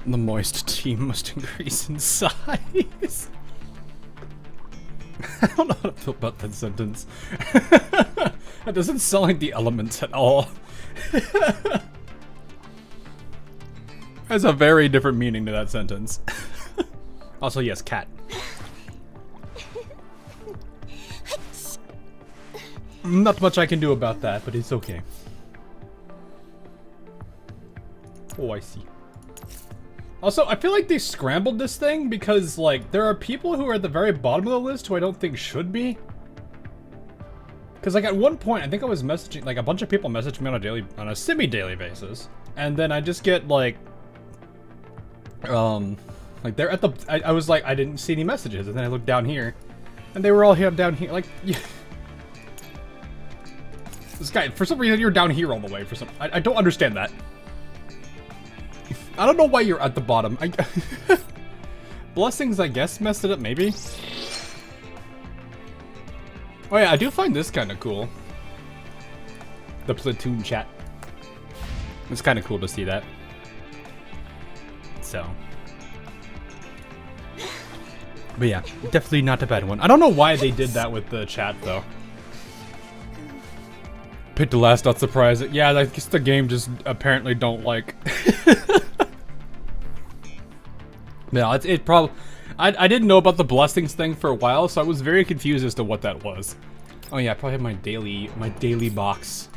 The moist team must increase in size. I don't know how to feel about that sentence. That doesn't sound like the elements at all. Has a very different meaning to that sentence. Also, yes, cat. Not much I can do about that, but it's okay. Oh, I see. Also, I feel like they scrambled this thing because, like, there are people who are at the very bottom of the list who I don't think should be. Because, like, at one point, I think I was messaging, like, a bunch of people messaged me on a semi-daily basis. And then I just get, like, they're at the, I was like, I didn't see any messages. And then I looked down here, and they were all here down here. Like, yeah. This guy, for some reason, you're down here all the way for some, I don't understand that. I don't know why you're at the bottom. Blessings, I guess, messed it up, maybe? Oh yeah, I do find this kind of cool. The platoon chat. It's kind of cool to see that. So. But yeah, definitely not a bad one. I don't know why they did that with the chat, though. Picked the last, not surprised. Yeah, I guess the game just apparently don't like. No, it probably. I didn't know about the blessings thing for a while, so I was very confused as to what that was. Oh yeah, I probably have my daily box.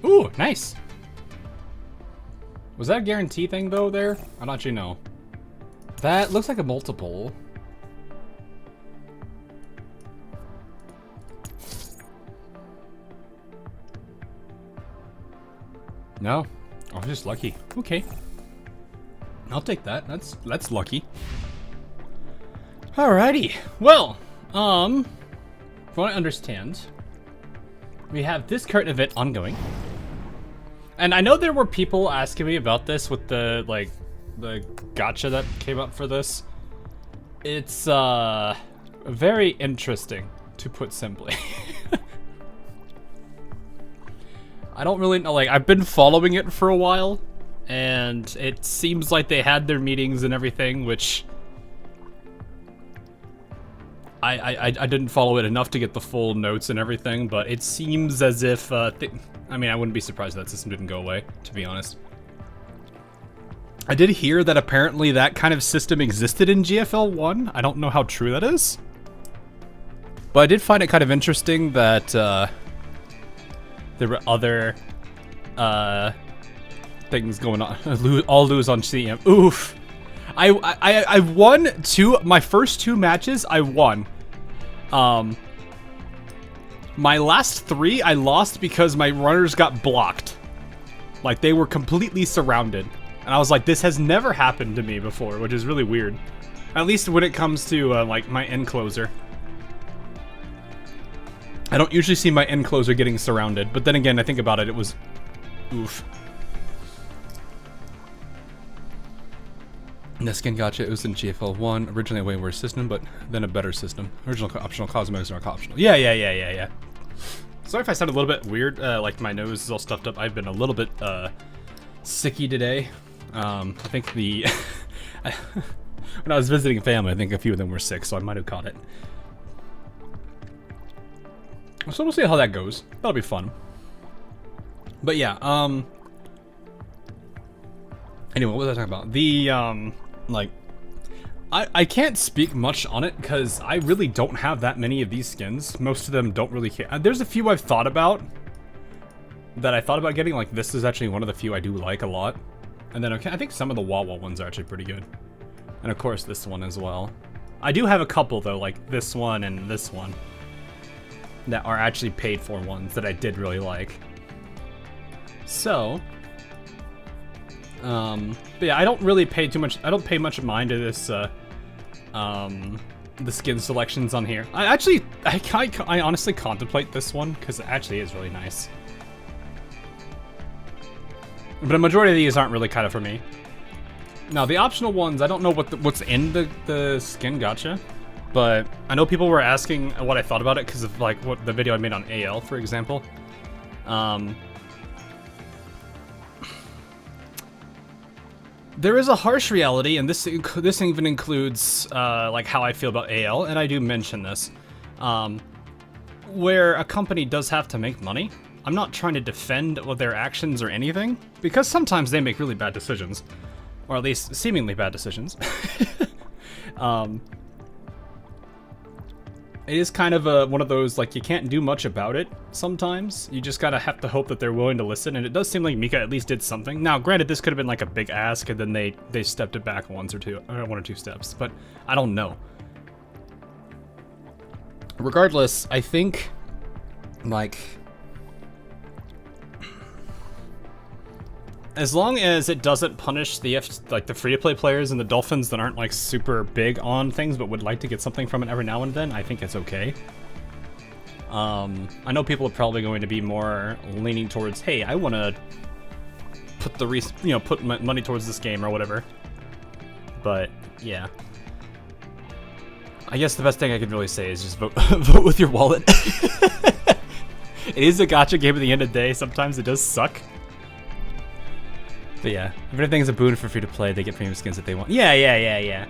Ooh, nice. Was that a guarantee thing though? There, I don't actually know. That looks like a multiple. No, I was just lucky. Okay. I'll take that. That's lucky. Alrighty. Well, from what I understand, we have this current event ongoing. And I know there were people asking me about this with the gacha that came up for this. It's very interesting, to put simply. I don't really know, like, I've been following it for a while. And it seems like they had their meetings and everything, which I didn't follow it enough to get the full notes and everything, but it seems as if, I mean, I wouldn't be surprised if that system didn't go away, to be honest. I did hear that apparently that kind of system existed in GFL 1. I don't know how true that is. But I did find it kind of interesting that, there were other, things going on. All lose on CM. Oof. I won my first two matches. I won. My last three I lost because my runners got blocked. Like, they were completely surrounded. And I was like, this has never happened to me before, which is really weird. At least when it comes to like my end closer. I don't usually see my end closer getting surrounded, but then again, I think about it, it was oof. The skin gacha, it was in GFL 1, originally a way worse system, but then a better system. Original optional, cosmetics are optional. Yeah. Sorry if I sound a little bit weird, like my nose is all stuffed up. I've been a little bit, sicky today. I think the... when I was visiting family, I think a few of them were sick, so I might have caught it. So we'll see how that goes. That'll be fun. But yeah, anyway, what was I talking about? The, like, I can't speak much on it because I really don't have that many of these skins. Most of them don't really care. There's a few I've thought about that I thought about getting. Like, this is actually one of the few I do like a lot. And then I think some of the Wawa ones are actually pretty good. And of course this one as well. I do have a couple though, like this one and this one, that are actually paid for ones that I did really like. So, but yeah, I don't really pay too much. I don't pay much mind to this, the skin selections on here. I honestly contemplate this one because it actually is really nice. But a majority of these aren't really kind of for me. Now the optional ones, I don't know what's in the skin gacha, but I know people were asking what I thought about it because of like what the video I made on AL, for example. There is a harsh reality, and this even includes like how I feel about AL, and I do mention this, where a company does have to make money. I'm not trying to defend their actions or anything, because sometimes they make really bad decisions, or at least seemingly bad decisions. It is kind of one of those, like, you can't do much about it sometimes. You just gotta have to hope that they're willing to listen, and it does seem like Mika at least did something. Now, granted, this could have been like a big ask, and then they stepped it back one or two steps, but I don't know. Regardless, I think, like, as long as it doesn't punish the free-to-play players and the Dolphins that aren't like super big on things but would like to get something from it every now and then, I think it's okay. I know people are probably going to be more leaning towards, hey, I want to put put money towards this game or whatever. But yeah, I guess the best thing I could really say is just vote vote with your wallet. It is a gacha game at the end of the day. Sometimes it does suck. But yeah, if everything's a boon for free to play, they get premium skins if they want. Yeah.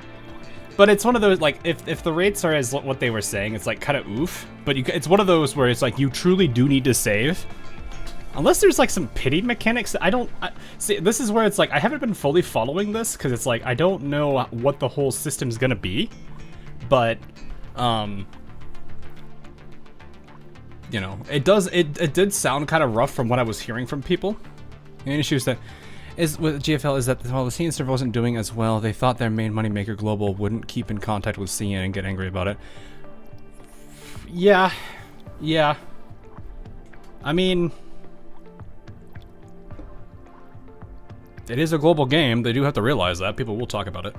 But it's one of those, like, if the rates are as what they were saying, it's like kind of oof. But it's one of those where it's like you truly do need to save. Unless there's like some pity mechanics. See, this is where it's like I haven't been fully following this because it's like I don't know what the whole system's gonna be. But you know, it did sound kind of rough from what I was hearing from people. The issues that is with GFL is that while the CN server wasn't doing as well, they thought their main moneymaker Global wouldn't keep in contact with CN and get angry about it. Yeah. I mean, it is a global game. They do have to realize that. People will talk about it.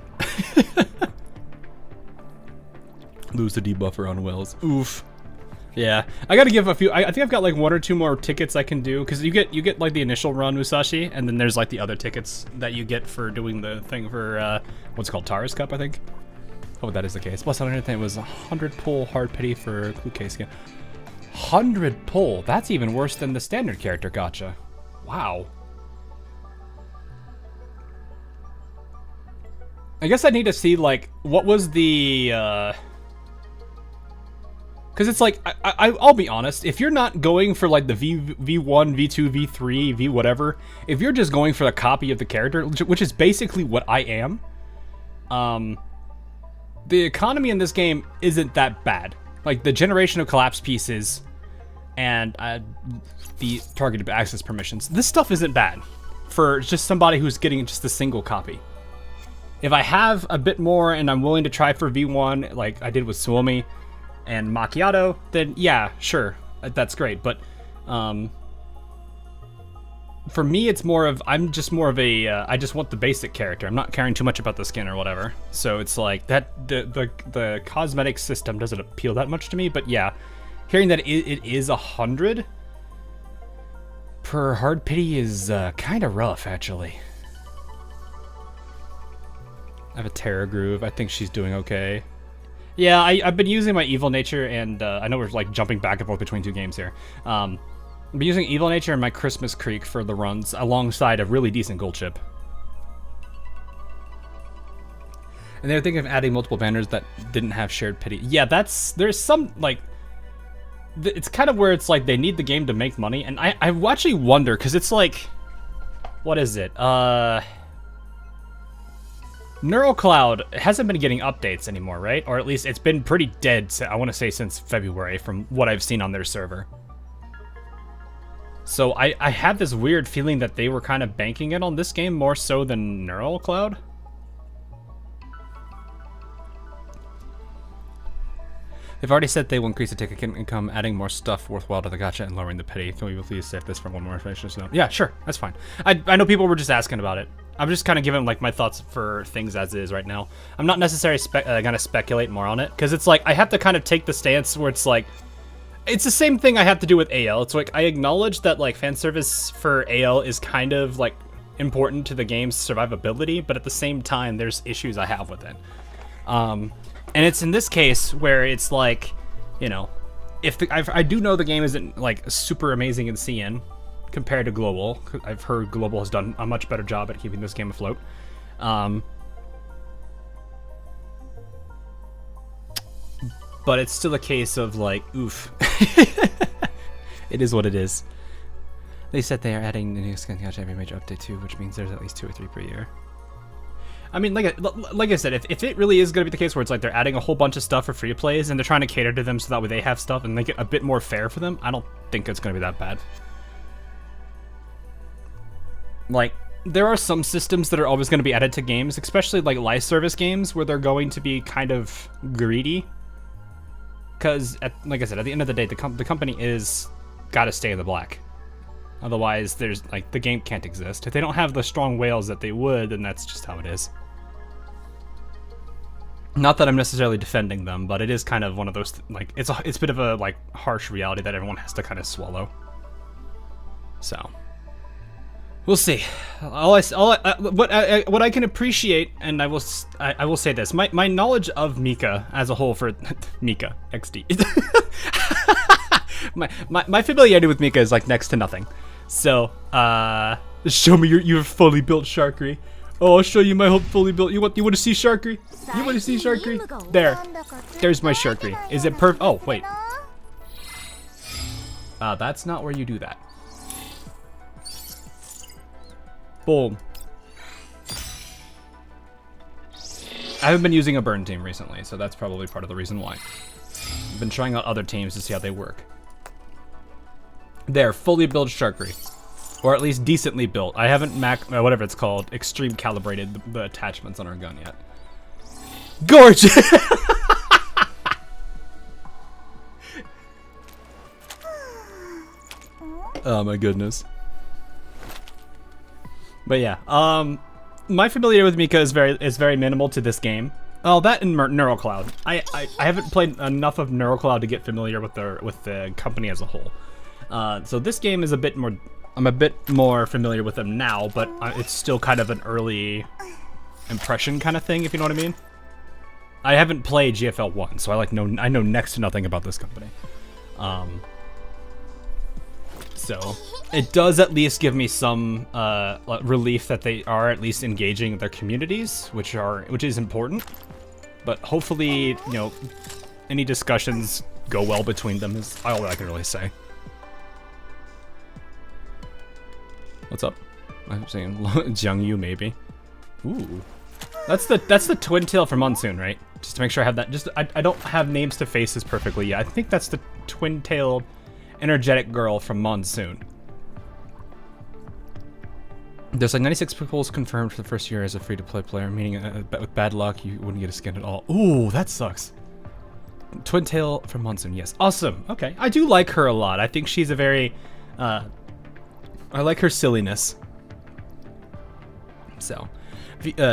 Lose the debuffer on Wells. Oof. Yeah, I gotta give a few. I think I've got like 1 or 2 more tickets I can do because you get like the initial run Musashi, and then there's like the other tickets that you get for doing the thing for what's called Tara's Cup, I think. Oh, that is the case. Plus, I don't think it was 100 pull hard pity for Clue skin. 100 pull. That's even worse than the standard character gacha. Wow. I guess I need to see like what was the. Because it's like, I'll be honest, if you're not going for like the V1, V2, V3, V whatever, if you're just going for a copy of the character, which is basically what I am, the economy in this game isn't that bad. Like the generation of collapse pieces and the targeted access permissions, this stuff isn't bad for just somebody who's getting just a single copy. If I have a bit more and I'm willing to try for V1, like I did with Suomi, and Macchiato, then yeah, sure, that's great. But for me, it's more of I'm just more of a I just want the basic character. I'm not caring too much about the skin or whatever. So it's like that the cosmetic system doesn't appeal that much to me. But yeah, hearing that it is 100 per hard pity is kind of rough, actually. I have a Terror Groove. I think she's doing okay. Yeah, I've been using my Evil Nature, and I know we're like jumping back and forth between 2 games here. I've been using Evil Nature and my Christmas Creek for the runs, alongside a really decent gold chip. And they were thinking of adding multiple banners that didn't have shared pity. Yeah, there's some, like, it's kind of where it's like they need the game to make money, and I actually wonder, because it's like, what is it? Neural Cloud hasn't been getting updates anymore, right? Or at least it's been pretty dead, I want to say, since February, from what I've seen on their server. So I have this weird feeling that they were kind of banking it on this game more so than Neural Cloud. They've already said they will increase the ticket income, adding more stuff worthwhile to the gacha and lowering the pity. Can we please save this for one more information? So, yeah, sure, that's fine. I know people were just asking about it. I'm just kind of giving like my thoughts for things as is right now. I'm not necessarily gonna speculate more on it, because it's like I have to kind of take the stance where it's like it's the same thing I have to do with AL. It's like I acknowledge that like fan service for AL is kind of like important to the game's survivability, but at the same time there's issues I have with it. And it's in this case where it's like, you know, if I do know the game isn't like super amazing in CN compared to Global. I've heard Global has done a much better job at keeping this game afloat. But it's still a case of like, oof. It is what it is. They said they are adding the new skin gacha every major update too, which means there's at least 2 or 3 per year. I mean, like I said, if it really is going to be the case where it's like they're adding a whole bunch of stuff for free plays and they're trying to cater to them so that way they have stuff and make it a bit more fair for them, I don't think it's going to be that bad. Like, there are some systems that are always going to be added to games, especially like live service games where they're going to be kind of greedy. Because, like I said, at the end of the day, the company is got to stay in the black. Otherwise, there's like the game can't exist. If they don't have the strong whales that they would, then that's just how it is. Not that I'm necessarily defending them, but it is kind of one of those like it's a bit of a like harsh reality that everyone has to kind of swallow. So we'll see. What I can appreciate, and I will say this: my knowledge of Mika as a whole for Mika XD. my familiarity with Mika is like next to nothing. So show me your fully built Sharkery. Oh, I'll show you my whole fully built. You want to see Sharkery? You want to see Sharkery? There's my Sharkery. Is it perfect? Oh wait, that's not where you do that. Boom. I haven't been using a burn team recently, so that's probably part of the reason why. I've been trying out other teams to see how they work. There, fully built Sharkery. Or at least decently built. I haven't whatever it's called, extreme calibrated the attachments on our gun yet. Gorgeous! Oh my goodness. But yeah, my familiarity with Mika is very minimal to this game. Oh, that and NeuroCloud. I haven't played enough of NeuroCloud to get familiar with the company as a whole. So this game is a bit more. I'm a bit more familiar with them now, but it's still kind of an early impression kind of thing, if you know what I mean. I haven't played GFL 1, so I know next to nothing about this company. So it does at least give me some relief that they are at least engaging their communities, which is important. But hopefully, you know, any discussions go well between them is all I can really say. What's up? I'm saying Jiang Yu maybe. Ooh, that's the twin tail for Monsoon, right? Just to make sure I have that. I don't have names to faces perfectly yet. I think that's the twin tailed energetic girl from Monsoon. There's like 96 pulls confirmed for the first year as a free-to-play player, meaning with bad luck you wouldn't get a skin at all. Ooh, that sucks. Twin tail from Monsoon, yes, awesome. Okay, I do like her a lot. I think she's a very I like her silliness. So,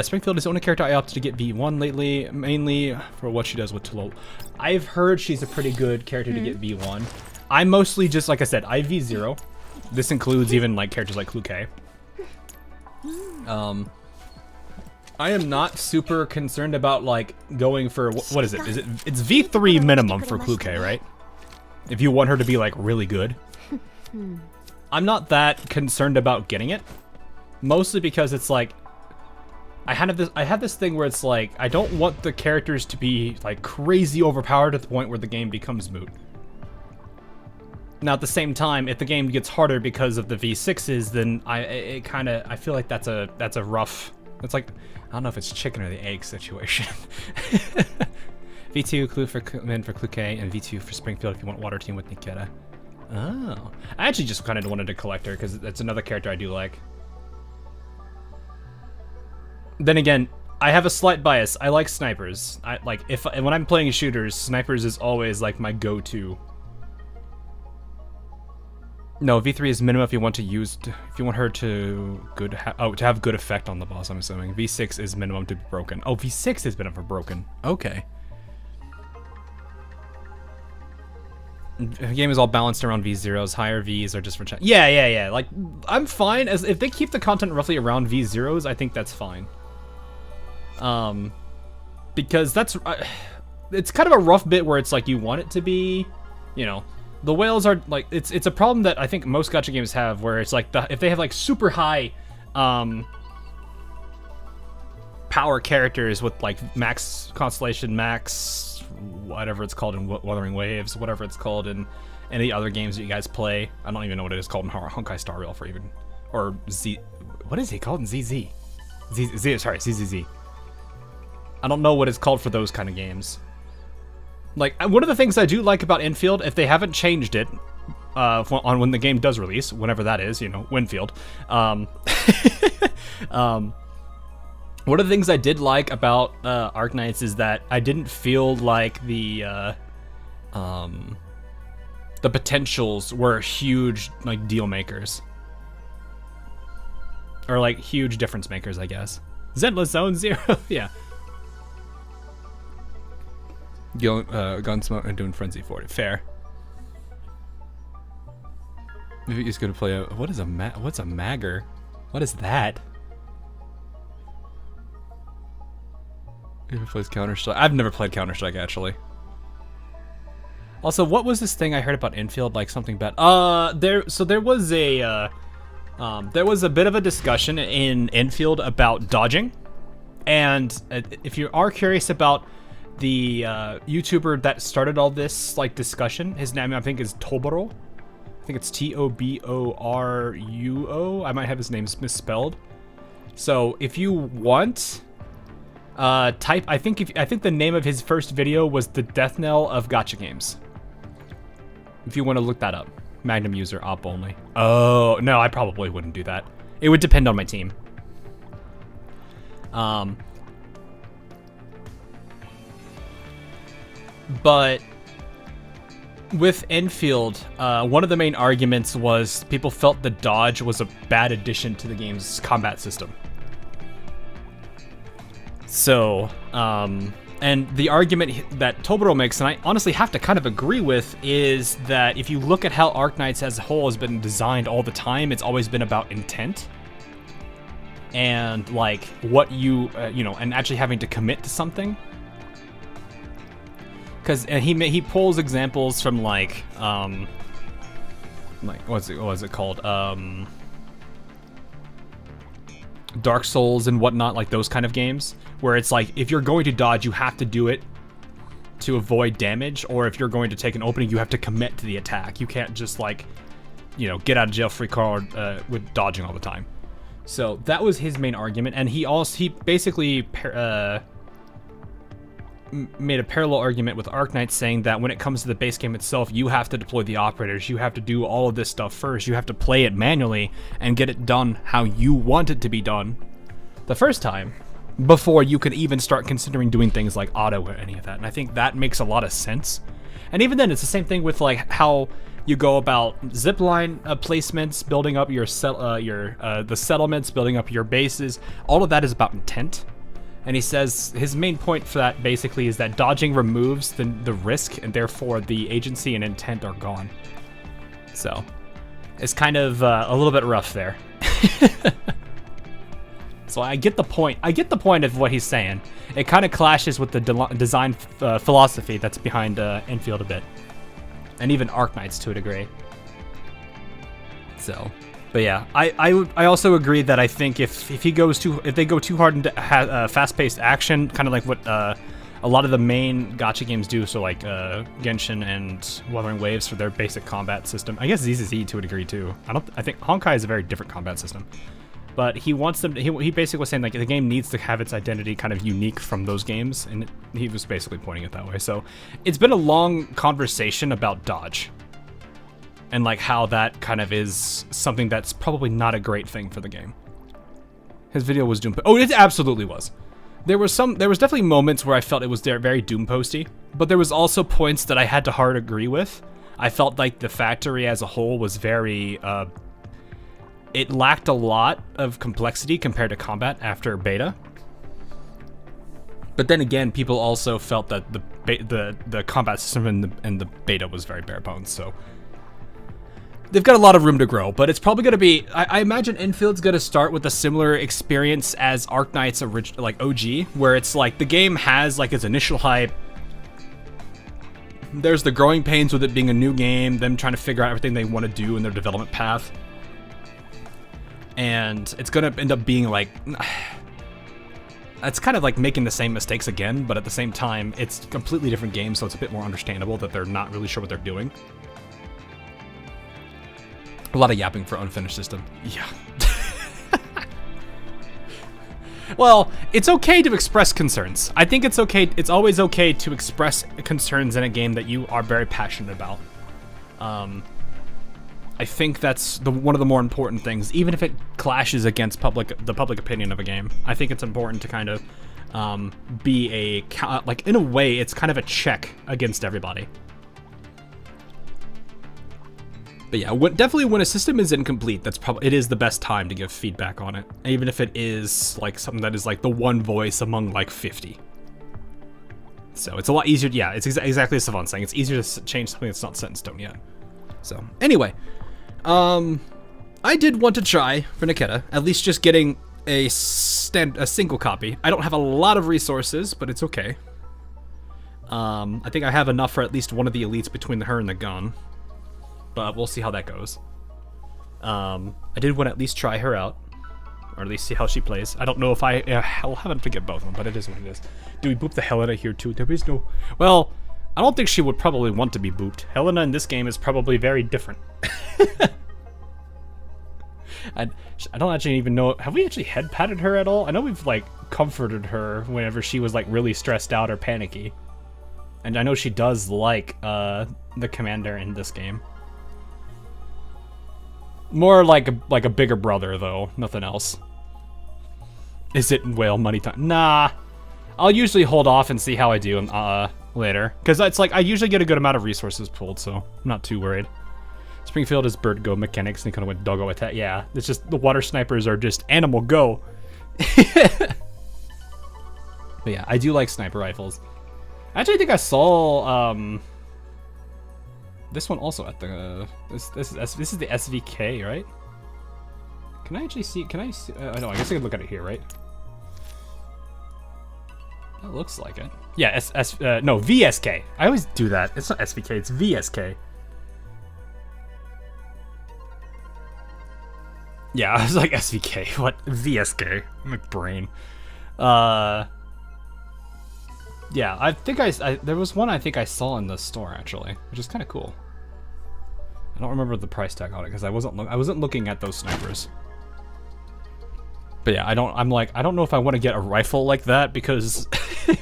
Springfield is the only character I opted to get V1 lately, mainly for what she does with Tolo. I've heard she's a pretty good character to get V1. I mostly just, like I said, I V0. This includes even like characters like Cluke. I am not super concerned about like going for what is it? It's V3 minimum for Cluke, right? If you want her to be like really good. I'm not that concerned about getting it, mostly because it's like I have this thing where it's like I don't want the characters to be like crazy overpowered at the point where the game becomes moot. Now at the same time, if the game gets harder because of the V6s, then I feel like that's a rough. It's like I don't know if it's chicken or the egg situation. V2 Clue for men for Cluke and V2 for Springfield if you want water team with Nikita. Oh, I actually just kind of wanted to collect her because that's another character I do like. Then again, I have a slight bias. I like snipers. I like when I'm playing shooters, snipers is always like my go-to. No, V3 is minimum if you want her to have good effect on the boss. I'm assuming V6 is minimum to be broken. Oh, V6 is minimum for broken. Okay. The game is all balanced around V0s. Higher Vs are just for chat. Yeah. Like, I'm fine if they keep the content roughly around V0s. I think that's fine. Because that's it's kind of a rough bit where it's like you want it to be, you know, the whales are like it's a problem that I think most gacha games have where it's like if they have like super high power characters with like max constellation, max whatever it's called in Wuthering Waves, whatever it's called in any other games that you guys play. I don't even know what it is called in Honkai Star Rail for even, or Z. What is it called in ZZ? Sorry, ZZZ. I don't know what it's called for those kind of games. Like, one of the things I do like about Infield, if they haven't changed it, on when the game does release, whenever that is, you know, Winfield. One of the things I did like about Arknights is that I didn't feel like the potentials were huge, like, deal makers. Or, like, huge difference makers, I guess. Zenless Zone Zero, yeah. Gunsmoke and doing Frenzy 40. Fair. Maybe he's gonna play a... what's a magger? What is that? Who plays Counter-Strike? I've never played Counter-Strike, actually. Also, what was this thing I heard about Infield? Like, something bad? There was a bit of a discussion in Infield about dodging. And if you are curious about the YouTuber that started all this, like, discussion, his name, I think, is Toboro. I think it's Toboruo. I might have his name misspelled. So if you want, type. I think the name of his first video was the death knell of gacha games. If you want to look that up, Magnum user op only. Oh no, I probably wouldn't do that. It would depend on my team. But with Enfield, one of the main arguments was people felt the dodge was a bad addition to the game's combat system. So, and the argument that Toboro makes, and I honestly have to kind of agree with, is that if you look at how Arknights as a whole has been designed all the time, it's always been about intent. And, like, what you know, and actually having to commit to something. Because he pulls examples from, like what was it called? Dark Souls and whatnot, like those kind of games, where it's like, if you're going to dodge, you have to do it to avoid damage, or if you're going to take an opening, you have to commit to the attack. You can't just, like, you know, get out of jail free card with dodging all the time. So that was his main argument, and he basically made a parallel argument with Arknights, saying that when it comes to the base game itself, you have to deploy the operators, you have to do all of this stuff first, you have to play it manually and get it done how you want it to be done the first time, before you could even start considering doing things like auto or any of that. And I think that makes a lot of sense. And even then, it's the same thing with, like, how you go about zipline placements, building up your the settlements, building up your bases. All of that is about intent. And he says his main point for that basically is that dodging removes the risk, and therefore the agency and intent are gone. So it's kind of a little bit rough there. So I get the point. I get the point of what he's saying. It kind of clashes with the design philosophy that's behind Enfield a bit, and even Arknights to a degree. So. But yeah, I also agree that I think if they go too hard into fast-paced action, kind of like what a lot of the main gacha games do, so like Genshin and Wuthering Waves for their basic combat system. I guess ZZZ to a degree too. I think Honkai is a very different combat system, but he wants them. He basically was saying, like, the game needs to have its identity kind of unique from those games, and he was basically pointing it that way. So it's been a long conversation about dodge. And, like, how that kind of is something that's probably not a great thing for the game. His video was Doom. Oh, it absolutely was. There was definitely moments where I felt it was very Doom posty, but there was also points that I had to hard agree with. I felt like the factory as a whole was very, it lacked a lot of complexity compared to combat after beta. But then again, people also felt that the combat system in the beta was very bare bones, so they've got a lot of room to grow, but it's probably going to be... I imagine Infield's going to start with a similar experience as Arknights original, like OG, where it's like the game has, like, its initial hype. There's the growing pains with it being a new game, them trying to figure out everything they want to do in their development path. And it's going to end up being like... it's kind of like making the same mistakes again, but at the same time, it's a completely different game, so it's a bit more understandable that they're not really sure what they're doing. A lot of yapping for unfinished system. Yeah. Well, it's okay to express concerns. I think it's okay. It's always okay to express concerns in a game that you are very passionate about. I think that's one of the more important things, even if it clashes against the public opinion of a game. I think it's important to kind of be like, in a way, it's kind of a check against everybody. But yeah, definitely when a system is incomplete, it is the best time to give feedback on it, even if it is like something that is like the one voice among like 50. So it's a lot easier. Yeah, it's exactly as Savant's saying. It's easier to change something that's not set in stone yet. So anyway, I did want to try for Nikita at least just getting a single copy. I don't have a lot of resources, but it's okay. I think I have enough for at least one of the elites between her and the gun. But we'll see how that goes. I did want to at least try her out, or at least see how she plays. I don't know if I'll have to get both of them, but it is what it is. Do we boop the Helena here too? There is no... Well, I don't think she would probably want to be booped. Helena in this game is probably very different. I don't actually even know... Have we actually head patted her at all? I know we've, like, comforted her whenever she was, like, really stressed out or panicky. And I know she does like, the commander in this game. More like a bigger brother, though. Nothing else. Is it whale money time? Nah. I'll usually hold off and see how I do later. Because it's like, I usually get a good amount of resources pulled, so I'm not too worried. Springfield is bird go mechanics, and he kind of went doggo attack. Yeah, it's just the water snipers are just animal go. But yeah, I do like sniper rifles. Actually, I think I saw this one also at the this is the SVK, right? Can I actually see? Can I see? No, I guess I can look at it here, right? That looks like it. Yeah, no, VSK. I always do that. It's not SVK, it's VSK. Yeah, I was like SVK. What? VSK. My brain. Yeah, I think there was one I think I saw in the store actually, which is kind of cool. I don't remember the price tag on it because I wasn't looking at those snipers. But yeah, I don't know if I want to get a rifle like that because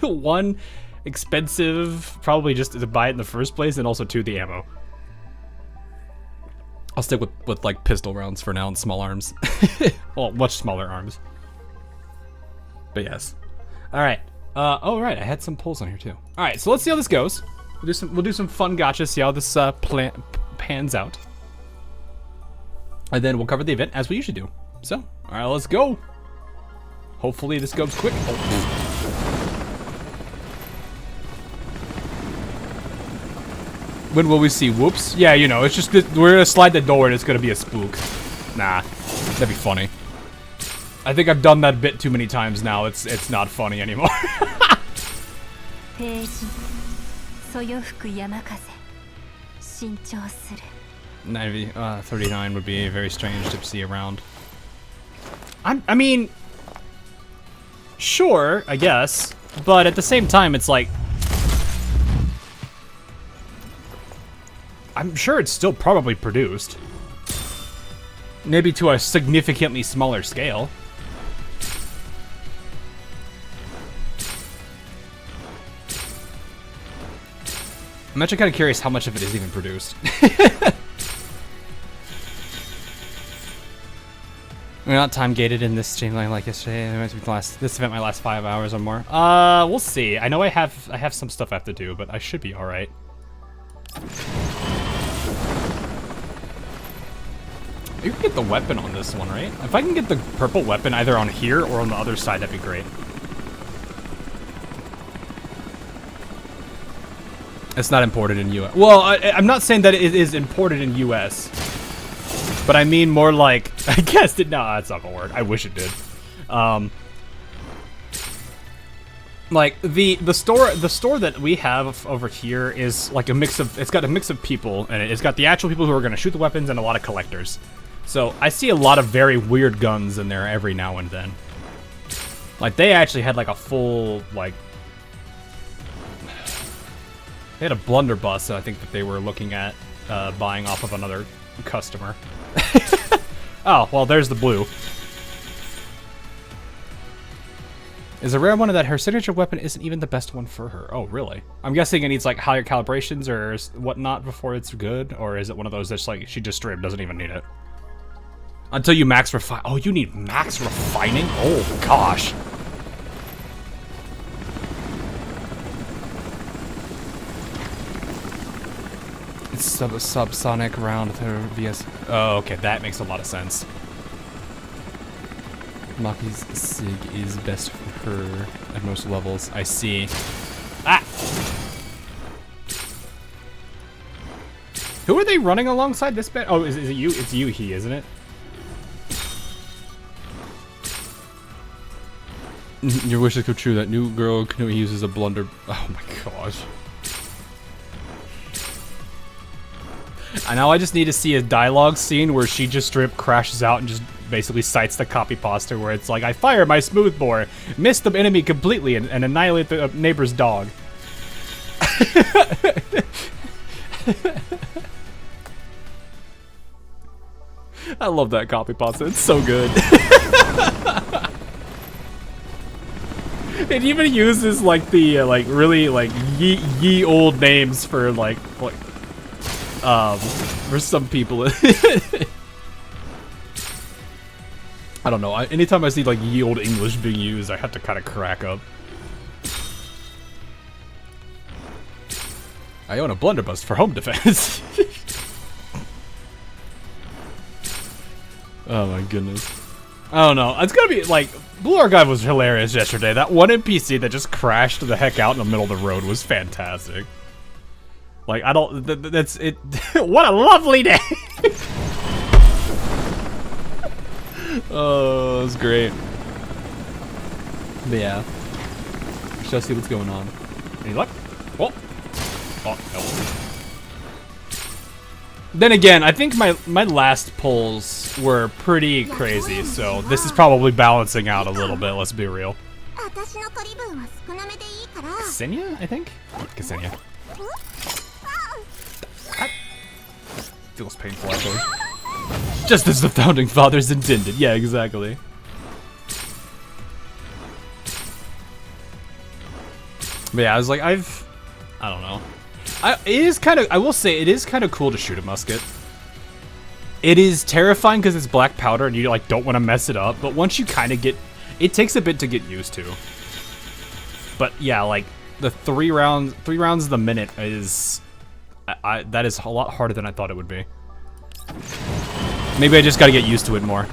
one, expensive, probably just to buy it in the first place, and also two, the ammo. I'll stick with like pistol rounds for now and small arms. Well, much smaller arms. But yes. All right. Oh right, I had some polls on here too. All right, so let's see how this goes. We'll do some fun gotcha, see how this pans out, and then we'll cover the event as we usually do. So, all right, let's go. Hopefully this goes quick. Oh. When will we see whoops? Yeah, you know, it's just we're gonna slide the door and it's gonna be a spook. Nah, that'd be funny. I think I've done that bit too many times now. It's not funny anymore. 39 would be very strange to see around. I mean, sure, I guess, but at the same time, it's like, I'm sure it's still probably produced. Maybe to a significantly smaller scale. I'm actually kind of curious how much of it is even produced. We're not time gated in this streamline like yesterday. This event might last 5 hours or more. We'll see. I know I have some stuff I have to do, but I should be all right. You can get the weapon on this one, right? If I can get the purple weapon either on here or on the other side, that'd be great. It's not imported in US. Well, I'm not saying that it is imported in US, but I mean more like, I guess it. No, that's not a word. I wish it did. Like the store that we have over here is like a mix of. It's got a mix of people, and it's got the actual people who are going to shoot the weapons and a lot of collectors. So I see a lot of very weird guns in there every now and then. Like, they actually had, like, a full, like... They had a blunderbuss, I think, that they were looking at buying off of another customer. Oh, well, there's the blue. Is a rare one that her signature weapon isn't even the best one for her. Oh, really? I'm guessing it needs, like, higher calibrations or whatnot before it's good? Or is it one of those that's, like, she just straight up doesn't even need it? Until you max refine. Oh, you need max refining? Oh, gosh. It's subsonic round through VS. Oh, okay, that makes a lot of sense. Maki's Sig is best for her at most levels. I see. Ah! Who are they running alongside this bit? Oh, is it you? It's you, he, isn't it? Your wishes come true. That new girl canoe uses a blunder. Oh my gosh. Now I just need to see a dialogue scene where she just straight crashes out and just basically cites the copy pasta where it's like, I fire my smoothbore, miss the enemy completely, and annihilate the neighbor's dog. I love that copy pasta. It's so good. It even uses like the like really like ye old names for like for some people. I don't know. Anytime I see like ye old English being used, I have to kind of crack up. I own a blunderbuss for home defense. Oh my goodness. I don't know. It's gonna be like Blue Archive was hilarious yesterday. That one NPC that just crashed the heck out in the middle of the road was fantastic. Like I don't. That's it. What a lovely day. Oh, it was great. But yeah, shall see what's going on. Any luck? Oh, oh no. Then again, I think my last pulls were pretty crazy, so this is probably balancing out a little bit. Let's be real. Ksenia, I think. Ksenia. That feels painful, actually. Just as the founding fathers intended. Yeah, exactly. But yeah, I was like, I don't know. It is kind of, I will say, it is kind of cool to shoot a musket. It is terrifying because it's black powder and you like don't want to mess it up. But once you kind of get, it takes a bit to get used to. But yeah, like the three rounds of the minute is, that is a lot harder than I thought it would be. Maybe I just got to get used to it more.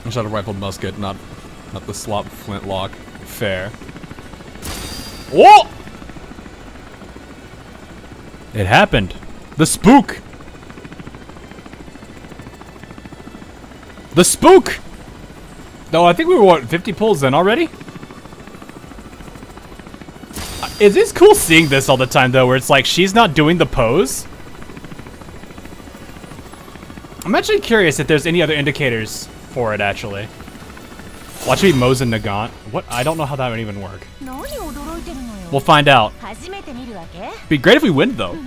I shot a rifled musket, not the slop flintlock. Fair. Whoa! It happened. The spook. The spook. No, I think we were what 50 pulls in already. It is cool seeing this all the time though, where it's like she's not doing the pose. I'm actually curious if there's any other indicators for it, actually. Watch me Mose and Nagant. What? I don't know how that would even work. We'll find out. Be great if we win, though.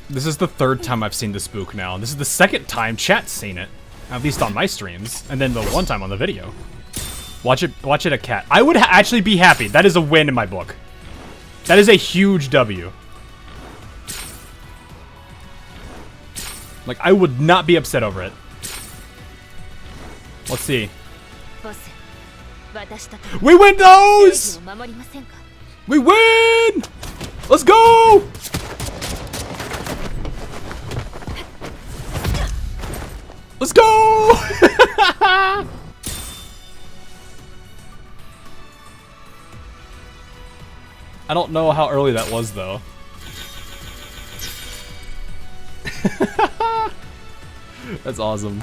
This is the third time I've seen the spook now. This is the second time chat's seen it. At least on my streams. And then the one time on the video. Watch it a cat. I would actually be happy. That is a win in my book. That is a huge W. Like, I would not be upset over it. Let's see. We win those! We win! Let's go! Let's go! I don't know how early that was, though. That's awesome.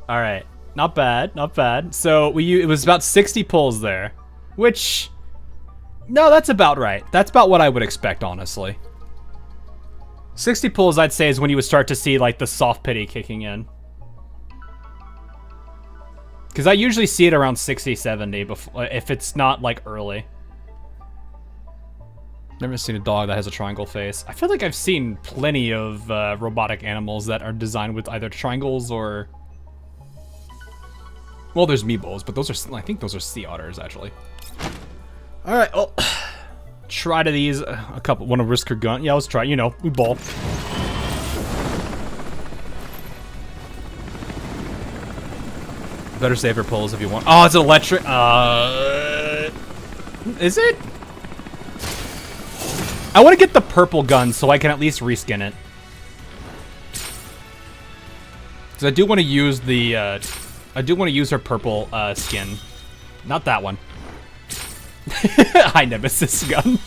All right, not bad, not bad. So it was about 60 pulls there. Which, no, that's about right. That's about what I would expect, honestly. 60 pulls, I'd say, is when you would start to see, like, the soft pity kicking in. Because I usually see it around 60, 70, before, if it's not, like, early. Never seen a dog that has a triangle face. I feel like I've seen plenty of robotic animals that are designed with either triangles or... Well, there's meeples, but those are, I think those are sea otters, actually. All right, well, try to these a couple. Want to risk her gun? Yeah, let's try. You know, we ball. Better save her pulls if you want. Oh, it's an electric. Is it? I want to get the purple gun so I can at least reskin it. Because I do want to use the. I do want to use her purple skin. Not that one. High Nemesis gun.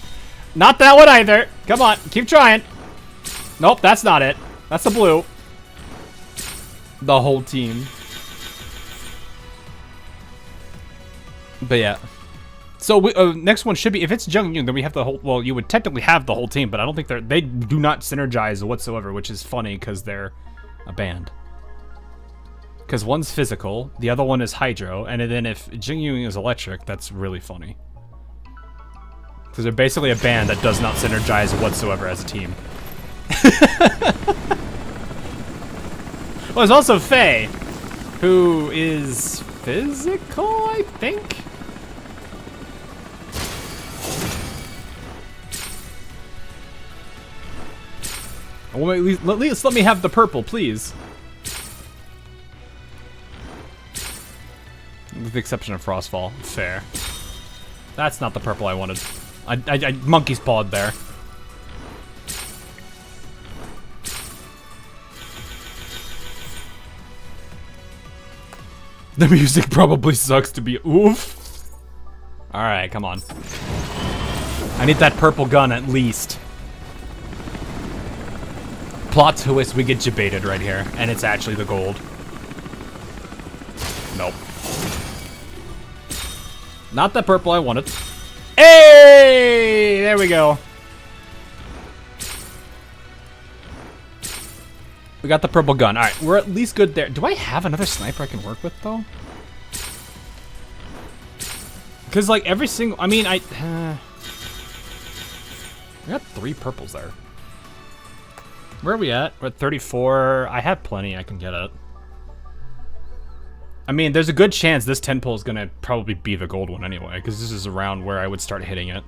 Not that one either. Come on, keep trying. Nope, that's not it. That's the blue. The whole team. But yeah. So next one should be, if it's Jung-Yoon, then we have the whole, well, you would technically have the whole team, but I don't think they do not synergize whatsoever, which is funny because they're a band. Because one's physical, the other one is hydro, and then if Jung-Yoon is electric, that's really funny. Because they're basically a band that does not synergize whatsoever as a team. Well, there's also Faye, who is physical, I think? Well, at least let me have the purple, please. With the exception of Frostfall. Fair. That's not the purple I wanted. I monkey's pawed there. The music probably sucks to be oof. Alright, come on. I need that purple gun at least. Plot twist, we get debated right here, and it's actually the gold. Nope. Not the purple I wanted. Hey! There we go. We got the purple gun. Alright, we're at least good there. Do I have another sniper I can work with, though? Because, like, every single... I mean, I got 3 purples there. Where are we at? We're at 34. I have plenty I can get it. I mean, there's a good chance this 10 pull is going to probably be the gold one anyway, because this is around where I would start hitting it.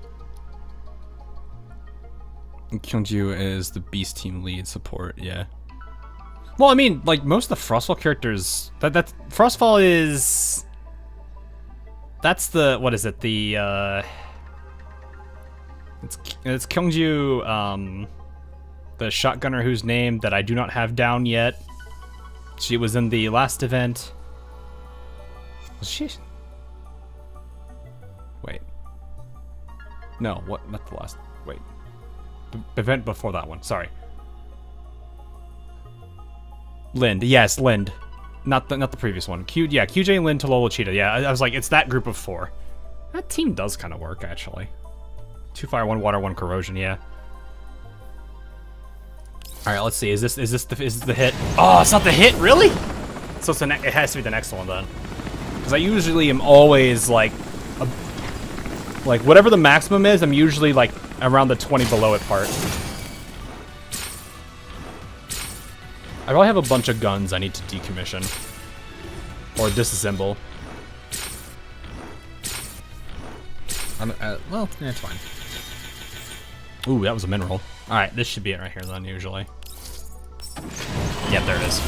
And Kyungju is the Beast Team lead support, yeah. Well, I mean, like, most of the Frostfall characters... Frostfall is... That's the... What is it? The, It's Kyungju, the shotgunner whose name that I do not have down yet. She was in the last event. Was she? Wait. No, what? Not the last. Wait. The event before that one. Sorry. Lind. Yes, Lind. Not the previous one. Yeah, QJ, Lind, Tololo, Cheetah. Yeah, I was like, it's that group of 4. That team does kind of work, actually. 2 fire, 1 water, 1 corrosion. Yeah. All right, let's see. Is this the hit? Oh, it's not the hit, really? So it's it has to be the next one then. Because I usually am always like whatever the maximum is, I'm usually like around the 20 below it part. I probably have a bunch of guns I need to decommission or disassemble. Well, yeah, it's fine. Ooh, that was a mineral. All right, this should be it right here then. Usually. Yep, there it is.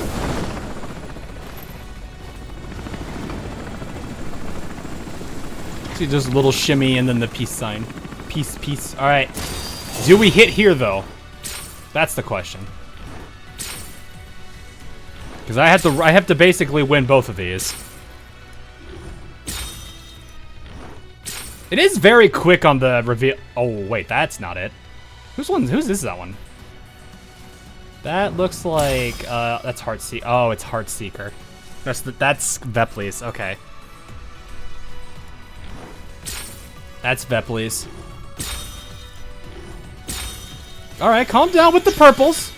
See, just a little shimmy and then the peace sign. Peace, peace. All right. Do we hit here, though? That's the question. Because I have to basically win both of these. It is very quick on the reveal. Oh, wait, that's not it. Whose is that one? That looks like, that's Heartseeker. Oh, it's Heartseeker. That's Veplis, okay. That's Vepley's. Alright, calm down with the purples.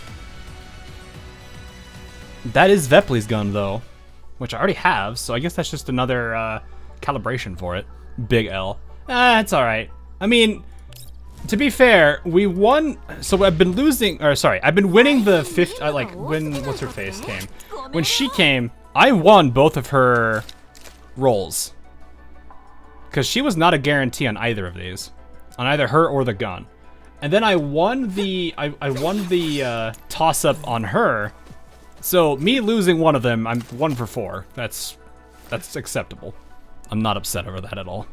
That is Vepley's gun, though. Which I already have, so I guess that's just another calibration for it. Big L. It's alright. I mean, to be fair, we won. So I've been losing, or sorry, I've been winning the fifth. Like when what's her face came. When she came, I won both of her rolls because she was not a guarantee on either of these, on either her or the gun. And then I won the I won the toss up on her. So me losing one of them, I'm 1 for 4. That's acceptable. I'm not upset over that at all.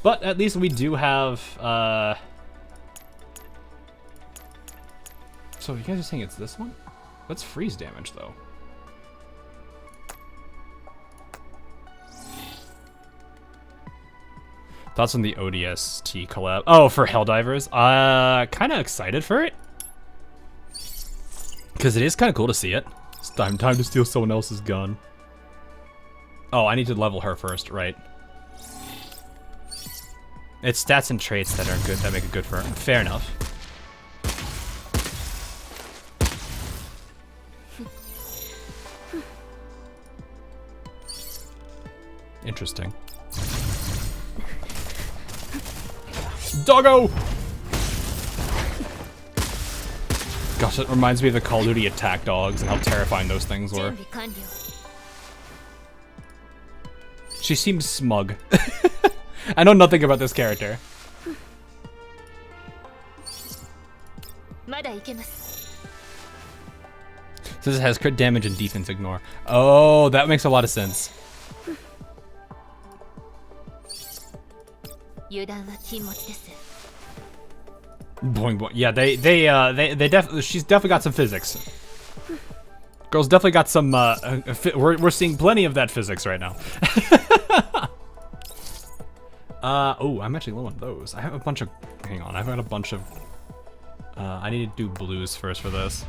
But at least we do have, so you guys are saying it's this one? What's freeze damage, though? Thoughts on the ODST collab? Oh, for Helldivers? Kind of excited for it. Because it is kind of cool to see it. It's time to steal someone else's gun. Oh, I need to level her first, right. It's stats and traits that are good, that make it good for her. Fair enough. Interesting. Doggo! Gosh, it reminds me of the Call of Duty attack dogs and how terrifying those things were. She seems smug. I know nothing about this character. So this has crit damage and defense ignore. Oh, that makes a lot of sense. Boing boing. Yeah, they definitely. She's definitely got some physics. Girl's definitely got some. We're seeing plenty of that physics right now. Oh, I'm actually low on those. I have a bunch of. Hang on, I've got a bunch of. I need to do blues first for this.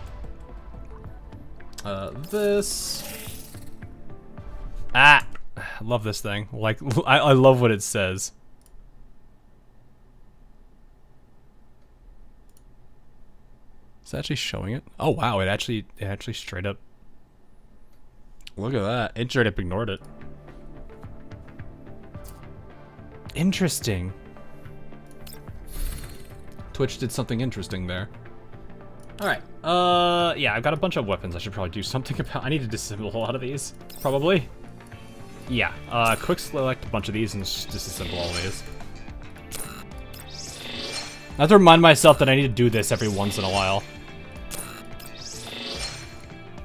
This. I love this thing. Like, I love what it says. Is it actually showing it? Oh wow, it actually straight up. Look at that. It straight up ignored it. Interesting. Twitch did something interesting there. Alright. Yeah, I've got a bunch of weapons I should probably do something about. I need to disassemble a lot of these. Probably. Yeah. Quick select a bunch of these and just disassemble all of these. I have to remind myself that I need to do this every once in a while.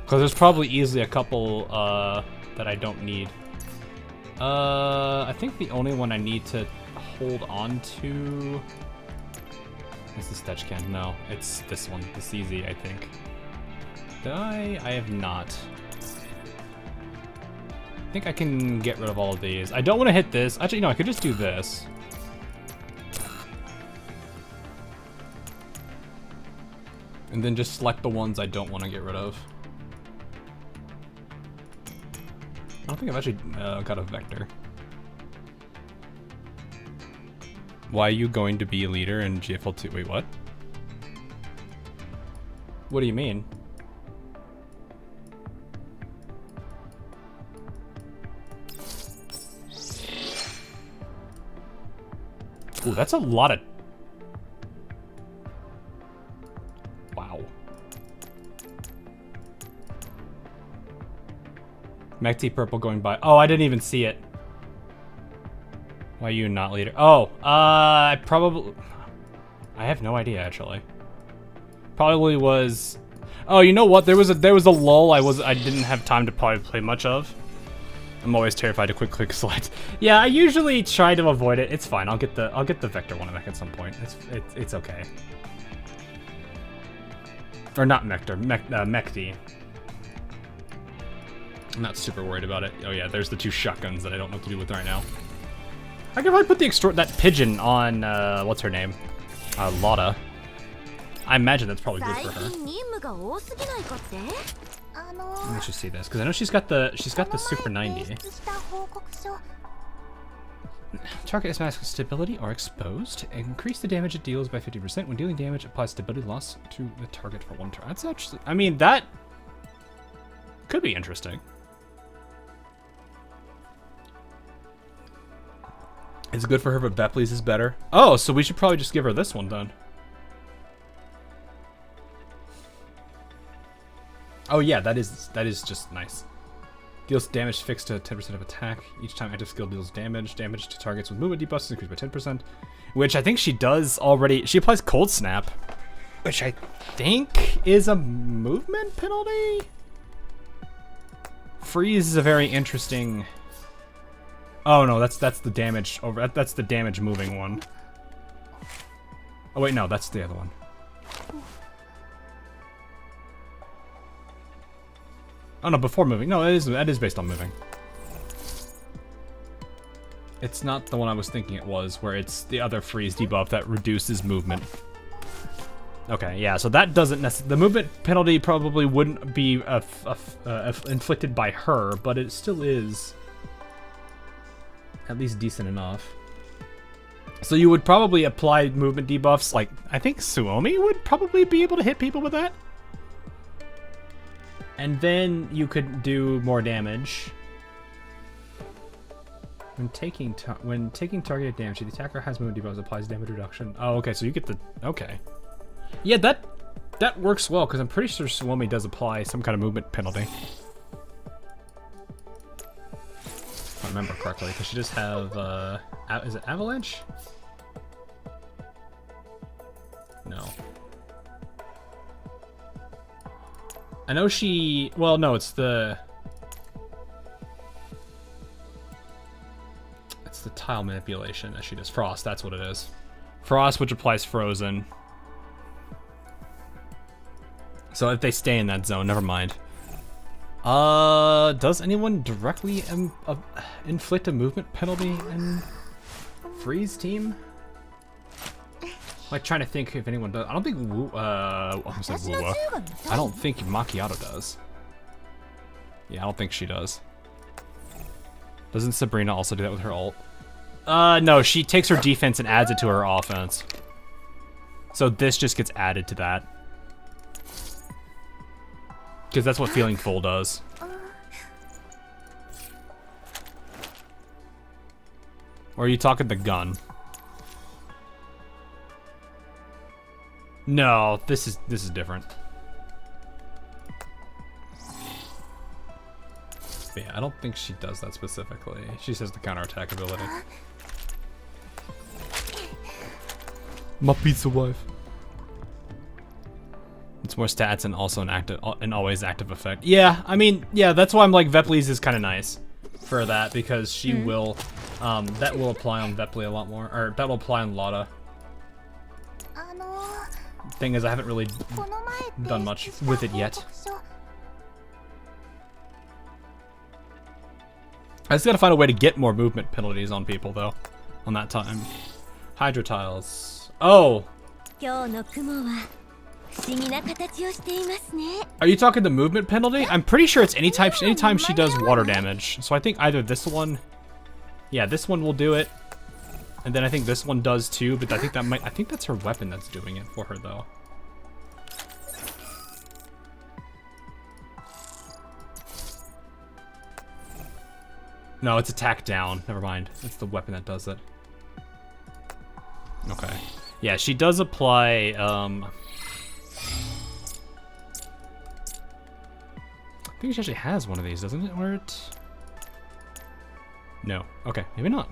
Because there's probably easily a couple that I don't need. I think the only one I need to hold on to is the Stetch Can. No, it's this one, the CZ, I think. Did I? I have not. I think I can get rid of all of these. I don't want to hit this. Actually, no, I could just do this. And then just select the ones I don't want to get rid of. I don't think I've actually got a vector. Why are you going to be a leader in GFL2? Wait, what? What do you mean? Ooh, that's a lot of... Wow. Mech purple going by. Oh, I didn't even see it. Why are you not leader? Oh, I probably... I have no idea, actually. Probably was... Oh, you know what? There was a lull I didn't have time to probably play much of. I'm always terrified to quick select. Yeah, I usually try to avoid it. It's fine. I'll get the vector one back at some point. It's okay. Or not vector, Mechty. I'm not super worried about it. Oh yeah, there's the 2 shotguns that I don't know what to do with right now. I could probably put that pigeon on what's her name? Lotta. I imagine that's probably good for her. Let me just see this, because I know she's got the Super 90. target is mask stability or exposed. Increase the damage it deals by 50%. When dealing damage, apply stability loss to the target for 1 turn. That's actually, I mean, that could be interesting. It's good for her, but Bepley's is better. Oh, so we should probably just give her this one then. Oh yeah, that is just nice. Deals damage fixed to 10% of attack. Each time active skill deals damage. Damage to targets with movement debuffs is increased by 10%. Which I think she does already. She applies Cold Snap, which I think is a movement penalty? Freeze is a very interesting... Oh no, that's the damage over. That's the damage moving one. Oh wait, no, that's the other one. Oh no, before moving. No, that is based on moving. It's not the one I was thinking it was, where it's the other freeze debuff that reduces movement. Okay, yeah, so that doesn't necessarily... The movement penalty probably wouldn't be inflicted by her, but it still is at least decent enough. So you would probably apply movement debuffs, like, I think Suomi would probably be able to hit people with that. And then you could do more damage. When taking targeted damage, the attacker has movement debuffs, applies damage reduction. Oh, okay, so you get the... Okay. Yeah, that works well, because I'm pretty sure Suomi does apply some kind of movement penalty. If I remember correctly, because she just have... is it Avalanche? No. I know she... Well, no, it's the... It's the tile manipulation that she does. Frost, that's what it is. Frost, which applies Frozen. So if they stay in that zone, never mind. Does anyone directly inflict a movement penalty in Freeze team? Like, trying to think if anyone does. I don't think I don't think Macchiato does. Yeah, I don't think she does. Doesn't Sabrina also do that with her ult? No, she takes her defense and adds it to her offense. So this just gets added to that. Because that's what Feeling Full does. Or are you talking the gun? No, this is different. But yeah, I don't think she does that specifically. She says the counterattack ability. My pizza wife. It's more stats and also an always active effect. Yeah, I mean, yeah, that's why I'm like Vepley's is kind of nice for that, because she will, that will apply on Vepley a lot more, or that will apply on Lotta. Thing is, I haven't really done much with it yet. I just gotta find a way to get more movement penalties on people, though, on that time. Hydro tiles. Oh! Are you talking the movement penalty? I'm pretty sure it's anytime she does water damage. So I think either this one... Yeah, this one will do it. And then I think this one does too, but I think that's her weapon that's doing it for her, though. No, it's attack down. Never mind. It's the weapon that does it. Okay. Yeah, she does apply, I think she actually has one of these, doesn't it? Where it... No. Okay, maybe not.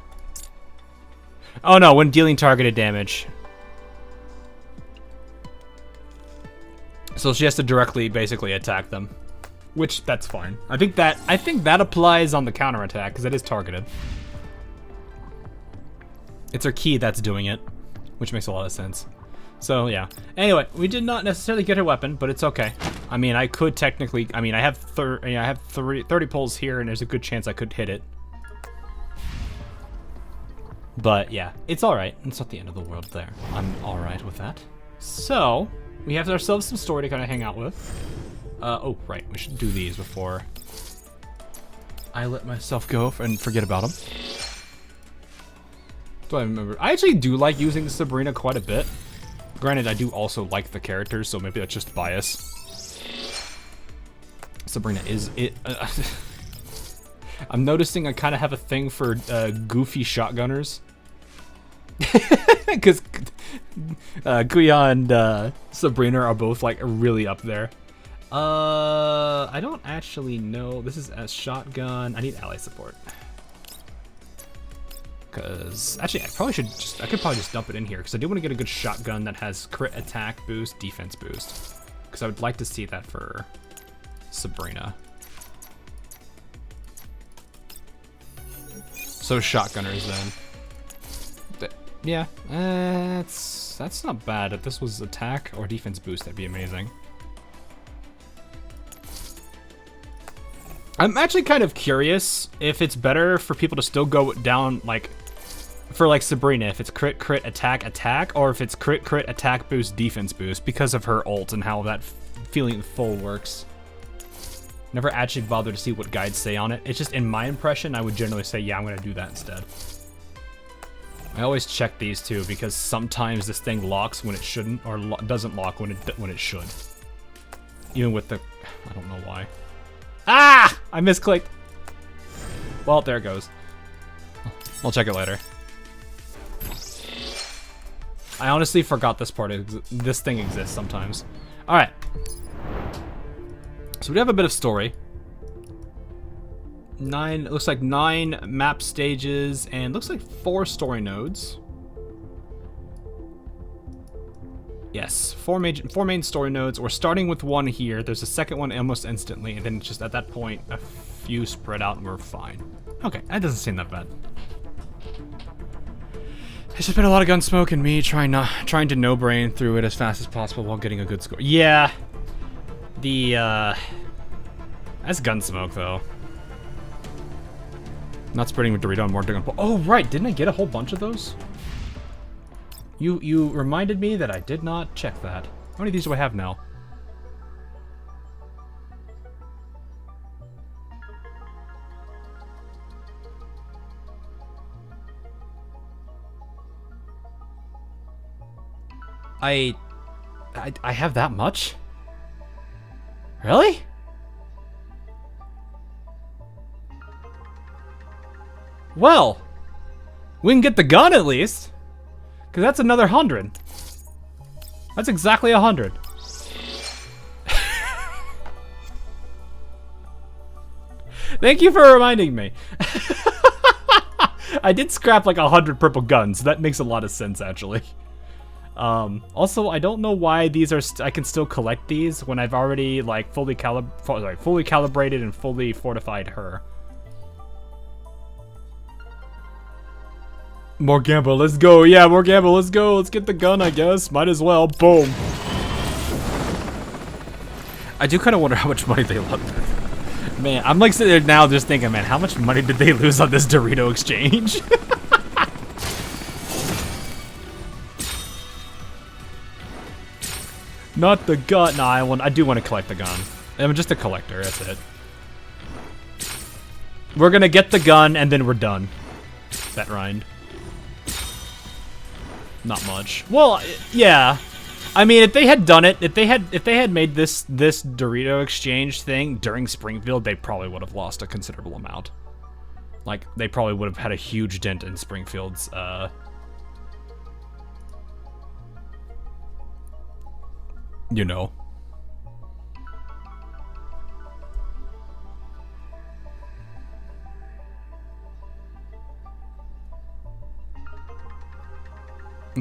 Oh no, when dealing targeted damage. So she has to directly, basically, attack them. Which, that's fine. I think that applies on the counterattack, because it is targeted. It's her ki that's doing it, which makes a lot of sense. So, yeah. Anyway, we did not necessarily get her weapon, but it's okay. I mean, I could technically... I mean, I have 30 pulls here, and there's a good chance I could hit it. But, yeah. It's alright. It's not the end of the world there. I'm alright with that. So, we have ourselves some story to kind of hang out with. Oh, right. We should do these before I let myself go and forget about them. Do I remember? I actually do like using Sabrina quite a bit. Granted, I do also like the characters, so maybe that's just bias. Sabrina is it. I'm noticing I kind of have a thing for goofy shotgunners. Because Kuya and Sabrina are both like really up there. I don't actually know. This is a shotgun. I need ally support. Because actually, I could probably just dump it in here because I do want to get a good shotgun that has crit attack boost, defense boost. Because I would like to see that for Sabrina. So shotgunners then. Yeah, that's not bad. If this was attack or defense boost, that'd be amazing. I'm actually kind of curious if it's better for people to still go down, like, for like Sabrina, if it's crit attack, or if it's crit attack boost, defense boost, because of her ult and how that feeling full works. Never actually bothered to see what guides say on it. It's just in my impression, I would generally say, yeah, I'm gonna do that instead. I always check these too, because sometimes this thing locks when it shouldn't, or doesn't lock when it should. Even with the, I don't know why. Ah! I misclicked. Well, there it goes. I'll check it later. I honestly forgot this part. This thing exists sometimes. All right. So we have a bit of story. It looks like 9 map stages and looks like 4 story nodes. Yes, 4 main story nodes. We're starting with 1 here. There's a second one almost instantly, and then just at that point, a few spread out and we're fine. Okay, that doesn't seem that bad. It's just been a lot of gun smoke and me trying to no-brain through it as fast as possible while getting a good score. Yeah, that's gun smoke though. Not spreading with Dorito and more doing. Oh right, didn't I get a whole bunch of those? You reminded me that I did not check that. How many of these do I have now? I have that much? Really? Well, we can get the gun at least. Because that's another 100. That's exactly 100. Thank you for reminding me. I did scrap like 100 purple guns. So that makes a lot of sense, actually. Also, I don't know why these are. I can still collect these when I've already like fully calibrated and fully fortified her. More gamble, let's go. Yeah, more gamble, let's go. Let's get the gun, I guess. Might as well. Boom. I do kind of wonder how much money they lost. Man, I'm like sitting there now just thinking, man, how much money did they lose on this Dorito exchange? Not the gun. Nah, I do want to collect the gun. I'm just a collector, that's it. We're gonna get the gun and then we're done. That rind. Not much. Well, yeah. I mean, if they had done it, if they had made this Dorito exchange thing during Springfield, they probably would have lost a considerable amount. Like, they probably would have had a huge dent in Springfield's, you know.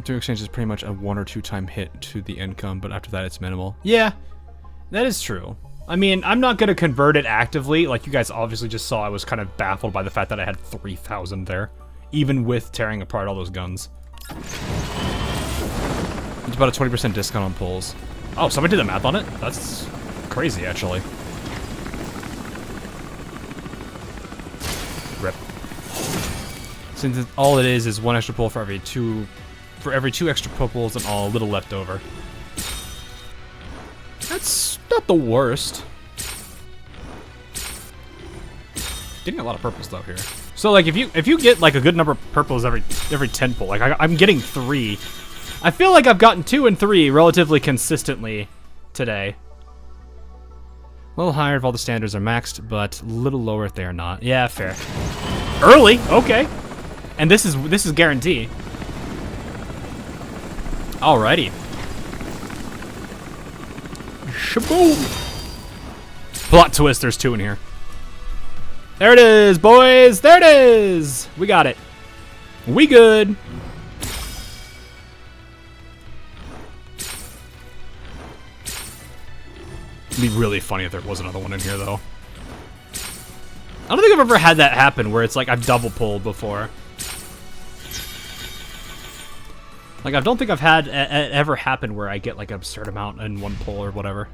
Through exchange is pretty much a 1 or 2 time hit to the income, but after that it's minimal. Yeah, that is true. I mean, I'm not gonna convert it actively. Like you guys obviously just saw, I was kind of baffled by the fact that I had 3,000 there, even with tearing apart all those guns. It's about a 20% discount on pulls. Oh, somebody did the math on it? That's crazy, actually. Rip. Since all it is 1 extra pull for every 2 extra pulls and all, a little left over. That's not the worst. Getting a lot of purples though here. So like if you get like a good number of purples every 10 pull, like I'm getting 3. I feel like I've gotten 2 and 3 relatively consistently today. A little higher if all the standards are maxed, but a little lower if they are not. Yeah, fair. Early, okay. And this is guarantee. Alrighty. Shaboom! Plot twist, there's 2 in here. There it is, boys! There it is! We got it. We good. It'd be really funny if there was another one in here, though. I don't think I've ever had that happen where it's like I've double pulled before. Like, I don't think I've had it ever happen where I get like an absurd amount in one pull or whatever.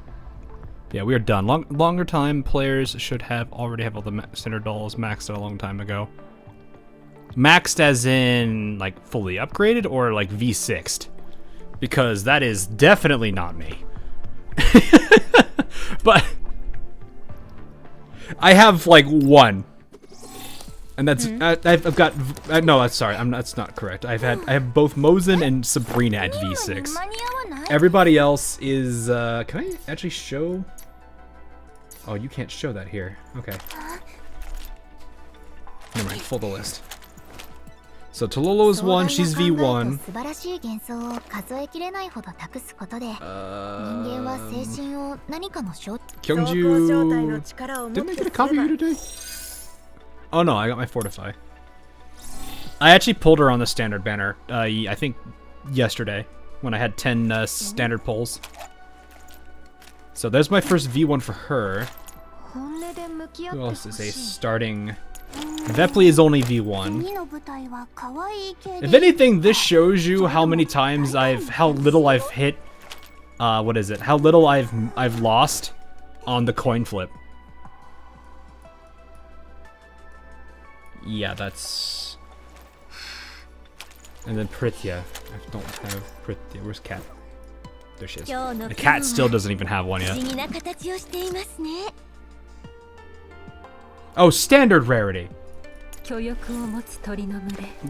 Yeah, we are done. Longer time players should already have all the standard dolls maxed out a long time ago. Maxed as in like fully upgraded or like V6'd? Because that is definitely not me. But I have like 1. And that's I've got no, that's sorry. That's not correct. I have both Mosin and Sabrina at V6. Everybody else is can I actually show? Oh, you can't show that here. Okay. Never mind, full the list. So Tololo is 1, she's V1. Kyungju, didn't I get a copy of you today? Oh no, I got my Fortify. I actually pulled her on the standard banner, I think yesterday, when I had 10 standard pulls. So there's my first V1 for her. Who else is a starting? Vepli is only V1. If anything, this shows you how many times how little I've hit, what is it? How little I've lost on the coin flip. Yeah, that's... And then Prithya. I don't have Prithya. Where's Cat? There she is. The cat still doesn't even have one yet. Oh, standard rarity.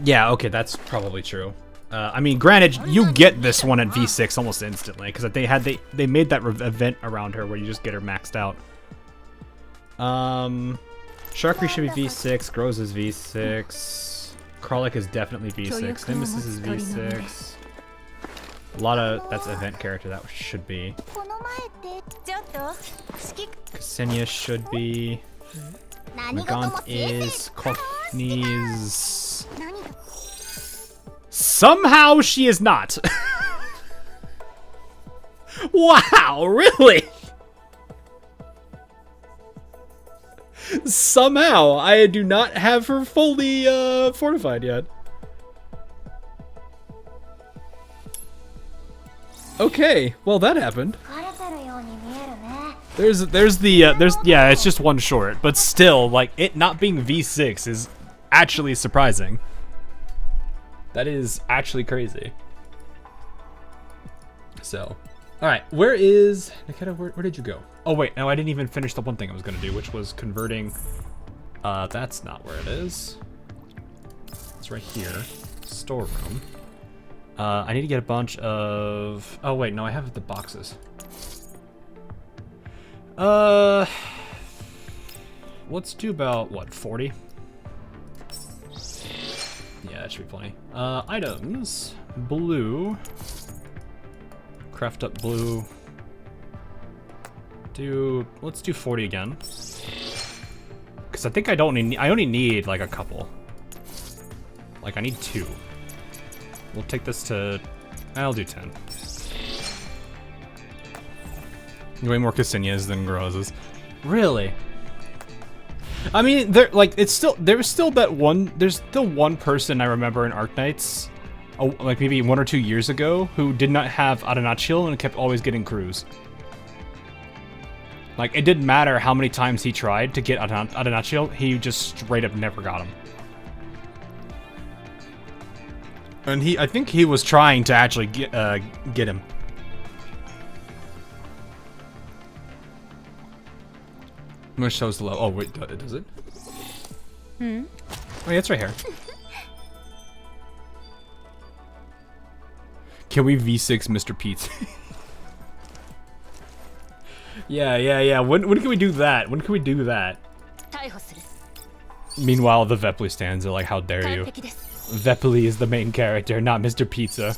Yeah, okay, that's probably true. I mean, granted, you get this one at V6 almost instantly because they made that event around her where you just get her maxed out. Sharkry should be V6. Grows is V6. Kralik is definitely V6. Nemesis is V6. A lot of that's event character that should be. Ksenia should be. Nagant is. Cockney's. Somehow she is not. Wow, really? Somehow I do not have her fully fortified yet. Okay, well that happened. There's yeah, it's just one short, but still, like, it not being V6 is actually surprising. That is actually crazy. So, alright, where is Nikita? Where did you go? Oh wait, no, I didn't even finish the one thing I was gonna do, which was converting. That's not where it is. It's right here. Storeroom. I need to get a bunch of... Oh wait, no, I have the boxes. Let's do about, what, 40? Yeah, that should be plenty. Items. Blue. Craft up blue. Let's do 40 again. Because I think I only need like a couple. Like I need 2. We'll take this to, I'll do 10. Way more Ksenias than Grozes. Really? I mean, there's still one person I remember in Arknights, like maybe 1 or 2 years ago, who did not have Adanachil and kept always getting crews. Like, it didn't matter how many times he tried to get Adanachil, he just straight up never got him. And I think he was trying to actually get him. Which shows the low. Oh wait, does it? Hmm. Oh yeah, it's right here. Can we V6 Mr. Pete? yeah. When can we do that? When can we do that? Meanwhile, the Vepley stands are like, how dare you? Vepley is the main character, not Mr. Pizza.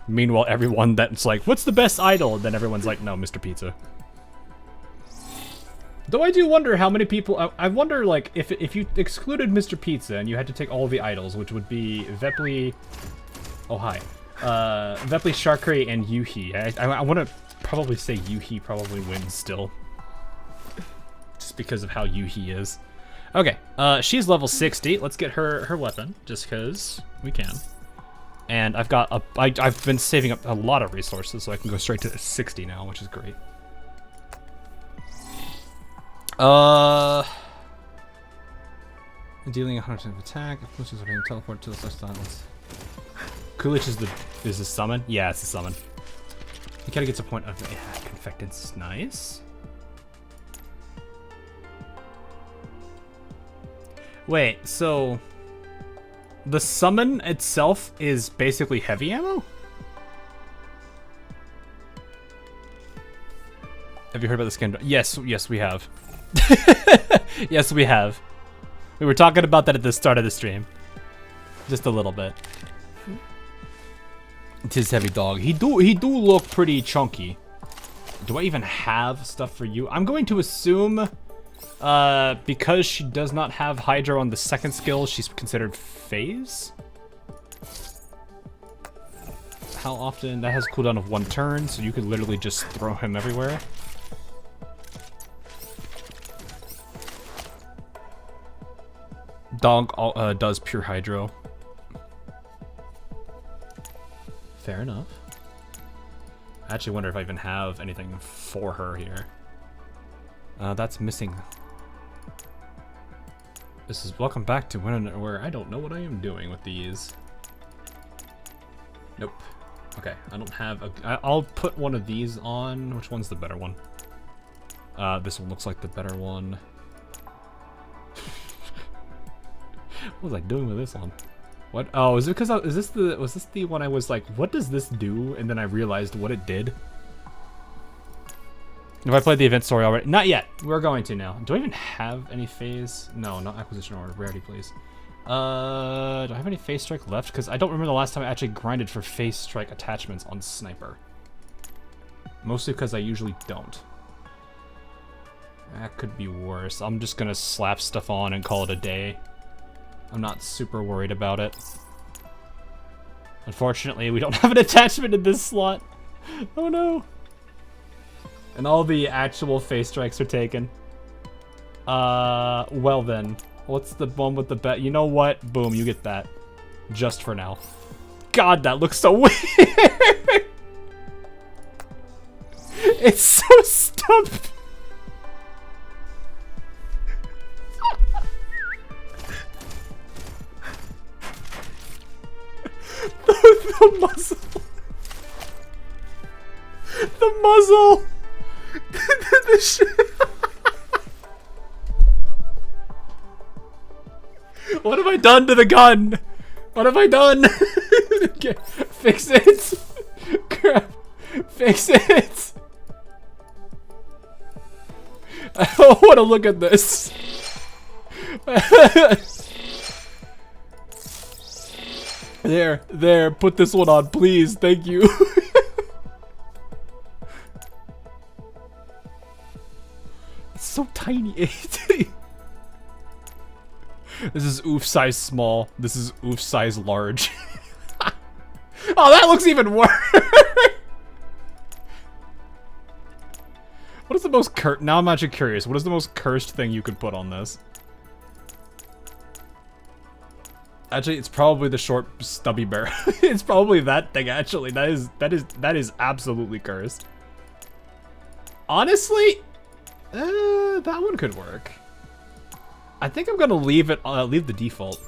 Meanwhile, everyone that's like, what's the best idol? Then everyone's like, no, Mr. Pizza. Though I do wonder how many people... I wonder, like, if you excluded Mr. Pizza and you had to take all the idols, which would be Vepley... Oh, hi. Vepley, Sharkray, and Yuhi. I want to probably say Yuhi probably wins still. Just because of how Yuhi is. Okay, she's level 60. Let's get her weapon, just because we can. And I've got I've been saving up a lot of resources, so I can go straight to 60 now, which is great. Dealing 100% of attack. Which is teleport to the such silence. Coolidge is the summon? Yeah, it's the summon. He kind of gets a point of confectance. Nice. Wait, so the summon itself is basically heavy ammo? Have you heard about the skin? Yes, we have. Yes, we have. We were talking about that at the start of the stream. Just a little bit. It's his heavy dog. He do look pretty chunky. Do I even have stuff for you? I'm going to assume because she does not have Hydro on the second skill, she's considered phase. How often? That has a cooldown of 1 turn, so you could literally just throw him everywhere. Dog does pure Hydro. Fair enough. I actually wonder if I even have anything for her here. That's missing. This is welcome back to where I don't know what I am doing with these. Nope. Okay, I don't have I'll put one of these on. Which one's the better one? This one looks like the better one. What was I doing with this one? What? Oh, is it because was this the one I was like, what does this do? And then I realized what it did. Have I played the event story already? Not yet. We're going to now. Do I even have any phase? No, not acquisition order. Rarity, please. Do I have any phase strike left? Because I don't remember the last time I actually grinded for phase strike attachments on Sniper. Mostly because I usually don't. That could be worse. I'm just gonna slap stuff on and call it a day. I'm not super worried about it. Unfortunately, we don't have an attachment in this slot. Oh no. And all the actual phase strikes are taken. Well then. What's the one with the bet? You know what? Boom, you get that. Just for now. God, that looks so weird. It's so stumped. The muzzle. The muzzle. The shit. What have I done to the gun? What have I done? Okay, fix it. Crap. Fix it. I don't want to look at this. There, put this one on, please. Thank you. It's so tiny. This is oof size small. This is oof size large. Oh, that looks even worse. What is the most now I'm actually curious. What is the most cursed thing you could put on this? Actually, it's probably the short stubby barrel. It's probably that thing, actually. That is absolutely cursed. Honestly, that one could work. I think I'm gonna leave it. Leave the default.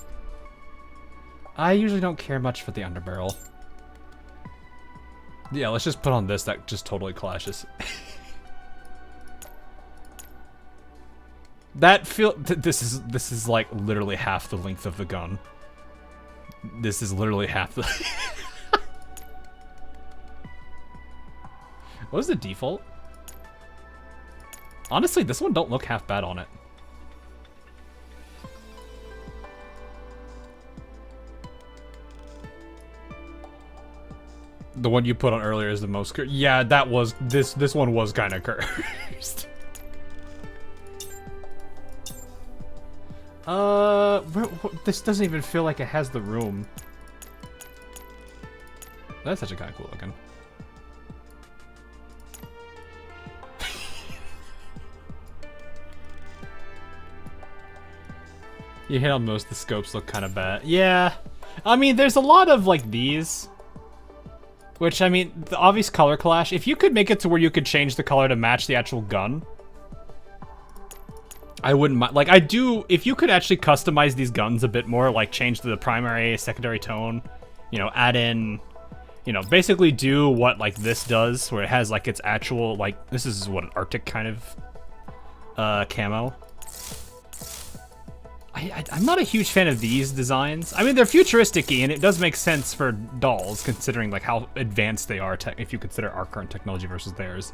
I usually don't care much for the underbarrel. Yeah, let's just put on this. That just totally clashes. This is like literally half the length of the gun. This is literally half the... What was the default? Honestly, this one don't look half bad on it. The one you put on earlier is the most cursed. Yeah, that was... This one was kind of cursed. This doesn't even feel like it has the room. That's actually kind of cool looking. You hit on most, the scopes look kind of bad. Yeah. I mean, there's a lot of, like, these. Which, I mean, the obvious color clash. If you could make it to where you could change the color to match the actual gun, I wouldn't mind. Like, I do, if you could actually customize these guns a bit more, like change the primary, secondary tone, you know, add in, you know, basically do what, like, this does, where it has, like, its actual, like, this is what, an Arctic kind of camo. I'm not a huge fan of these designs. I mean, they're futuristic-y, and it does make sense for dolls, considering, like, how advanced they are, if you consider our current technology versus theirs.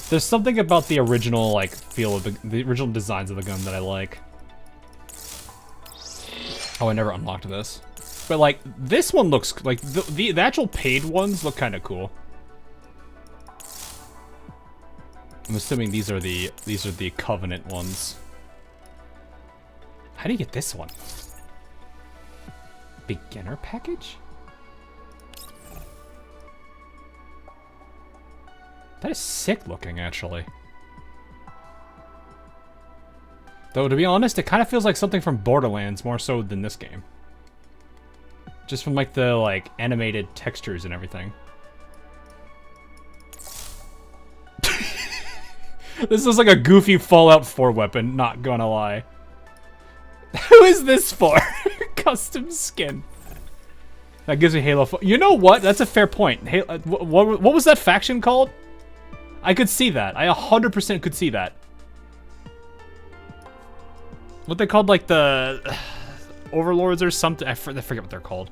There's something about the original, like, feel of the original designs of the gun that I like. Oh, I never unlocked this. But, like, this one looks, like, the actual paid ones look kind of cool. I'm assuming these are the Covenant ones. How do you get this one? Beginner package? That is sick looking, actually. Though, to be honest, it kind of feels like something from Borderlands more so than this game. Just from, like, the, like, animated textures and everything. This is like a goofy Fallout 4 weapon, not gonna lie. Who is this for? Custom skin. That gives me Halo 4. You know what? That's a fair point. What was that faction called? I could see that. I 100% could see that. What they called, like, the Overlords or something. I forget what they're called.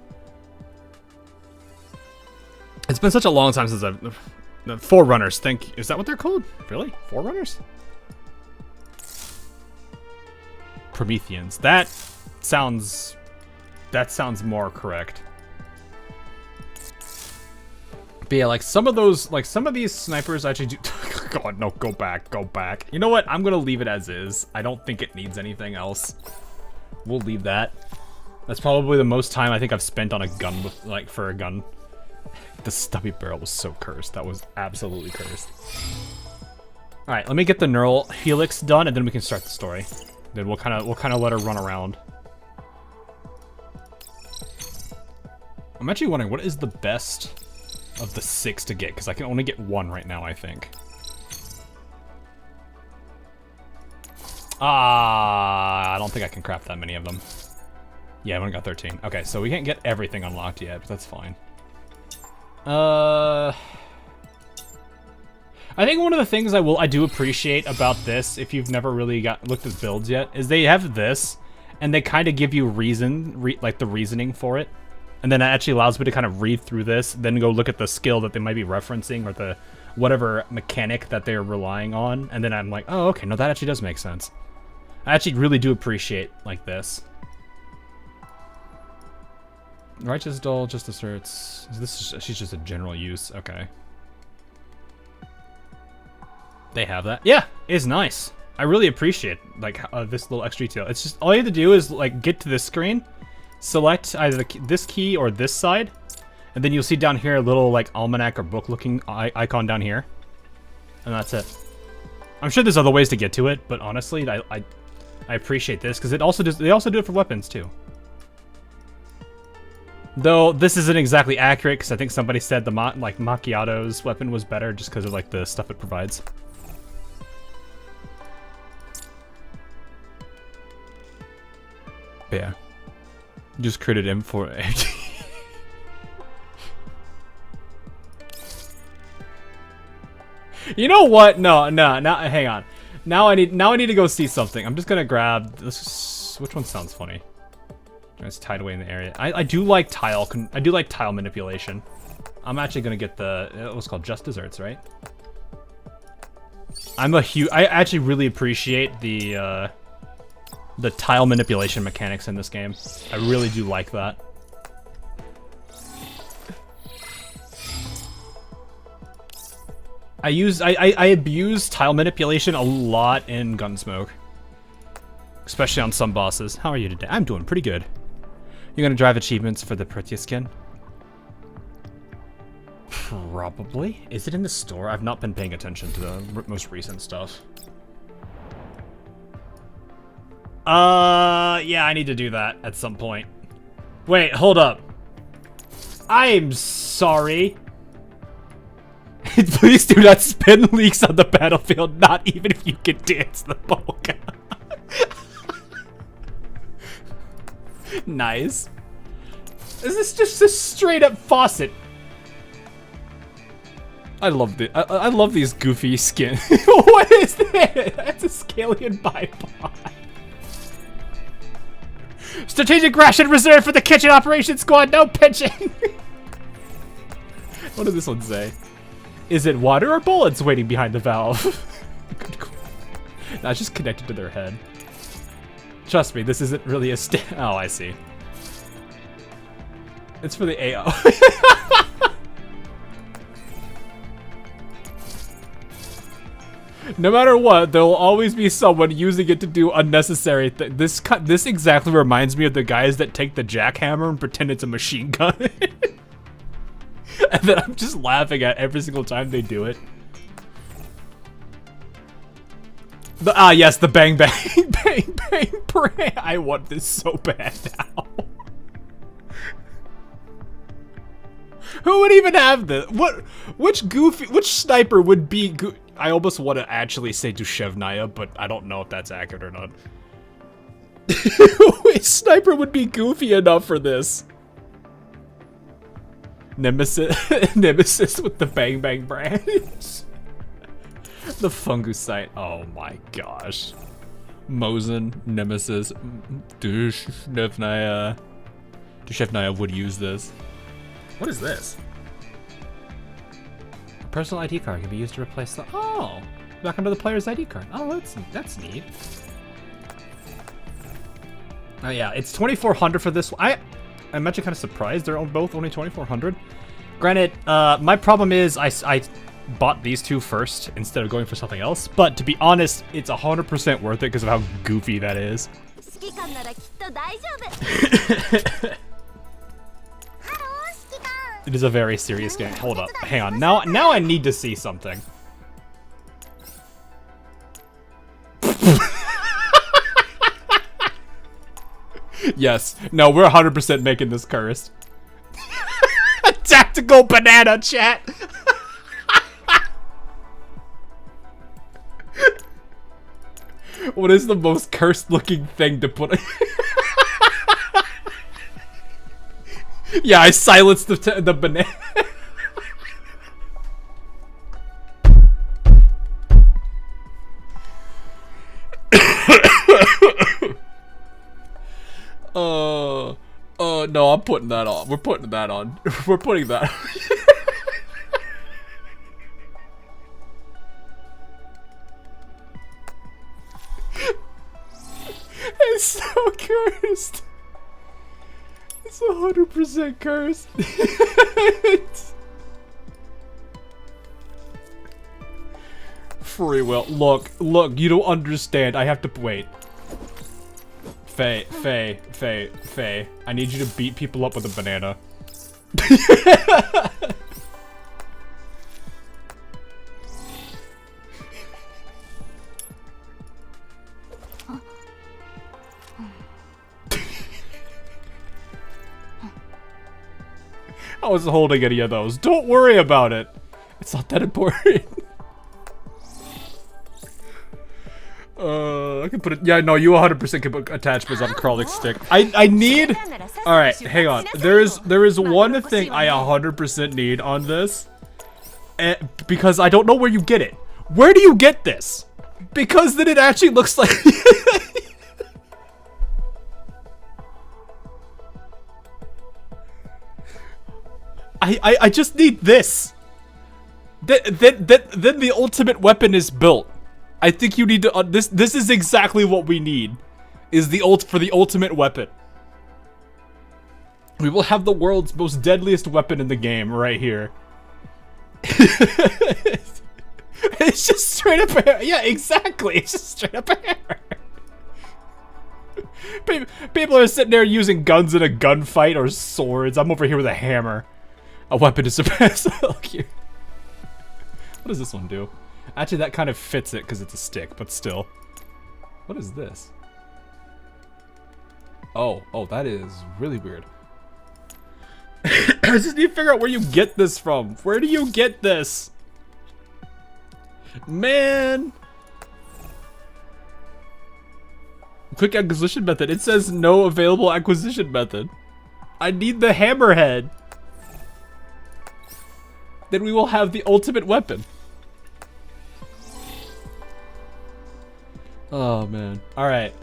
It's been such a long time since I've... The Forerunners, is that what they're called? Really? Forerunners? Prometheans. That sounds more correct. But yeah, like some of these snipers actually do. God, no, go back. You know what? I'm gonna leave it as is. I don't think it needs anything else. We'll leave that. That's probably the most time I think I've spent on a gun with, like, for a gun. The stubby barrel was so cursed. That was absolutely cursed. All right, let me get the neural helix done, and then we can start the story. Then we'll kind of let her run around. I'm actually wondering what is the best of the 6 to get, because I can only get 1 right now, I think. I don't think I can craft that many of them. Yeah, I've only got 13. Okay, so we can't get everything unlocked yet, but that's fine. I think one of the things I do appreciate about this, if you've never really looked at builds yet, is they have this, and they kind of give you like the reasoning for it, and then it actually allows me to kind of read through this, then go look at the skill that they might be referencing or the whatever mechanic that they're relying on, and then I'm like, oh, okay, no, that actually does make sense. I actually really do appreciate like this. Righteous doll just asserts she's just a general use. Okay. They have that. Yeah, it's nice. I really appreciate like this little extra detail. It's just all you have to do is like get to this screen, select either this key or this side, and then you'll see down here a little like almanac or book looking icon down here, and that's it. I'm sure there's other ways to get to it, but honestly, I appreciate this because they also do it for weapons too. Though this isn't exactly accurate because I think somebody said the Macchiato's weapon was better just because of like the stuff it provides. But yeah, just created him for. You know what? No, hang on. Now I need to go see something. I'm just gonna grab this. Which one sounds funny? It's tied away in the area. I do like tile. I do like tile manipulation. I'm actually gonna get the what's called just desserts, right? I actually really appreciate the tile manipulation mechanics in this game. I really do like that. I abuse tile manipulation a lot in Gunsmoke. Especially on some bosses. How are you today? I'm doing pretty good. You're gonna drive achievements for the Protea skin? Probably. Is it in the store? I've not been paying attention to the most recent stuff. Yeah, I need to do that at some point. Wait, hold up. I'm sorry. Please do not spin leaks on the battlefield, not even if you can dance the polka. Nice. Is this just a straight up faucet? I love I love these goofy skins. What is this? That's a Scalian bipod. Strategic ration reserved for the kitchen operations squad. No pitching. What does this one say? Is it water or bullets waiting behind the valve? That's just connected to their head. Trust me, this isn't really a oh, I see. It's for the AO. No matter what, there will always be someone using it to do unnecessary things. This exactly reminds me of the guys that take the jackhammer and pretend it's a machine gun. And then I'm just laughing at every single time they do it. Yes, the bang bang bang bang prank. I want this so bad now. Who would even have this? Which sniper would be I almost want to actually say Dushevnaya, but I don't know if that's accurate or not. Which sniper would be goofy enough for this? Nemesis with the bang bang branch. The fungusite. Oh my gosh. Mosin, Nemesis, Dushevnaya. Dushevnaya would use this. What is this? A personal ID card can be used to replace the. Oh, back under the player's ID card. Oh, that's neat. Oh yeah, it's 2,400 for this one. I'm actually kind of surprised they're both only 2,400. Granted, my problem is I bought these two first instead of going for something else. But to be honest, it's 100% worth it because of how goofy that is. It is a very serious game. Hold up, hang on. Now I need to see something. Yes. No, we're 100% making this cursed. Tactical banana, chat. What is the most cursed looking thing to put? Yeah, I silenced the banana. No, I'm putting that on. We're putting that on. We're putting that on. It's so cursed. It's 100% cursed. Free will. Look, you don't understand. I have to wait. Faye. I need you to beat people up with a banana. I wasn't holding any of those. Don't worry about it. It's not that important. I can put it. Yeah, no, you 100% can put attachments on crawling stick. I need. All right, hang on. There is one thing I 100% need on this, because I don't know where you get it. Where do you get this? Because then it actually looks like... I just need this. Then the ultimate weapon is built. I think you need to... this is exactly what we need. Is the for the ultimate weapon. We will have the world's most deadliest weapon in the game right here. It's just straight up hair. Yeah, exactly. It's just straight up hair. People are sitting there using guns in a gunfight or swords. I'm over here with a hammer. A weapon to suppress. What does this one do? Actually, that kind of fits it because it's a stick, but still. What is this? Oh, that is really weird. I just need to figure out where you get this from. Where do you get this? Man. Quick acquisition method. It says no available acquisition method. I need the hammerhead. Then we will have the ultimate weapon. Oh man. Alright.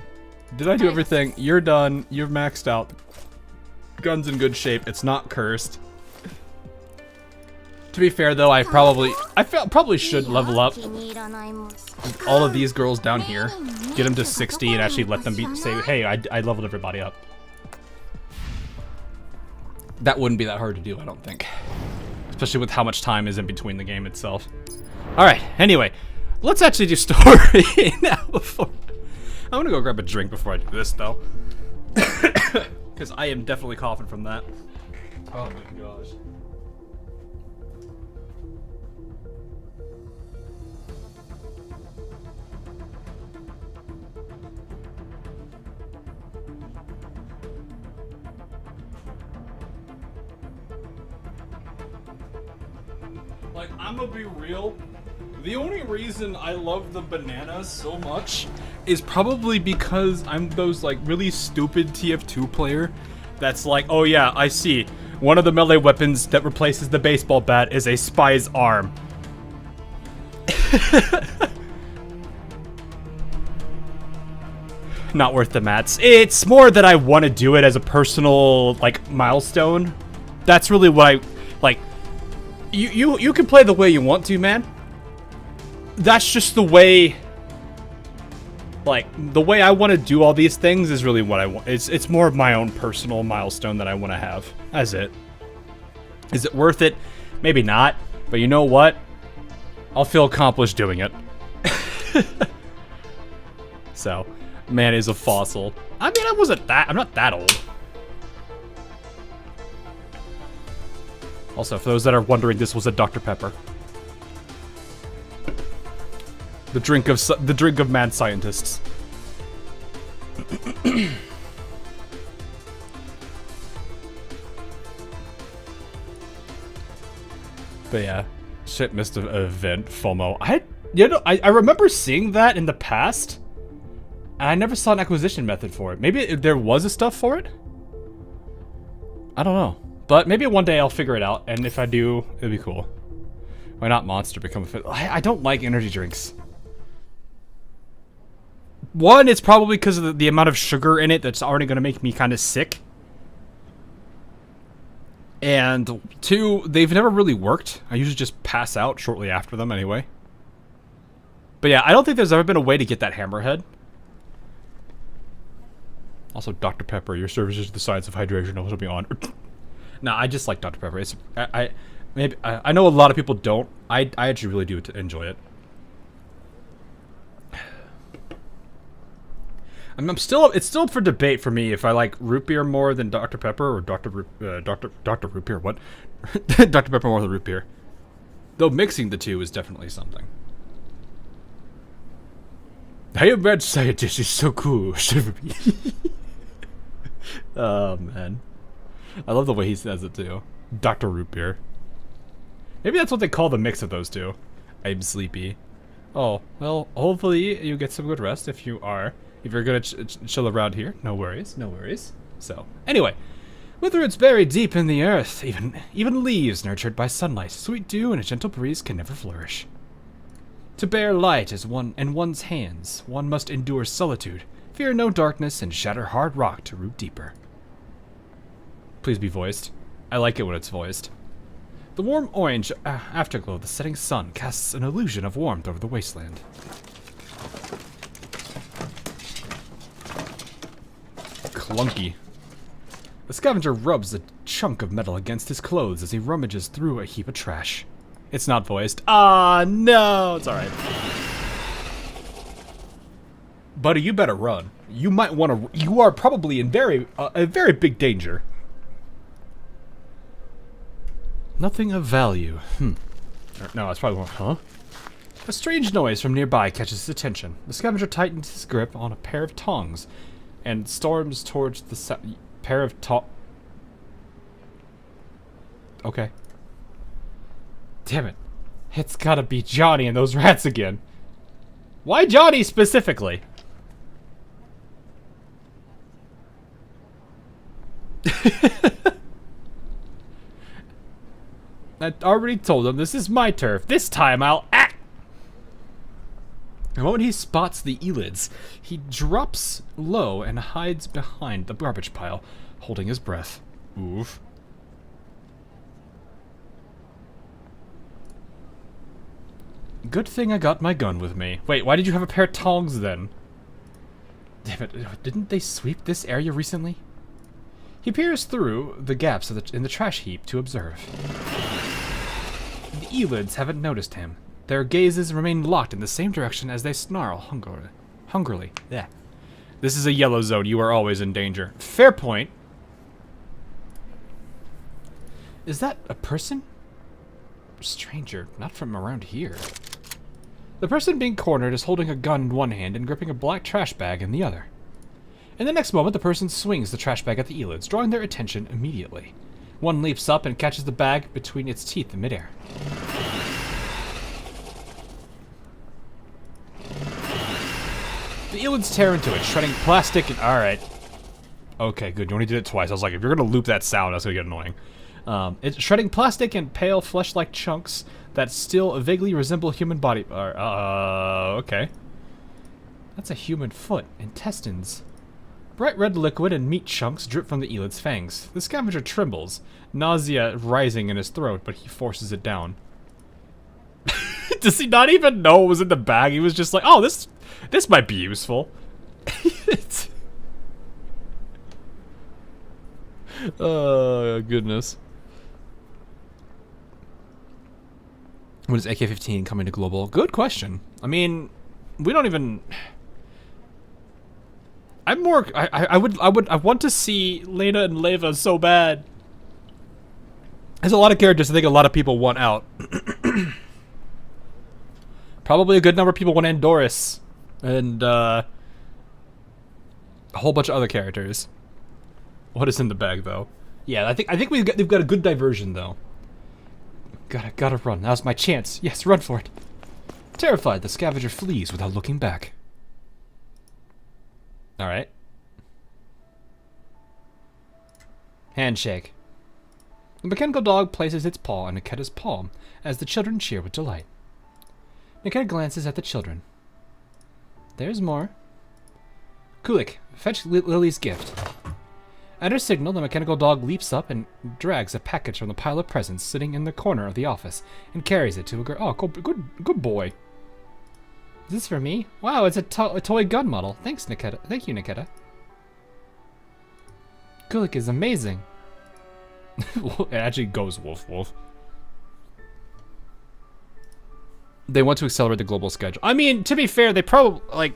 Did I do everything? You're done. You're maxed out. Gun's in good shape. It's not cursed. To be fair though, I probably should level up all of these girls down here. Get them to 60 and actually let them say, hey, I leveled everybody up. That wouldn't be that hard to do, I don't think. Especially with how much time is in between the game itself. Alright, anyway. Let's actually do story now before... I'm gonna go grab a drink before I do this, though. Because I am definitely coughing from that. Oh my gosh. Like, I'm gonna be real. The only reason I love the bananas so much is probably because I'm those like really stupid TF2 player that's like, oh yeah, I see. One of the melee weapons that replaces the baseball bat is a spy's arm. Not worth the mats. It's more that I want to do it as a personal like milestone. That's really what I like. You can play the way you want to, man. That's just the way, like, the way I want to do all these things is really what I want. It's more of my own personal milestone that I want to have. That's it. Is it worth it? Maybe not. But you know what? I'll feel accomplished doing it. So, man is a fossil. I mean, I'm not that old. Also, for those that are wondering, this was a Dr. Pepper. The drink of mad scientists. But yeah, shit, missed an event, FOMO. I remember seeing that in the past, and I never saw an acquisition method for it. Maybe there was a stuff for it. I don't know, but maybe one day I'll figure it out, and if I do, it'll be cool. Why not Monster become a fit? I don't like energy drinks. One, it's probably because of the amount of sugar in it that's already going to make me kind of sick. And two, they've never really worked. I usually just pass out shortly after them anyway. But yeah, I don't think there's ever been a way to get that hammerhead. Also, Dr. Pepper, your services to the science of hydration will be on. No, I just like Dr. Pepper. It's, I know a lot of people don't. I actually really do enjoy it. It's still up for debate for me if I like root beer more than Dr. Pepper or Dr. Root Beer, what? Dr. Pepper more than root beer. Though mixing the two is definitely something. I am mad scientist is so cool. Oh man. I love the way he says it too. Dr. Root Beer. Maybe that's what they call the mix of those two. I'm sleepy. Oh, well, hopefully you get some good rest if you are. If you're gonna chill around here, no worries, no worries. So, anyway, with roots buried deep in the earth, even leaves nurtured by sunlight, sweet dew, and a gentle breeze can never flourish. To bear light is one in one's hands, one must endure solitude, fear no darkness, and shatter hard rock to root deeper. Please be voiced. I like it when it's voiced. The warm orange afterglow of the setting sun casts an illusion of warmth over the wasteland. Clunky. The scavenger rubs a chunk of metal against his clothes as he rummages through a heap of trash. It's not voiced. Ah, no! It's alright. Buddy, you better run. You might want to... You are probably in a very big danger. Nothing of value. No, it's probably... Huh? A strange noise from nearby catches his attention. The scavenger tightens his grip on a pair of tongs and storms towards the pair of Okay. Damn it. It's gotta be Johnny and those rats again. Why Johnny specifically? I already told him this is my turf. This time I'll act. The moment he spots the elids, he drops low and hides behind the garbage pile, holding his breath. Oof. Good thing I got my gun with me. Wait, why did you have a pair of tongs then? Damn it, didn't they sweep this area recently? He peers through the gaps in the trash heap to observe. The elids haven't noticed him. Their gazes remain locked in the same direction as they snarl hungrily. Yeah. This is a yellow zone. You are always in danger. Fair point. Is that a person? Stranger, not from around here. The person being cornered is holding a gun in one hand and gripping a black trash bag in the other. In the next moment, the person swings the trash bag at the elids, drawing their attention immediately. One leaps up and catches the bag between its teeth in midair. The elids tear into it, shredding plastic and... Alright. Okay, good. You only did it twice. I was like, if you're gonna loop that sound, that's gonna get annoying. It's shredding plastic and pale flesh-like chunks that still vaguely resemble human body... okay. That's a human foot. Intestines. Bright red liquid and meat chunks drip from the elid's fangs. The scavenger trembles, nausea rising in his throat, but he forces it down. Does he not even know what was in the bag? He was just like, oh, this might be useful. Oh, goodness. When is AK-15 coming to global? Good question. I mean, we don't even... I want to see Lena and Leva so bad. There's a lot of characters I think a lot of people want out. Probably a good number of people want Andoris. And, a whole bunch of other characters. What is in the bag, though? Yeah, I think they've got a good diversion, though. Gotta run. Now's my chance. Yes, run for it. Terrified, the scavenger flees without looking back. Alright. Handshake. The mechanical dog places its paw on Niketa's palm as the children cheer with delight. Niketa glances at the children. There's more. Kulik, fetch Lily's gift. At her signal, the mechanical dog leaps up and drags a package from the pile of presents sitting in the corner of the office and carries it to a girl. Oh, good boy. Is this for me? Wow, it's a toy gun model. Thanks, Niketa. Thank you, Niketa. Kulik is amazing. It actually goes woof woof. They want to accelerate the global schedule. I mean, to be fair, they probably, like...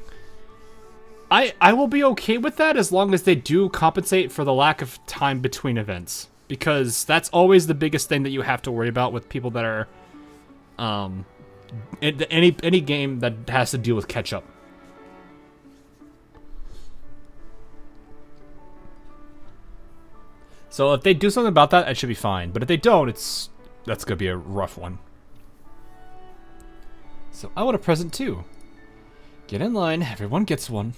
I will be okay with that as long as they do compensate for the lack of time between events. Because that's always the biggest thing that you have to worry about with people that are... any game that has to deal with catch-up. So if they do something about that, it should be fine. But if they don't, that's gonna be a rough one. So I want a present too. Get in line, everyone gets one.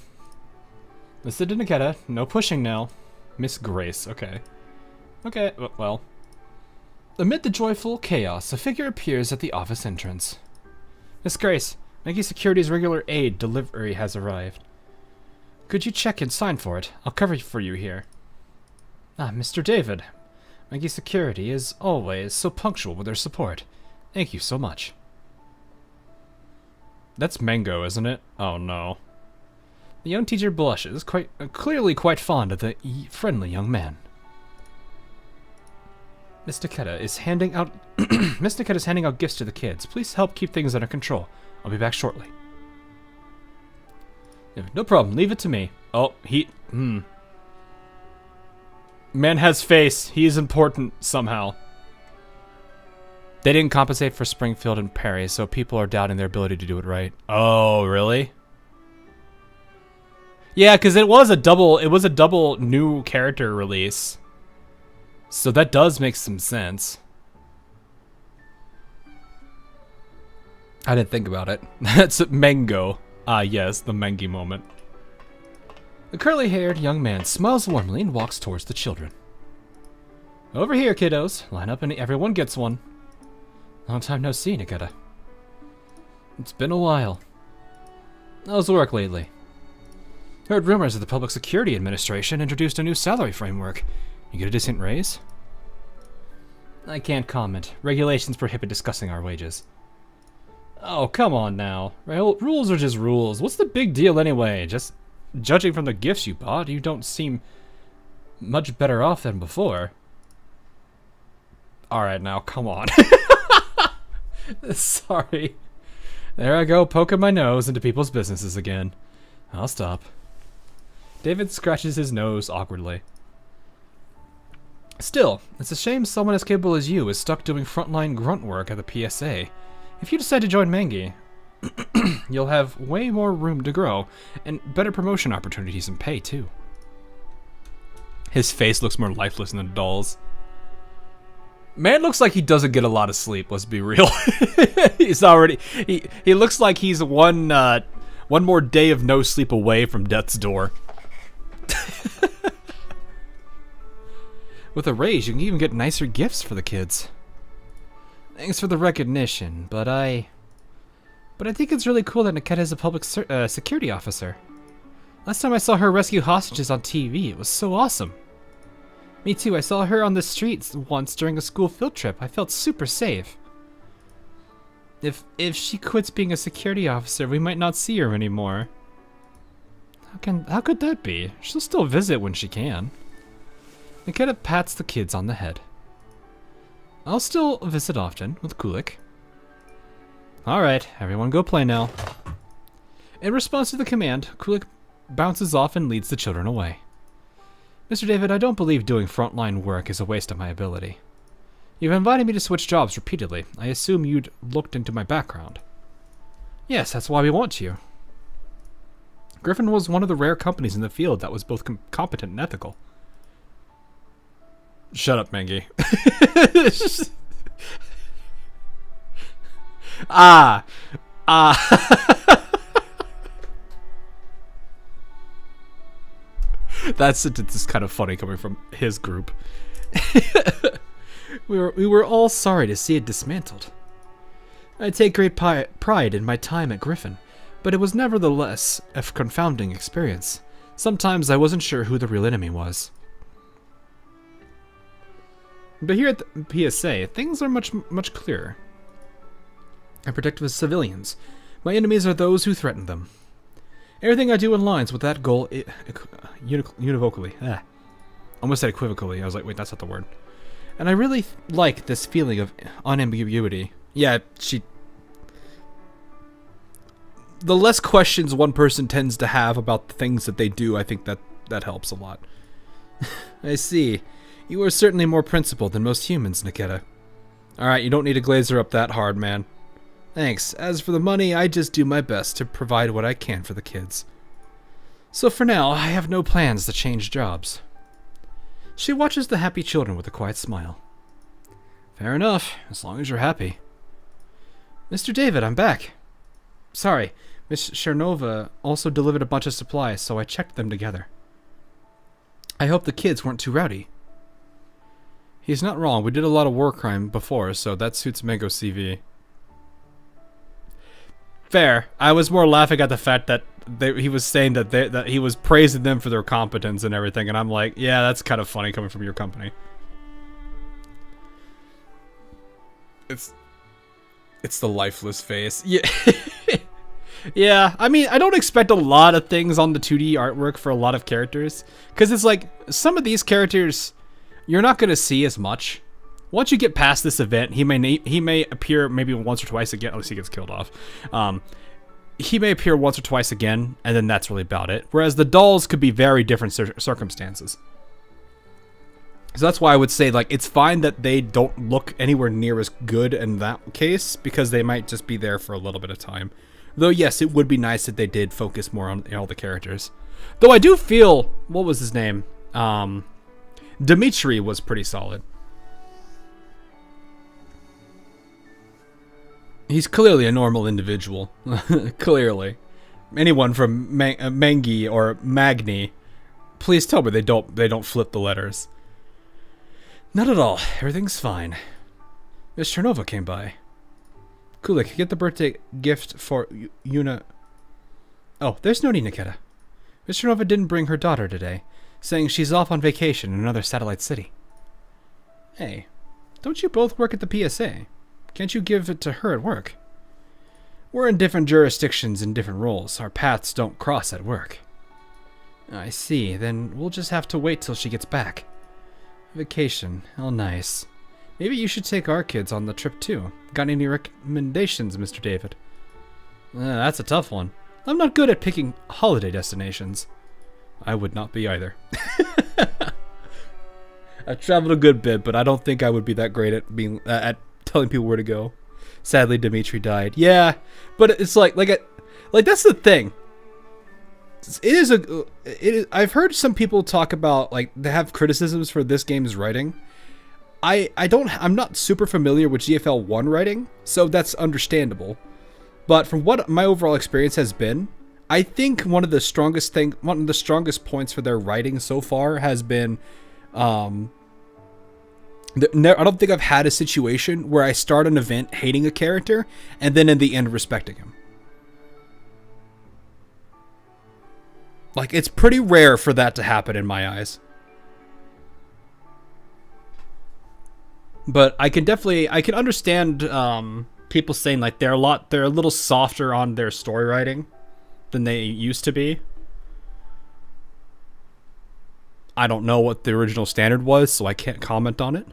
Listen to Niketa, no pushing now. Miss Grace, okay. Okay, well. Amid the joyful chaos, a figure appears at the office entrance. Miss Grace, Maggie Security's regular aid delivery has arrived. Could you check and sign for it? I'll cover for you here. Ah, Mr. David. Maggie Security is always so punctual with their support. Thank you so much. That's Mango, isn't it? Oh no. The young teacher blushes, clearly quite fond of the friendly young man. Miss Takeda is handing out Miss Takeda is handing out gifts to the kids. Please help keep things under control. I'll be back shortly. No problem. Leave it to me. Oh, Man has face. He is important somehow. They didn't compensate for Springfield and Perry, so people are doubting their ability to do it right. Oh, really? Yeah, because it was a double new character release. So that does make some sense. I didn't think about it. That's Mango. Ah, yes, the Mengi moment. The curly-haired young man smiles warmly and walks towards the children. Over here, kiddos. Line up and everyone gets one. Long time no see, Nikita. It's been a while. How's work lately? Heard rumors that the Public Security Administration introduced a new salary framework. You get a decent raise? I can't comment. Regulations prohibit discussing our wages. Oh, come on now. Rules are just rules. What's the big deal anyway? Just judging from the gifts you bought, you don't seem much better off than before. Alright, now, come on. Sorry. There I go, poking my nose into people's businesses again. I'll stop. David scratches his nose awkwardly. Still, it's a shame someone as capable as you is stuck doing frontline grunt work at the PSA. If you decide to join Mangi, you'll have way more room to grow, and better promotion opportunities and pay, too. His face looks more lifeless than a doll's. Man looks like he doesn't get a lot of sleep, let's be real. He's already... He looks like he's one more day of no sleep away from death's door. With a raise, you can even get nicer gifts for the kids. Thanks for the recognition, but I think it's really cool that Nikita is a public security officer. Last time I saw her rescue hostages on TV, it was so awesome. Me too, I saw her on the streets once during a school field trip. I felt super safe. If she quits being a security officer, we might not see her anymore. How could that be? She'll still visit when she can. Nikita pats the kids on the head. I'll still visit often with Kulik. Alright, everyone go play now. In response to the command, Kulik bounces off and leads the children away. Mr. David, I don't believe doing frontline work is a waste of my ability. You've invited me to switch jobs repeatedly. I assume you'd looked into my background. Yes, that's why we want you. Griffin was one of the rare companies in the field that was both competent and ethical. Shut up, Mangi. That sentence is kind of funny coming from his group. We were all sorry to see it dismantled. I take great pride in my time at Griffin, but it was nevertheless a confounding experience. Sometimes I wasn't sure who the real enemy was. But here at the PSA, things are much clearer. I protect the civilians. My enemies are those who threaten them. Everything I do aligns with that goal univocally. Almost said equivocally. I was like, wait, that's not the word. And I really like this feeling of unambiguity. Yeah, the less questions one person tends to have about the things that they do, I think that helps a lot. I see. You are certainly more principled than most humans, Nikita. Alright, you don't need to glaze her up that hard, man. Thanks. As for the money, I just do my best to provide what I can for the kids. So for now, I have no plans to change jobs. She watches the happy children with a quiet smile. Fair enough, as long as you're happy. Mr. David, I'm back. Sorry, Miss Chernova also delivered a bunch of supplies, so I checked them together. I hope the kids weren't too rowdy. He's not wrong. We did a lot of war crime before, so that suits Mango's CV. Fair. I was more laughing at the fact that he was saying that he was praising them for their competence and everything, and I'm like, yeah, that's kind of funny coming from your company. It's the lifeless face. Yeah. Yeah, I mean, I don't expect a lot of things on the 2D artwork for a lot of characters, because it's like, some of these characters, you're not going to see as much. Once you get past this event, he may appear maybe once or twice again, unless he gets killed off. He may appear once or twice again, and then that's really about it. Whereas the dolls could be very different circumstances. So that's why I would say, like, it's fine that they don't look anywhere near as good in that case, because they might just be there for a little bit of time. Though, yes, it would be nice if they did focus more on all the characters. Though I do feel, what was his name? Dimitri was pretty solid. He's clearly a normal individual. Clearly. Anyone from Mangi or Magni, please tell me they don't flip the letters. Not at all. Everything's fine. Miss Chernova came by. Kulik, get the birthday gift for Yuna. Oh, there's no need, Nikita. Miss Chernova didn't bring her daughter today, saying she's off on vacation in another satellite city. Hey, don't you both work at the PSA? Can't you give it to her at work? We're in different jurisdictions and different roles. Our paths don't cross at work. I see. Then we'll just have to wait till she gets back. Vacation. How nice. Maybe you should take our kids on the trip too. Got any recommendations, Mr. David? That's a tough one. I'm not good at picking holiday destinations. I would not be either. I've traveled a good bit, but I don't think I would be that great at being at telling people where to go. Sadly, Dimitri died. Yeah, but it's like that's the thing. I've heard some people talk about, like, they have criticisms for this game's writing. I'm not super familiar with GFL 1 writing, so that's understandable. But from what my overall experience has been, I think one of the strongest points for their writing so far has been, I don't think I've had a situation where I start an event hating a character and then in the end respecting him. Like, it's pretty rare for that to happen in my eyes. But I can understand people saying, like, they're a little softer on their story writing than they used to be. I don't know what the original standard was, so I can't comment on it.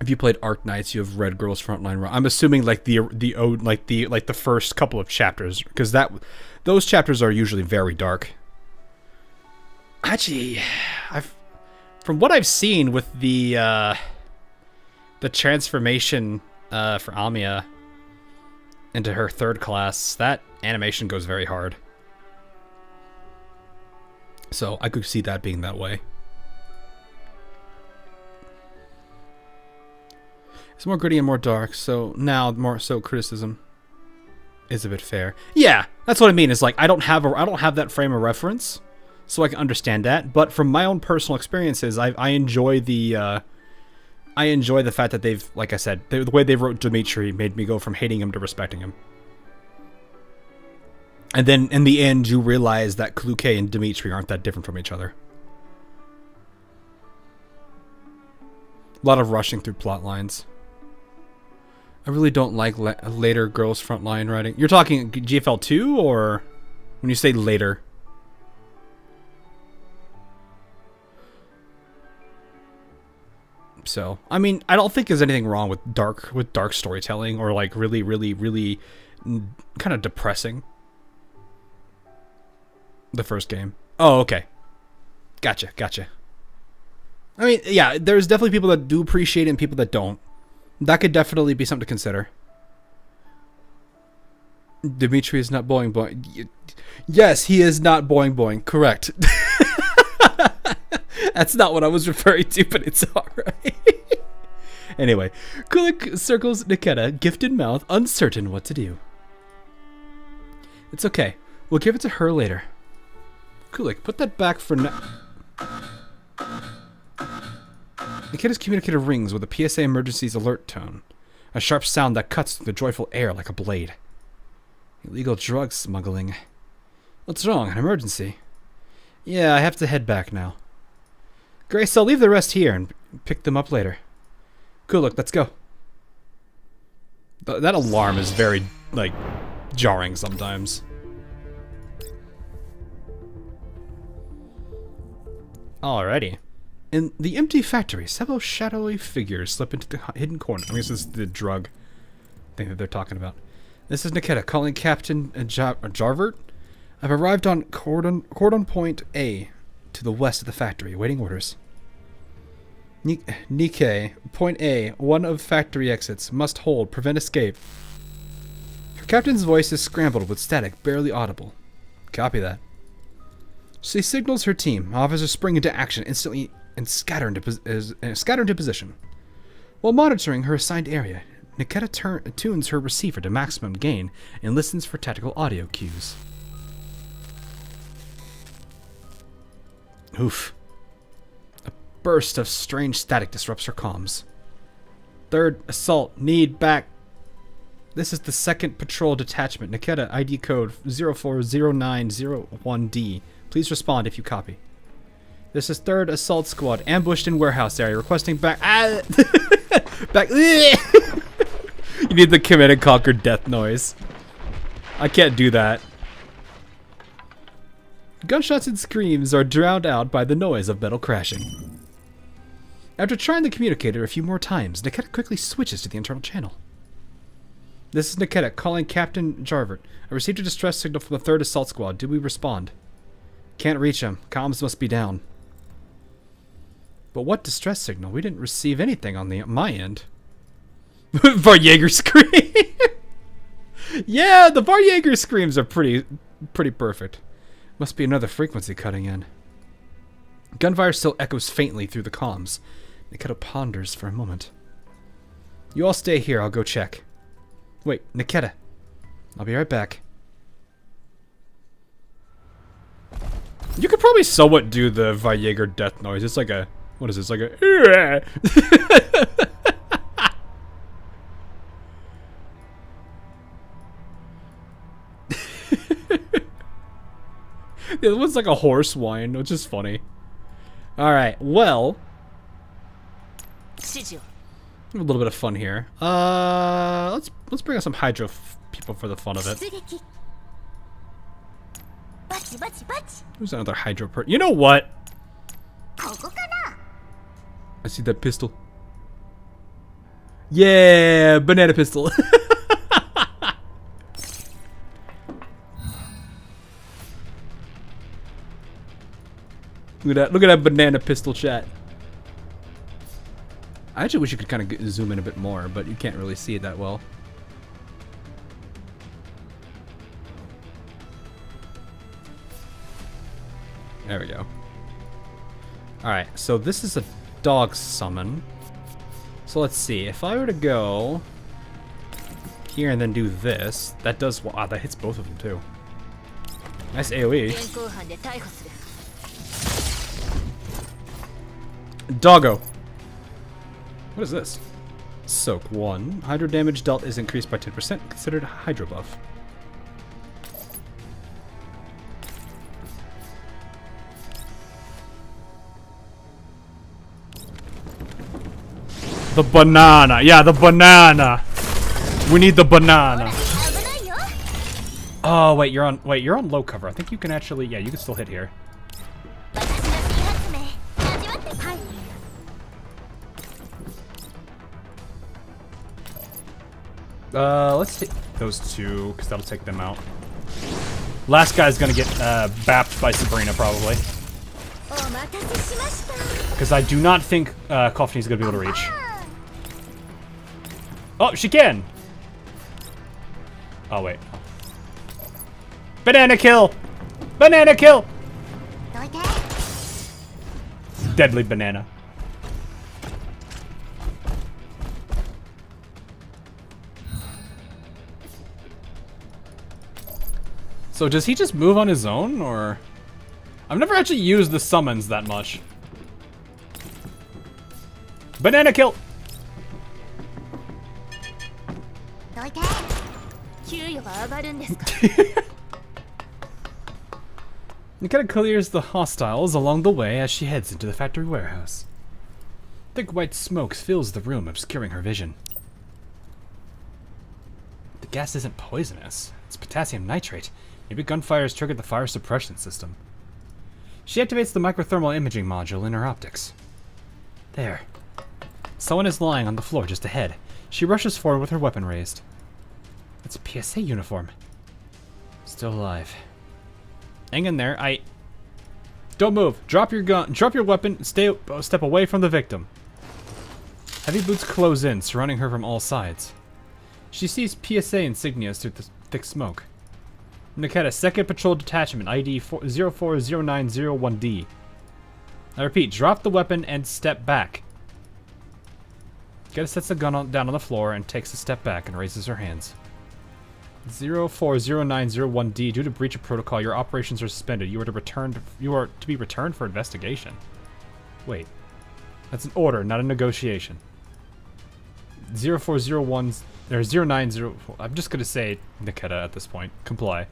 If you played Arc Knights, you have read Girls Frontline. I'm assuming like the first couple of chapters, because those chapters are usually very dark. Actually, from what I've seen with the transformation for Amiya into her third class, that animation goes very hard. So I could see that being that way. It's more gritty and more dark, so now more so criticism is a bit fair. Yeah, that's what I mean. Is like I don't have that frame of reference, so I can understand that. But from my own personal experiences, I enjoy the fact that they've, like I said, the way they wrote Dimitri made me go from hating him to respecting him. And then in the end, you realize that Kluke and Dimitri aren't that different from each other. A lot of rushing through plot lines. I really don't like later Girls Frontline writing. You're talking GFL 2, or when you say later? So, I mean, I don't think there's anything wrong with dark storytelling, or like really kind of depressing. The first game. Oh, okay. Gotcha. I mean, yeah, there's definitely people that do appreciate it and people that don't. That could definitely be something to consider. Dimitri is not boing boing. Yes, he is not boing boing. Correct. That's not what I was referring to, but it's alright. Anyway, Kulik circles Nikita, gift in mouth, uncertain what to do. It's okay. We'll give it to her later. Kulik, put that back for now. Nikita's communicator rings with a PSA emergencies alert tone. A sharp sound that cuts through the joyful air like a blade. Illegal drug smuggling. What's wrong? An emergency? Yeah, I have to head back now. Grace, I'll leave the rest here and pick them up later. Cool, look, let's go. That alarm is very, like, jarring sometimes. Alrighty. In the empty factory, several shadowy figures slip into the hidden corner. I mean, this is the drug thing that they're talking about. This is Nikita calling Captain Jarvert. I've arrived on Cordon Point A to the west of the factory, awaiting orders. Nikkei, Point A, one of factory exits. Must hold, prevent escape. Her captain's voice is scrambled with static, barely audible. Copy that. She signals her team. Officers spring into action instantly and scatter into position. While monitoring her assigned area, Nikita tunes her receiver to maximum gain and listens for tactical audio cues. Oof. A burst of strange static disrupts her comms. Third assault, need back. This is the 2nd Patrol Detachment. Nikita, ID code 040901D. Please respond if you copy. This is 3rd Assault Squad, ambushed in warehouse area, requesting back. Back. You need the Command and Conquer death noise. I can't do that. Gunshots and screams are drowned out by the noise of metal crashing. After trying the communicator a few more times, Nikita quickly switches to the internal channel. This is Nikita calling Captain Jarvert. I received a distress signal from the 3rd Assault Squad. Do we respond? Can't reach him. Comms must be down. But what distress signal? We didn't receive anything on my end. Varjager scream! Yeah, the Varjager screams are pretty perfect. Must be another frequency cutting in. Gunfire still echoes faintly through the comms. Nikita ponders for a moment. You all stay here, I'll go check. Wait, Nikita. I'll be right back. You could probably somewhat do the Varjager death noise. It's like a... What is this? Like a... It looks like a horse whine, which is funny. Alright, well... A little bit of fun here. Let's bring out some Hydro people for the fun of it. Who's another Hydro person? You know what? I see that pistol. Yeah, banana pistol. Look at that banana pistol, chat. I actually wish you could kind of zoom in a bit more, but you can't really see it that well. There we go. Alright, so this is a dog summon. So let's see. If I were to go here and then do this, that does... Wow, that hits both of them too. Nice AoE. Doggo. What is this? Soak 1. Hydro damage dealt is increased by 10%. Considered a Hydro buff. The banana. Yeah, the banana. We need the banana. Oh, wait, you're on low cover. I think you can actually... Yeah, you can still hit here. Let's take those two, because that'll take them out. Last guy's gonna get bapped by Sabrina, probably. Because I do not think Coffee's gonna be able to reach. Oh, she can! Oh, wait. Banana kill! Banana kill! Deadly banana. So does he just move on his own, or... I've never actually used the summons that much. Banana kill! どいて。給与が上がるんですか。Nikita clears the hostiles along the way as she heads into the factory warehouse. Thick white smoke fills the room, obscuring her vision. The gas isn't poisonous. It's potassium nitrate. Maybe gunfire has triggered the fire suppression system. She activates the microthermal imaging module in her optics. There. Someone is lying on the floor just ahead. She rushes forward with her weapon raised. It's a PSA uniform. Still alive. Hang in there. Don't move. Drop your gun. Drop your weapon. Step away from the victim. Heavy boots close in, surrounding her from all sides. She sees PSA insignias through the thick smoke. Nikita, 2nd Patrol Detachment, ID 040901D. I repeat, drop the weapon and step back. Nikita sets the gun down on the floor and takes a step back and raises her hands. 040901D, due to breach of protocol, your operations are suspended. You are to be returned for investigation. Wait. That's an order, not a negotiation. 0401 or 090. I'm just gonna say Nikita at this point. Comply.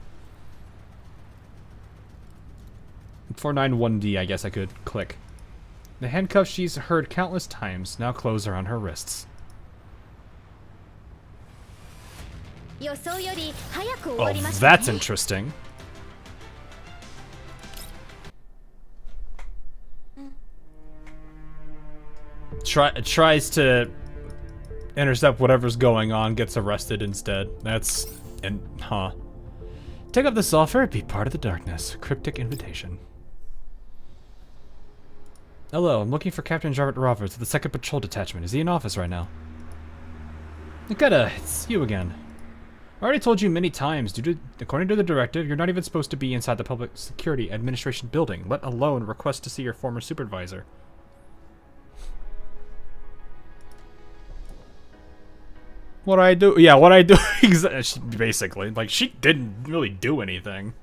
491D, I guess I could click. The handcuffs she's heard countless times now close around her wrists. Oh, that's interesting. Tries to intercept whatever's going on, gets arrested instead. Take up this offer, be part of the darkness. Cryptic invitation. Hello, I'm looking for Captain Jarvis Roberts of the 2nd Patrol Detachment. Is he in office right now? Nikita, it's you again. I already told you many times, according to the directive, you're not even supposed to be inside the Public Security Administration building, let alone request to see your former supervisor. What I do? Yeah, what I do? Basically, like, she didn't really do anything.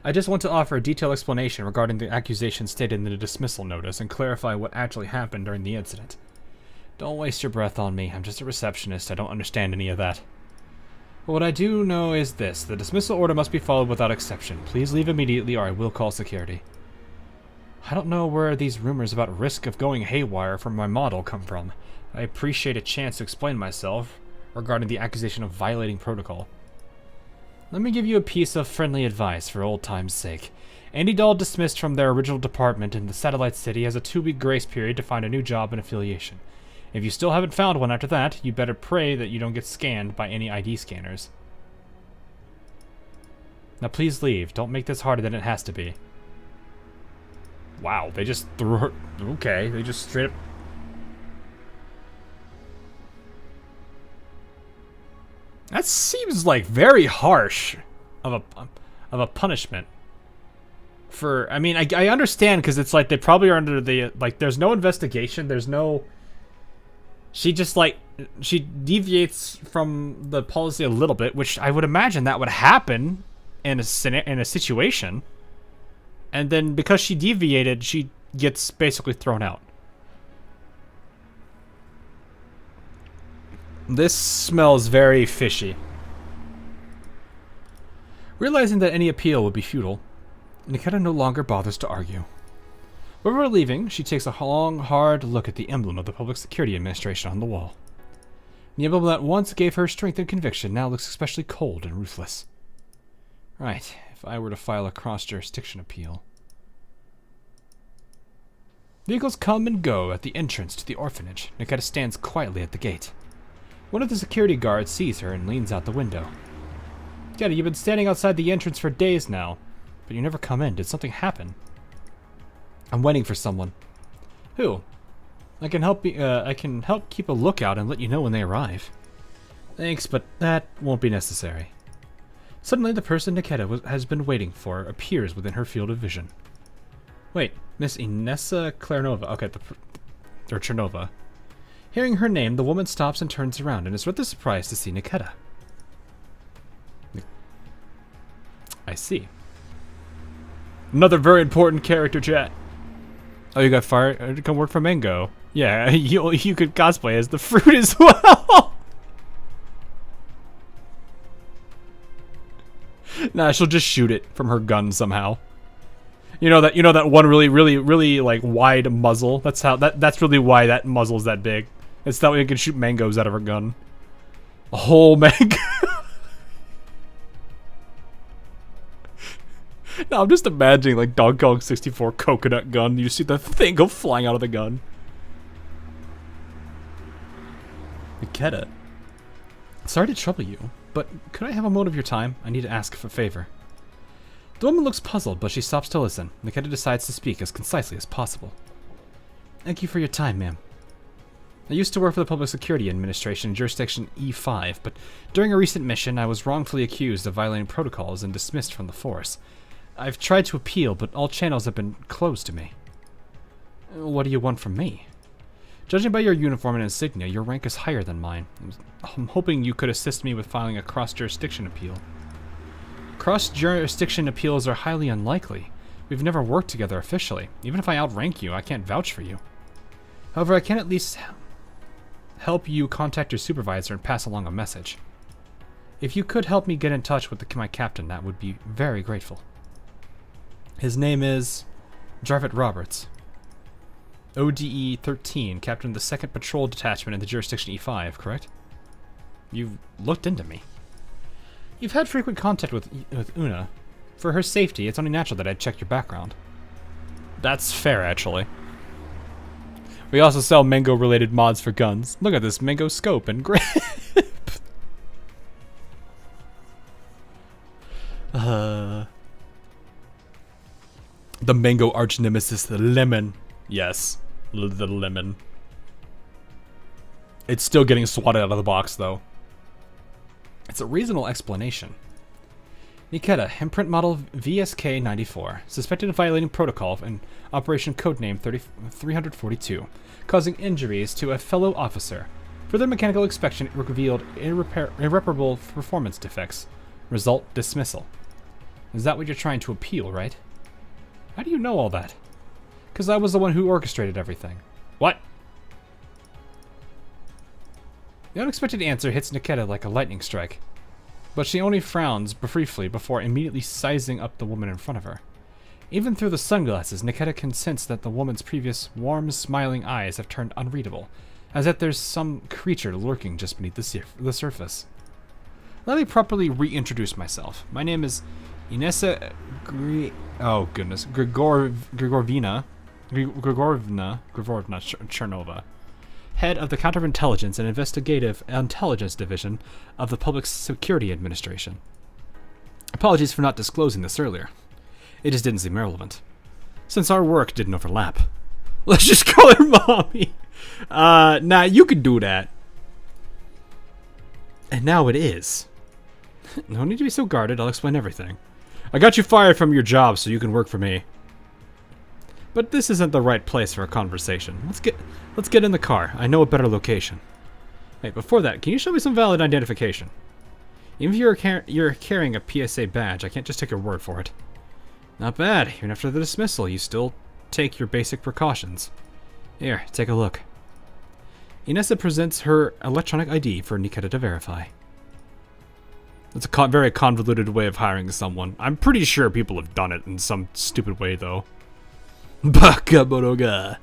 I just want to offer a detailed explanation regarding the accusations stated in the dismissal notice and clarify what actually happened during the incident. Don't waste your breath on me. I'm just a receptionist. I don't understand any of that. But what I do know is this. The dismissal order must be followed without exception. Please leave immediately or I will call security. I don't know where these rumors about risk of going haywire from my model come from. I appreciate a chance to explain myself regarding the accusation of violating protocol. Let me give you a piece of friendly advice for old time's sake. Any doll dismissed from their original department in the satellite city has a 2-week grace period to find a new job and affiliation. If you still haven't found one after that, you better pray that you don't get scanned by any ID scanners. Now please leave. Don't make this harder than it has to be. Wow, they just threw her... Okay, they just straight up... That seems like very harsh of a punishment. For, I mean, I understand because it's like they probably are under the, like, there's no investigation, there's no... She just, like, she deviates from the policy a little bit, which I would imagine that would happen in a situation. And then because she deviated, she gets basically thrown out. This smells very fishy. Realizing that any appeal would be futile, Nikita no longer bothers to argue. Before leaving, she takes a long, hard look at the emblem of the Public Security Administration on the wall. The emblem that once gave her strength and conviction now looks especially cold and ruthless. Right, if I were to file a cross-jurisdiction appeal. Vehicles come and go at the entrance to the orphanage. Nikita stands quietly at the gate. One of the security guards sees her and leans out the window. Nikita, you've been standing outside the entrance for days now, but you never come in. Did something happen? I'm waiting for someone. Who? I can help keep a lookout and let you know when they arrive. Thanks, but that won't be necessary. Suddenly, the person Nikita has been waiting for appears within her field of vision. Wait, Miss Inessa Clarnova. Okay, or Chernova. Hearing her name, the woman stops and turns around and is rather surprised to see Nikita. I see. Another very important character, chat. Oh, you got fired to come work for Mango. Yeah, you could cosplay as the fruit as well. Nah, she'll just shoot it from her gun somehow. You know that one really like wide muzzle. That's really why that muzzle's that big. It's that way you can shoot mangoes out of her gun. A whole mango. No, I'm just imagining like Donkey Kong 64 coconut gun. You see the thing go flying out of the gun. Nikita. Sorry to trouble you, but could I have a moment of your time? I need to ask for a favor. The woman looks puzzled, but she stops to listen. Nikita decides to speak as concisely as possible. Thank you for your time, ma'am. I used to work for the Public Security Administration in Jurisdiction E5, but during a recent mission, I was wrongfully accused of violating protocols and dismissed from the force. I've tried to appeal, but all channels have been closed to me. What do you want from me? Judging by your uniform and insignia, your rank is higher than mine. I'm hoping you could assist me with filing a cross-jurisdiction appeal. Cross-jurisdiction appeals are highly unlikely. We've never worked together officially. Even if I outrank you, I can't vouch for you. However, I can at least help you contact your supervisor and pass along a message. If you could help me get in touch with my captain, that would be very grateful. His name is Jarvis Roberts. ODE 13, captain of the 2nd Patrol Detachment in the Jurisdiction E5, correct? You've looked into me. You've had frequent contact with Una. For her safety, it's only natural that I'd check your background. That's fair, actually. We also sell mango-related mods for guns. Look at this mango scope and grip. The mango arch nemesis, the lemon. Yes, the lemon. It's still getting swatted out of the box, though. It's a reasonable explanation. Nikita, imprint model VSK-94, suspected of violating protocol in Operation Codename 342, causing injuries to a fellow officer. Further mechanical inspection revealed irreparable performance defects. Result, dismissal. Is that what you're trying to appeal, right? How do you know all that? Because I was the one who orchestrated everything. What? The unexpected answer hits Nikita like a lightning strike. But she only frowns briefly before immediately sizing up the woman in front of her. Even through the sunglasses, Nikita can sense that the woman's previous warm, smiling eyes have turned unreadable, as if there's some creature lurking just beneath the surface. Let me properly reintroduce myself. My name is Inessa Grigorovna Chernova, head of the Counterintelligence and Investigative Intelligence Division of the Public Security Administration. Apologies for not disclosing this earlier. It just didn't seem relevant, since our work didn't overlap. Let's just call her Mommy. Nah, you can do that. And now it is. No need to be so guarded, I'll explain everything. I got you fired from your job so you can work for me. But this isn't the right place for a conversation. Let's get in the car. I know a better location. Wait, before that, can you show me some valid identification? Even if you're carrying a PSA badge, I can't just take your word for it. Not bad. Even after the dismissal, you still take your basic precautions. Here, take a look. Inessa presents her electronic ID for Nikita to verify. It's a very convoluted way of hiring someone. I'm pretty sure people have done it in some stupid way, though. Baka Boroga.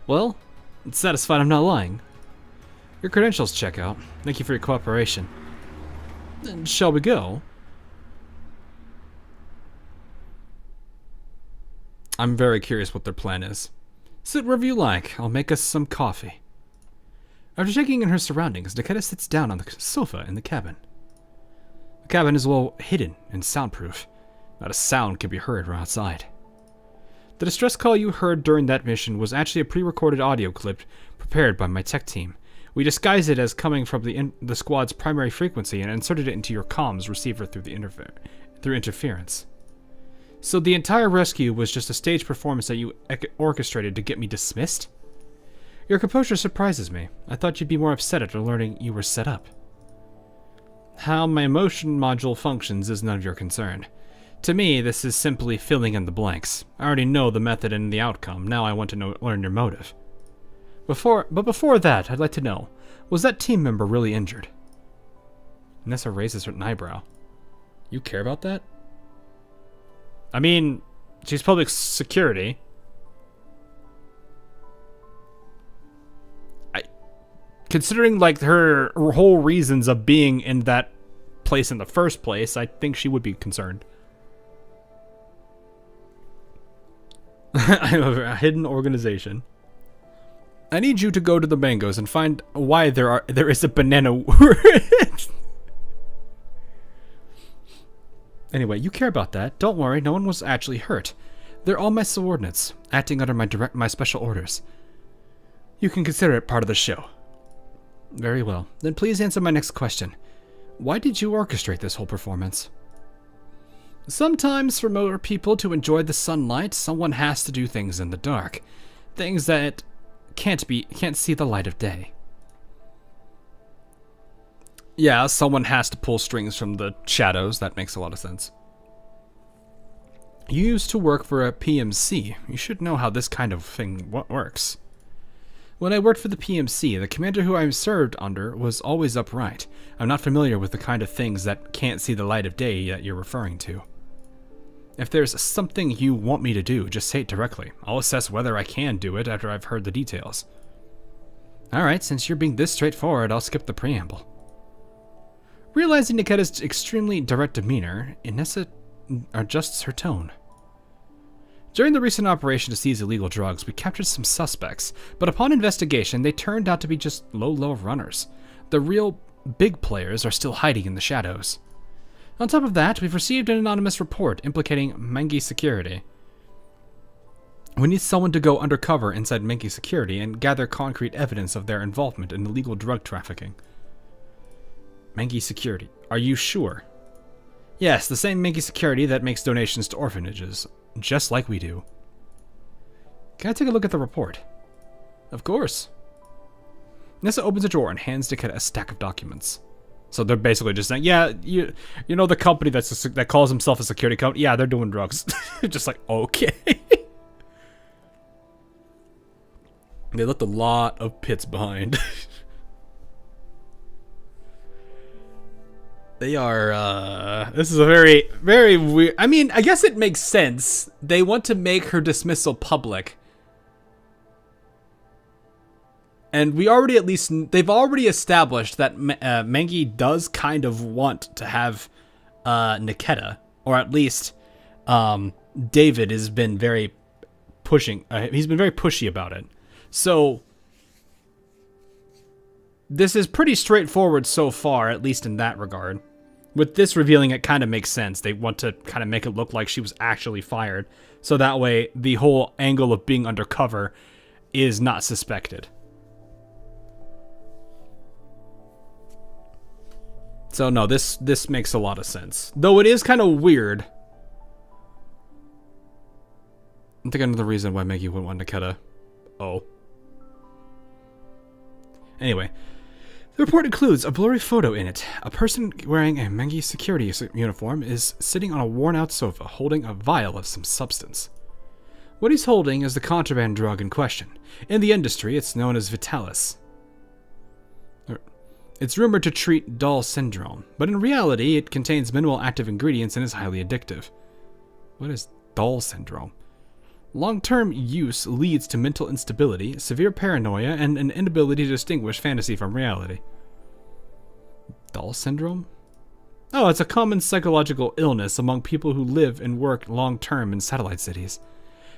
Well, it's satisfied I'm not lying. Your credentials check out. Thank you for your cooperation. Then shall we go? I'm very curious what their plan is. Sit wherever you like. I'll make us some coffee. After checking in her surroundings, Nikita sits down on the sofa in the cabin. The cabin is well hidden and soundproof. Not a sound can be heard from outside. The distress call you heard during that mission was actually a pre-recorded audio clip prepared by my tech team. We disguised it as coming from the squad's primary frequency and inserted it into your comms receiver through interference. So the entire rescue was just a stage performance that you orchestrated to get me dismissed? Your composure surprises me. I thought you'd be more upset after learning you were set up. How my emotion module functions is none of your concern. To me, this is simply filling in the blanks. I already know the method and the outcome. Now I want to learn your motive. Before that, I'd like to know, was that team member really injured? Nessa raises her eyebrow. You care about that? I mean, she's public security. Considering like her whole reasons of being in that place in the first place, I think she would be concerned. I'm a hidden organization. I need you to go to the mangoes and find why there is a banana. Anyway, you care about that. Don't worry, no one was actually hurt. They're all my subordinates, acting under my special orders. You can consider it part of the show. Very well. Then please answer my next question. Why did you orchestrate this whole performance? Sometimes for more people to enjoy the sunlight, someone has to do things in the dark. Things that can't see the light of day. Yeah, someone has to pull strings from the shadows. That makes a lot of sense. You used to work for a PMC. You should know how this kind of thing works. When I worked for the PMC, the commander who I served under was always upright. I'm not familiar with the kind of things that can't see the light of day that you're referring to. If there's something you want me to do, just say it directly. I'll assess whether I can do it after I've heard the details. Alright, since you're being this straightforward, I'll skip the preamble. Realizing Niketa's extremely direct demeanor, Inessa adjusts her tone. During the recent operation to seize illegal drugs, we captured some suspects, but upon investigation, they turned out to be just low runners. The real big players are still hiding in the shadows. On top of that, we've received an anonymous report implicating Mengi Security. We need someone to go undercover inside Mengi Security and gather concrete evidence of their involvement in illegal drug trafficking. Mengi Security. Are you sure? Yes, the same Mengi Security that makes donations to orphanages. Just like we do. Can I take a look at the report? Of course. Nessa opens a drawer and hands Niketa a stack of documents. So they're basically just saying, yeah, you know the company that calls himself a security company? Yeah, they're doing drugs. Just like, okay. They left a lot of pits behind. They are, this is a very, very weird, I mean, I guess it makes sense. They want to make her dismissal public. And we already they've already established that Mengi does kind of want to have Niketa, or at least David has been very pushing, he's been very pushy about it. So this is pretty straightforward so far, at least in that regard. With this revealing, it kind of makes sense. They want to kind of make it look like she was actually fired. So that way, the whole angle of being undercover is not suspected. So no, this makes a lot of sense. Though it is kind of weird. I think I know the reason why Maggie wouldn't want Niketa. Oh. Anyway. The report includes a blurry photo in it. A person wearing a Mengi security uniform is sitting on a worn-out sofa holding a vial of some substance. What he's holding is the contraband drug in question. In the industry, it's known as Vitalis. It's rumored to treat doll syndrome, but in reality, it contains minimal active ingredients and is highly addictive. What is doll syndrome? Long-term use leads to mental instability, severe paranoia, and an inability to distinguish fantasy from reality. Doll syndrome? Oh, it's a common psychological illness among people who live and work long-term in satellite cities.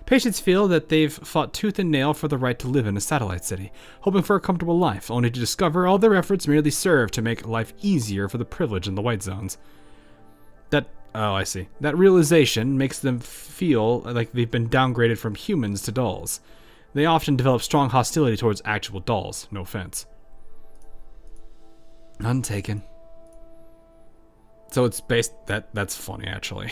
Patients feel that they've fought tooth and nail for the right to live in a satellite city, hoping for a comfortable life, only to discover all their efforts merely serve to make life easier for the privileged in the white zones. Oh, I see. That realization makes them feel like they've been downgraded from humans to dolls. They often develop strong hostility towards actual dolls. No offense. Untaken. So it's based... That's funny, actually.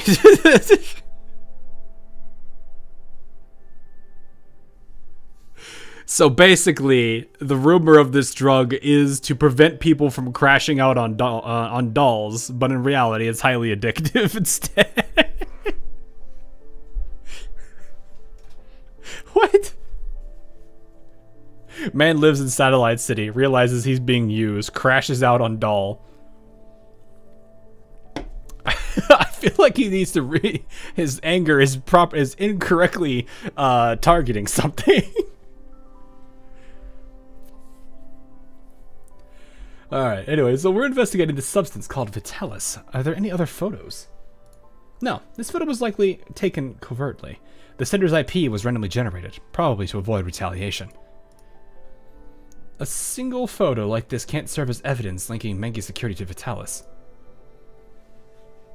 So basically, the rumor of this drug is to prevent people from crashing out on dolls, but in reality, it's highly addictive instead. What? Man lives in Satellite City, realizes he's being used, crashes out on doll. feel like he needs to his anger is incorrectly targeting something. Alright, anyway, so we're investigating this substance called Vitalis. Are there any other photos? No, this photo was likely taken covertly. The sender's IP was randomly generated, probably to avoid retaliation. A single photo like this can't serve as evidence linking Mengi's security to Vitalis.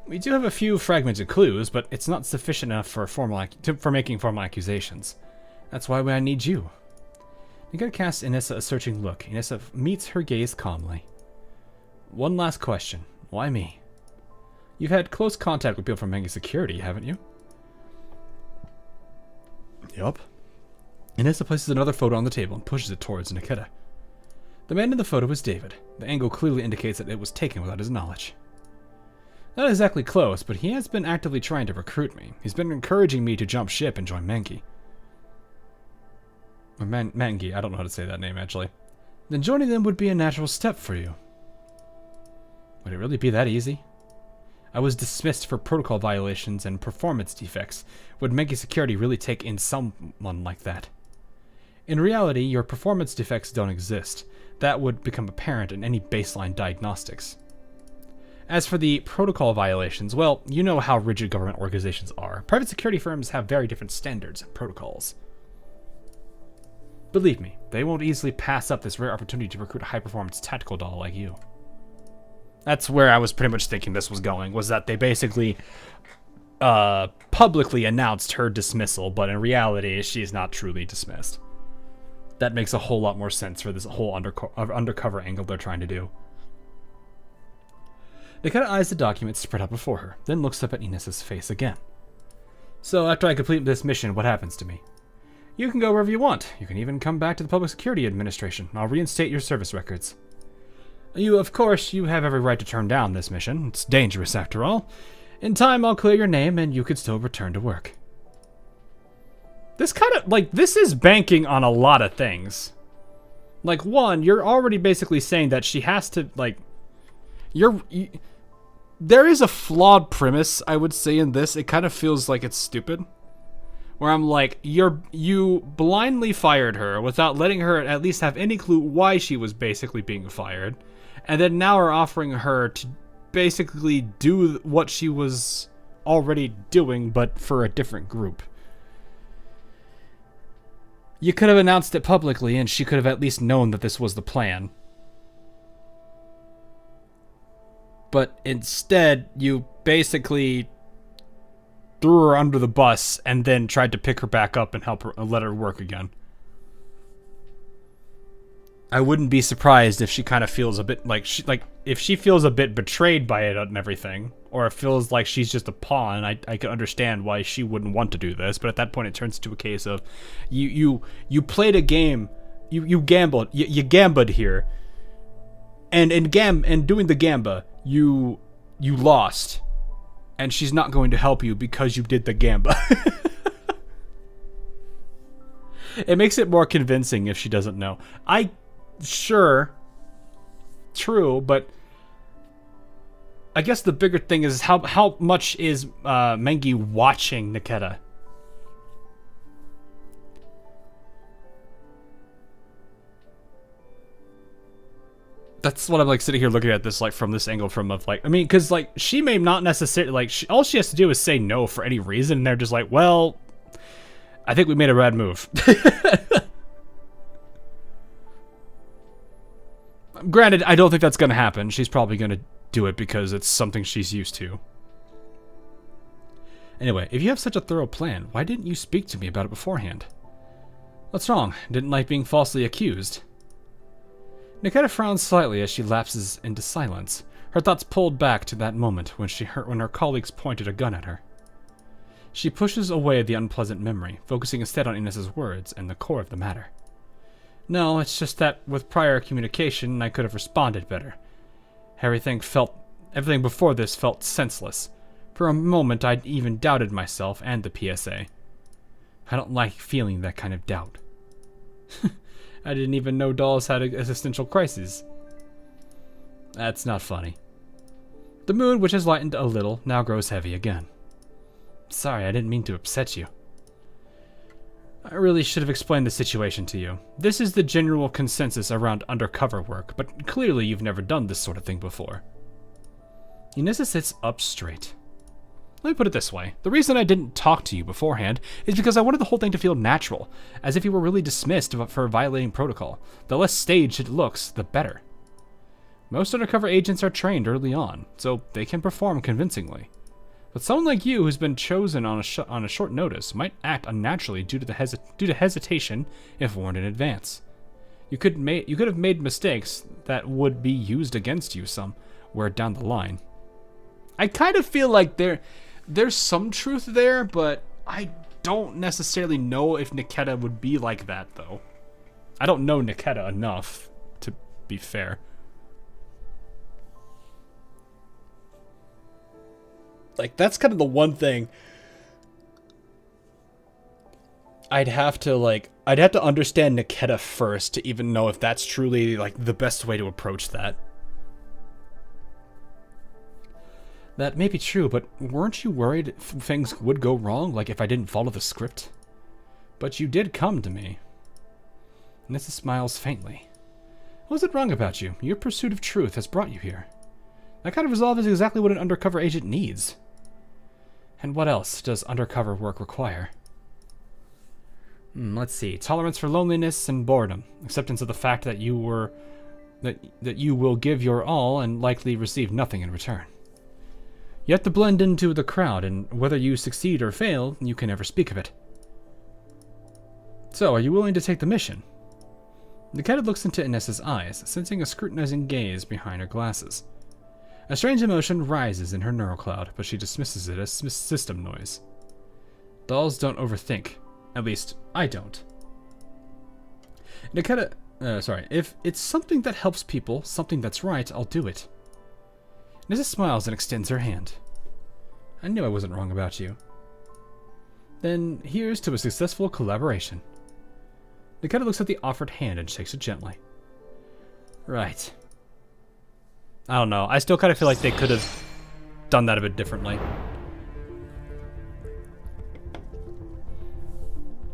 We do have a few fragmented clues, but it's not sufficient enough for making formal accusations. That's why I need you. Nikita casts Inessa a searching look. Inessa meets her gaze calmly. One last question. Why me? You've had close contact with people from Mengi's security, haven't you? Yup. Inessa places another photo on the table and pushes it towards Nikita. The man in the photo is David. The angle clearly indicates that it was taken without his knowledge. Not exactly close, but he has been actively trying to recruit me. He's been encouraging me to jump ship and join Mengi. Or Mengi, I don't know how to say that name actually. Then joining them would be a natural step for you. Would it really be that easy? I was dismissed for protocol violations and performance defects. Would Mengi security really take in someone like that? In reality, your performance defects don't exist. That would become apparent in any baseline diagnostics. As for the protocol violations, well, you know how rigid government organizations are. Private security firms have very different standards and protocols. Believe me, they won't easily pass up this rare opportunity to recruit a high-performance tactical doll like you. That's where I was pretty much thinking this was going, was that they basically publicly announced her dismissal, but in reality, she's not truly dismissed. That makes a whole lot more sense for this whole undercover angle they're trying to do. Nikita eyes the document spread out before her, then looks up at Inessa's face again. So after I complete this mission, what happens to me? You can go wherever you want. You can even come back to the Public Security Administration. I'll reinstate your service records. Of course, you have every right to turn down this mission. It's dangerous after all. In time, I'll clear your name and you could still return to work. This kind of, this is banking on a lot of things. One, you're already basically saying that she has to, there is a flawed premise, I would say, in this. It kind of feels like it's stupid. Where I'm like, you blindly fired her without letting her at least have any clue why she was basically being fired. And then now are offering her to basically do what she was already doing, but for a different group. You could have announced it publicly, and she could have at least known that this was the plan. But instead, you basically threw her under the bus and then tried to pick her back up and help her let her work again. I wouldn't be surprised if she kind of feels a bit if she feels a bit betrayed by it and everything, or it feels like she's just a pawn. I can understand why she wouldn't want to do this, but at that point it turns into a case of you played a game, you gambled here, and doing the gamba you lost, and she's not going to help you because you did the gamba. It makes it more convincing if she doesn't know. Sure, true, but I guess the bigger thing is how much is Mengi watching Nikita? That's what I'm sitting here looking at this from this angle because she may not necessarily all she has to do is say no for any reason, and they're just like, well, I think we made a bad move. Granted, I don't think that's going to happen. She's probably going to do it because it's something she's used to. Anyway, if you have such a thorough plan, why didn't you speak to me about it beforehand? What's wrong? Didn't like being falsely accused? Nikita frowns slightly as she lapses into silence. Her thoughts pulled back to that moment when her colleagues pointed a gun at her. She pushes away the unpleasant memory, focusing instead on Inessa's words and the core of the matter. No, it's just that with prior communication, I could have responded better. Everything before this felt senseless. For a moment, I'd even doubted myself and the PSA. I don't like feeling that kind of doubt. I didn't even know dolls had existential crises. That's not funny. The mood, which has lightened a little, now grows heavy again. Sorry, I didn't mean to upset you. I really should have explained the situation to you. This is the general consensus around undercover work, but clearly you've never done this sort of thing before. Inessa sits up straight. Let me put it this way. The reason I didn't talk to you beforehand is because I wanted the whole thing to feel natural, as if you were really dismissed for violating protocol. The less staged it looks, the better. Most undercover agents are trained early on, so they can perform convincingly. But someone like you, who's been chosen on a short notice, might act unnaturally due to hesitation if warned in advance. You could have made mistakes that would be used against you somewhere down the line. I kind of feel like there's some truth there, but I don't necessarily know if Nikita would be like that, though. I don't know Nikita enough, to be fair. Like, that's kind of the one thing I'd have to understand Nikita first to even know if that's truly, like, the best way to approach that. That may be true, but weren't you worried things would go wrong, like if I didn't follow the script? But you did come to me. Nissa smiles faintly. What was it wrong about you? Your pursuit of truth has brought you here. That kind of resolve is exactly what an undercover agent needs. And what else does undercover work require? Let's see. Tolerance for loneliness and boredom. Acceptance of the fact that you will give your all and likely receive nothing in return. You have to blend into the crowd, and whether you succeed or fail, you can never speak of it. So, are you willing to take the mission? Nikita looks into Inessa's eyes, sensing a scrutinizing gaze behind her glasses. A strange emotion rises in her neural cloud, but she dismisses it as system noise. Dolls don't overthink. At least, I don't. Nikita, if it's something that helps people, something that's right, I'll do it. Nissa smiles and extends her hand. I knew I wasn't wrong about you. Then here's to a successful collaboration. Nikita looks at the offered hand and shakes it gently. Right. I don't know. I still kind of feel like they could have done that a bit differently.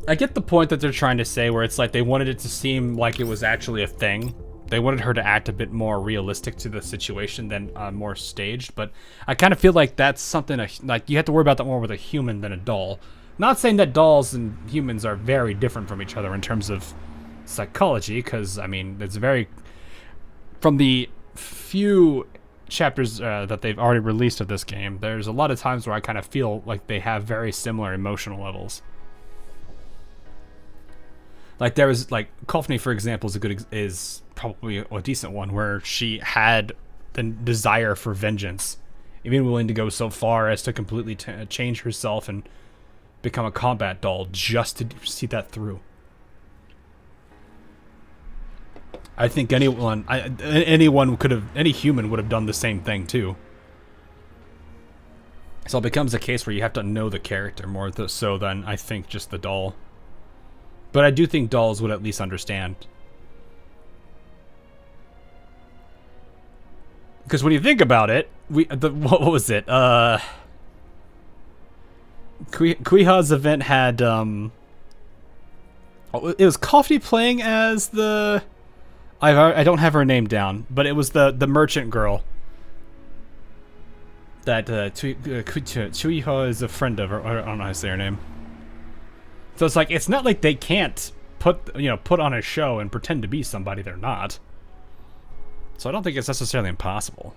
I get the point that they're trying to say, where it's like they wanted it to seem like it was actually a thing. They wanted her to act a bit more realistic to the situation than more staged, but I kind of feel like that's something like you have to worry about that more with a human than a doll. Not saying that dolls and humans are very different from each other in terms of psychology, because I mean it's very, from the few chapters that they've already released of this game, there's a lot of times where I kind of feel like they have very similar emotional levels. Like there was like Kofni, for example, is probably a decent one, where she had the desire for vengeance, even willing to go so far as to completely change herself and become a combat doll just to see that through. I think any human would have done the same thing too. So it becomes a case where you have to know the character more so than I think just the doll. But I do think dolls would at least understand. Because when you think about it, what was it? Kuiha's event had it was Kofni playing as the I don't have her name down, but it was the merchant girl that Kuiha is a friend of, or I don't know how to say her name. So it's like, it's not like they can't put on a show and pretend to be somebody they're not. So I don't think it's necessarily impossible.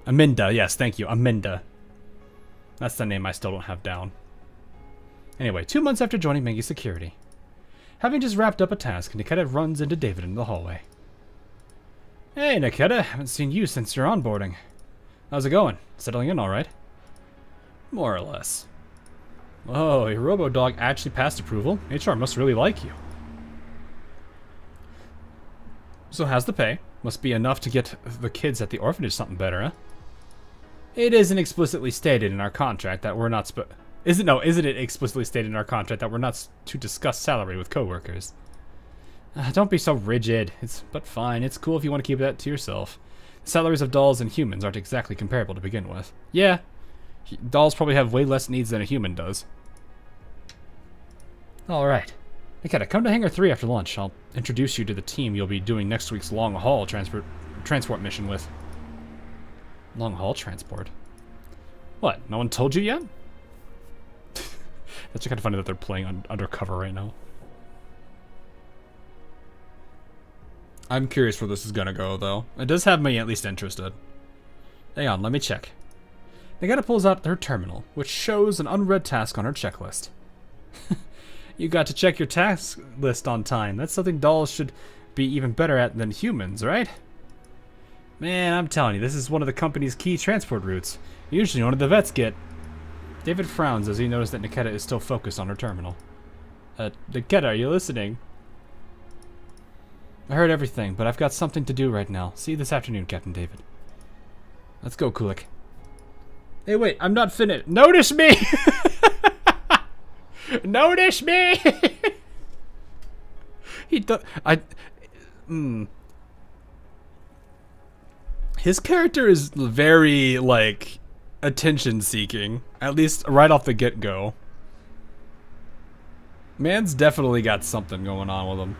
Aminda, yes, thank you, Aminda. That's the name I still don't have down. Anyway, 2 months after joining Mengi's security. Having just wrapped up a task, Nikita runs into David in the hallway. Hey Nikita, haven't seen you since your onboarding. How's it going? Settling in alright? More or less. Oh, your robo-dog actually passed approval? HR must really like you. So how's the pay? Must be enough to get the kids at the orphanage something better, huh? It isn't explicitly stated in our contract that we're not isn't it explicitly stated in our contract that we're not to discuss salary with coworkers? Don't be so rigid. But fine. It's cool if you want to keep that to yourself. The salaries of dolls and humans aren't exactly comparable to begin with. Yeah, dolls probably have way less needs than a human does. All right. Nikita, come to Hangar 3 after lunch. I'll introduce you to the team you'll be doing next week's long-haul transport mission with. Long-haul transport? What, no one told you yet? That's kind of funny that they're playing on undercover right now. I'm curious where this is gonna go, though. It does have me at least interested. Hang on, let me check. Nikita pulls out her terminal, which shows an unread task on her checklist. You got to check your task list on time. That's something dolls should be even better at than humans, right? Man, I'm telling you, this is one of the company's key transport routes. Usually only the vets get. David frowns as he notices that Nikita is still focused on her terminal. Nikita, are you listening? I heard everything, but I've got something to do right now. See you this afternoon, Captain David. Let's go, Kulik. Hey, wait, I'm not finished. Notice me! Notice me! His character is very, like, attention-seeking. At least right off the get-go. Man's definitely got something going on with him.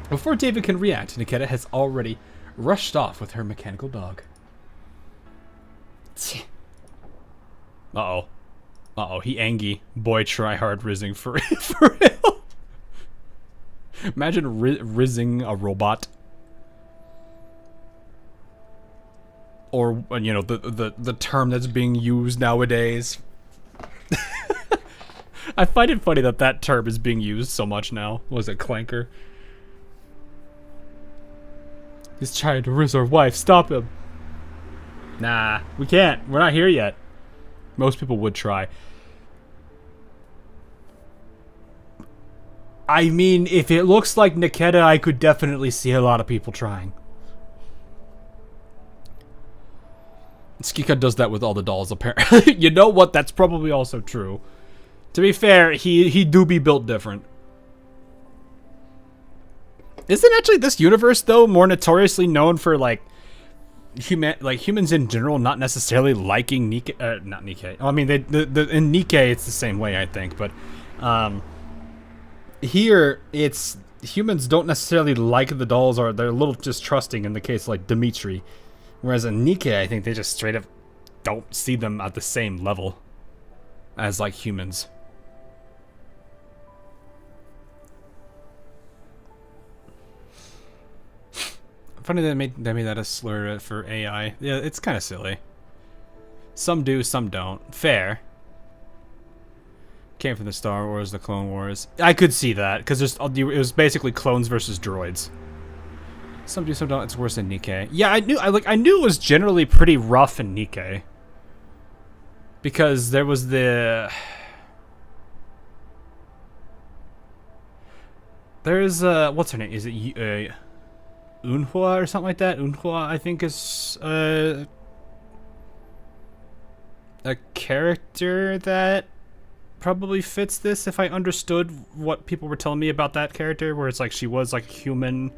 Before David can react, Nikita has already rushed off with her mechanical dog. Uh-oh. Uh-oh, he angy. Boy, try hard rizzing for real. Imagine rizzing a robot. Or, you know, the term that's being used nowadays. I find it funny that that term is being used so much now. What was it, clanker? He's trying to rizz our wife. Stop him. Nah, we can't. We're not here yet. Most people would try. I mean, if it looks like Nikita, I could definitely see a lot of people trying. Skika does that with all the dolls, apparently. You know what? That's probably also true. To be fair, he do be built different. Isn't actually this universe, though, more notoriously known for, like, humans in general not necessarily liking Nikkei? Not Nikkei. Oh, I mean, in Nikkei, it's the same way, I think. But here, it's humans don't necessarily like the dolls, or they're a little distrusting in the case like Dimitri. Whereas in Nikkei, I think they just straight up don't see them at the same level as, like, humans. Funny they made that a slur for AI. Yeah, it's kind of silly. Some do, some don't. Fair. Came from the Star Wars, the Clone Wars. I could see that because it was basically clones versus droids. Some do, some don't. It's worse than Nikkei. Yeah, I knew it was generally pretty rough in Nikkei. Because there was the. There's what's her name? Is it Unhua or something like that? Unhua, I think, is a character that probably fits this if I understood what people were telling me about that character, where it's like she was like a human,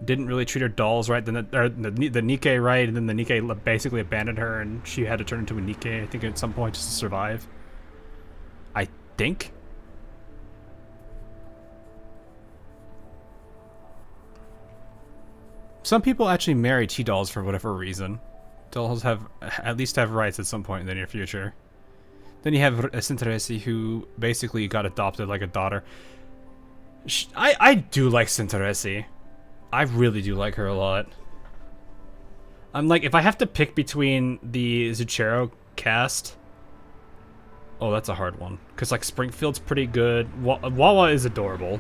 didn't really treat her dolls right, then the Nikkei right, and then the Nikkei basically abandoned her and she had to turn into a Nikkei, I think, at some point just to survive. I think. Some people actually marry T-dolls for whatever reason. Dolls at least have rights at some point in the near future. Then you have Sinteresi, who basically got adopted like a daughter. I do like Sinteresi. I really do like her a lot. I'm like, if I have to pick between the Zuchero cast... Oh, that's a hard one. Because, like, Springfield's pretty good. Wawa is adorable.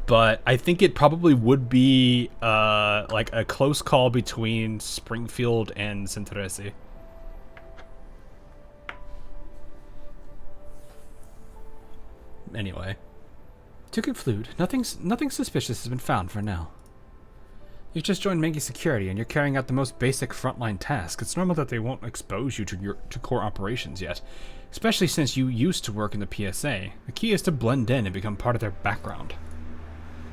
But I think it probably would be like a close call between Springfield and Sinteresi. Anyway, to conclude, nothing suspicious has been found for now. You just joined Mengi Security and you're carrying out the most basic frontline task. It's normal that they won't expose you to core operations yet, especially since you used to work in the PSA. The key is to blend in and become part of their background.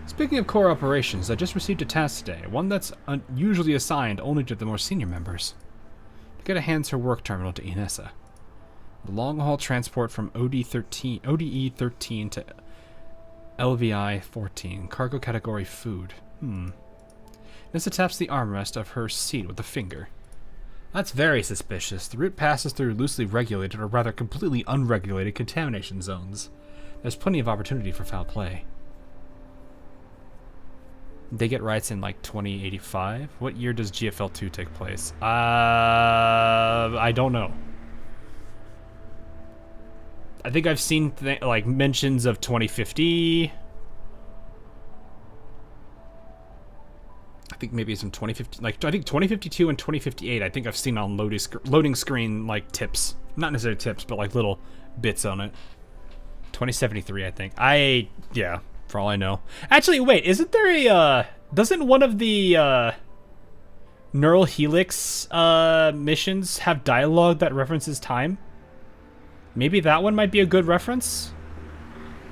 Speaking of core operations, I just received a task today, one that's usually assigned only to the more senior members. Nikita hands her work terminal to Inessa. The long-haul transport from ODE-13 to LVI-14, cargo category food. Nessa taps the armrest of her seat with a finger. That's very suspicious. The route passes through loosely regulated, or rather completely unregulated, contamination zones. There's plenty of opportunity for foul play. They get rights in like 2085? What year does GFL2 take place? I don't know. I think I've seen like mentions of 2050. I think maybe it's in 2050, like I think 2052 and 2058. I think I've seen on loading screen like tips, not necessarily tips, but like little bits on it. 2073, I think. Yeah, for all I know. Actually, wait, isn't there a doesn't one of the Neural Helix missions have dialogue that references time? Maybe that one might be a good reference.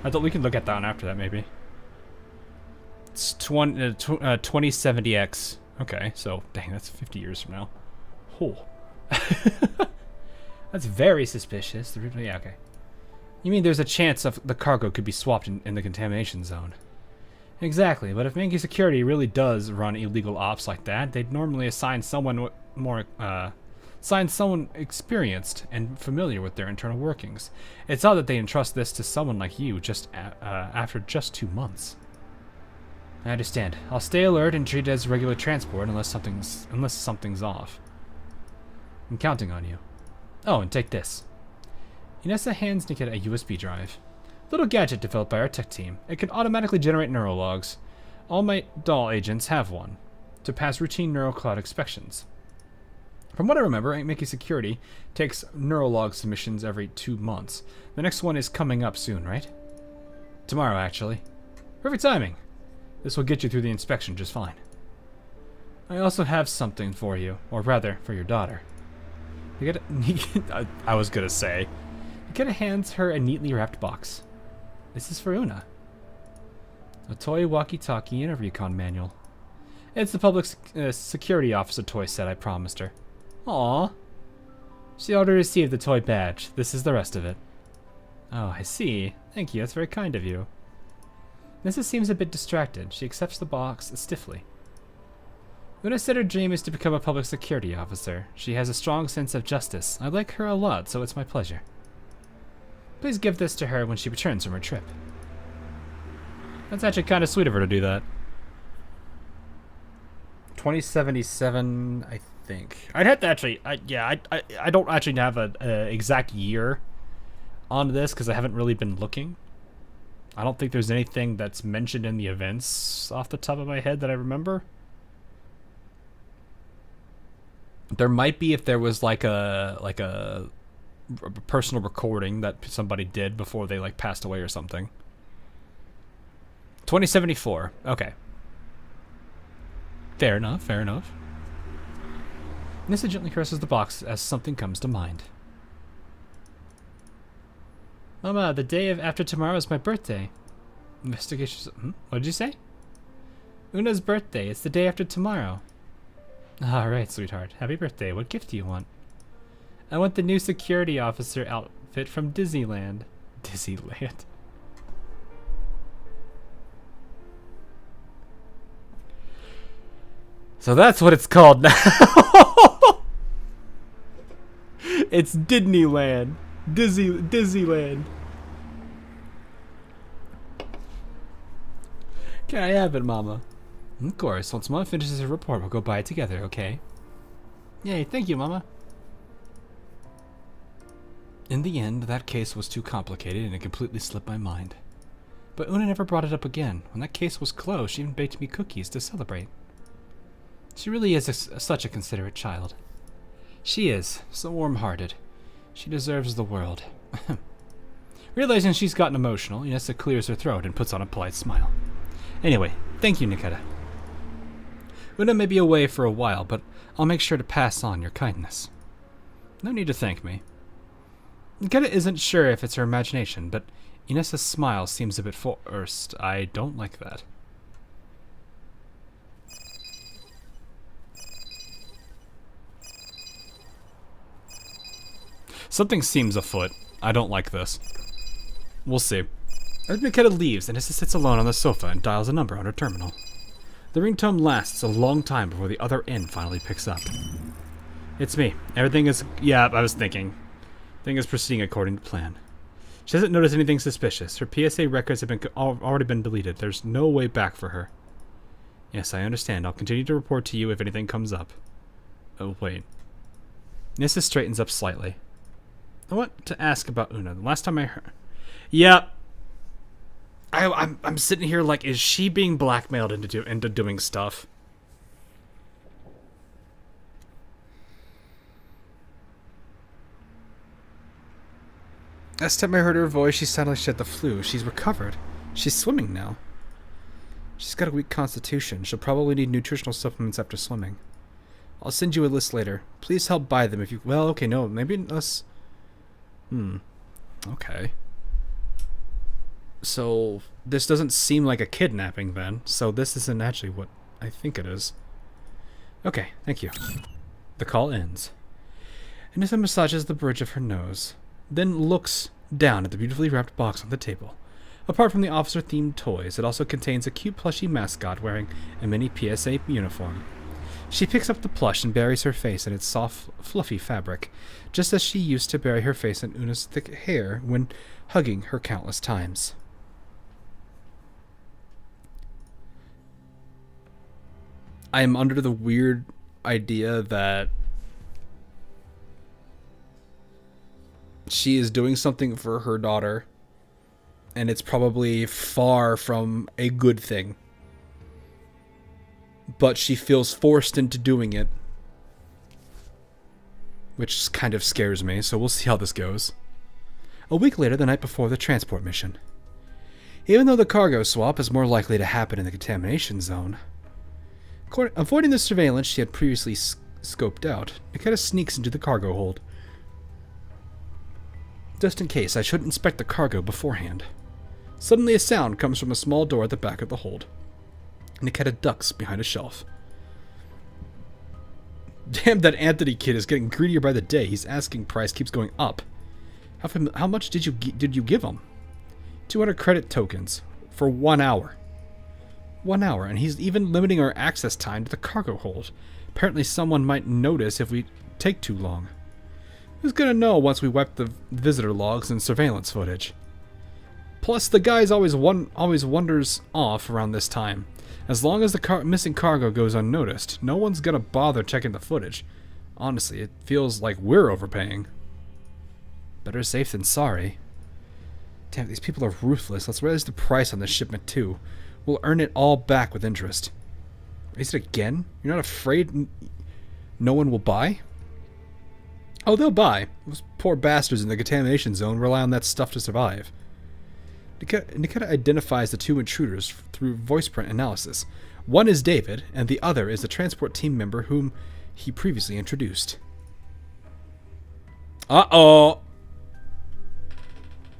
I thought we can look at that one after that, maybe. It's 2070X. Okay, so, dang, that's 50 years from now. Oh. That's very suspicious. Yeah, okay. You mean there's a chance of the cargo could be swapped in the contamination zone? Exactly, but if Mengi Security really does run illegal ops like that, they'd normally assign someone someone experienced and familiar with their internal workings. It's odd that they entrust this to someone like you just after just 2 months. I understand. I'll stay alert and treat it as regular transport unless something's off. I'm counting on you. Oh, and take this. Inessa hands Nikita a USB drive. Little gadget developed by our tech team. It can automatically generate neurologs. All my doll agents have one to pass routine neural cloud inspections. From what I remember, Mickey Security takes neurolog submissions every 2 months. The next one is coming up soon, right? Tomorrow, actually. Perfect timing. This will get you through the inspection just fine. I also have something for you, or rather, for your daughter. I was gonna say. Nikita hands her a neatly wrapped box. This is for Una. A toy walkie-talkie interview-con manual. It's the public security officer toy set I promised her. Aww. She already received the toy badge. This is the rest of it. Oh, I see. Thank you. That's very kind of you. Nessa seems a bit distracted. She accepts the box stiffly. Una said her dream is to become a public security officer. She has a strong sense of justice. I like her a lot, so it's my pleasure. Please give this to her when she returns from her trip. That's actually kind of sweet of her to do that. 2077, I think. I'd have to actually, I don't actually have an exact year on this because I haven't really been looking. I don't think there's anything that's mentioned in the events off the top of my head that I remember. There might be if there was like a personal recording that somebody did before they like passed away or something. 2074. Okay. Fair enough, fair enough. Nissa gently caresses the box as something comes to mind. Mama, the day after tomorrow is my birthday. Investigation. What did you say? Una's birthday. It's the day after tomorrow. Alright, sweetheart. Happy birthday. What gift do you want? I want the new security officer outfit from Disneyland. Disneyland. So that's what it's called now. It's Disneyland. Disneyland. Can I have it, Mama? Of course. Once Mama finishes her report, we'll go buy it together, okay? Yay, thank you, Mama. In the end, that case was too complicated and it completely slipped my mind. But Una never brought it up again. When that case was closed, she even baked me cookies to celebrate. She really is such a considerate child. She is, so warm-hearted. She deserves the world. Realizing she's gotten emotional, Inessa clears her throat and puts on a polite smile. Anyway, thank you, Nikita. Una may be away for a while, but I'll make sure to pass on your kindness. No need to thank me. Niketa isn't sure if it's her imagination, but Inessa's smile seems a bit forced. I don't like that. Something seems afoot. I don't like this. We'll see. As Niketa leaves, Inessa sits alone on the sofa and dials a number on her terminal. The ringtone lasts a long time before the other end finally picks up. It's me. Everything is... Yeah, I was thinking. Thing is proceeding according to plan. She hasn't noticed anything suspicious. Her PSA records have already been deleted. There's no way back for her. Yes, I understand. I'll continue to report to you if anything comes up. Oh, wait. Nissa straightens up slightly. I want to ask about Una. The last time I heard... Yeah. I'm sitting here like, is she being blackmailed into doing stuff? Last time I heard her voice, she sounded like she had the flu. She's recovered. She's swimming now. She's got a weak constitution. She'll probably need nutritional supplements after swimming. I'll send you a list later. Please help buy them if you... Well, okay, no. Maybe us... Okay. So, this doesn't seem like a kidnapping then. So this isn't actually what I think it is. Okay, thank you. The call ends. Anissa massages the bridge of her nose, then looks down at the beautifully wrapped box on the table. Apart from the officer-themed toys, it also contains a cute plushy mascot wearing a mini PSA uniform. She picks up the plush and buries her face in its soft, fluffy fabric, just as she used to bury her face in Una's thick hair when hugging her countless times. I am under the weird idea that she is doing something for her daughter, and it's probably far from a good thing. But she feels forced into doing it, which kind of scares me, so we'll see how this goes. A week later, the night before the transport mission. Even though the cargo swap is more likely to happen in the contamination zone, avoiding the surveillance she had previously scoped out, Niketa sneaks into the cargo hold. Just in case, I should inspect the cargo beforehand. Suddenly a sound comes from a small door at the back of the hold. Niketa ducks behind a shelf. Damn, that Anthony kid is getting greedier by the day. His asking price keeps going up. How much did you give him? 200 credit tokens for 1 hour. 1 hour, and he's even limiting our access time to the cargo hold. Apparently someone might notice if we take too long. Who's gonna know once we wipe the visitor logs and surveillance footage? Plus, the guy's always wanders off around this time. As long as the missing cargo goes unnoticed, no one's gonna bother checking the footage. Honestly, it feels like we're overpaying. Better safe than sorry. Damn, these people are ruthless. Let's raise the price on this shipment too. We'll earn it all back with interest. Raise it again? You're not afraid no one will buy? Oh, they'll buy. Those poor bastards in the contamination zone rely on that stuff to survive. Niketa identifies the two intruders through voice print analysis. One is David, and the other is the transport team member whom he previously introduced. Uh-oh!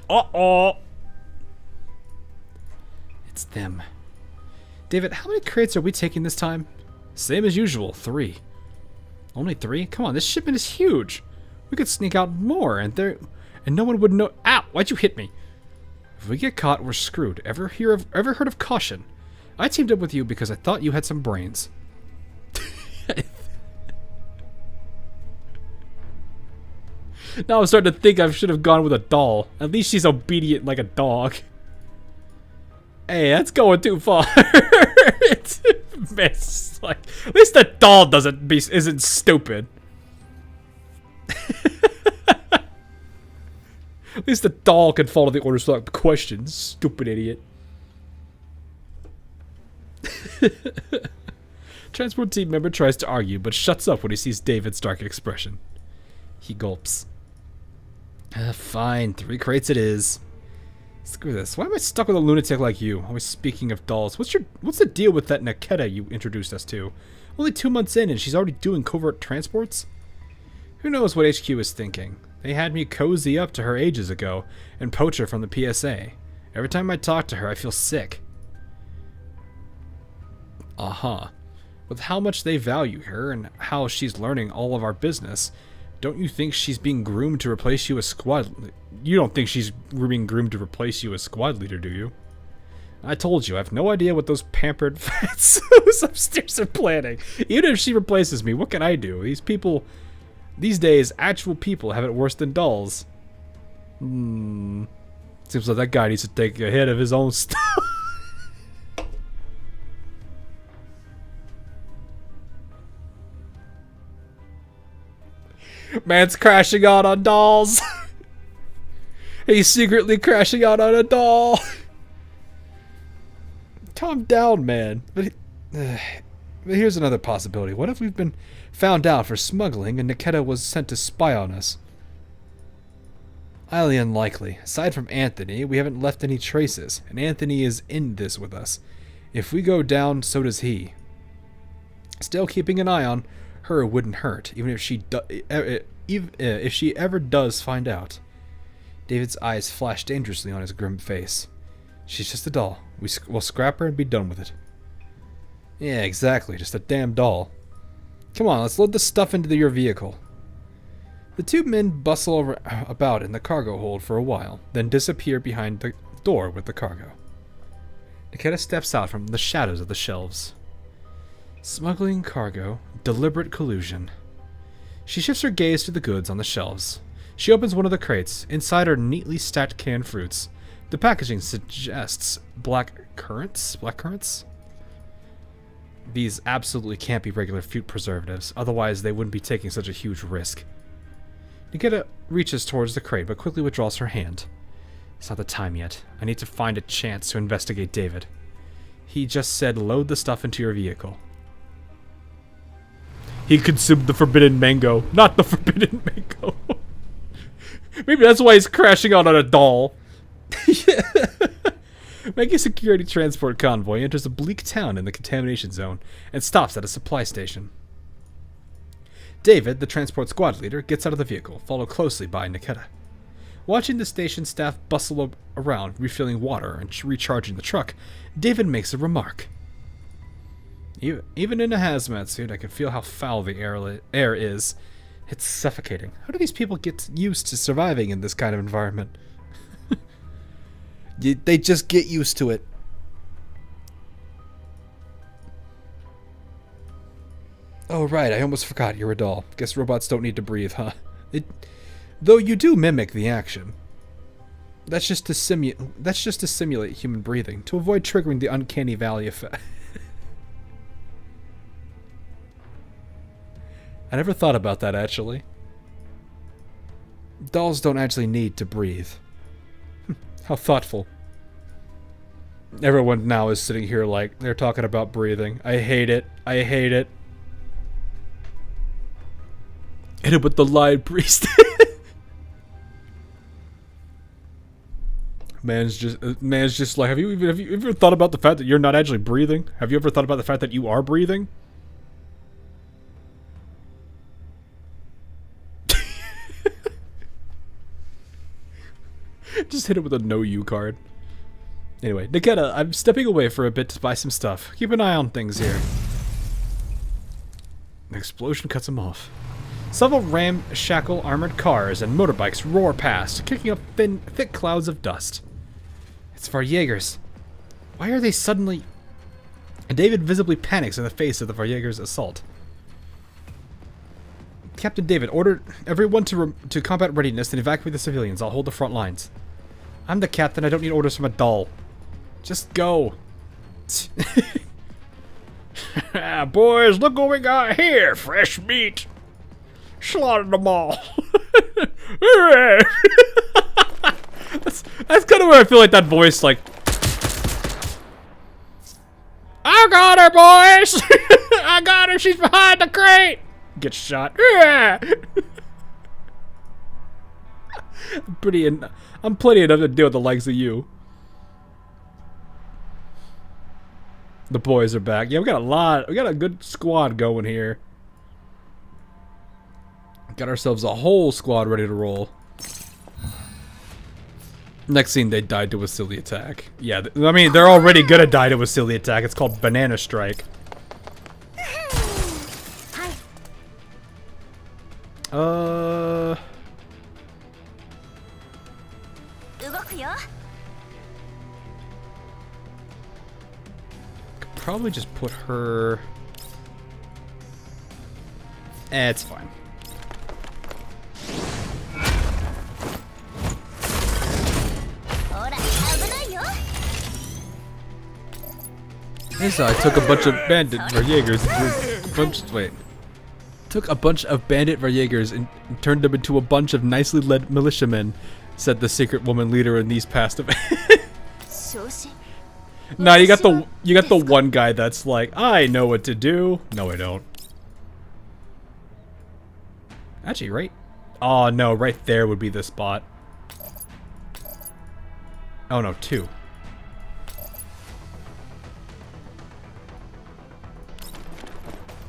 Uh-oh! It's them. David, how many crates are we taking this time? Same as usual, 3. Only 3? Come on, this shipment is huge. We could sneak out more, and no one would know. Ow! Why'd you hit me? If we get caught, we're screwed. Ever heard of caution? I teamed up with you because I thought you had some brains. Now I'm starting to think I should have gone with a doll. At least she's obedient like a dog. Hey, that's going too far. It's like, at least the doll isn't stupid. At least the doll can follow the orders without questions. Stupid idiot. Transport team member tries to argue, but shuts up when he sees David's dark expression. He gulps. Fine, 3 crates it is. Screw this. Why am I stuck with a lunatic like you? Always speaking of dolls. What's the deal with that Niketa you introduced us to? Only 2 months in and she's already doing covert transports? Who knows what HQ is thinking? They had me cozy up to her ages ago and poach her from the PSA. Every time I talk to her, I feel sick. Uh-huh. With how much they value her and how she's learning all of our business, don't you think she's being groomed to replace you as squad... You don't think she's being groomed to replace you as squad leader, do you? I told you, I have no idea what those pampered fatsos upstairs are planning. Even if she replaces me, what can I do? These people... These days, actual people have it worse than dolls. Seems like that guy needs to take a hit of his own stuff. Man's crashing out on dolls. He's secretly crashing out on a doll. Calm down, man. But here's another possibility. What if we've been found out for smuggling and Nikita was sent to spy on us? Highly unlikely. Aside from Anthony, we haven't left any traces, and Anthony is in this with us. If we go down, so does he. Still, keeping an eye on her wouldn't hurt, even if she ever does find out. David's eyes flashed dangerously on his grim face. She's just a doll. We'll scrap her and be done with it. Yeah, exactly. Just a damn doll. Come on, let's load the stuff into your vehicle. The two men bustle about in the cargo hold for a while, then disappear behind the door with the cargo. Nikita steps out from the shadows of the shelves. Smuggling cargo, deliberate collusion. She shifts her gaze to the goods on the shelves. She opens one of the crates. Inside are neatly stacked canned fruits. The packaging suggests black currants? These absolutely can't be regular fruit preservatives, otherwise they wouldn't be taking such a huge risk. Nikita reaches towards the crate, but quickly withdraws her hand. It's not the time yet. I need to find a chance to investigate David. He just said load the stuff into your vehicle. He consumed the forbidden mango, not the forbidden mango. Maybe that's why he's crashing out on a doll. Making security transport convoy enters a bleak town in the contamination zone and stops at a supply station. David, the transport squad leader, gets out of the vehicle, followed closely by Nikita. Watching the station staff bustle around, refilling water and recharging the truck, David makes a remark. Even in a hazmat suit, I can feel how foul the air is. It's suffocating. How do these people get used to surviving in this kind of environment? They just get used to it. Oh, right, I almost forgot you're a doll. Guess robots don't need to breathe, huh? Though you do mimic the action. That's just to simulate human breathing, to avoid triggering the uncanny valley effect. I never thought about that, actually. Dolls don't actually need to breathe. How thoughtful. Everyone now is sitting here like, they're talking about breathing. I hate it. I hate it. Hit it with the lion priest. Man's just like, have you ever thought about the fact that you're not actually breathing? Have you ever thought about the fact that you are breathing? Just hit it with a no you card. Anyway, Nikita, I'm stepping away for a bit to buy some stuff. Keep an eye on things here. An explosion cuts him off. Several ramshackle armored cars and motorbikes roar past, kicking up thick clouds of dust. It's Varjägers. Why are they suddenly... And David visibly panics in the face of the Varjägers' assault. Captain David, order everyone to combat readiness and evacuate the civilians. I'll hold the front lines. I'm the captain. I don't need orders from a doll. Just go. Boys, look what we got here. Fresh meat. Slaughtered them all. That's kind of where I feel like that voice, like... I got her, boys! I got her. She's behind the crate. Gets shot. Yeah. I'm plenty enough to deal with the likes of you. The boys are back. Yeah, we got a lot. We got a good squad going here. Got ourselves a whole squad ready to roll. Next scene, they died to a silly attack. Yeah, I mean, they're already gonna die to a silly attack. It's called Banana Strike. Could probably just put her... it's fine. Yes, I took a bunch of bandit Verjaegers. Took a bunch of bandit Verjaegers and turned them into a bunch of nicely led militiamen, said the secret woman leader in these past events. Nah, you got the one guy that's like, I know what to do. No, I don't. Actually, right? Oh no, right there would be the spot. Oh no, 2.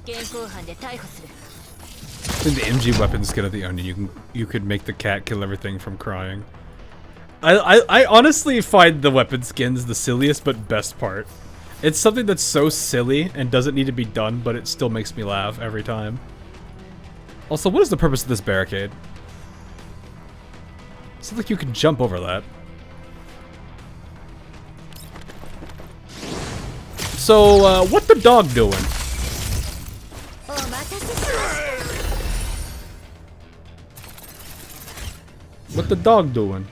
I think the MG weapon skin of the onion, you could make the cat kill everything from crying. I honestly find the weapon skins the silliest but best part. It's something that's so silly and doesn't need to be done, but it still makes me laugh every time. Also, what is the purpose of this barricade? It's like you can jump over that. So, what the dog doing? What the dog doing?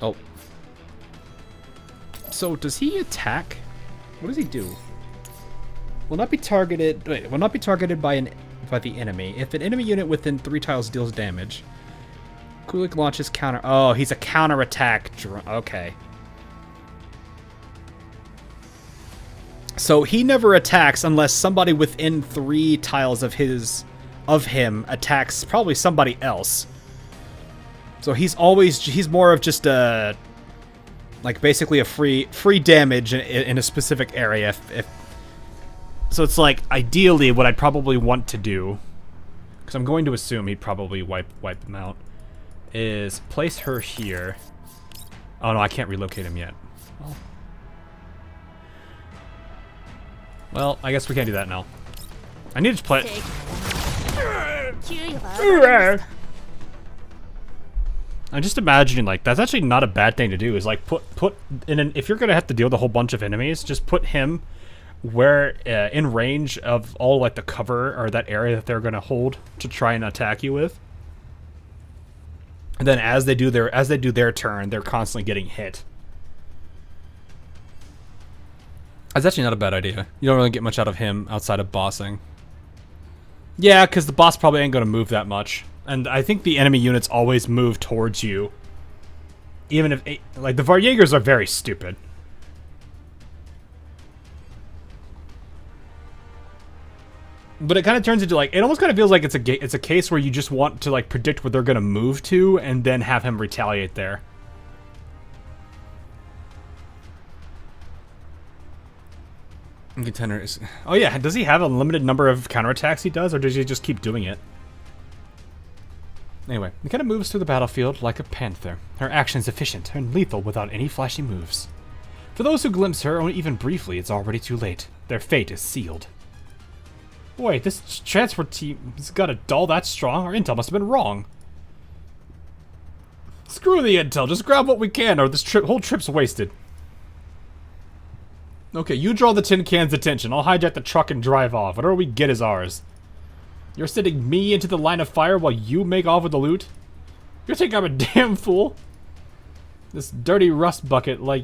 Oh. So does he attack? What does he do? Will not be targeted. Wait, will not be targeted by the enemy. If an enemy unit within 3 tiles deals damage, Kulik launches counter. Oh, he's a counterattack. Okay. So he never attacks unless somebody within 3 tiles of him attacks probably somebody else. So he's more of just a, like, basically a free damage in a specific area. So it's like, ideally what I'd probably want to do, because I'm going to assume he'd probably wipe them out, is place her here. Oh no, I can't relocate him yet. Well, I guess we can't do that now. I need to play. I'm just imagining, like, that's actually not a bad thing to do, is like put in an, if you're gonna have to deal with a whole bunch of enemies, just put him where in range of all, like, the cover or that area that they're gonna hold to try and attack you with. And then as they do their turn, they're constantly getting hit. That's actually not a bad idea. You don't really get much out of him outside of bossing. Yeah, because the boss probably ain't going to move that much. And I think the enemy units always move towards you. Even if... like, the Verjaegers are very stupid. But it kind of turns into, like... It almost kind of feels like it's a case where you just want to, like, predict where they're going to move to and then have him retaliate there. Contender is... Oh yeah, does he have a limited number of counterattacks he does, or does he just keep doing it? Anyway, he kind of moves through the battlefield like a panther. Her action's efficient and lethal without any flashy moves. For those who glimpse her, even briefly, it's already too late. Their fate is sealed. Wait, this transport team has got a doll that strong? Our intel must have been wrong. Screw the intel, just grab what we can, or this whole trip's wasted. Okay, you draw the tin can's attention. I'll hijack the truck and drive off. Whatever we get is ours. You're sending me into the line of fire while you make off with the loot? You're thinking I'm a damn fool? This dirty rust bucket like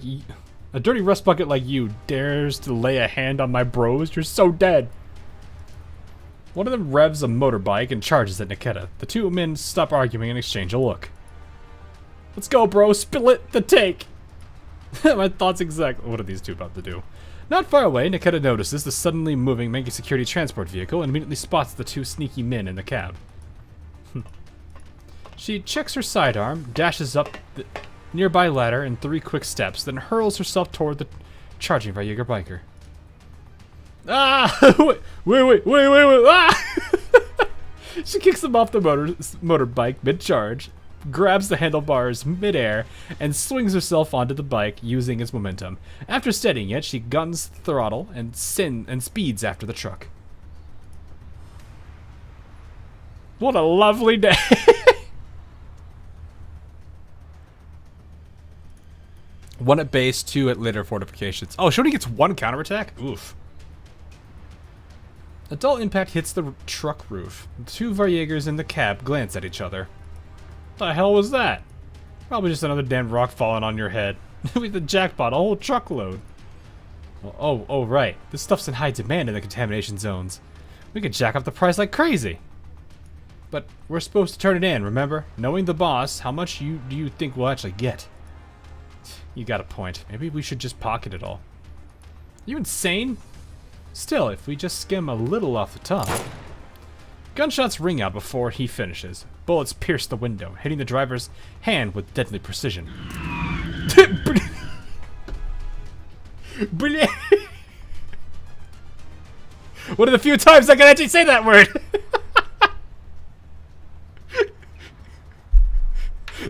a dirty rust bucket like you dares to lay a hand on my bros? You're so dead. One of them revs a motorbike and charges at Nikita. The two men stop arguing and exchange a look. Let's go, bro. Split the take. My thoughts exactly. What are these two about to do? Not far away, Nikita notices the suddenly moving Mega Security transport vehicle and immediately spots the 2 sneaky men in the cab. She checks her sidearm, dashes up nearby ladder in 3 quick steps, then hurls herself toward the charging Jaeger biker. Ah! Wait! Ah! She kicks him off the motorbike mid-charge, grabs the handlebars mid-air, and swings herself onto the bike using its momentum. After steadying it, she guns the throttle and speeds after the truck. What a lovely day! One at base, 2 at later fortifications. Oh, she only gets 1 counterattack? Oof. A dull impact hits the truck roof. The 2 Varjägers in the cab glance at each other. What the hell was that? Probably just another damn rock falling on your head. With the jackpot, a whole truckload. Oh, right. This stuff's in high demand in the contamination zones. We could jack up the price like crazy. But we're supposed to turn it in, remember? Knowing the boss, how much do you think we'll actually get? You got a point. Maybe we should just pocket it all. You insane? Still, if we just skim a little off the top. Gunshots ring out before he finishes. Bullets pierce the window, hitting the driver's hand with deadly precision. One of the few times I can actually say that word!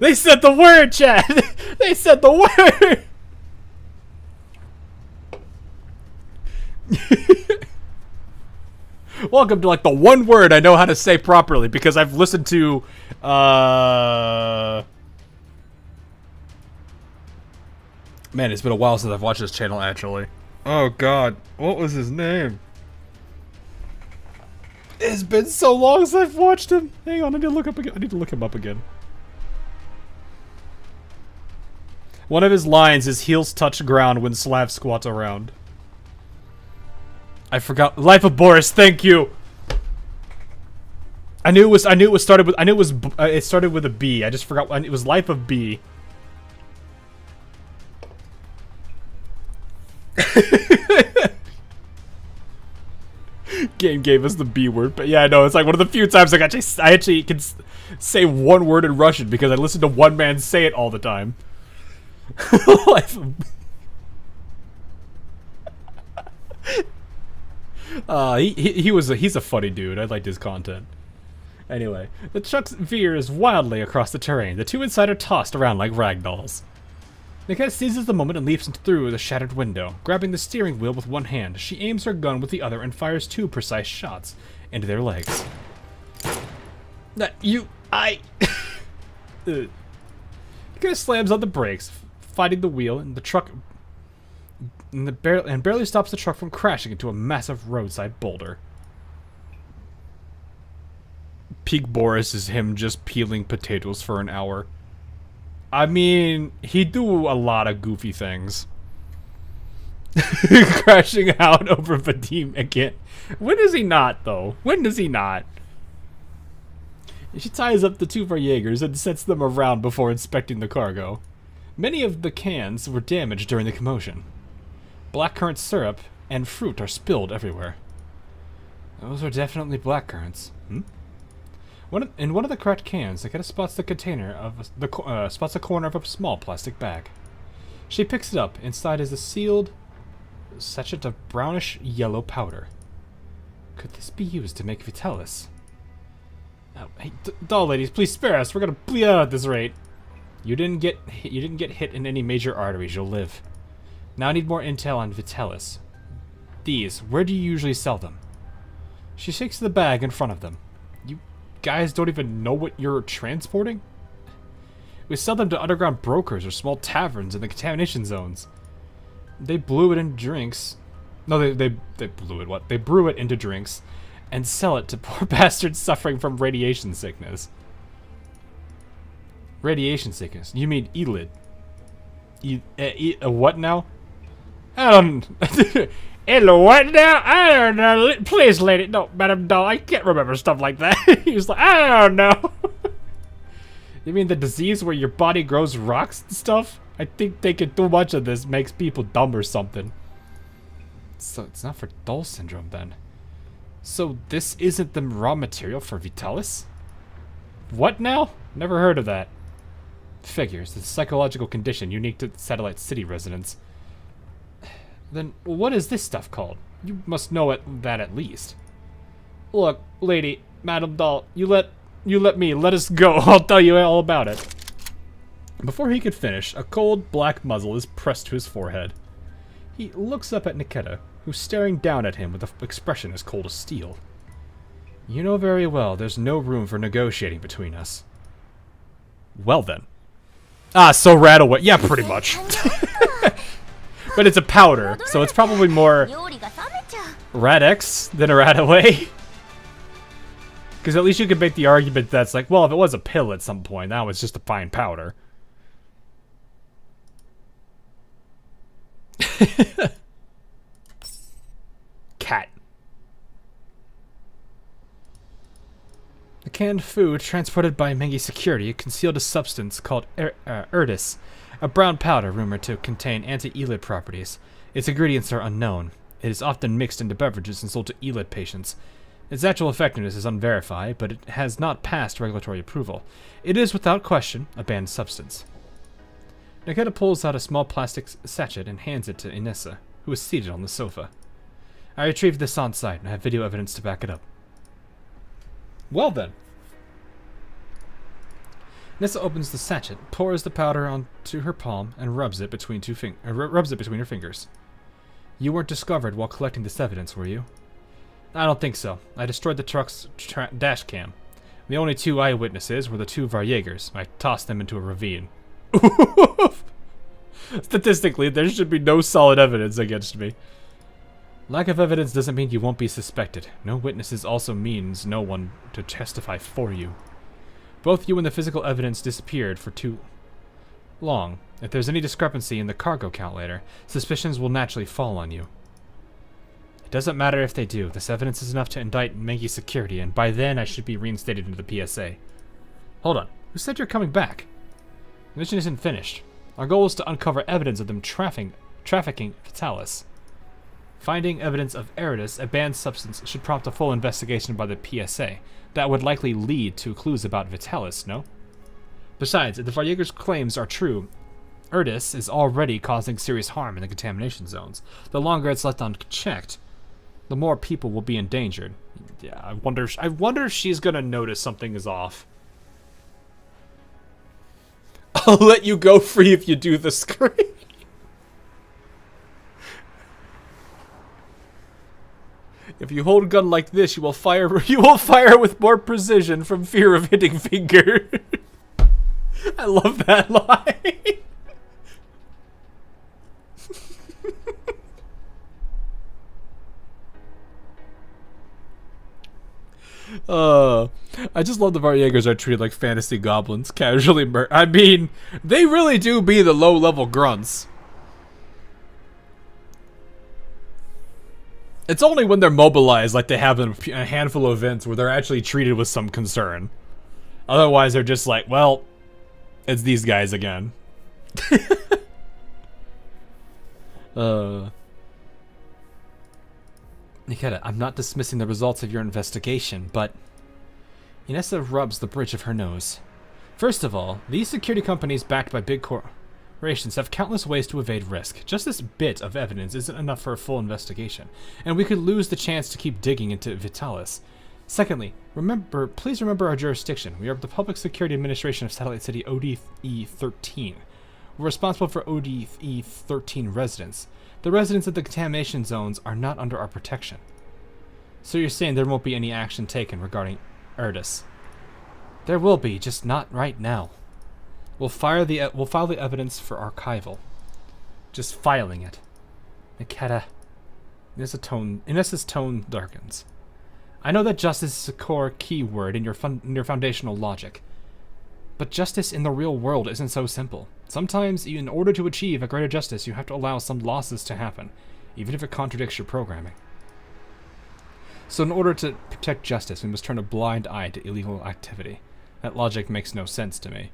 They said the word, Chad! They said the word! Welcome to like the one word I know how to say properly because I've listened to man, it's been a while since I've watched this channel actually. Oh god, what was his name? It's been so long since I've watched him. Hang on, I need to look him up again. One of his lines is heels touch ground when Slav squats around. I forgot. Life of Boris. Thank you. It started with a B. I just forgot. It was Life of B. Game gave us the B word, but yeah, I know it's like one of the few times I actually can say one word in Russian because I listen to one man say it all the time. Life of he's a funny dude. I liked his content. Anyway, the truck veers wildly across the terrain. The 2 inside are tossed around like ragdolls. Niket seizes the moment and leaps through the shattered window. Grabbing the steering wheel with one hand, she aims her gun with the other and fires 2 precise shots into their legs. Niket slams on the brakes, fighting the wheel, and the truck and barely stops the truck from crashing into a massive roadside boulder. Peak Boris is him just peeling potatoes for an hour. I mean, he do a lot of goofy things. Crashing out over Vadim again. When is he not, though? When does he not? She ties up the 2 Varjägers and sets them around before inspecting the cargo. Many of the cans were damaged during the commotion. Blackcurrant syrup and fruit are spilled everywhere. Those are definitely blackcurrants. In one of the cracked cans, Niket spots the container of spots a corner of a small plastic bag. She picks it up. Inside is a sealed sachet of brownish yellow powder. Could this be used to make Vitalis? Oh, hey, doll ladies, please spare us. We're gonna bleed out at this rate. You didn't get hit in any major arteries. You'll live. Now I need more intel on Vitalis. These, where do you usually sell them? She shakes the bag in front of them. You guys don't even know what you're transporting? We sell them to underground brokers or small taverns in the contamination zones. They blew it in drinks. No, they blew it. What? They brew it into drinks and sell it to poor bastards suffering from radiation sickness. Radiation sickness? You mean ELID? What now? I don't... What now? I don't know. Please, lady. No, Madam Doll, I can't remember stuff like that. He was like, I don't know. You mean the disease where your body grows rocks and stuff? I think taking too much of this makes people dumb or something. So it's not for Doll syndrome then. So this isn't the raw material for Vitalis? What now? Never heard of that. Figures. It's a psychological condition unique to Satellite City residents. Then what is this stuff called? You must know that at least. Look, lady, Madam Doll, you let us go. I'll tell you all about it. Before he could finish, a cold black muzzle is pressed to his forehead. He looks up at Nikita, who's staring down at him with an expression as cold as steel. You know very well there's no room for negotiating between us. Well then. Ah, so Radaway. Yeah, pretty much. But it's a powder, so it's probably more Radex than a Radaway. Because at least you could make the argument that's like, well, if it was a pill at some point, now it's just a fine powder. Cat. The canned food transported by Mengi security concealed a substance called Erdis, a brown powder rumored to contain anti-elid properties. Its ingredients are unknown. It is often mixed into beverages and sold to elid patients. Its actual effectiveness is unverified, but it has not passed regulatory approval. It is, without question, a banned substance. Nikita pulls out a small plastic sachet and hands it to Inessa, who is seated on the sofa. I retrieved this on site and have video evidence to back it up. Well then. Nessa opens the sachet, pours the powder onto her palm, and rubs it between her fingers. You weren't discovered while collecting this evidence, were you? I don't think so. I destroyed the truck's dash cam. The only two eyewitnesses were the two Varjägers. I tossed them into a ravine. Statistically, there should be no solid evidence against me. Lack of evidence doesn't mean you won't be suspected. No witnesses also means no one to testify for you. Both you and the physical evidence disappeared for too long. If there's any discrepancy in the cargo count later, suspicions will naturally fall on you. It doesn't matter if they do. This evidence is enough to indict Mengi security, and by then I should be reinstated into the PSA. Hold on. Who said you're coming back? The mission isn't finished. Our goal is to uncover evidence of them trafficking Vitalis. Finding evidence of Eridus, a banned substance, should prompt a full investigation by the PSA. That would likely lead to clues about Vitalis, no? Besides, if the Varjäger's claims are true, Eridus is already causing serious harm in the contamination zones. The longer it's left unchecked, the more people will be endangered. Yeah, I wonder if she's gonna notice something is off. I'll let you go free if you do the screen. If you hold a gun like this, you will fire with more precision from fear of hitting finger. I love that line. I just love the Varjägers are treated like fantasy goblins, casually I mean, they really do be the low-level grunts. It's only when they're mobilized, like they have a handful of events, where they're actually treated with some concern. Otherwise, they're just like, well, it's these guys again. Nikita, I'm not dismissing the results of your investigation, but... Inessa rubs the bridge of her nose. First of all, these security companies backed by big corporations have countless ways to evade risk. Just this bit of evidence isn't enough for a full investigation, and we could lose the chance to keep digging into Vitalis. Secondly, please remember our jurisdiction. We are the Public Security Administration of Satellite City ODE-13. We're responsible for ODE-13 residents. The residents of the contamination zones are not under our protection. So you're saying there won't be any action taken regarding Erdis? There will be, just not right now. We'll file the evidence for archival. Just filing it. Nikita. Inessa's tone darkens. I know that justice is a core keyword in your foundational logic. But justice in the real world isn't so simple. Sometimes, in order to achieve a greater justice, you have to allow some losses to happen, even if it contradicts your programming. So in order to protect justice, we must turn a blind eye to illegal activity. That logic makes no sense to me.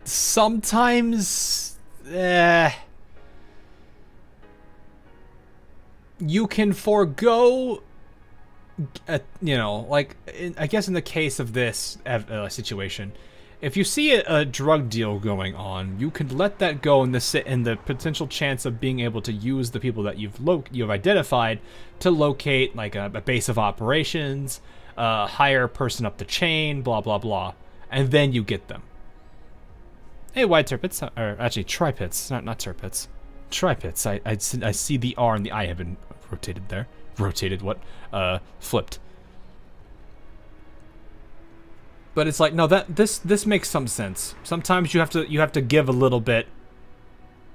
Sometimes... you can forego you know, like, I guess in the case of this situation, if you see a drug deal going on, you can let that go in the potential chance of being able to use the people that you've identified to locate like a base of operations, hire a person up the chain, blah blah blah, and then you get them. Hey, white turpits, or actually tripits, not turpits, tripits. I see the R and the I have been rotated there. Rotated what? Flipped. But it's like, no, this makes some sense. Sometimes you have to give a little bit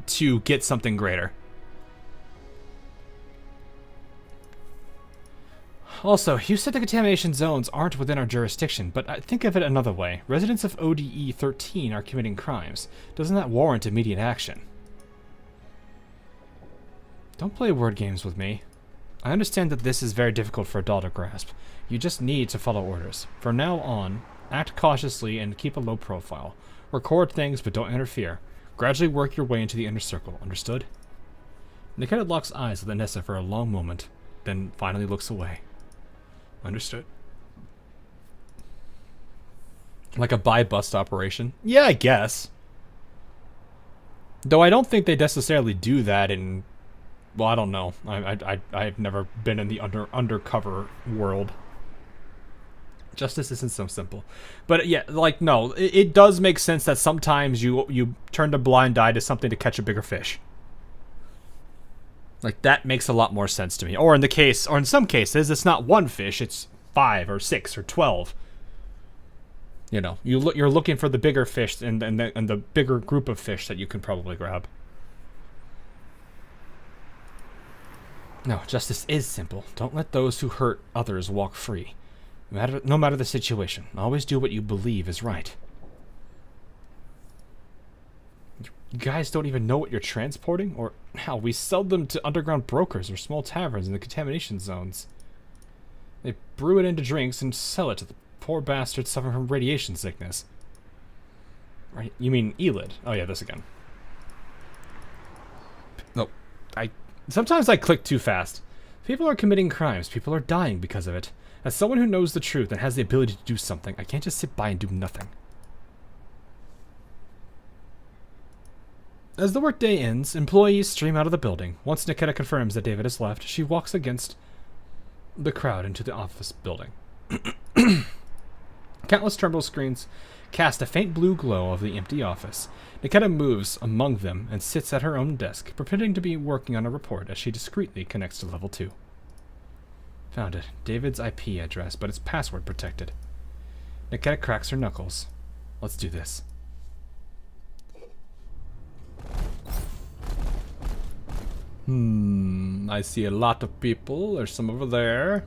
to get something greater. Also, you said the contamination zones aren't within our jurisdiction, but think of it another way. Residents of ODE 13 are committing crimes. Doesn't that warrant immediate action? Don't play word games with me. I understand that this is very difficult for a doll to grasp. You just need to follow orders. From now on, act cautiously and keep a low profile. Record things, but don't interfere. Gradually work your way into the inner circle, understood? Nikita locks eyes with Anessa for a long moment, then finally looks away. Understood. Like a buy-bust operation? Yeah, I guess. Though I don't think they necessarily do that in... Well, I don't know. I've never been in the undercover world. Justice isn't so simple. But yeah, like, no, it does make sense that sometimes you turn a blind eye to something to catch a bigger fish. Like, that makes a lot more sense to me. Or in some cases, it's not one fish, it's 5 or 6 or 12. You know, you're looking for the bigger fish and the bigger group of fish that you can probably grab. No, justice is simple. Don't let those who hurt others walk free. No matter the situation, always do what you believe is right. You guys don't even know what you're transporting? Or how we sell them to underground brokers or small taverns in the contamination zones. They brew it into drinks and sell it to the poor bastards suffering from radiation sickness. Right? You mean Elid? Oh yeah, this again. Nope. Sometimes I click too fast. People are committing crimes. People are dying because of it. As someone who knows the truth and has the ability to do something, I can't just sit by and do nothing. As the workday ends, employees stream out of the building. Once Nikita confirms that David has left, she walks against the crowd into the office building. Countless terminal screens cast a faint blue glow of the empty office. Nikita moves among them and sits at her own desk, pretending to be working on a report as she discreetly connects to level 2. Found it. David's IP address, but it's password protected. Nikita cracks her knuckles. Let's do this. I see a lot of people. There's some over there.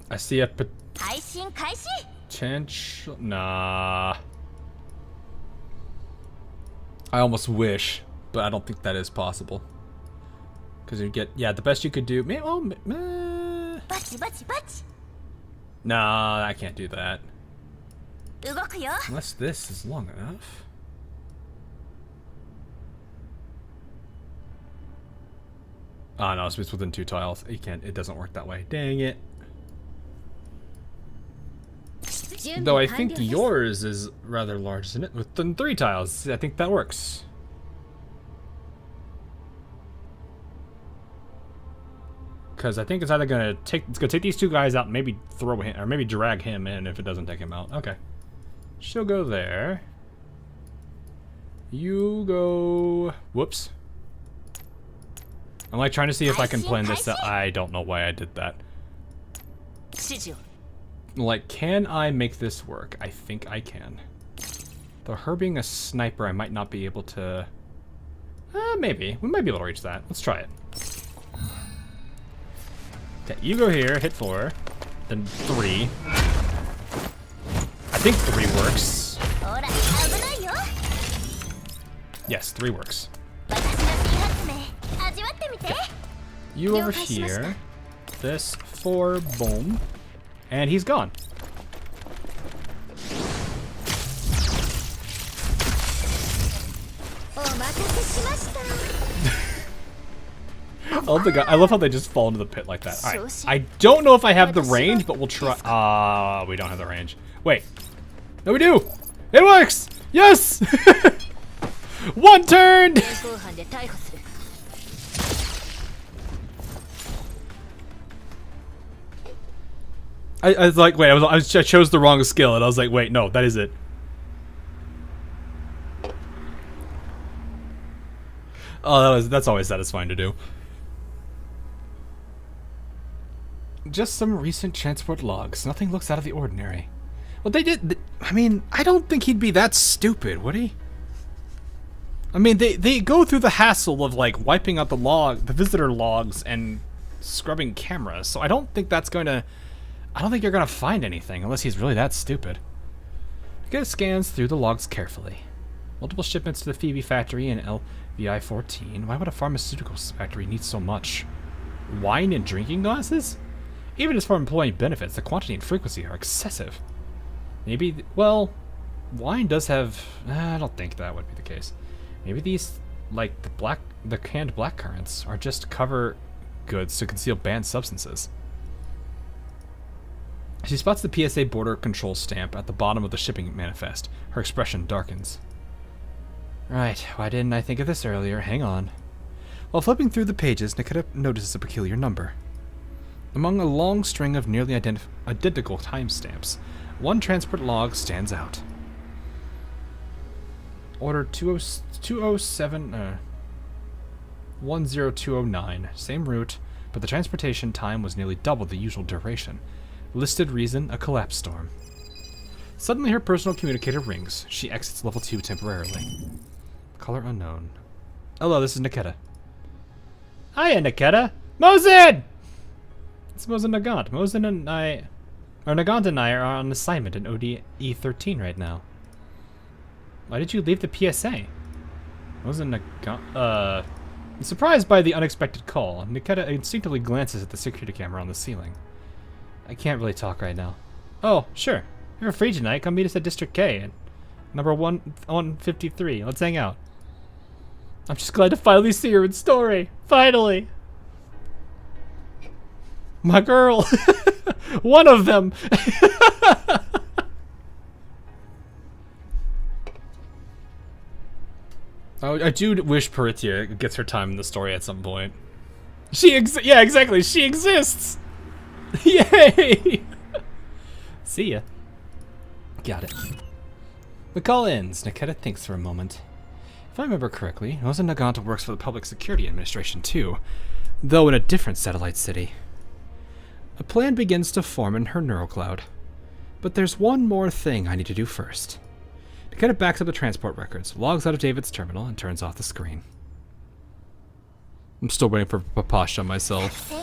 I see a potential. Nah. I almost wish, but I don't think that is possible. Because you get, yeah, the best you could do. Nah, I can't do that. Unless this is long enough. Oh no, it's within 2 tiles. You can't. It doesn't work that way. Dang it. Though I think yours is rather large, isn't it? Within 3 tiles. I think that works. Because I think it's either gonna take these 2 guys out, and maybe throw him, or maybe drag him in if it doesn't take him out. Okay. She'll go there. You go. Whoops. I'm like trying to see if I can plan this out. I don't know why I did that. Like, can I make this work? I think I can. Though her being a sniper, I might not be able to... maybe. We might be able to reach that. Let's try it. Okay, you go here, hit 4. Then 3. I think 3 works. Yes, 3 works. Okay. You over here. This 4, boom. And he's gone. love the guy. I love how they just fall into the pit like that. All right. I don't know if I have the range, but we'll try. We don't have the range. Wait. No, we do. It works. Yes. One turn. I was like, wait. I chose the wrong skill, and I was like, wait, no, that is it. Oh, that's always satisfying to do. Just some recent transport logs. Nothing looks out of the ordinary. Well, they did. I mean, I don't think he'd be that stupid, would he? I mean, they go through the hassle of like wiping out the visitor logs, and scrubbing cameras. So I don't think that's going to. I don't think you're going to find anything unless he's really that stupid. Nikita scans through the logs carefully. Multiple shipments to the Phoebe factory in LVI-14. Why would a pharmaceuticals factory need so much? Wine and drinking glasses? Even as for employee benefits, the quantity and frequency are excessive. Maybe, well, wine does have... I don't think that would be the case. Maybe these, like, the canned blackcurrants are just cover goods to conceal banned substances. She spots the PSA border control stamp at the bottom of the shipping manifest. Her expression darkens. Right, why didn't I think of this earlier? Hang on. While flipping through the pages, Nikita notices a peculiar number. Among a long string of nearly identical timestamps, one transport log stands out. Order 10209. Same route, but the transportation time was nearly double the usual duration. Listed reason, a collapse storm. Suddenly her personal communicator rings. She exits level 2 temporarily. Caller unknown. Hello, this is Nikita. Hiya, Nikita. Mosin! It's Mosin Nagant. Nagant and I are on assignment in ODE 13 right now. Why did you leave the PSA? Mosin Nagant, surprised by the unexpected call, Nikita instinctively glances at the security camera on the ceiling. I can't really talk right now. Oh, sure. If you're free tonight, come meet us at District K at number 153. Let's hang out. I'm just glad to finally see her in story. Finally. My girl. One of them. Oh, I do wish Peritia gets her time in the story at some point. Yeah, exactly. She exists. Yay! See ya. Got it. The call ends. Nikita thinks for a moment. If I remember correctly, Mosin Nagant works for the Public Security Administration too, though in a different satellite city. A plan begins to form in her neurocloud. But there's one more thing I need to do first. Nikita backs up the transport records, logs out of David's terminal, and turns off the screen. I'm still waiting for Papasha myself.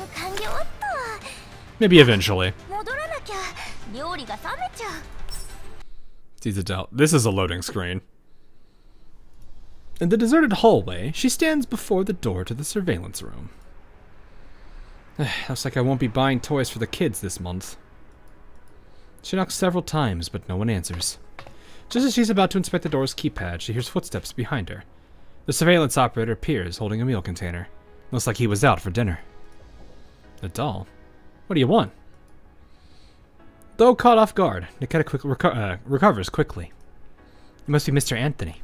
Maybe eventually. Sees a doubt. This is a loading screen. In the deserted hallway, she stands before the door to the surveillance room. Looks like I won't be buying toys for the kids this month. She knocks several times, but no one answers. Just as she's about to inspect the door's keypad, she hears footsteps behind her. The surveillance operator appears, holding a meal container. Looks like he was out for dinner. The doll? What do you want? Though caught off guard, Nikita recovers quickly. You must be Mr. Anthony.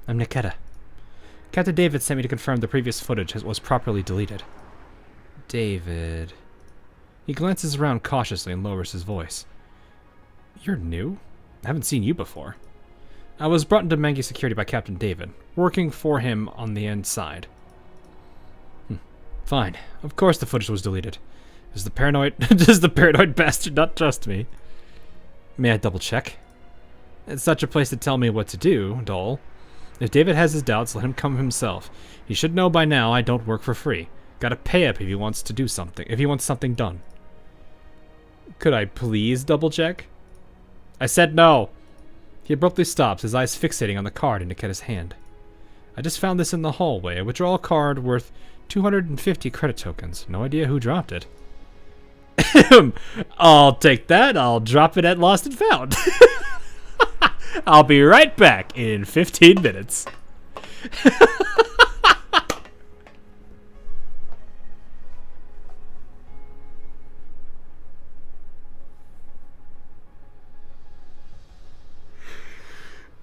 I'm Nikita. Captain David sent me to confirm the previous footage was properly deleted. David... He glances around cautiously and lowers his voice. You're new? I haven't seen you before. I was brought into Mangi security by Captain David, working for him on the inside. Fine. Of course the footage was deleted. Does the paranoid bastard not trust me? May I double check? It's such a place to tell me what to do, doll. If David has his doubts, let him come himself. He should know by now I don't work for free. Gotta pay up if he wants to do something, if he wants something done. Could I please double check? I said no. He abruptly stops, his eyes fixating on the card in Nikita's hand. I just found this in the hallway, a withdrawal card worth 250 credit tokens. No idea who dropped it. I'll take that. I'll drop it at Lost and Found. I'll be right back in 15 minutes.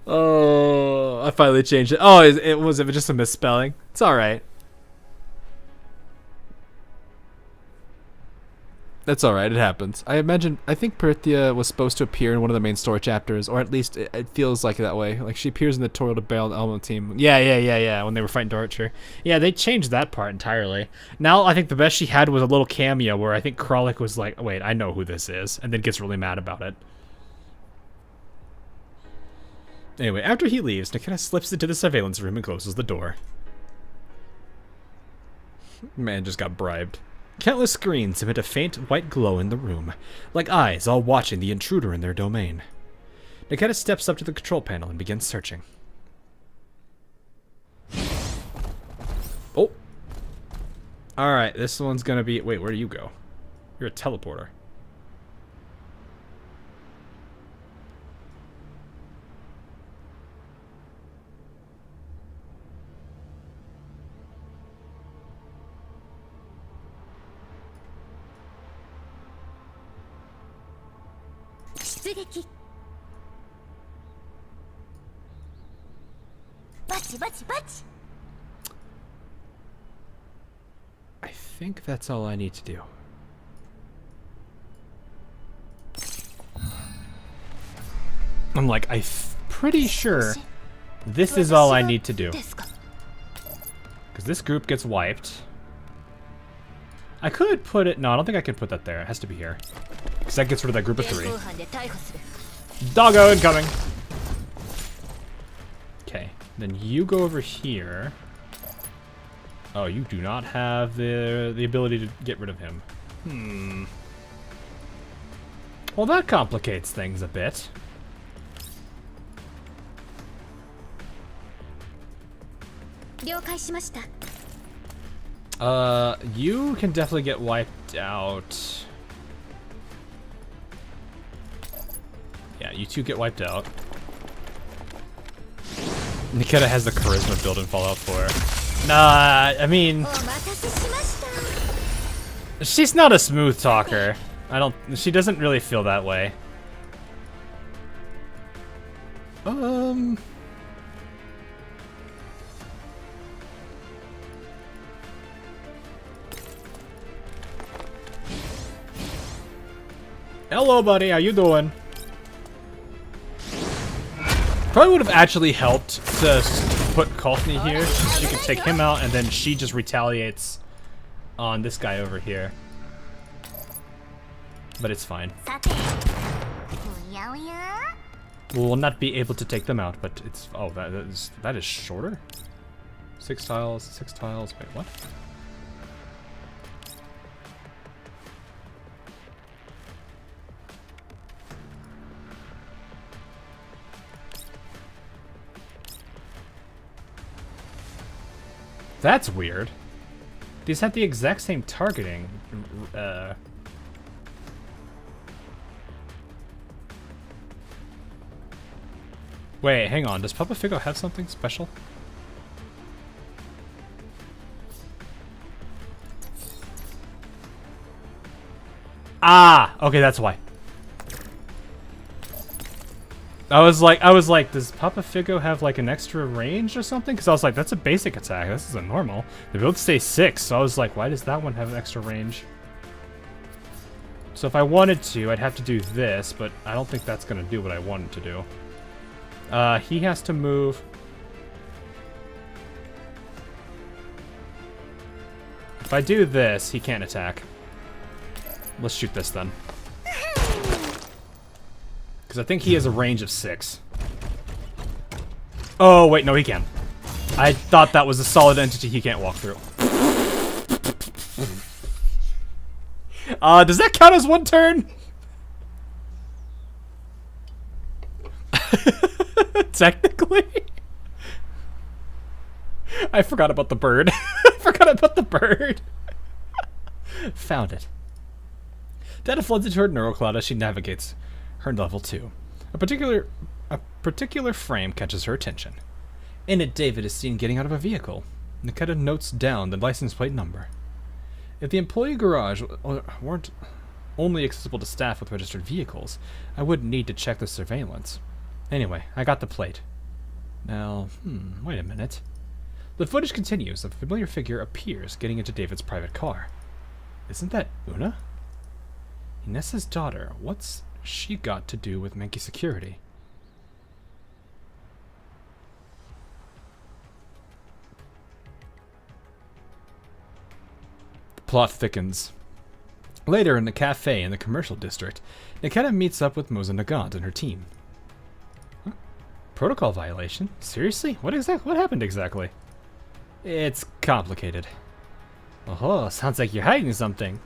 Oh, I finally changed it. Oh, it was just a misspelling. It's all right. That's all right. It happens. I think Perthia was supposed to appear in one of the main story chapters, or at least it feels like that way. Like she appears in the Toil to Bail Element team. Yeah. When they were fighting Darcher. Yeah, they changed that part entirely. Now I think the best she had was a little cameo where I think Kralik was like, "Wait, I know who this is," and then gets really mad about it. Anyway, after he leaves, Nikita slips into the surveillance room and closes the door. Man just got bribed. Countless screens emit a faint white glow in the room, like eyes all watching the intruder in their domain. Nikita steps up to the control panel and begins searching. Oh! Alright, this one's gonna be... Wait, where do you go? You're a teleporter. I think that's all I need to do. I'm like, pretty sure this is all I need to do. Because this group gets wiped. I could put it... No, I don't think I can put that there. It has to be here. Because that gets rid of that group of 3. Doggo incoming! Okay, then you go over here. Oh, you do not have the ability to get rid of him. Well, that complicates things a bit. You can definitely get wiped out. Yeah, you two get wiped out. Nikita has the charisma build in Fallout 4. Nah, I mean... She's not a smooth talker. She doesn't really feel that way. Hello, buddy. How you doing? Probably would have actually helped to put Kolfni here, so she could take him out, and then she just retaliates on this guy over here. But it's fine. We will not be able to take them out, but it's... Oh, that is shorter? 6 tiles, 6 tiles. Wait, what? That's weird. These have the exact same targeting. Wait, hang on. Does Papa Figo have something special? Ah! Okay, that's why. I was like, does Papa Figo have like an extra range or something? Because I was like, that's a basic attack. This isn't normal. They both say 6, so I was like, why does that one have an extra range? So if I wanted to, I'd have to do this, but I don't think that's gonna do what I wanted to do. He has to move. If I do this, he can't attack. Let's shoot this then. Because I think he has a range of 6. Oh, wait, no, he can. I thought that was a solid entity he can't walk through. Does that count as 1 turn? Technically. I forgot about the bird. I forgot about the bird. Found it. Data floods into her neural cloud as she navigates her level 2. A particular frame catches her attention. In it, David is seen getting out of a vehicle. Nikita notes down the license plate number. If the employee garage weren't only accessible to staff with registered vehicles, I wouldn't need to check the surveillance. Anyway, I got the plate. Now, wait a minute. The footage continues. A familiar figure appears, getting into David's private car. Isn't that Una? Inessa's daughter. What's she got to do with Mankey security? The plot thickens. Later, in the cafe in the commercial district, Niketa meets up with Moza Nagant and her team. Huh? Protocol violation? Seriously? What happened exactly? It's complicated. Oh, sounds like you're hiding something.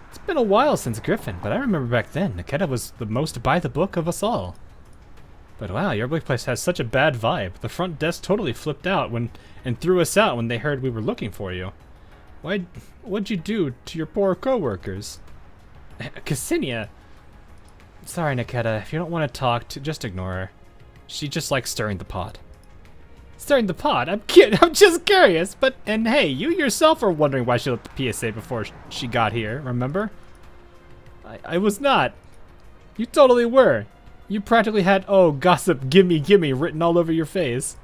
It's been a while since Griffin, but I remember back then, Niketa was the most by the book of us all. But wow, your workplace has such a bad vibe. The front desk totally flipped out and threw us out when they heard we were looking for you. What'd you do to your poor coworkers? Ksenia! Sorry, Niketa, if you don't want to talk, just ignore her. She just likes stirring the pot. Stirring the pot? I'm just curious, and hey, you yourself were wondering why she left the PSA before she got here, remember? I was not. You totally were. You practically had, oh, gossip, gimme, written all over your face.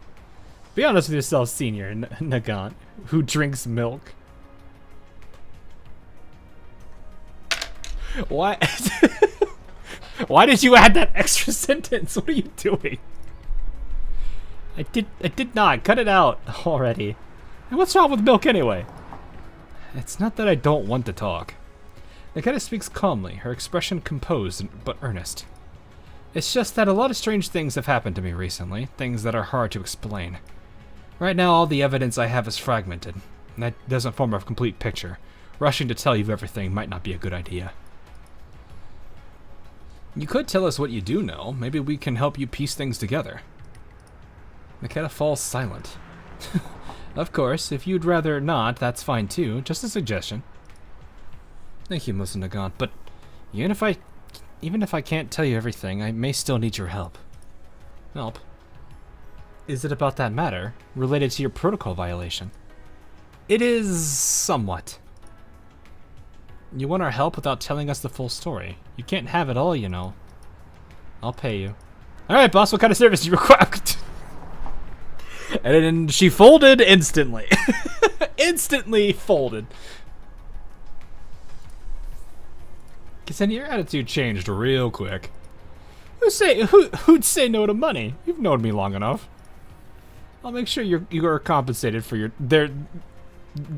Be honest with yourself, Senior Nagant, who drinks milk. Why? Why did you add that extra sentence? What are you doing? I did not. Cut it out already. And what's wrong with milk anyway? It's not that I don't want to talk. Niketa speaks calmly, her expression composed but earnest. It's just that a lot of strange things have happened to me recently, things that are hard to explain. Right now, all the evidence I have is fragmented, and that doesn't form a complete picture. Rushing to tell you everything might not be a good idea. You could tell us what you do know. Maybe we can help you piece things together. Niketa falls silent. Of course, if you'd rather not, that's fine too. Just a suggestion. Thank you, Moza Nagant, but even if I can't tell you everything, I may still need your help. Help? Is it about that matter, related to your protocol violation? It is somewhat. You want our help without telling us the full story. You can't have it all, you know. I'll pay you. Alright, boss, what kind of service do you require? And then she folded instantly. Instantly folded. Ksenia, your attitude changed real quick. Who'd say no to money? You've known me long enough. I'll make sure you are compensated for your...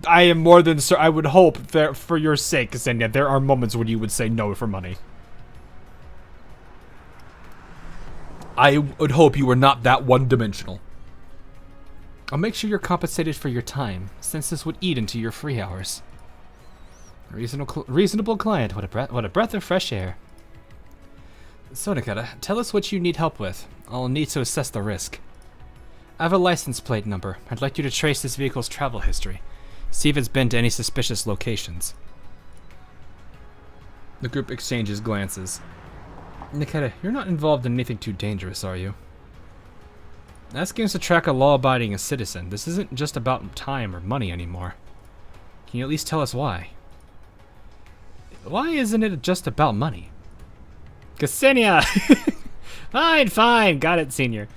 I am more than sure. I would hope that for your sake, Ksenia, there are moments when you would say no for money. I would hope you were not that one-dimensional. I'll make sure you're compensated for your time, since this would eat into your free hours. Reasonable client. What a breath of fresh air. So, Niketa, tell us what you need help with. I'll need to assess the risk. I have a license plate number. I'd like you to trace this vehicle's travel history. See if it's been to any suspicious locations. The group exchanges glances. Niketa, you're not involved in anything too dangerous, are you? Asking us to track a law-abiding citizen. This isn't just about time or money anymore. Can you at least tell us why? Why isn't it just about money? Ksenia! Fine, got it, Senior.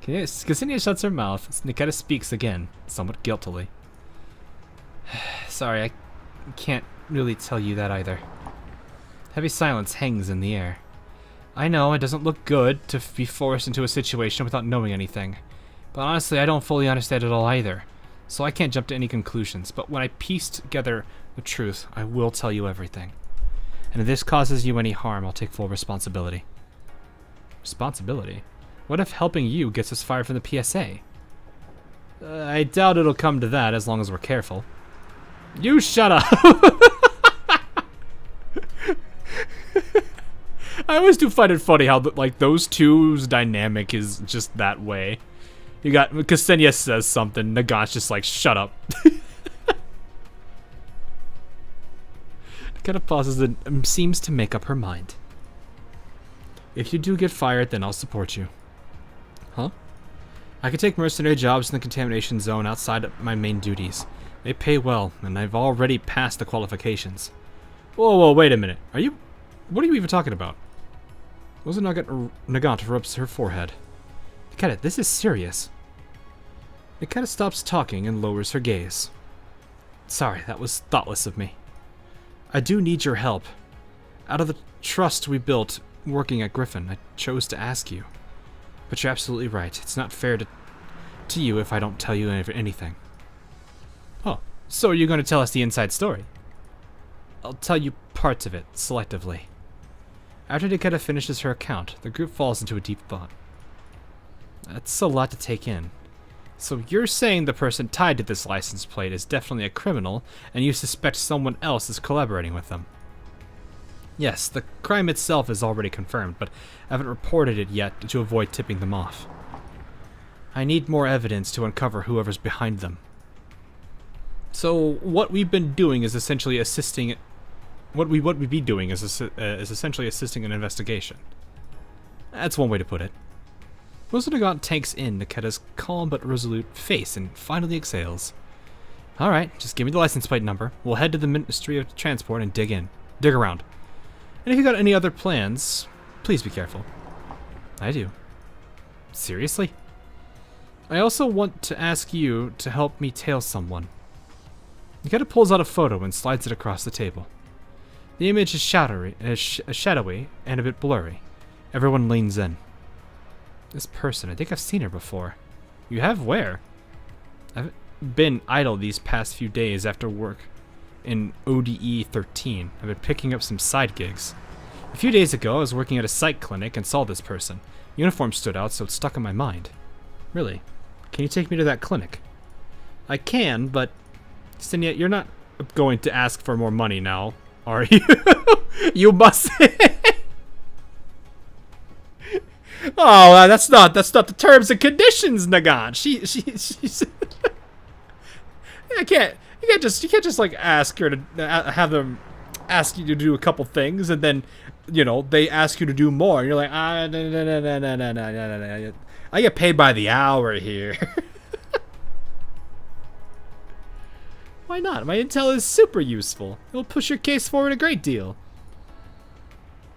Ksenia shuts her mouth. Niketa speaks again, somewhat guiltily. Sorry, I can't really tell you that either. Heavy silence hangs in the air. I know it doesn't look good to be forced into a situation without knowing anything, but honestly I don't fully understand it all either, so I can't jump to any conclusions, but when I piece together the truth, I will tell you everything. And if this causes you any harm, I'll take full responsibility. Responsibility? What if helping you gets us fired from the PSA? I doubt it'll come to that as long as we're careful. You shut up! I always do find it funny how like those two's dynamic is just that way. You got Ksenia says something, Nagant's just like, shut up. Kind of pauses and seems to make up her mind. If you do get fired, then I'll support you. Huh? I can take mercenary jobs in the contamination zone outside of my main duties. They pay well, and I've already passed the qualifications. Whoa, wait a minute. What are you even talking about? Moza Nagant rubs her forehead. Nikita, this is serious. Nikita stops talking and lowers her gaze. Sorry, that was thoughtless of me. I do need your help. Out of the trust we built working at Griffin, I chose to ask you. But you're absolutely right. It's not fair to you if I don't tell you anything. Oh, so are you going to tell us the inside story? I'll tell you parts of it, selectively. After Nikita finishes her account, the group falls into a deep thought. That's a lot to take in. So you're saying the person tied to this license plate is definitely a criminal, and you suspect someone else is collaborating with them? Yes, the crime itself is already confirmed, but I haven't reported it yet to avoid tipping them off. I need more evidence to uncover whoever's behind them. So what we've been doing is essentially assisting. What we be doing is essentially assisting an investigation. That's one way to put it. Mosinagot takes in Nikita's calm but resolute face and finally exhales. Alright, just give me the license plate number. We'll head to the Ministry of Transport and dig around. And if you got any other plans, please be careful. I do. Seriously? I also want to ask you to help me tail someone. Nikita pulls out a photo and slides it across the table. The image is shadowy and a bit blurry. Everyone leans in. This person, I think I've seen her before. You have? Where? I've been idle these past few days after work in ODE 13. I've been picking up some side gigs. A few days ago, I was working at a psych clinic and saw this person. Uniform stood out, so it stuck in my mind. Really? Can you take me to that clinic? I can, but Sinya, you're not going to ask for more money now, are you? You must. Oh, that's not the terms and conditions, Nagan. She's. You can't just like ask her to have them ask you to do a couple things, and then, you know, they ask you to do more, and you're like, no. I get paid by the hour here. Why not? My intel is super useful. It will push your case forward a great deal.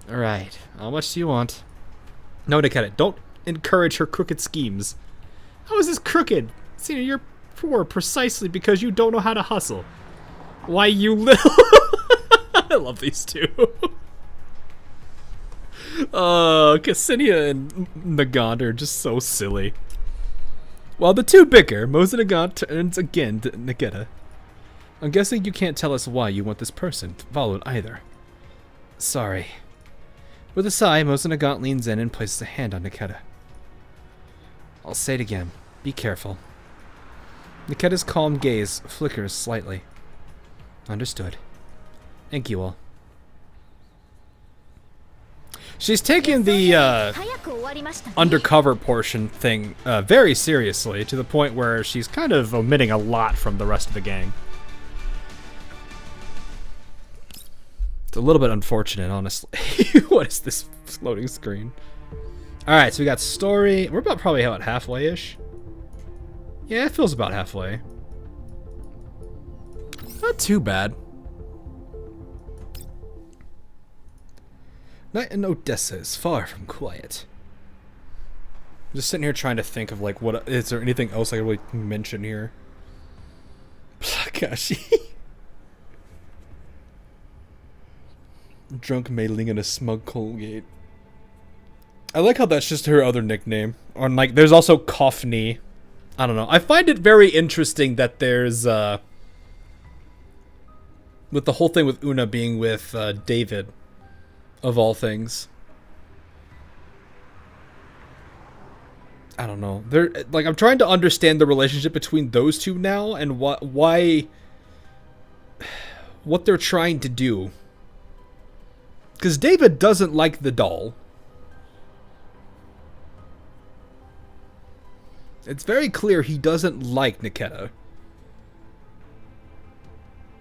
All right, how much do you want? No, Nikita, don't encourage her crooked schemes. How is this crooked? See, you're poor precisely because you don't know how to hustle. Why, you little... I love these two. Ksenia and Nagant are just so silly. While the two bicker, Nagant turns again to Nikita. I'm guessing you can't tell us why you want this person followed either. Sorry. With a sigh, Nagant leans in and places a hand on Nikita. I'll say it again. Be careful. Nikita's calm gaze flickers slightly. Understood. Thank you all. She's taking the undercover portion thing very seriously, to the point where she's kind of omitting a lot from the rest of the gang. It's a little bit unfortunate, honestly. What is this floating screen? Alright, so we got story. We're probably about halfway-ish. Yeah, it feels about halfway. Not too bad. Night in Odessa is far from quiet. I'm just sitting here trying to think of, like, what is there anything else I can really mention here? Plakashi. Drunk Mei-Ling and a smug Colgate. I like how that's just her other nickname. Or, like, there's also Kofni. I don't know. I find it very interesting that there's, with the whole thing with Una being with, David, of all things. I don't know. They're, like, I'm trying to understand the relationship between those two now, and what they're trying to do. Because David doesn't like the doll. It's very clear he doesn't like Nikita.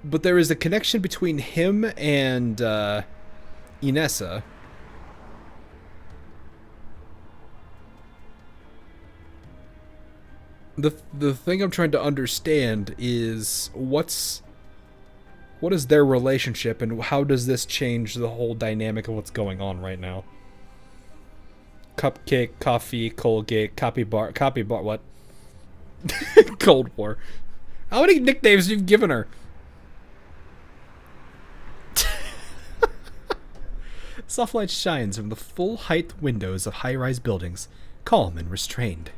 But there is a connection between him and Inessa. The thing I'm trying to understand is what is their relationship, and how does this change the whole dynamic of what's going on right now? cupcake, coffee, Colgate, copy bar, what? Cold War. How many nicknames you've given her? Soft light shines from the full-height windows of high-rise buildings, calm and restrained.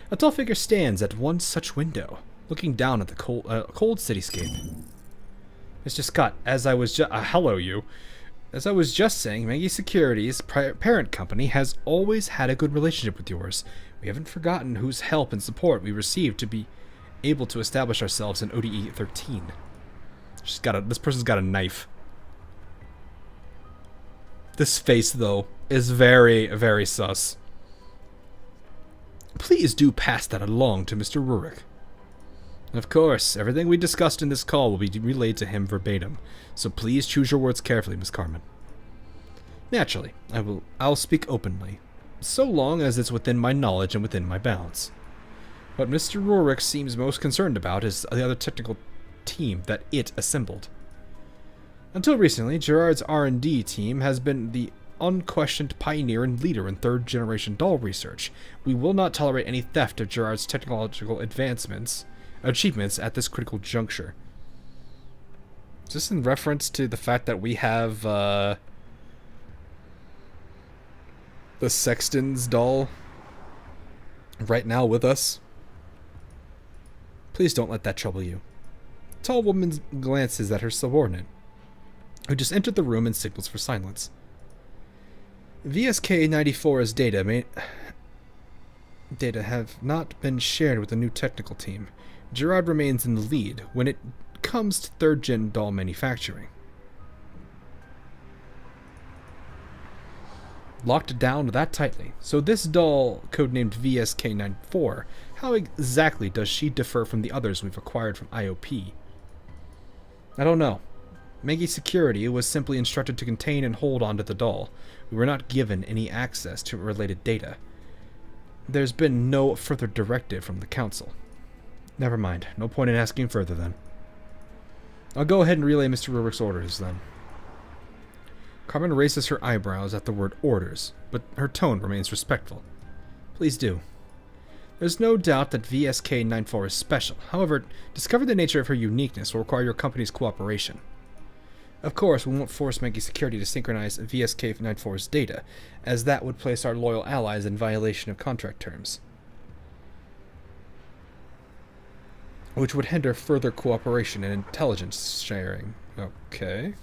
A tall figure stands at one such window, looking down at the cold cityscape. Mr. Scott, as I was hello you. As I was just saying, Maggie Security's parent company has always had a good relationship with yours. We haven't forgotten whose help and support we received to be able to establish ourselves in ODE 13. This person's got a knife. This face, though, is very, very sus. Please do pass that along to Mr. Rurik. Of course, everything we discussed in this call will be relayed to him verbatim, so please choose your words carefully, Miss Carmen. Naturally, I'll speak openly, so long as it's within my knowledge and within my bounds. What Mr. Rurik seems most concerned about is the other technical team that it assembled. Until recently, Gerard's R&D team has been the unquestioned pioneer and leader in third-generation doll research. We will not tolerate any theft of Gerard's technological achievements at this critical juncture. Is this in reference to the fact that we have the Sexton's doll right now with us? Please don't let that trouble you. The tall woman glances at her subordinate, who just entered the room and signals for silence. VSK-94's data have not been shared with the new technical team. Gerard remains in the lead when it comes to third-gen doll manufacturing. Locked down that tightly. So this doll, codenamed VSK-94, how exactly does she differ from the others we've acquired from IOP? I don't know. Maggie Security was simply instructed to contain and hold onto the doll. We were not given any access to related data. There's been no further directive from the Council. Never mind. No point in asking further, then. I'll go ahead and relay Mr. Rurik's orders, then. Carmen raises her eyebrows at the word orders, but her tone remains respectful. Please do. There's no doubt that VSK-94 is special. However, discovering the nature of her uniqueness will require your company's cooperation. Of course, we won't force Maggie Security to synchronize VSK-94's data, as that would place our loyal allies in violation of contract terms, which would hinder further cooperation and intelligence sharing. Okay.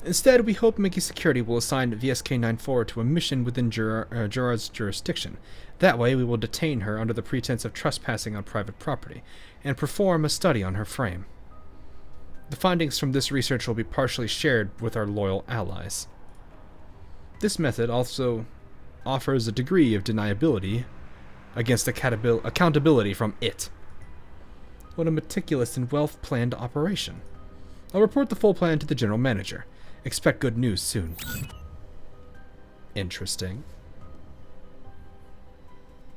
Instead, we hope Maggie Security will assign VSK-94 to a mission within Gerard's jurisdiction. That way, we will detain her under the pretense of trespassing on private property, and perform a study on her frame. The findings from this research will be partially shared with our loyal allies. This method also offers a degree of deniability against accountability from it. What a meticulous and well-planned operation. I'll report the full plan to the general manager. Expect good news soon. Interesting.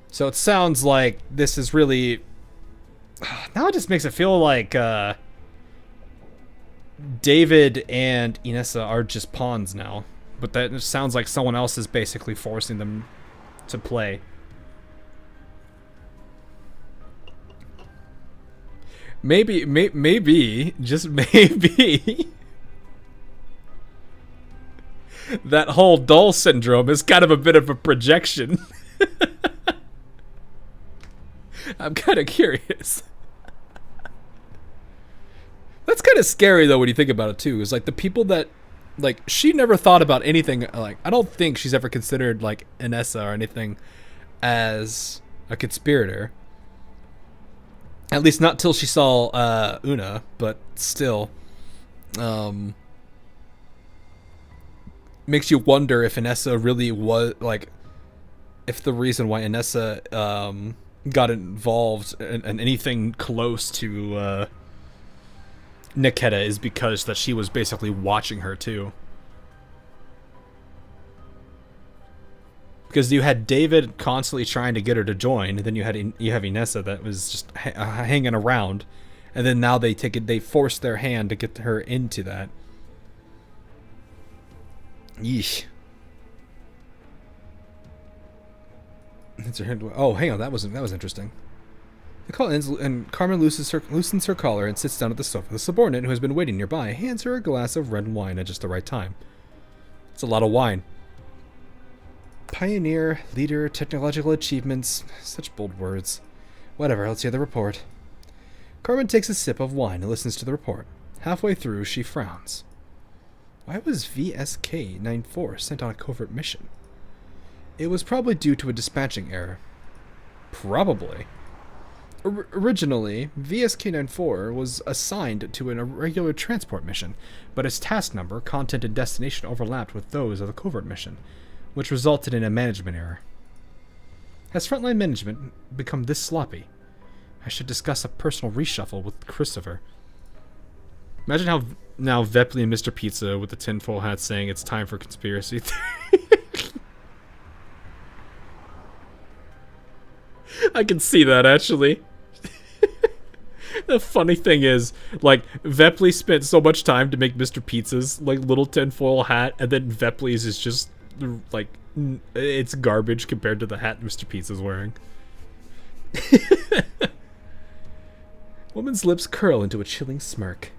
So it sounds like this is really... Now it just makes it feel like David and Inessa are just pawns now. But that sounds like someone else is basically forcing them to play. Maybe, just maybe, that whole doll syndrome is kind of a bit of a projection. I'm kind of curious. That's kind of scary, though, when you think about it, too. Is like the people that, like, she never thought about anything. Like, I don't think she's ever considered, like, Inessa or anything as a conspirator. At least not till she saw Una, but still. Makes you wonder if Inessa really was, like, if the reason why Inessa got involved in anything close to Nikita is because that she was basically watching her too. Because you had David constantly trying to get her to join, and then you have Inessa that was just hanging around, and then now they force their hand to get her into that. Yeesh. Oh, hang on, that was interesting. The call ends, and Carmen loosens her collar and sits down at the sofa. The subordinate, who has been waiting nearby, hands her a glass of red wine at just the right time. It's a lot of wine. Pioneer, leader, technological achievements, such bold words. Whatever, let's hear the report. Carmen takes a sip of wine and listens to the report. Halfway through, she frowns. Why was VSK-94 sent on a covert mission? It was probably due to a dispatching error. Probably. Originally, VSK-94 was assigned to an irregular transport mission, but its task number, content, and destination overlapped with those of the covert mission, which resulted in a management error. Has Frontline management become this sloppy? I should discuss a personal reshuffle with Christopher. Imagine how now Vepley and Mr. Pizza with the tinfoil hat saying it's time for conspiracy theory. I can see that, actually. The funny thing is, like, Vepley spent so much time to make Mr. Pizza's, like, little tinfoil hat, and then Vepley's is just, like, it's garbage compared to the hat Mr. Pizza's wearing. Woman's lips curl into a chilling smirk.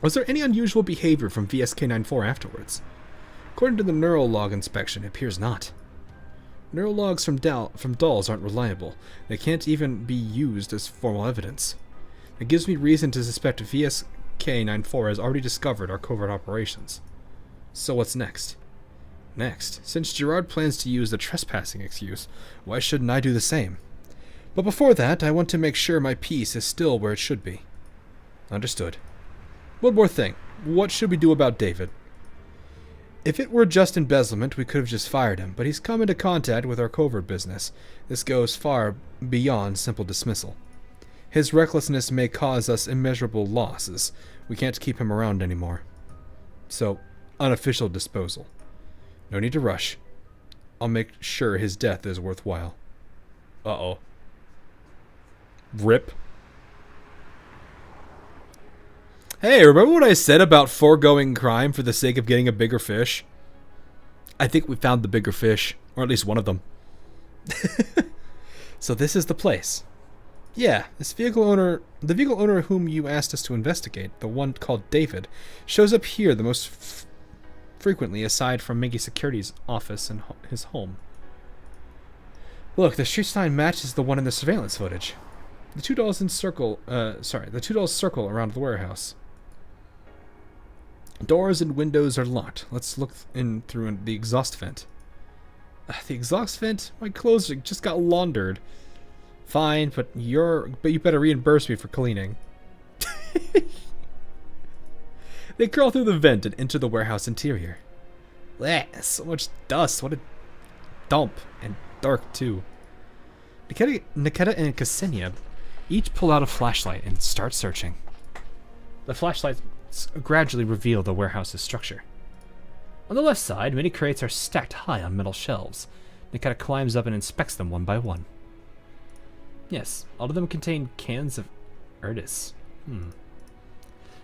Was there any unusual behavior from VSK-94 afterwards? According to the neural log inspection, it appears not. Neural logs from dolls aren't reliable. They can't even be used as formal evidence. It gives me reason to suspect VSK-94 has already discovered our covert operations. So what's next? Next, since Gerard plans to use the trespassing excuse, why shouldn't I do the same? But before that, I want to make sure my piece is still where it should be. Understood. One more thing. What should we do about David? If it were just embezzlement, we could have just fired him, but he's come into contact with our covert business. This goes far beyond simple dismissal. His recklessness may cause us immeasurable losses. We can't keep him around anymore. So, unofficial disposal. No need to rush. I'll make sure his death is worthwhile. Uh-oh. Rip. Hey, remember what I said about foregoing crime for the sake of getting a bigger fish? I think we found the bigger fish, or at least one of them. So this is the place. Yeah, the vehicle owner whom you asked us to investigate, the one called David, shows up here the most frequently aside from Minky Security's office and his home. Look, the street sign matches the one in the surveillance footage. The two dolls circle around the warehouse. Doors and windows are locked. Let's look in through the exhaust vent. The exhaust vent? My clothes just got laundered. Fine, but you better reimburse me for cleaning. They crawl through the vent and enter the warehouse interior. Blech, so much dust. What a dump. And dark, too. Nikita and Ksenia each pull out a flashlight and start searching. The flashlights gradually reveal the warehouse's structure. On the left side, many crates are stacked high on metal shelves. Nikita climbs up and inspects them one by one. Yes, all of them contain cans of Erdis.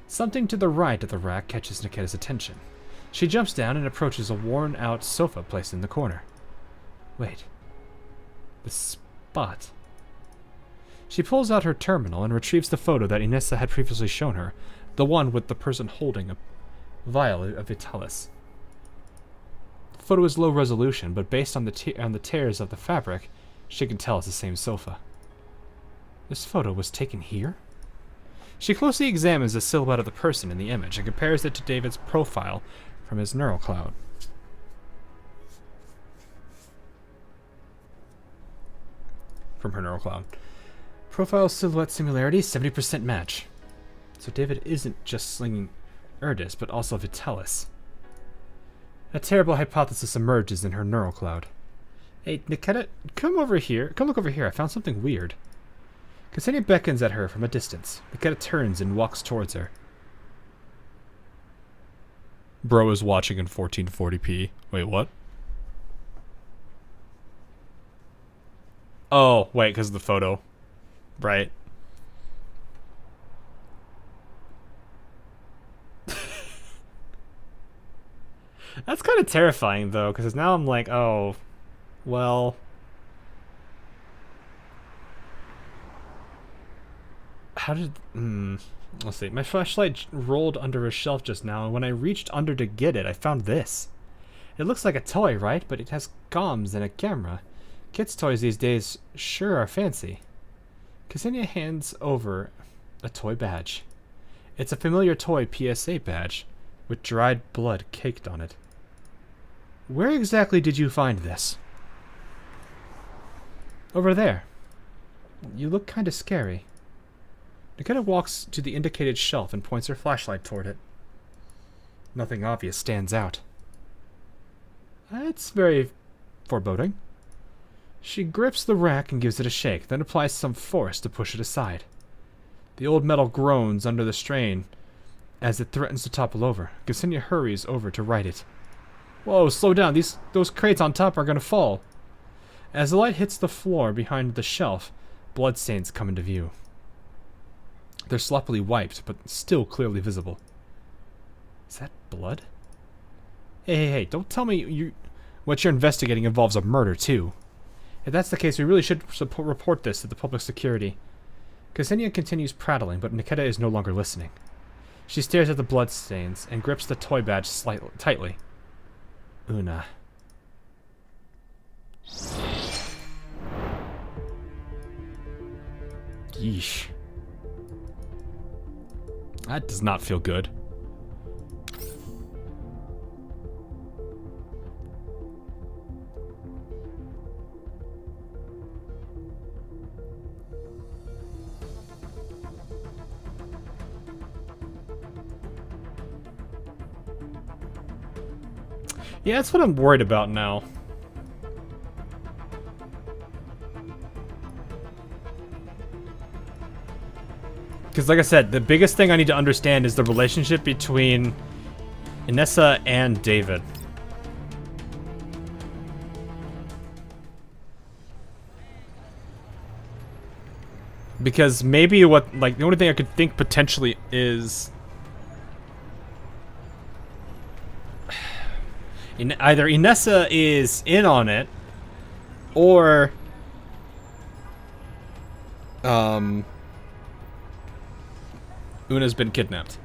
Something to the right of the rack catches Nikita's attention. She jumps down and approaches a worn-out sofa placed in the corner. Wait. The spot. She pulls out her terminal and retrieves the photo that Inessa had previously shown her, the one with the person holding a vial of Vitalis. The photo is low resolution, but based on the tears of the fabric, she can tell it's the same sofa. This photo was taken here? She closely examines the silhouette of the person in the image and compares it to David's profile from his neural cloud. From her neural cloud. Profile silhouette similarity, 70% match. So David isn't just slinging Erdis, but also Vitalis. A terrible hypothesis emerges in her neural cloud. Hey, Nikita, come over here. Come look over here. I found something weird. Ksenia beckons at her from a distance. Nikita turns and walks towards her. Bro is watching in 1440p. Wait, what? Oh, wait, because of the photo. Right. That's kind of terrifying, though, because now I'm like, oh, well, How did... let's see. My flashlight rolled under a shelf just now, and when I reached under to get it, I found this. It looks like a toy, right? But it has comms and a camera. Kids' toys these days sure are fancy. Ksenia hands over a toy badge. It's a familiar toy PSA badge, with dried blood caked on it. Where exactly did you find this? Over there. You look kind of scary. Nikita walks to the indicated shelf and points her flashlight toward it. Nothing obvious stands out. It's very foreboding. She grips the rack and gives it a shake, then applies some force to push it aside. The old metal groans under the strain as it threatens to topple over. Ksenia hurries over to right it. Whoa, slow down. Those crates on top are going to fall. As the light hits the floor behind the shelf, bloodstains come into view. They're sloppily wiped, but still clearly visible. Is that blood? Hey, don't tell me what you're investigating involves a murder, too. If that's the case, we really should report this to the public security. Ksenia continues prattling, but Nikita is no longer listening. She stares at the bloodstains and grips the toy badge tightly. Una. Yeesh. That does not feel good. Yeah, that's what I'm worried about now. Because like I said, the biggest thing I need to understand is the relationship between Inessa and David. Because maybe what, like, the only thing I could think potentially is either Inessa is in on it, or Una's been kidnapped.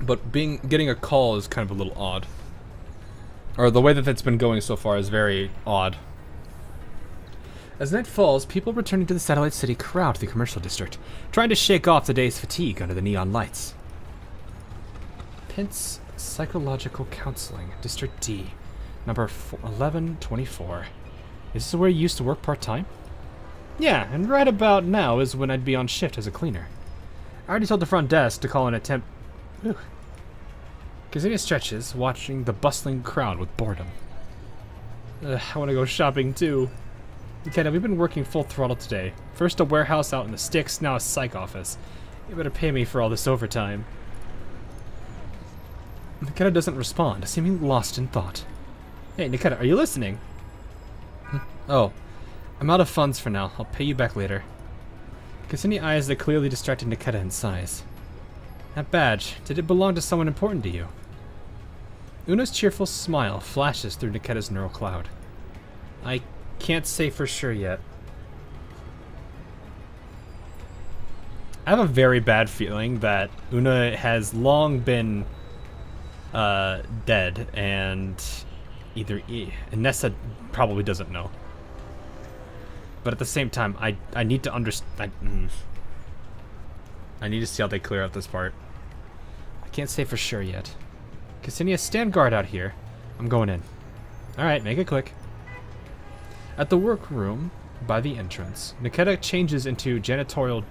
But getting a call is kind of a little odd. Or the way that it's been going so far is very odd. As night falls, people returning to the satellite city crowd the commercial district, trying to shake off the day's fatigue under the neon lights. Pint's Psychological Counseling, District D, number 1124. Is this where you used to work part-time? Yeah, and right about now is when I'd be on shift as a cleaner. I already told the front desk to call an attempt... Ksenia stretches, watching the bustling crowd with boredom. I want to go shopping too. Kenna, we've been working full throttle today. First a warehouse out in the sticks, now a psych office. You better pay me for all this overtime. Nikita doesn't respond, seeming lost in thought. Hey, Nikita, are you listening? Oh, I'm out of funds for now. I'll pay you back later. Ksenia eyes the clearly distracted Nikita and sighs. That badge, did it belong to someone important to you? Una's cheerful smile flashes through Nikita's neural cloud. I can't say for sure yet. I have a very bad feeling that Una has long been dead, and either Inessa probably doesn't know. But at the same time, I need to understand. I need to see how they clear out this part. I can't say for sure yet. Ksenia, stand guard out here. I'm going in. Alright, make it quick. At the workroom by the entrance, Nikita changes into a janitorial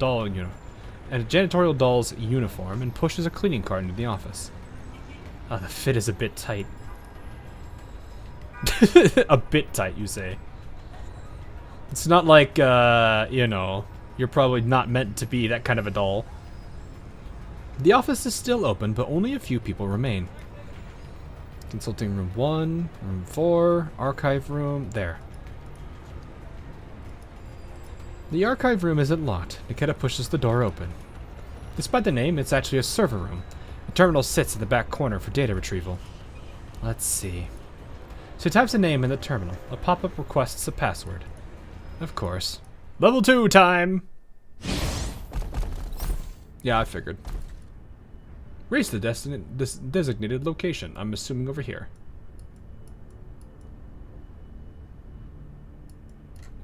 doll's uniform and pushes a cleaning cart into the office. Oh, the fit is a bit tight. A bit tight, you say? It's not like, you know, you're probably not meant to be that kind of a doll. The office is still open, but only a few people remain. Consulting room 1, room 4, archive room, there. The archive room isn't locked. Nikita pushes the door open. Despite the name, it's actually a server room. The terminal sits in the back corner for data retrieval. Let's see. She types a name in the terminal. A pop-up requests a password. Of course. Level 2 time! Yeah, I figured. Reach the designated location. I'm assuming over here.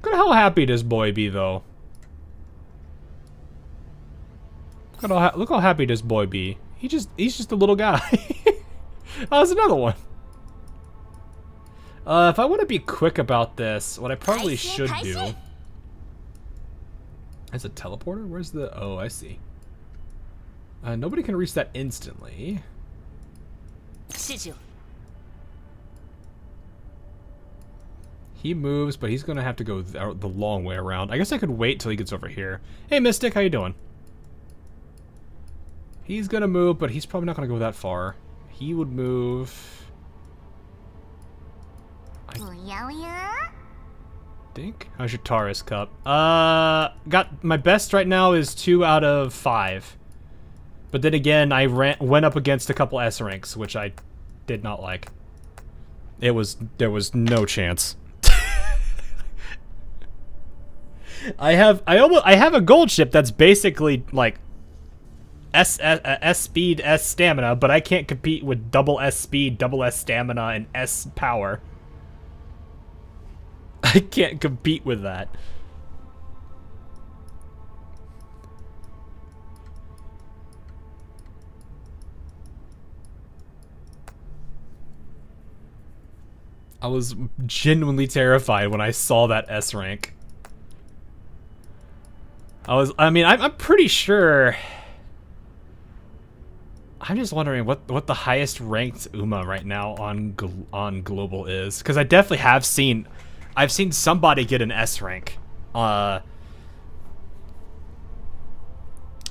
Look at how happy this boy be, though. Look how happy this boy be. He's just a little guy. Oh, there's another one. If I want to be quick about this, what I probably should do... Is a teleporter? Where's the... Oh, I see. Nobody can reach that instantly. He moves, but he's gonna have to go the long way around. I guess I could wait till he gets over here. Hey, Mystic, how you doing? He's gonna move, but he's probably not gonna go that far. He would move... I think? How's your Taurus cup? Got my best right now is 2 out of 5. But then again, I went up against a couple S ranks, which I did not like. There was no chance. I have a gold ship that's basically like S speed, S stamina, but I can't compete with double S speed, double S stamina, and S power. I can't compete with that. I was genuinely terrified when I saw that S rank. I'm pretty sure. I'm just wondering what the highest ranked Uma right now on global is, because I definitely have seen. I've seen somebody get an S rank in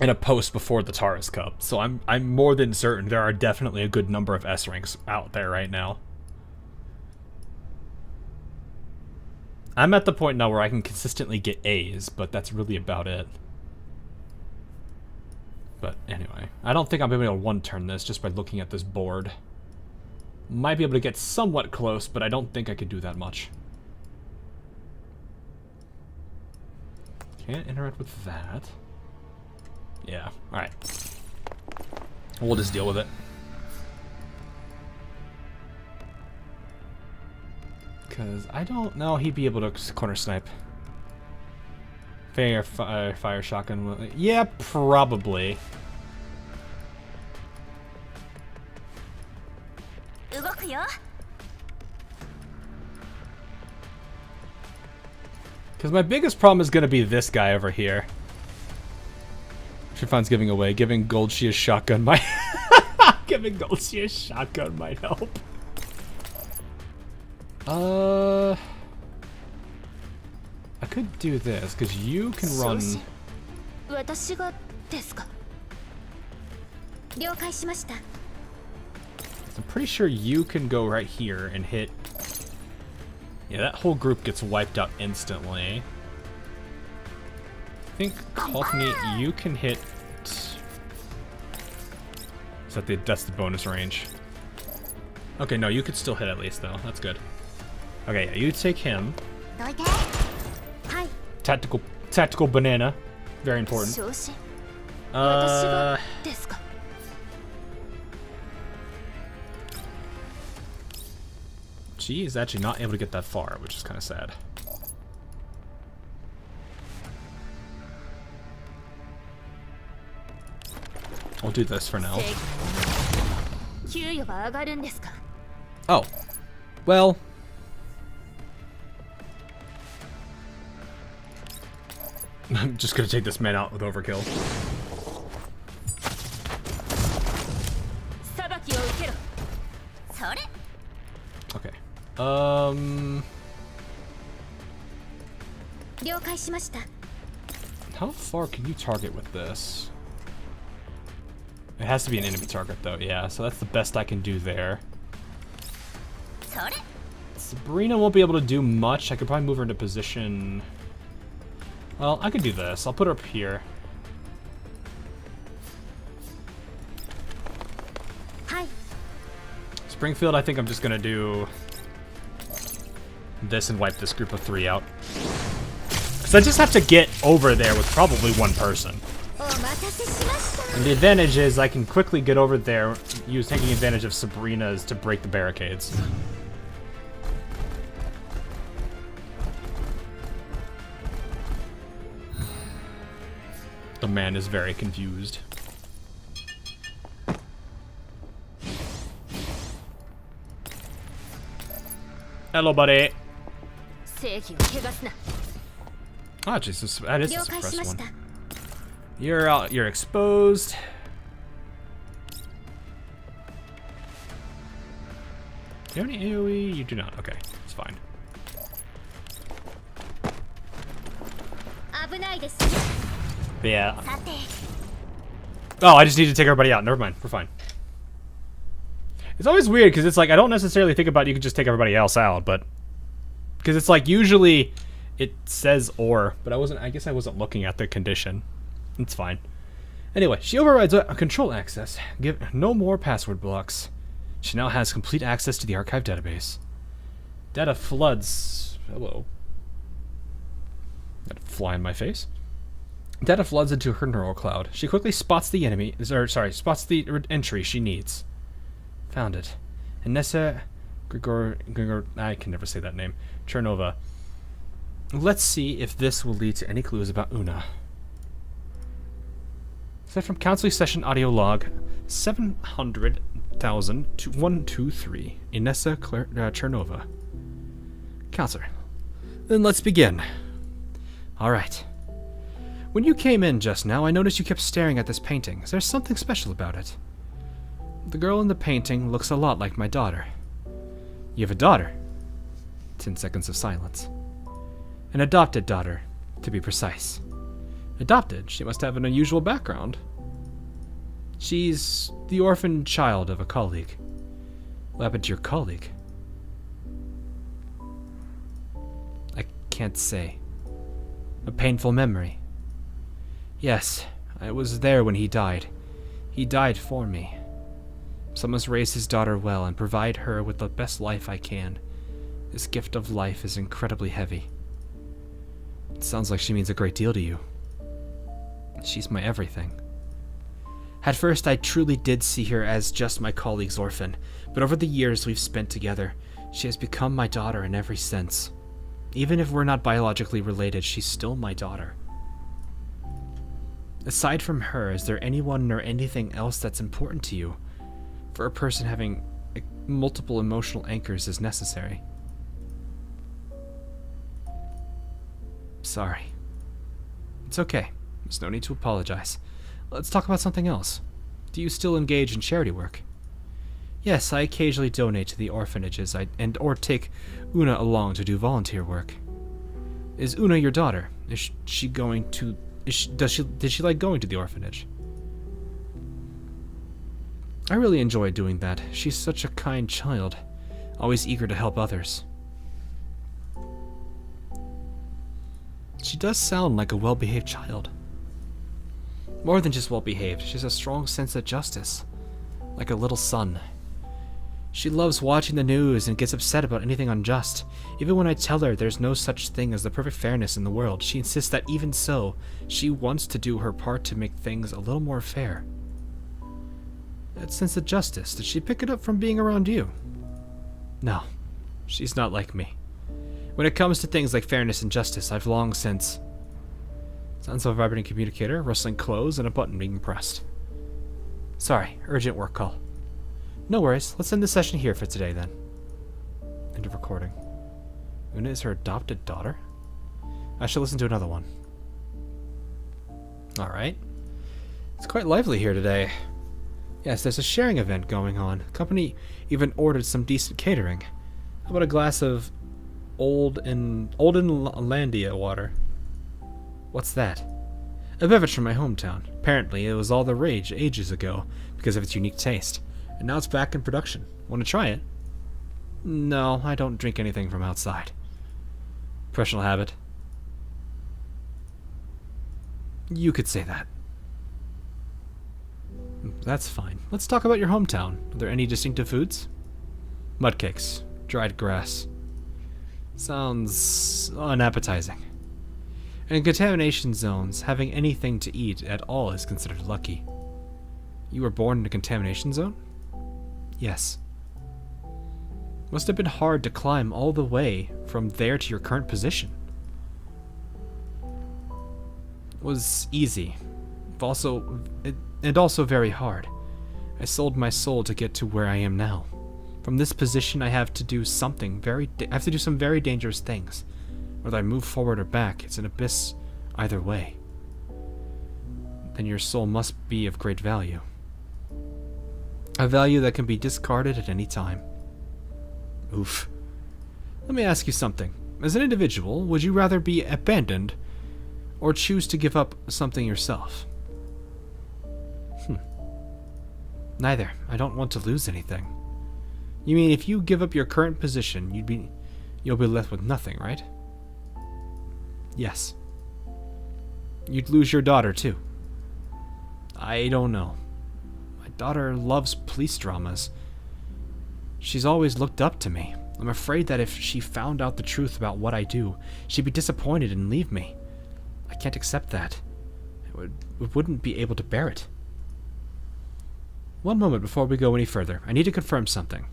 a post before the Taurus Cup, so I'm more than certain there are definitely a good number of S ranks out there right now. I'm at the point now where I can consistently get A's, but that's really about it. But anyway, I don't think I'm able to one-turn this just by looking at this board. Might be able to get somewhat close, but I don't think I could do that much. Can't interact with that. Yeah, alright. We'll just deal with it. Because I don't know he'd be able to corner snipe. Fire shotgun. Yeah, probably. Because my biggest problem is going to be this guy over here. Shifan's giving Gold She a shotgun might giving Gold She a shotgun might help. I could do this because you can run. I'm pretty sure you can go right here and hit. Yeah, that whole group gets wiped out instantly. I think Cockney, you can hit. That's the bonus range. Okay, no, you could still hit at least though. That's good. Okay, yeah, you take him. Tactical banana, very important. She is actually not able to get that far, which is kind of sad. I'll do this for now. Oh, well. I'm just gonna take this man out with overkill. Okay. How far can you target with this? It has to be an enemy target though, yeah, so that's the best I can do there. Sabrina won't be able to do much. I could probably move her into position. Well, I could do this. I'll put her up here. Hi. Springfield, I think I'm just gonna do this and wipe this group of 3 out. So I just have to get over there with probably one person. And the advantage is I can quickly get over there, taking advantage of Sabrina's to break the barricades. The man is very confused. Hello, buddy. Oh, Jesus, that is a suppressed one. You're out. You're exposed. Do you have any AoE? You do not. Okay, it's fine. Yeah. Oh, I just need to take everybody out. Never mind. We're fine. It's always weird because it's like I don't necessarily think about you can just take everybody else out, but because it's like usually it says or, but I guess I wasn't looking at the condition. It's fine. Anyway, she overrides a control access. Give no more password blocks. She now has complete access to the archive database. Data floods. Hello. That fly in my face. Data floods into her neural cloud. She quickly spots the enemy. Spots the entry she needs. Found it. Inessa Grigor. I can never say that name. Chernova. Let's see if this will lead to any clues about Una. Set from counseling session audio log 700,123. Inessa Chernova. Counselor. Then let's begin. Alright. When you came in just now, I noticed you kept staring at this painting. There's something special about it. The girl in the painting looks a lot like my daughter. You have a daughter? 10 seconds of silence. An adopted daughter, to be precise. Adopted? She must have an unusual background. She's the orphan child of a colleague. What happened to your colleague? I can't say. A painful memory. Yes, I was there when he died. He died for me. So I must raise his daughter well and provide her with the best life I can. This gift of life is incredibly heavy. It sounds like she means a great deal to you. She's my everything. At first, I truly did see her as just my colleague's orphan, but over the years we've spent together, she has become my daughter in every sense. Even if we're not biologically related, she's still my daughter. Aside from her, is there anyone or anything else that's important to you? For a person having multiple emotional anchors is necessary. Sorry. It's okay. There's no need to apologize. Let's talk about something else. Do you still engage in charity work? Yes, I occasionally donate to the orphanages or take Una along to do volunteer work. Is Una your daughter? Did she like going to the orphanage? I really enjoy doing that. She's such a kind child, always eager to help others. She does sound like a well-behaved child. More than just well-behaved, she has a strong sense of justice, like a little son. She loves watching the news and gets upset about anything unjust. Even when I tell her there's no such thing as the perfect fairness in the world, she insists that even so, she wants to do her part to make things a little more fair. That sense of justice, did she pick it up from being around you? No, she's not like me. When it comes to things like fairness and justice, I've long since... Sounds of a vibrating communicator, rustling clothes, and a button being pressed. Sorry, urgent work call. No worries, let's end the session here for today then. End of recording. Una is her adopted daughter? I should listen to another one. Alright. It's quite lively here today. Yes, there's a sharing event going on. The company even ordered some decent catering. How about a glass of Oldenlandia water? What's that? A beverage from my hometown. Apparently, it was all the rage ages ago because of its unique taste. And now it's back in production. Want to try it? No, I don't drink anything from outside. Professional habit. You could say that. That's fine. Let's talk about your hometown. Are there any distinctive foods? Mudcakes. Dried grass. Sounds unappetizing. And in contamination zones, having anything to eat at all is considered lucky. You were born in a contamination zone? Yes. Must have been hard to climb all the way from there to your current position. It was easy, and also very hard. I sold my soul to get to where I am now. From this position, I have to do some very dangerous things. Whether I move forward or back, it's an abyss either way. Then your soul must be of great value. A value that can be discarded at any time. Oof. Let me ask you something. As an individual, would you rather be abandoned or choose to give up something yourself? Neither. I don't want to lose anything. You mean if you give up your current position, you'll be left with nothing, right? Yes. You'd lose your daughter too. I don't know. My daughter loves police dramas. She's always looked up to me. I'm afraid that if she found out the truth about what I do, she'd be disappointed and leave me. I can't accept that. I wouldn't be able to bear it. One moment before we go any further. I need to confirm something.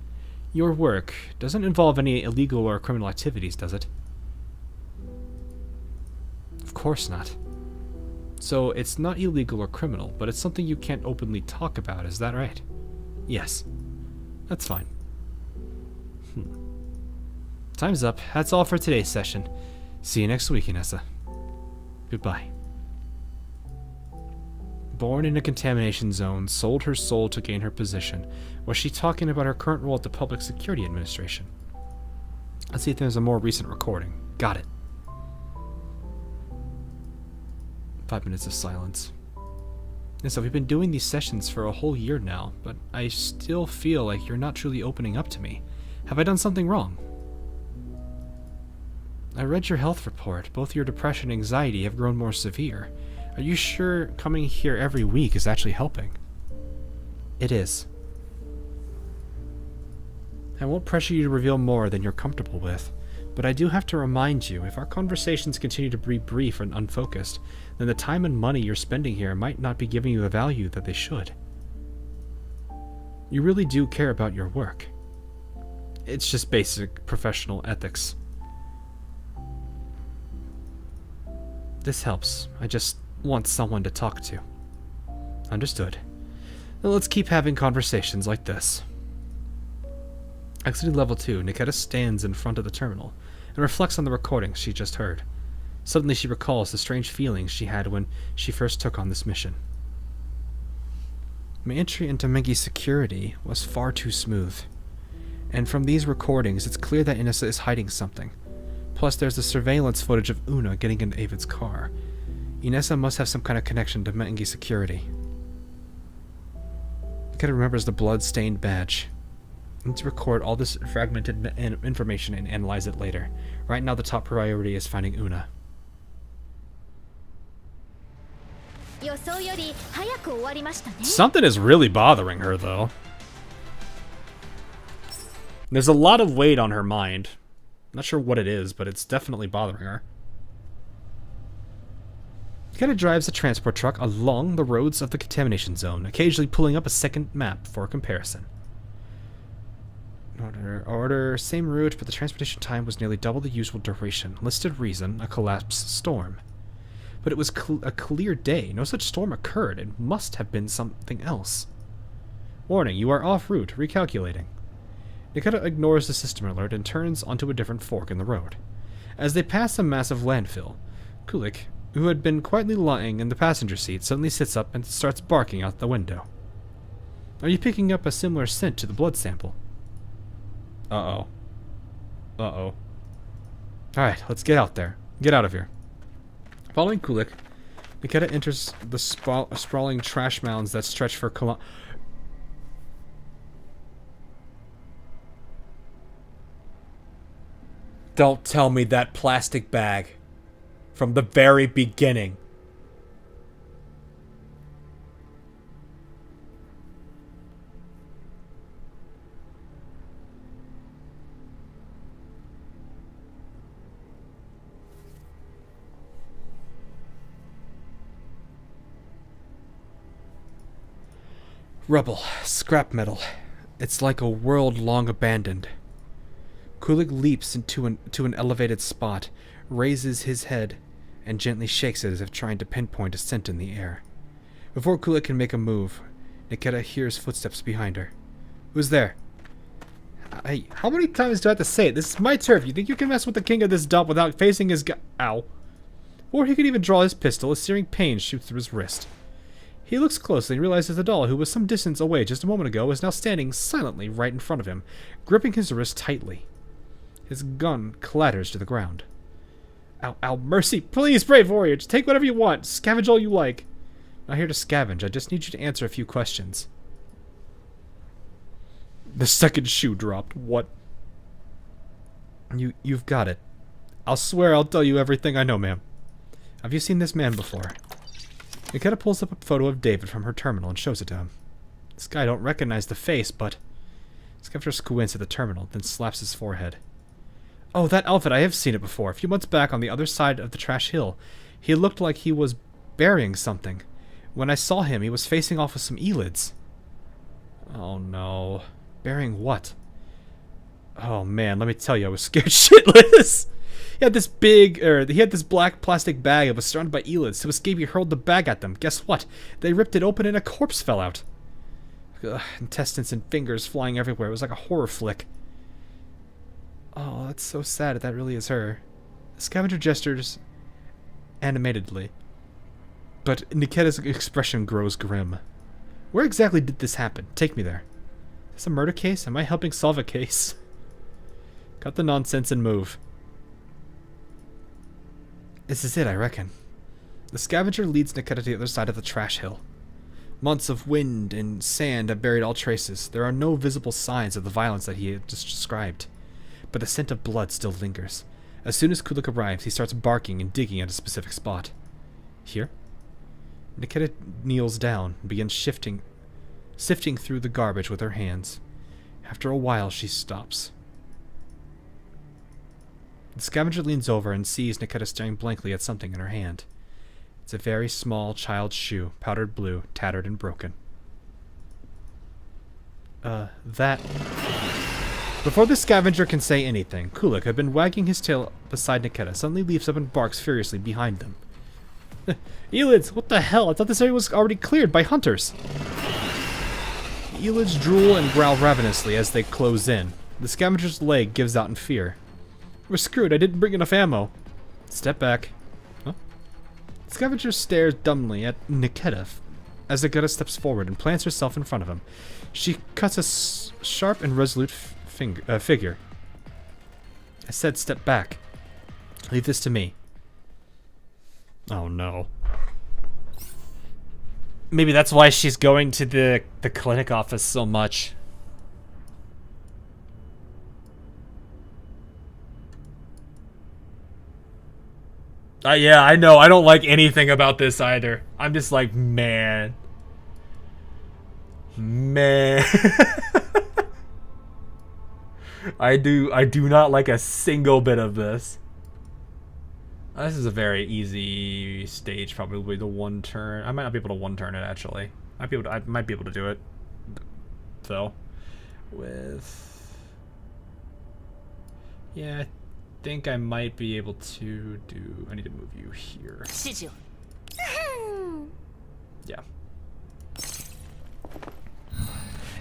Your work doesn't involve any illegal or criminal activities, does it? Of course not. So it's not illegal or criminal, but it's something you can't openly talk about, is that right? Yes. That's fine. Time's up. That's all for today's session. See you next week, Inessa. Goodbye. Born in a contamination zone, sold her soul to gain her position. Was she talking about her current role at the Public Security Administration? Let's see if there's a more recent recording. Got it. 5 minutes of silence. And so we've been doing these sessions for a whole year now, but I still feel like you're not truly opening up to me. Have I done something wrong? I read your health report. Both your depression and anxiety have grown more severe. Are you sure coming here every week is actually helping? It is. I won't pressure you to reveal more than you're comfortable with, but I do have to remind you, if our conversations continue to be brief and unfocused, then the time and money you're spending here might not be giving you the value that they should. You really do care about your work. It's just basic professional ethics. This helps. I just want someone to talk to. Understood. Now let's keep having conversations like this. Exiting level 2, Nikita stands in front of the terminal and reflects on the recordings she just heard. Suddenly she recalls the strange feelings she had when she first took on this mission. My entry into Mengi's security was far too smooth. And from these recordings, it's clear that Inessa is hiding something. Plus, there's the surveillance footage of Una getting into Avid's car. Inessa must have some kind of connection to Mengi's security. Nikita remembers the blood-stained badge. I need to record all this fragmented information and analyze it later. Right now, the top priority is finding Una. Something is really bothering her, though. There's a lot of weight on her mind. Not sure what it is, but it's definitely bothering her. Nikita drives a transport truck along the roads of the contamination zone, occasionally pulling up a second map for comparison. Order, same route, but the transportation time was nearly double the usual duration. Listed reason, a collapsed storm. But it was a clear day. No such storm occurred. It must have been something else. Warning, you are off route. Recalculating. Nikita ignores the system alert and turns onto a different fork in the road. As they pass a massive landfill, Kulik, who had been quietly lying in the passenger seat, suddenly sits up and starts barking out the window. Are you picking up a similar scent to the blood sample? Uh-oh. Uh-oh. Alright, let's get out there. Get out of here. Following Kulik, Nikita enters the sprawling trash mounds that stretch for kilometers. Don't tell me that plastic bag. From the very beginning. Rubble, scrap metal. It's like a world long abandoned. Kulik leaps to an elevated spot, raises his head, and gently shakes it as if trying to pinpoint a scent in the air. Before Kulik can make a move, Nikita hears footsteps behind her. Who's there? Hey, how many times do I have to say it? This is my turf. You think you can mess with the king of this dump without facing his Ow. Before he could even draw his pistol, a searing pain shoots through his wrist. He looks closely and realizes the doll, who was some distance away just a moment ago, is now standing silently right in front of him, gripping his wrist tightly. His gun clatters to the ground. Ow, ow, mercy! Please, brave warrior! Just take whatever you want. Scavenge all you like. I'm not here to scavenge. I just need you to answer a few questions. The second shoe dropped. What? You've got it. I'll swear I'll tell you everything I know, ma'am. Have you seen this man before? Nikita pulls up a photo of David from her terminal and shows it to him. This guy don't recognize the face, but... Scavenger squints at the terminal, then slaps his forehead. Oh, that outfit, I have seen it before. A few months back on the other side of the trash hill. He looked like he was burying something. When I saw him, he was facing off with some elids. Oh no. Burying what? Oh man, let me tell you, I was scared shitless. He had this black plastic bag that was surrounded by elids. To escape, he hurled the bag at them. Guess what? They ripped it open and a corpse fell out. Ugh, intestines and fingers flying everywhere. It was like a horror flick. Oh, that's so sad if that really is her. The scavenger gestures animatedly, but Nikita's expression grows grim. Where exactly did this happen? Take me there. Is this a murder case? Am I helping solve a case? Cut the nonsense and move. This is it, I reckon. The scavenger leads Nikita to the other side of the trash hill. Months of wind and sand have buried all traces. There are no visible signs of the violence that he had just described. But the scent of blood still lingers. As soon as Kulik arrives, he starts barking and digging at a specific spot. Here? Nikita kneels down and begins sifting through the garbage with her hands. After a while, she stops. The scavenger leans over and sees Nikita staring blankly at something in her hand. It's a very small child's shoe, powdered blue, tattered and broken. That... Before the scavenger can say anything, Kulik, who had been wagging his tail beside Nikita, suddenly leaps up and barks furiously behind them. Elids, what the hell? I thought this area was already cleared by hunters. The Elids drool and growl ravenously as they close in. The scavenger's leg gives out in fear. We're screwed, I didn't bring enough ammo. Step back. Huh? The scavenger stares dumbly at Nikita as Nikita steps forward and plants herself in front of him. She cuts a sharp and resolute figure. I said step back. Leave this to me. Oh no. Maybe that's why she's going to the clinic office so much. Yeah, I know. I don't like anything about this either. I'm just like, man. I do not like a single bit of this. This is a very easy stage, probably the one turn. I might not be able to one turn it actually. I might be able to do it though. Yeah, I think I might be able to do. I need to move you here. Yeah.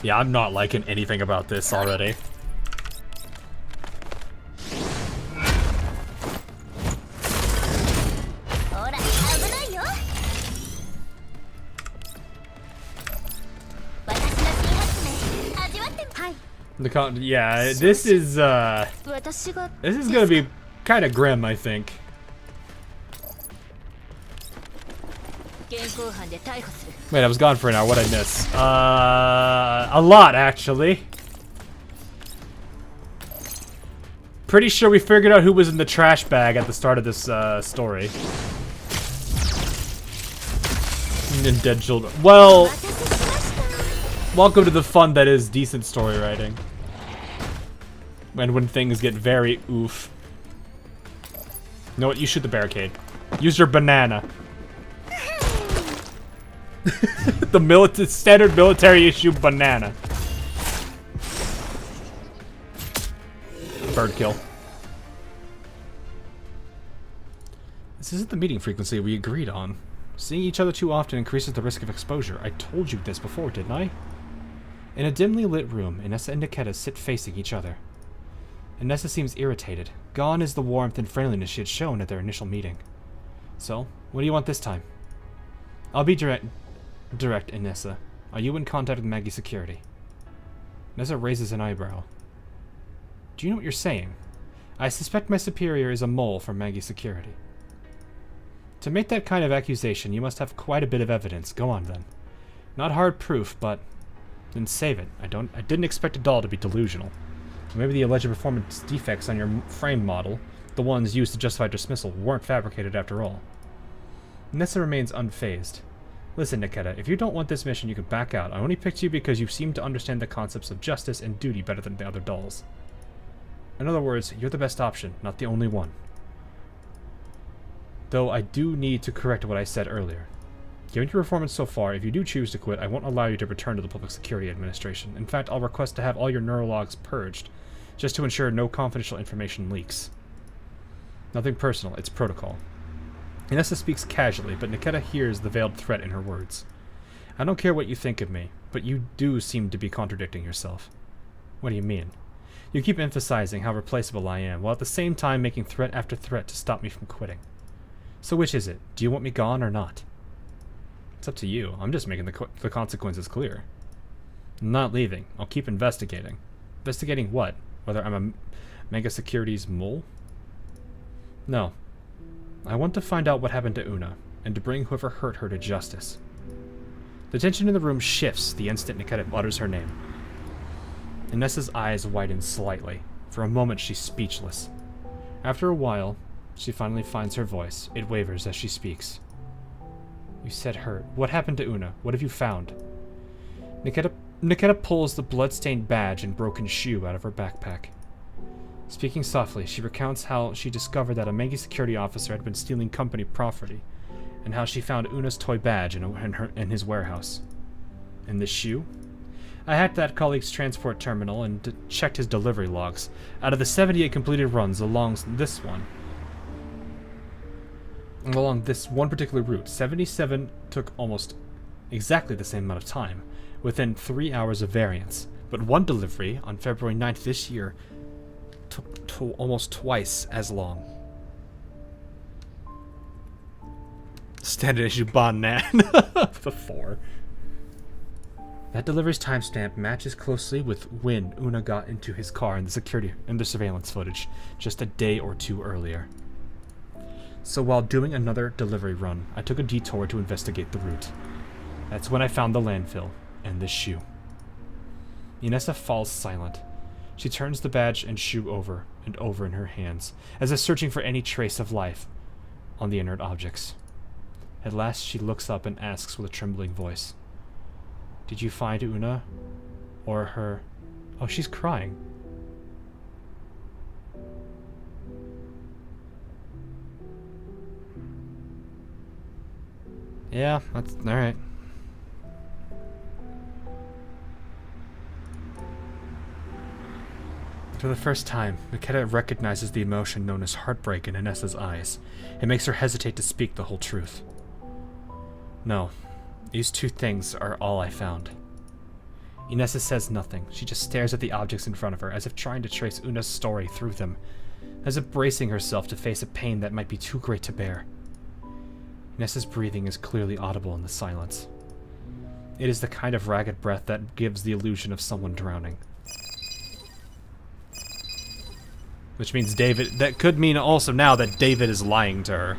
Yeah, I'm not liking anything about this already. Yeah, this is gonna be kind of grim, I think. Wait, I was gone for an hour. What'd I miss? A lot, actually. Pretty sure we figured out who was in the trash bag at the start of this story. And dead children. Well, welcome to the fun that is decent story writing. And when things get very oof. You know what? You shoot the barricade. Use your banana. The standard military issue banana. Bird kill. This isn't the meeting frequency we agreed on. Seeing each other too often increases the risk of exposure. I told you this before, didn't I? In a dimly lit room, Inessa and Niketa sit facing each other. Inessa seems irritated. Gone is the warmth and friendliness she had shown at their initial meeting. So, what do you want this time? I'll be direct, Inessa. Are you in contact with Maggie's security? Inessa raises an eyebrow. Do you know what you're saying? I suspect my superior is a mole for Maggie's security. To make that kind of accusation, you must have quite a bit of evidence. Go on, then. Not hard proof, but then save it. I didn't expect a doll to be delusional. Maybe the alleged performance defects on your frame model, the ones used to justify dismissal, weren't fabricated after all. Nessa remains unfazed. Listen, Niketa, if you don't want this mission, you can back out. I only picked you because you seem to understand the concepts of justice and duty better than the other dolls. In other words, you're the best option, not the only one. Though I do need to correct what I said earlier. Given your performance so far, if you do choose to quit, I won't allow you to return to the Public Security Administration. In fact, I'll request to have all your neurologs purged, just to ensure no confidential information leaks. Nothing personal, it's protocol. Inessa speaks casually, but Niketa hears the veiled threat in her words. I don't care what you think of me, but you do seem to be contradicting yourself. What do you mean? You keep emphasizing how replaceable I am, while at the same time making threat after threat to stop me from quitting. So which is it? Do you want me gone or not? It's up to you. I'm just making the consequences clear. I'm not leaving. I'll keep investigating. Investigating what? Whether I'm a Mega Securities mole? No. I want to find out what happened to Una, and to bring whoever hurt her to justice. The tension in the room shifts the instant Niketa utters her name. Inessa's eyes widen slightly. For a moment, she's speechless. After a while, she finally finds her voice. It wavers as she speaks. You said hurt. What happened to Una? What have you found? Niketa pulls the blood-stained badge and broken shoe out of her backpack. Speaking softly, she recounts how she discovered that a Megi security officer had been stealing company property, and how she found Una's toy badge in his warehouse. And the shoe? I hacked that colleague's transport terminal and checked his delivery logs. Out of the 78 completed runs along this one particular route, 77 took almost exactly the same amount of time, within 3 hours of variance. But one delivery, on February 9th this year, took almost twice as long. Standard issue Bonnan. The 4. That delivery's timestamp matches closely with when Una got into his car in the surveillance footage, just a day or two earlier. So while doing another delivery run, I took a detour to investigate the route. That's when I found the landfill and this shoe. Inessa falls silent. She turns the badge and shoe over and over in her hands, as if searching for any trace of life on the inert objects. At last she looks up and asks with a trembling voice, "Did you find Una? Or her..." Oh, she's crying. Yeah, that's alright. For the first time, Niketa recognizes the emotion known as heartbreak in Inessa's eyes. It makes her hesitate to speak the whole truth. No, these two things are all I found. Inessa says nothing. She just stares at the objects in front of her, as if trying to trace Una's story through them, as if bracing herself to face a pain that might be too great to bear. Inessa's breathing is clearly audible in the silence. It is the kind of ragged breath that gives the illusion of someone drowning. Which means that could mean also now that David is lying to her.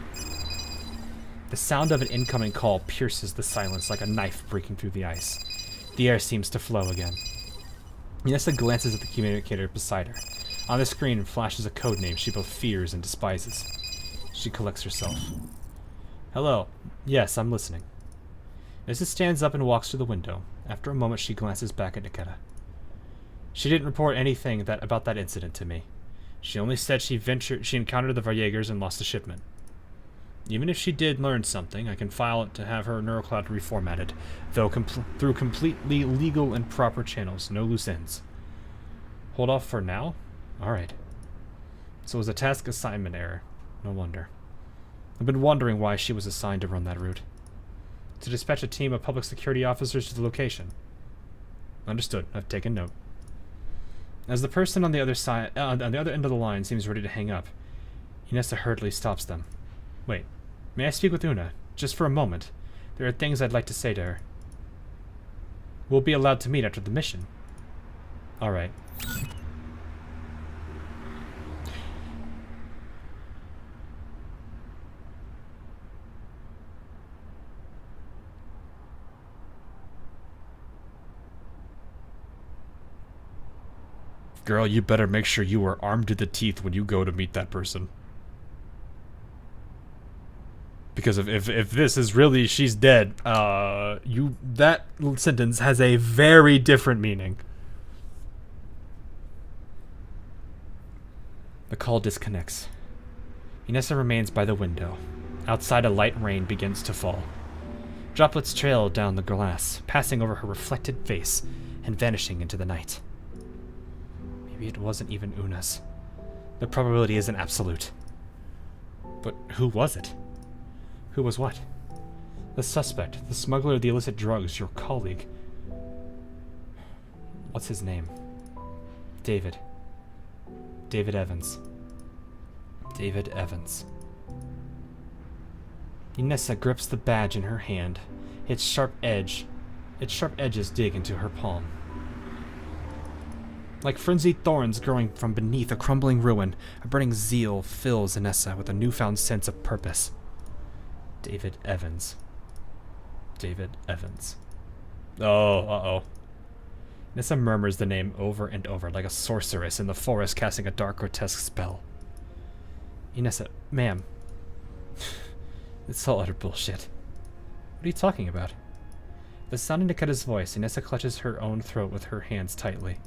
The sound of an incoming call pierces the silence like a knife breaking through the ice. The air seems to flow again. Inessa glances at the communicator beside her. On the screen flashes a code name she both fears and despises. She collects herself. Hello. Yes, I'm listening. Inessa stands up and walks to the window. After a moment, she glances back at Niketa. She didn't report anything about that incident to me. She only said she encountered the Varjegers and lost a shipment. Even if she did learn something, I can file it to have her neurocloud reformatted, though through completely legal and proper channels, no loose ends. Hold off for now? Alright. So it was a task assignment error. No wonder. I've been wondering why she was assigned to run that route. To dispatch a team of public security officers to the location. Understood. I've taken note. As the person on the other side, on the other end of the line seems ready to hang up, Inessa hurriedly stops them. Wait. May I speak with Una? Just for a moment. There are things I'd like to say to her. We'll be allowed to meet after the mission. Alright. Girl, you better make sure you are armed to the teeth when you go to meet that person. Because if this is really she's dead, that sentence has a very different meaning. The call disconnects. Inessa remains by the window. Outside, a light rain begins to fall. Droplets trail down the glass, passing over her reflected face and vanishing into the night. Maybe it wasn't even Una's. The probability isn't absolute. But who was it? Who was what? The suspect, the smuggler of the illicit drugs, your colleague. What's his name? David. David Evans. David Evans. Inessa grips the badge in her hand. Its sharp edges dig into her palm. Like frenzied thorns growing from beneath a crumbling ruin, a burning zeal fills Inessa with a newfound sense of purpose. David Evans. David Evans. Oh, uh-oh. Inessa murmurs the name over and over, like a sorceress in the forest casting a dark, grotesque spell. Inessa, ma'am. It's all utter bullshit. What are you talking about? The sound in Niketta's voice, Inessa clutches her own throat with her hands tightly.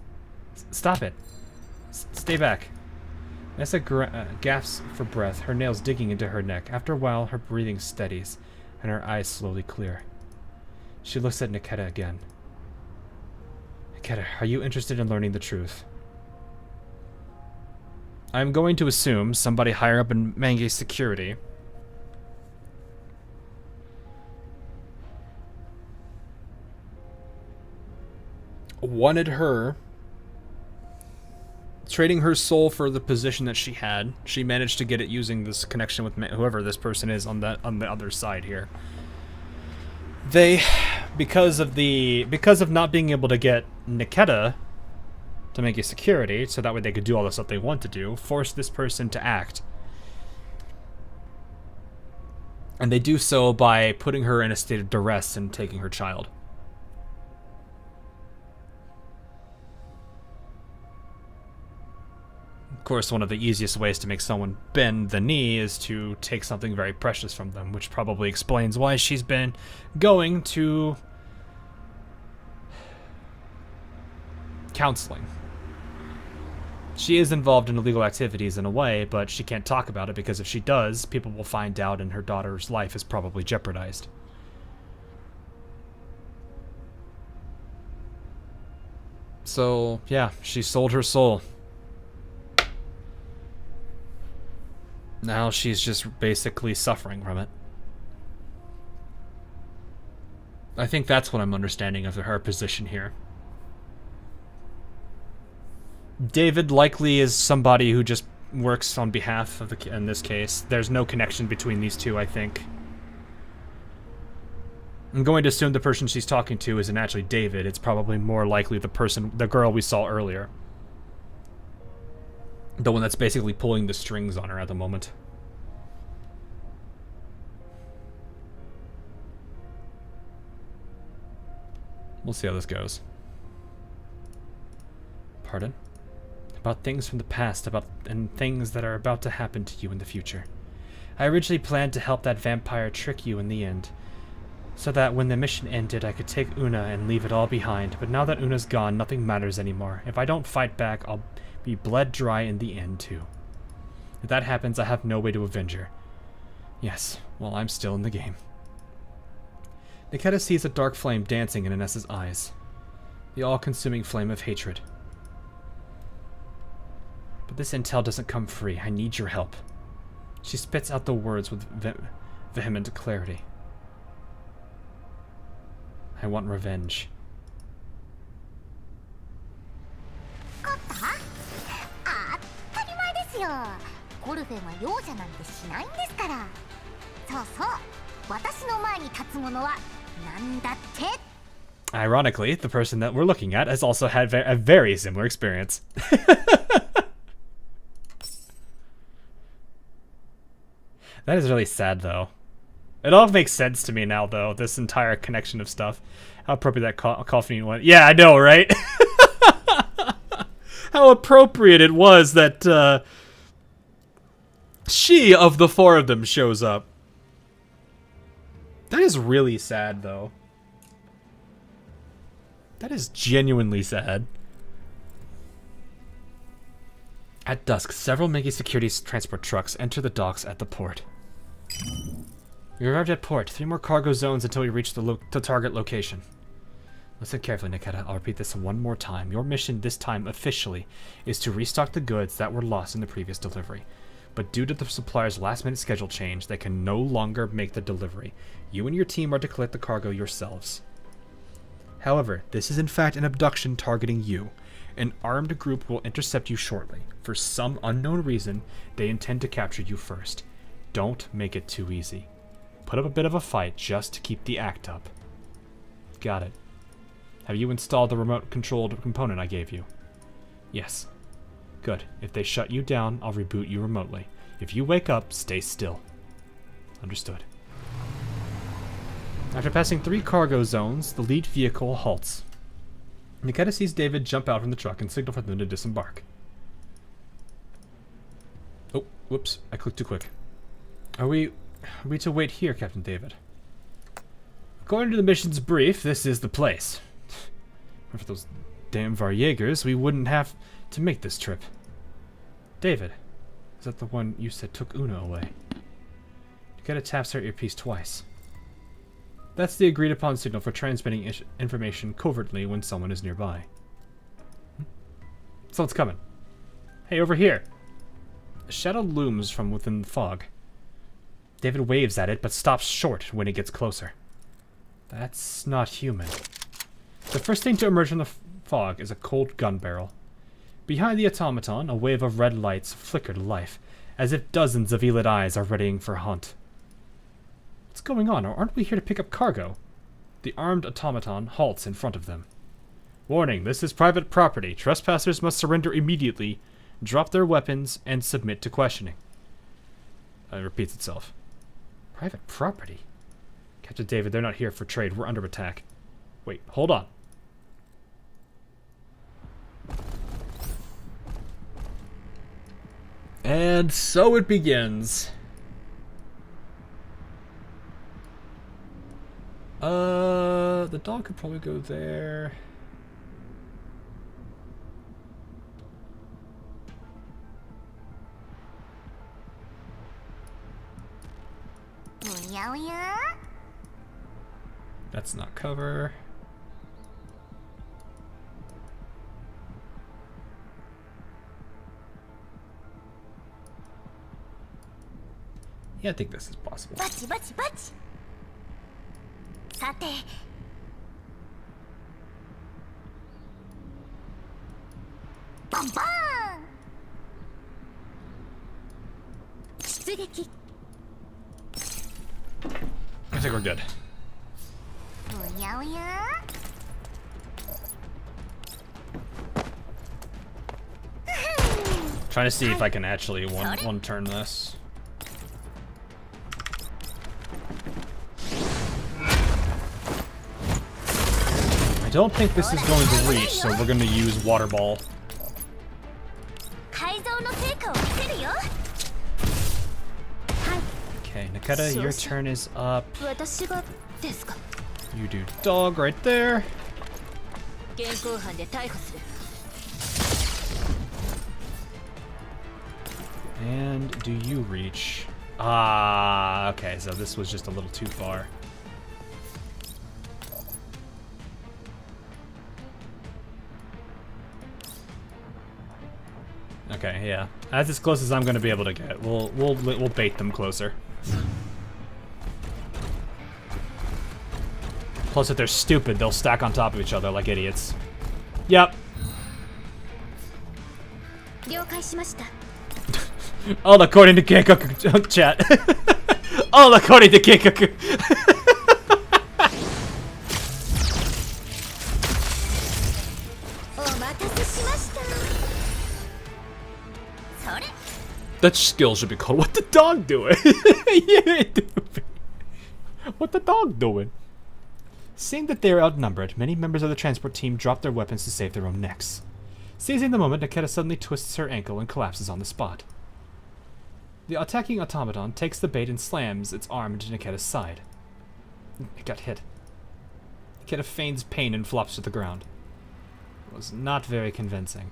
Stop it. Stay back. Inessa gasps for breath, her nails digging into her neck. After a while, her breathing steadies, and her eyes slowly clear. She looks at Niketta again. Niketta, are you interested in learning the truth? I'm going to assume somebody higher up in Mange's security wanted her, trading her soul for the position that she had. She managed to get it using this connection with whoever this person is on the other side here. They, because of not being able to get Niketta to make a security, so that way they could do all the stuff they want to do, forced this person to act. And they do so by putting her in a state of duress and taking her child. Of course, one of the easiest ways to make someone bend the knee is to take something very precious from them, which probably explains why she's been going to counseling. She is involved in illegal activities in a way, but she can't talk about it because if she does, people will find out and her daughter's life is probably jeopardized. So, yeah, she sold her soul. Now she's just basically suffering from it. I think that's what I'm understanding of her position here. David likely is somebody who just works on behalf of the, in this case. There's no connection between these two, I think. I'm going to assume the person she's talking to isn't actually David. It's probably more likely the girl we saw earlier. The one that's basically pulling the strings on her at the moment. We'll see how this goes. Pardon? About things from the past, and things that are about to happen to you in the future. I originally planned to help that vampire trick you in the end, so that when the mission ended I could take Una and leave it all behind, but now that Una's gone, nothing matters anymore. If I don't fight back, I'll be bled dry in the end too. If that happens, I have no way to avenge her. Yes, well, I'm still in the game. Nikita sees a dark flame dancing in Inessa's eyes. The all-consuming flame of hatred. But this intel doesn't come free. I need your help. She spits out the words with vehement clarity. I want revenge. 勝ったあ当たり前ですよ。コルフェンは容赦なんてしないんですから。そうそう。私の前に立つ者は何だって。 Ironically, the person that we're looking at has also had a very similar experience. That is really sad, though. It all makes sense to me now, though, this entire connection of stuff. How appropriate that coffee went. Yeah, I know, right? How appropriate it was that she, of the four of them, shows up. That is really sad, though. That is genuinely sad. At dusk, several Megi security transport trucks enter the docks at the port. We arrived at port. 3 more cargo zones until we reach the target location. Listen carefully, Nikita. I'll repeat this one more time. Your mission this time, officially, is to restock the goods that were lost in the previous delivery. But due to the supplier's last-minute schedule change, they can no longer make the delivery. You and your team are to collect the cargo yourselves. However, this is in fact an abduction targeting you. An armed group will intercept you shortly. For some unknown reason, they intend to capture you first. Don't make it too easy. Put up a bit of a fight just to keep the act up. Got it. Have you installed the remote-controlled component I gave you? Yes. Good. If they shut you down, I'll reboot you remotely. If you wake up, stay still. Understood. After passing 3 cargo zones, the lead vehicle halts. Nikita sees David jump out from the truck and signal for them to disembark. Oh, whoops. I clicked too quick. Are we to wait here, Captain David? According to the mission's brief, this is the place. For those damn Varjägers, we wouldn't have to make this trip. David, is that the one you said took Una away? Nikita taps her earpiece twice. That's the agreed-upon signal for transmitting information covertly when someone is nearby. Someone's coming. Hey, over here. A shadow looms from within the fog. David waves at it, but stops short when it gets closer. That's not human. The first thing to emerge from the fog is a cold gun barrel. Behind the automaton, a wave of red lights flicker to life, as if dozens of Elid eyes are readying for a hunt. What's going on? Aren't we here to pick up cargo? The armed automaton halts in front of them. Warning, this is private property. Trespassers must surrender immediately, drop their weapons, and submit to questioning. It repeats itself. Private property? Captain David, they're not here for trade. We're under attack. Wait, hold on. And so it begins. The dog could probably go there. That's not cover. Yeah, I think this is possible. バチバチバチ。さて。バンバーン。出撃。I think we're good. おやおや。Trying to see if I can actually one turn this. I don't think this is going to reach, so we're going to use water ball. 改造の成果を見せるよ。 Okay, Nikita, your turn is up. 私がですか。 You do dog right there. 現行犯で逮捕する。 And do you reach? Ah, okay, so this was just a little too far. Okay, yeah. That's as close as I'm gonna be able to get. We'll bait them closer. Plus, if they're stupid, they'll stack on top of each other like idiots. Yep. All according to Keikaku chat. All according to Keikaku. That skill should be called "What the dog doing?" Yeah, what the dog doing? Seeing that they are outnumbered, many members of the transport team drop their weapons to save their own necks. Seizing the moment, Niketa suddenly twists her ankle and collapses on the spot. The attacking automaton takes the bait and slams its arm into Niketa's side. It got hit. Niketa feigns pain and flops to the ground. It was not very convincing.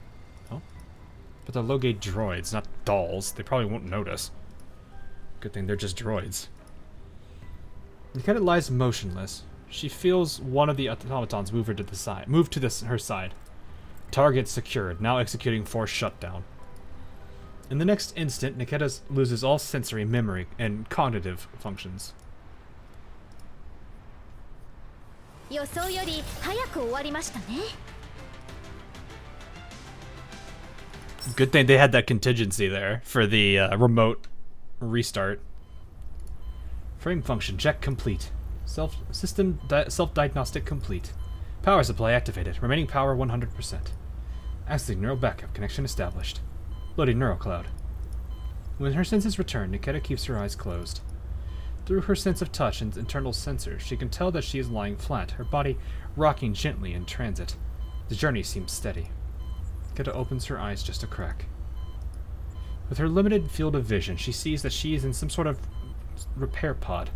Oh? But they're low-grade droids, not dolls. They probably won't notice. Good thing they're just droids. Niketa lies motionless. She feels one of the automatons move her to the side. Her side. Target secured, now executing force shutdown. In the next instant, Niketa loses all sensory memory and cognitive functions. Good thing they had that contingency there for the remote restart. Frame function check complete. Self-diagnostic complete. Power supply activated. Remaining power 100%. Accessing neural backup connection established. Loading neural cloud. When her senses return, Niketa keeps her eyes closed. Through her sense of touch and internal sensors, she can tell that she is lying flat, her body rocking gently in transit. The journey seems steady. Niketa opens her eyes just a crack. With her limited field of vision, she sees that she is in some sort of repair pod.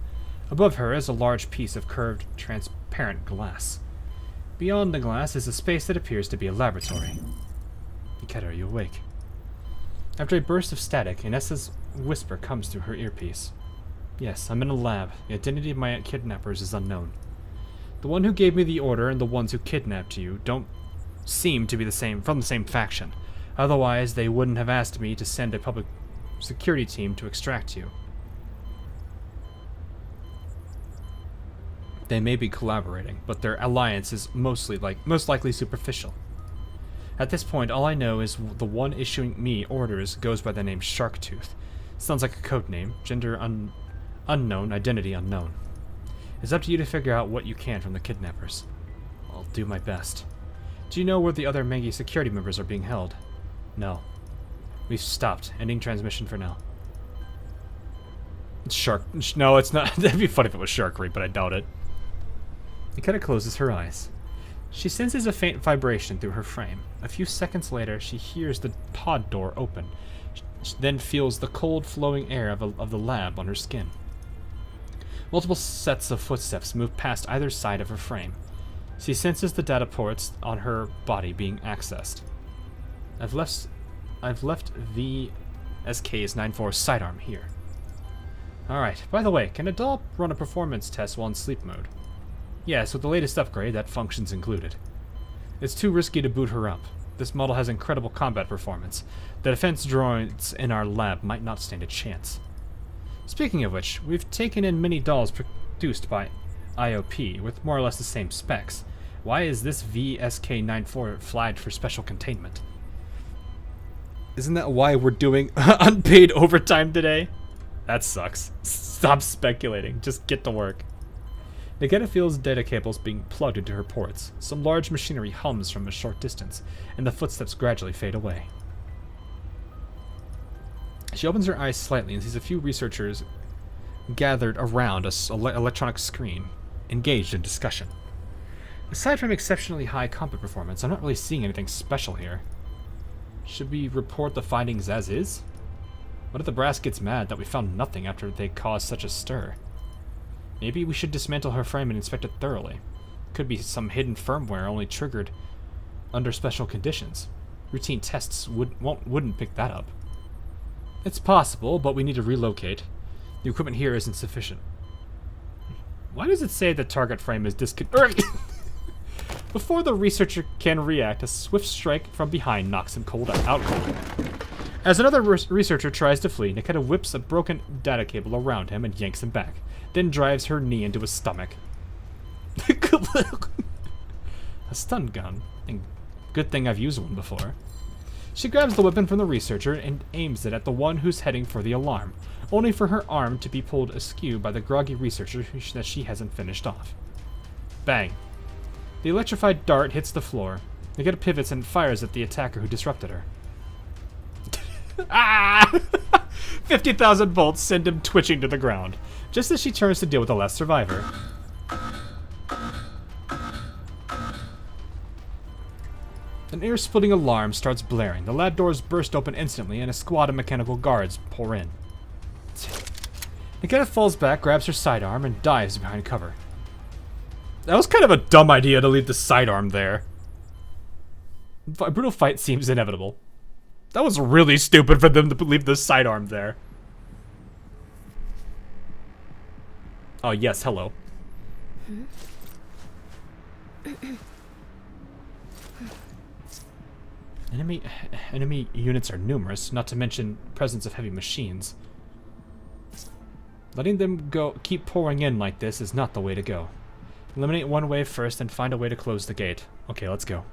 Above her is a large piece of curved, transparent glass. Beyond the glass is a space that appears to be a laboratory. Niketa, are you awake? After a burst of static, Inessa's whisper comes through her earpiece. Yes, I'm in a lab. The identity of my kidnappers is unknown. The one who gave me the order and the ones who kidnapped you don't seem to be from the same faction. Otherwise, they wouldn't have asked me to send a public security team to extract you. They may be collaborating, but their alliance is most likely superficial. At this point, all I know is the one issuing me orders goes by the name Sharktooth. Sounds like a code name. Gender unknown, identity unknown. It's up to you to figure out what you can from the kidnappers. I'll do my best. Do you know where the other Mengi security members are being held? No. We've stopped. Ending transmission for now. It's Shark. No, it's not. That'd be funny if it was Sharkery, but I doubt it. Niketa closes her eyes. She senses a faint vibration through her frame. A few seconds later, she hears the pod door open. She then feels the cold, flowing air of the lab on her skin. Multiple sets of footsteps move past either side of her frame. She senses the data ports on her body being accessed. I've left VSK's 9-4 sidearm here. Alright, by the way, can a doll run a performance test while in sleep mode? Yes, with the latest upgrade, that function's included. It's too risky to boot her up. This model has incredible combat performance. The defense droids in our lab might not stand a chance. Speaking of which, we've taken in many dolls produced by IOP with more or less the same specs. Why is this VSK-94 flagged for special containment? Isn't that why we're doing unpaid overtime today? That sucks. Stop speculating. Just get to work. Niketa feels data cables being plugged into her ports. Some large machinery hums from a short distance, and the footsteps gradually fade away. She opens her eyes slightly and sees a few researchers gathered around an electronic screen, engaged in discussion. Aside from exceptionally high combat performance, I'm not really seeing anything special here. Should we report the findings as is? What if the brass gets mad that we found nothing after they caused such a stir? Maybe we should dismantle her frame and inspect it thoroughly. Could be some hidden firmware only triggered under special conditions. Routine tests wouldn't pick that up. It's possible, but we need to relocate. The equipment here isn't sufficient. Why does it say the target frame is disconnected? Before the researcher can react, a swift strike from behind knocks him out cold. As another researcher tries to flee, Nikita whips a broken data cable around him and yanks him back, then drives her knee into his stomach. A stun gun. And good thing I've used one before. She grabs the weapon from the researcher and aims it at the one who's heading for the alarm, only for her arm to be pulled askew by the groggy researcher that she hasn't finished off. Bang. The electrified dart hits the floor. Nikita pivots and fires at the attacker who disrupted her. Ah! 50,000 volts send him twitching to the ground, just as she turns to deal with the last survivor. An ear-splitting alarm starts blaring. The lab doors burst open instantly, and a squad of mechanical guards pour in. Nikita falls back, grabs her sidearm, and dives behind cover. That was kind of a dumb idea to leave the sidearm there. A brutal fight seems inevitable. That was really stupid for them to leave the sidearm there. Oh, yes, hello. Enemy units are numerous, not to mention presence of heavy machines. Letting them keep pouring in like this is not the way to go. Eliminate one wave first and find a way to close the gate. Okay, let's go.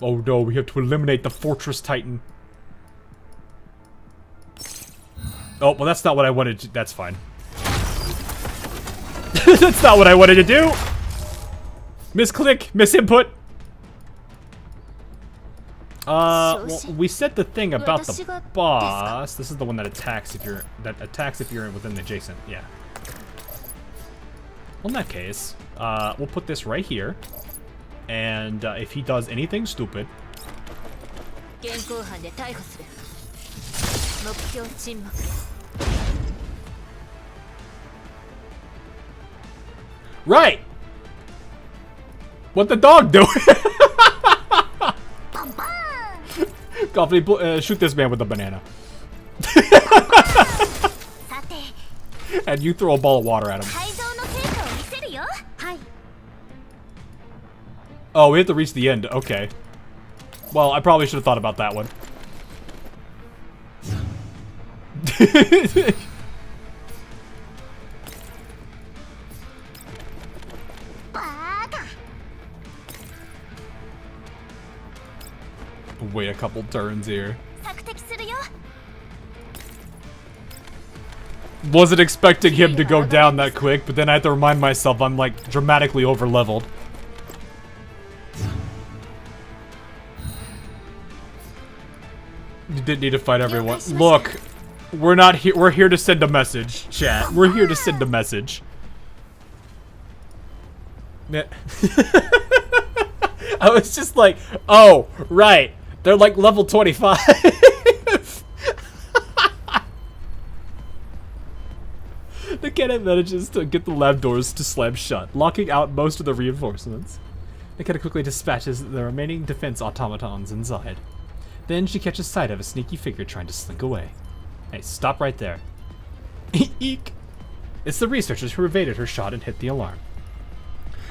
Oh no, we have to eliminate the Fortress Titan. Oh, well that's not what I wanted to... That's fine. That's not what I wanted to do! Misclick, misinput. Well, we said the thing about the boss. This is the one that attacks if you're within the adjacent. Yeah. Well, in that case, we'll put this right here, and if he does anything stupid, right. What the dog doing? Coffee, shoot this man with a banana. And you throw a ball of water at him. Oh, we have to reach the end. Okay. Well, I probably should have thought about that one. Wait a couple turns here. Wasn't expecting him to go down that quick, but then I have to remind myself I'm like dramatically over leveled. You didn't need to fight everyone. Look, we're not here. We're here to send a message, chat. We're here to send a message. I was just like, oh, right. They're like level 25. The cannon manages to get the lab doors to slam shut, locking out most of the reinforcements. Nikita quickly dispatches the remaining defense automatons inside. Then she catches sight of a sneaky figure trying to slink away. Hey, stop right there. Eek! It's the researchers who evaded her shot and hit the alarm.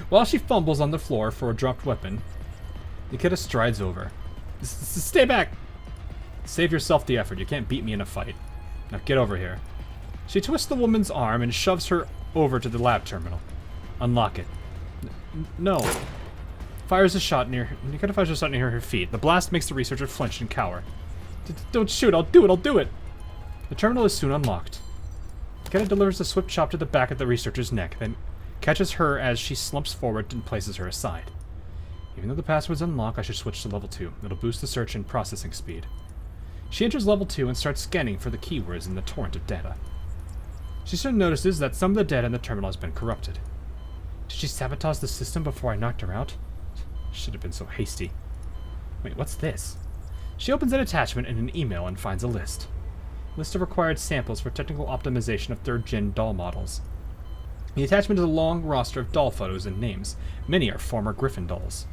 While she fumbles on the floor for a dropped weapon, Nikita strides over. Stay back! Save yourself the effort. You can't beat me in a fight. Now get over here. She twists the woman's arm and shoves her over to the lab terminal. Unlock it. No. Fires a shot near her. Nikita fires a shot near her feet. The blast makes the researcher flinch and cower. Don't shoot. I'll do it. I'll do it. The terminal is soon unlocked. Nikita delivers a swift chop to the back of the researcher's neck, then catches her as she slumps forward and places her aside. Even though the password's unlocked, I should switch to level 2. It'll boost the search and processing speed. She enters level 2 and starts scanning for the keywords in the torrent of data. She soon notices that some of the data in the terminal has been corrupted. Did she sabotage the system before I knocked her out? Should have been so hasty. Wait, what's this? She opens an attachment in an email and finds a list. List of required samples for technical optimization of 3rd gen doll models. The attachment is a long roster of doll photos and names. Many are former Griffin dolls.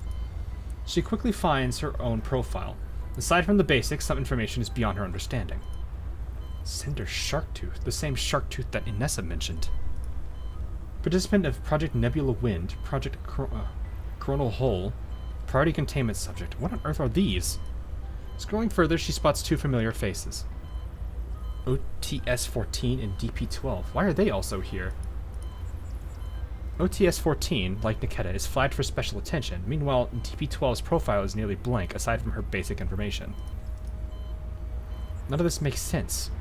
She quickly finds her own profile. Aside from the basics, some information is beyond her understanding. Cinder Sharktooth, the same Sharktooth that Inessa mentioned. Participant of Project Nebula Wind, Project Coronal Hole, Priority Containment Subject. What on earth are these? Scrolling further, she spots two familiar faces. OTS-14 and DP-12. Why are they also here? OTS-14, like Niketa, is flagged for special attention. Meanwhile, DP-12's profile is nearly blank, aside from her basic information. None of this makes sense.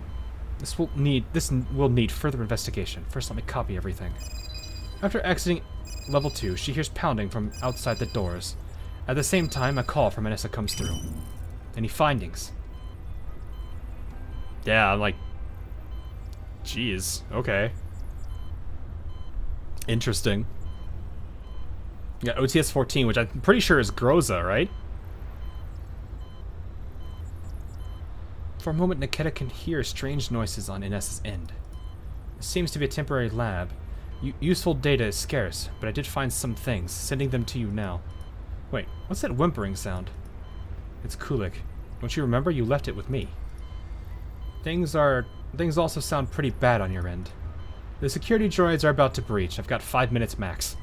This will need further investigation. First, let me copy everything. After exiting level 2, she hears pounding from outside the doors. At the same time, a call from Inessa comes through. Any findings? Yeah, I'm like... Jeez, okay. Interesting. Yeah, OTS-14, which I'm pretty sure is Groza, right? For a moment, Niketa can hear strange noises on Inessa's end. It seems to be a temporary lab. Useful data is scarce, but I did find some things, sending them to you now. Wait, what's that whimpering sound? It's Kulik. Don't you remember? You left it with me. Things also sound pretty bad on your end. The security droids are about to breach. I've got 5 minutes max.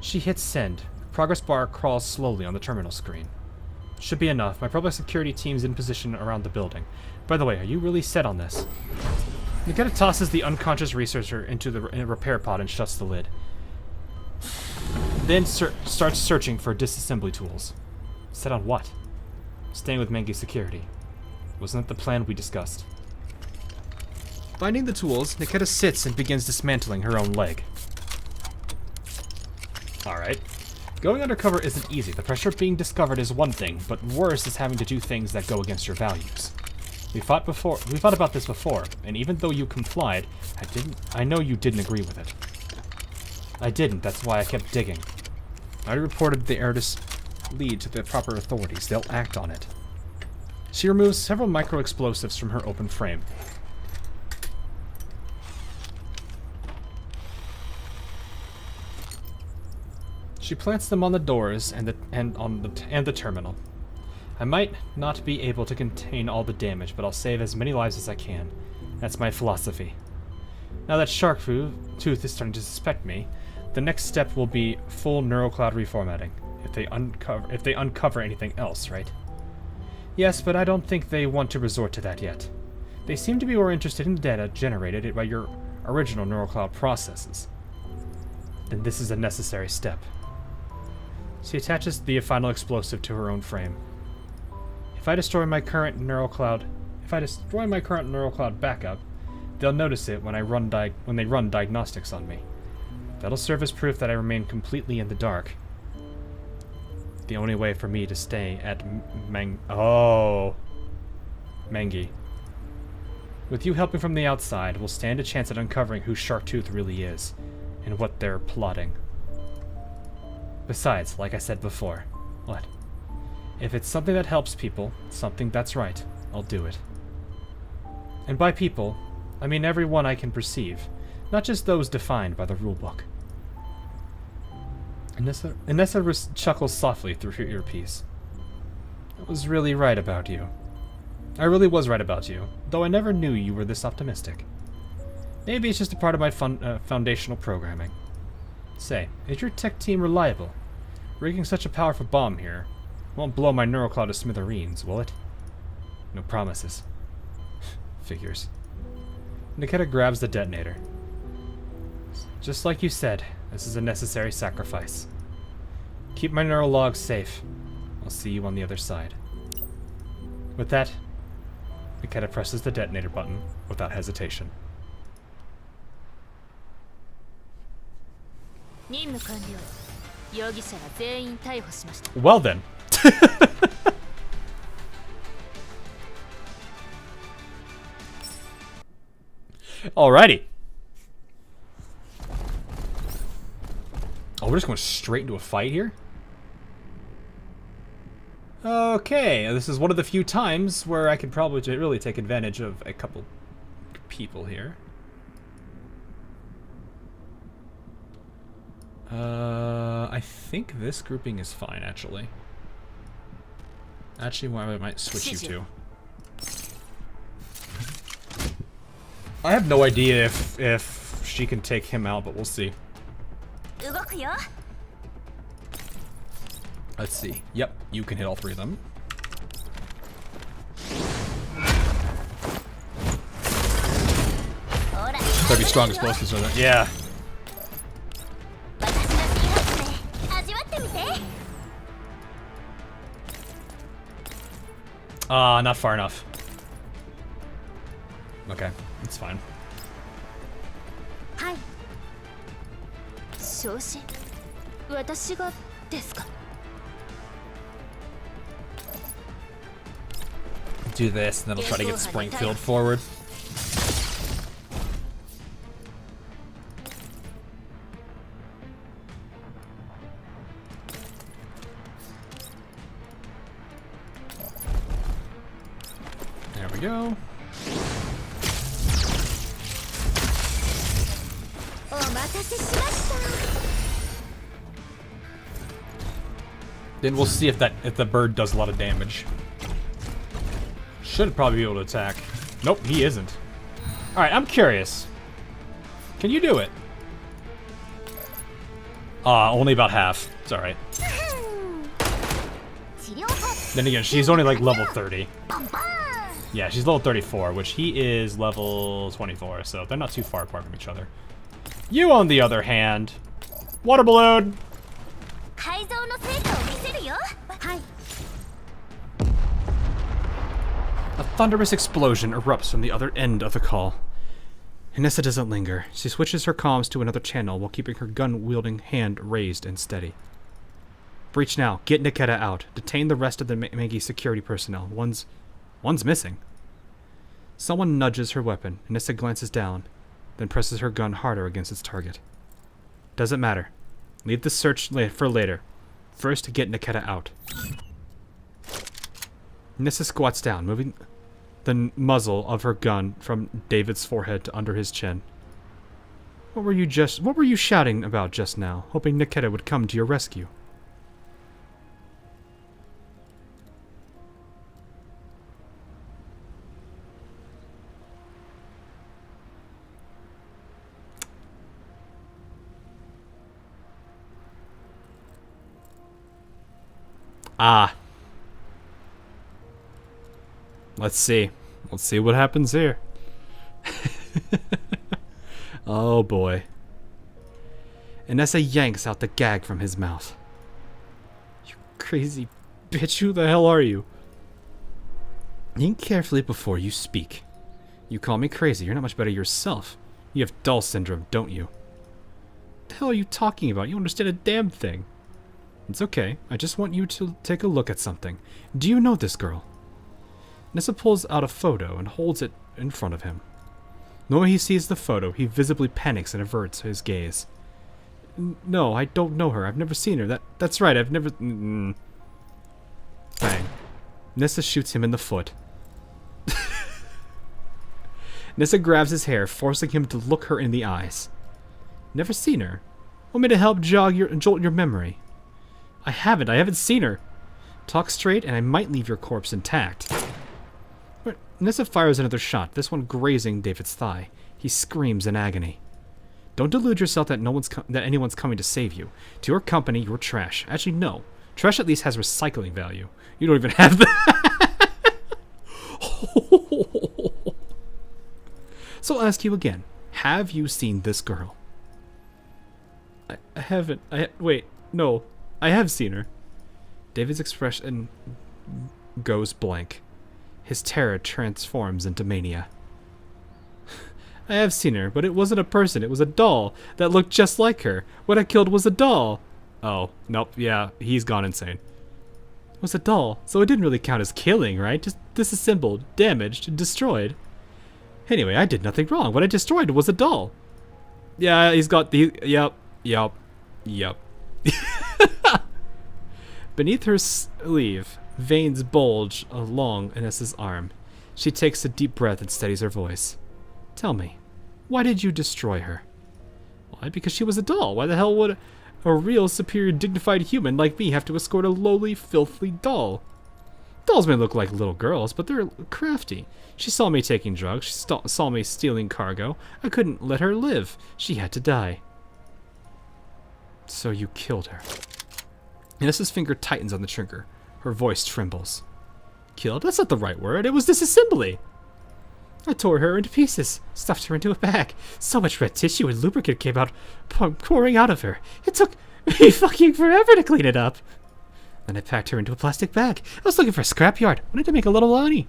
She hits send. The progress bar crawls slowly on the terminal screen. Should be enough. My public security team's in position around the building. By the way, are you really set on this? Niketa tosses the unconscious researcher into the repair pod and shuts the lid. Then starts searching for disassembly tools. Set on what? Staying with Mengi's security. Wasn't that the plan we discussed? Finding the tools, Niketa sits and begins dismantling her own leg. Alright. Going undercover isn't easy. The pressure of being discovered is one thing, but worse is having to do things that go against your values. We fought about this before, and even though you complied, I know you didn't agree with it. I didn't, that's why I kept digging. I reported the Erdis lead to the proper authorities. They'll act on it. She removes several micro-explosives from her open frame. She plants them on the doors and the terminal. I might not be able to contain all the damage, but I'll save as many lives as I can. That's my philosophy. Now that Sharktooth is starting to suspect me, the next step will be full neurocloud reformatting. If they uncover anything else, right? Yes, but I don't think they want to resort to that yet. They seem to be more interested in the data generated by your original neurocloud processes. Then this is a necessary step. She attaches the final explosive to her own frame. If I destroy my current neurocloud backup, they'll notice it when they run diagnostics on me. That'll serve as proof that I remain completely in the dark. The only way for me to stay at Mengi. With you helping from the outside, we'll stand a chance at uncovering who Sharktooth really is, and what they're plotting. Besides, like I said before, what? If it's something that helps people, something that's right, I'll do it. And by people, I mean everyone I can perceive, not just those defined by the rulebook. Inessa chuckles softly through her earpiece. I was really right about you. I really was right about you, though I never knew you were this optimistic. Maybe it's just a part of my foundational programming. Say, is your tech team reliable? Rigging such a powerful bomb here won't blow my neurocloud to smithereens, will it? No promises. Figures. Niketa grabs the detonator. Just like you said, this is a necessary sacrifice. Keep my neural logs safe. I'll see you on the other side. With that, Niketa presses the detonator button without hesitation. Well then. Alrighty. Oh, we're just going straight into a fight here? Okay, this is one of the few times where I could probably really take advantage of a couple people here. I think this grouping is fine, actually. Actually, well, I might switch you two. I have no idea if she can take him out, but we'll see. 動くよ Let's see. Yep, you can hit all three of them. Better be strong explosives or that. Yeah. 私の新発明味わってみて Not far enough. Okay, it's fine. はい昇進私がですか Do this, and then I'll try to get Springfield forward. There we go. お待たせしました Then we'll see if the bird does a lot of damage. Should probably be able to attack. Nope, he isn't. Alright, I'm curious. Can you do it? Only about half. It's alright. Then again, she's only like level 30. Yeah, she's level 34, which he is level 24, so they're not too far apart from each other. You, on the other hand, water balloon! 改造の成果を見せるよはい A thunderous explosion erupts from the other end of the call. Inessa doesn't linger. She switches her comms to another channel while keeping her gun-wielding hand raised and steady. Breach now. Get Niketa out. Detain the rest of the Maggie security personnel. One's missing. Someone nudges her weapon. Inessa glances down, then presses her gun harder against its target. Doesn't matter. Leave the search for later. First, get Niketa out. Nissa squats down, moving the muzzle of her gun from David's forehead to under his chin. What were you shouting about just now, hoping Niketa would come to your rescue? Ah. Let's see. Let's see what happens here. Oh boy. Inessa yanks out the gag from his mouth. You crazy bitch, who the hell are you? Think carefully before you speak. You call me crazy, you're not much better yourself. You have doll syndrome, don't you? What the hell are you talking about? You don't understand a damn thing. It's okay, I just want you to take a look at something. Do you know this girl? Nessa pulls out a photo and holds it in front of him. The moment he sees the photo, he visibly panics and averts his gaze. No, I don't know her. I've never seen her. That's right, I've never... Bang. Nessa shoots him in the foot. Nessa grabs his hair, forcing him to look her in the eyes. Never seen her? Want me to help jolt your memory? I haven't seen her. Talk straight and I might leave your corpse intact. But Nessa fires another shot, this one grazing David's thigh. He screams in agony. Don't delude yourself that anyone's coming to save you. To your company, you're trash. Actually, no. Trash at least has recycling value. You don't even have that. So I'll ask you again. Have you seen this girl? I haven't. Wait, no. I have seen her. David's expression goes blank. His terror transforms into mania. I have seen her, but it wasn't a person, it was a doll that looked just like her. What I killed was a doll. Oh, nope, yeah, he's gone insane. It was a doll, so it didn't really count as killing, right? Just disassembled, damaged, destroyed. Anyway, I did nothing wrong. What I destroyed was a doll. Yeah, he's got the... Yep. Beneath her sleeve, veins bulge along Inessa's arm. She takes a deep breath and steadies her voice. Tell me, why did you destroy her? Why? Because she was a doll. Why the hell would a real, superior, dignified human like me have to escort a lowly, filthy doll? Dolls may look like little girls, but they're crafty. She saw me taking drugs. She saw me stealing cargo. I couldn't let her live. She had to die. So you killed her. Inessa's finger tightens on the trigger. Her voice trembles. Killed? That's not the right word. It was disassembly. I tore her into pieces, stuffed her into a bag. So much red tissue and lubricant came out, pouring out of her. It took me fucking forever to clean it up. Then I packed her into a plastic bag. I was looking for a scrapyard. Wanted to make a little money.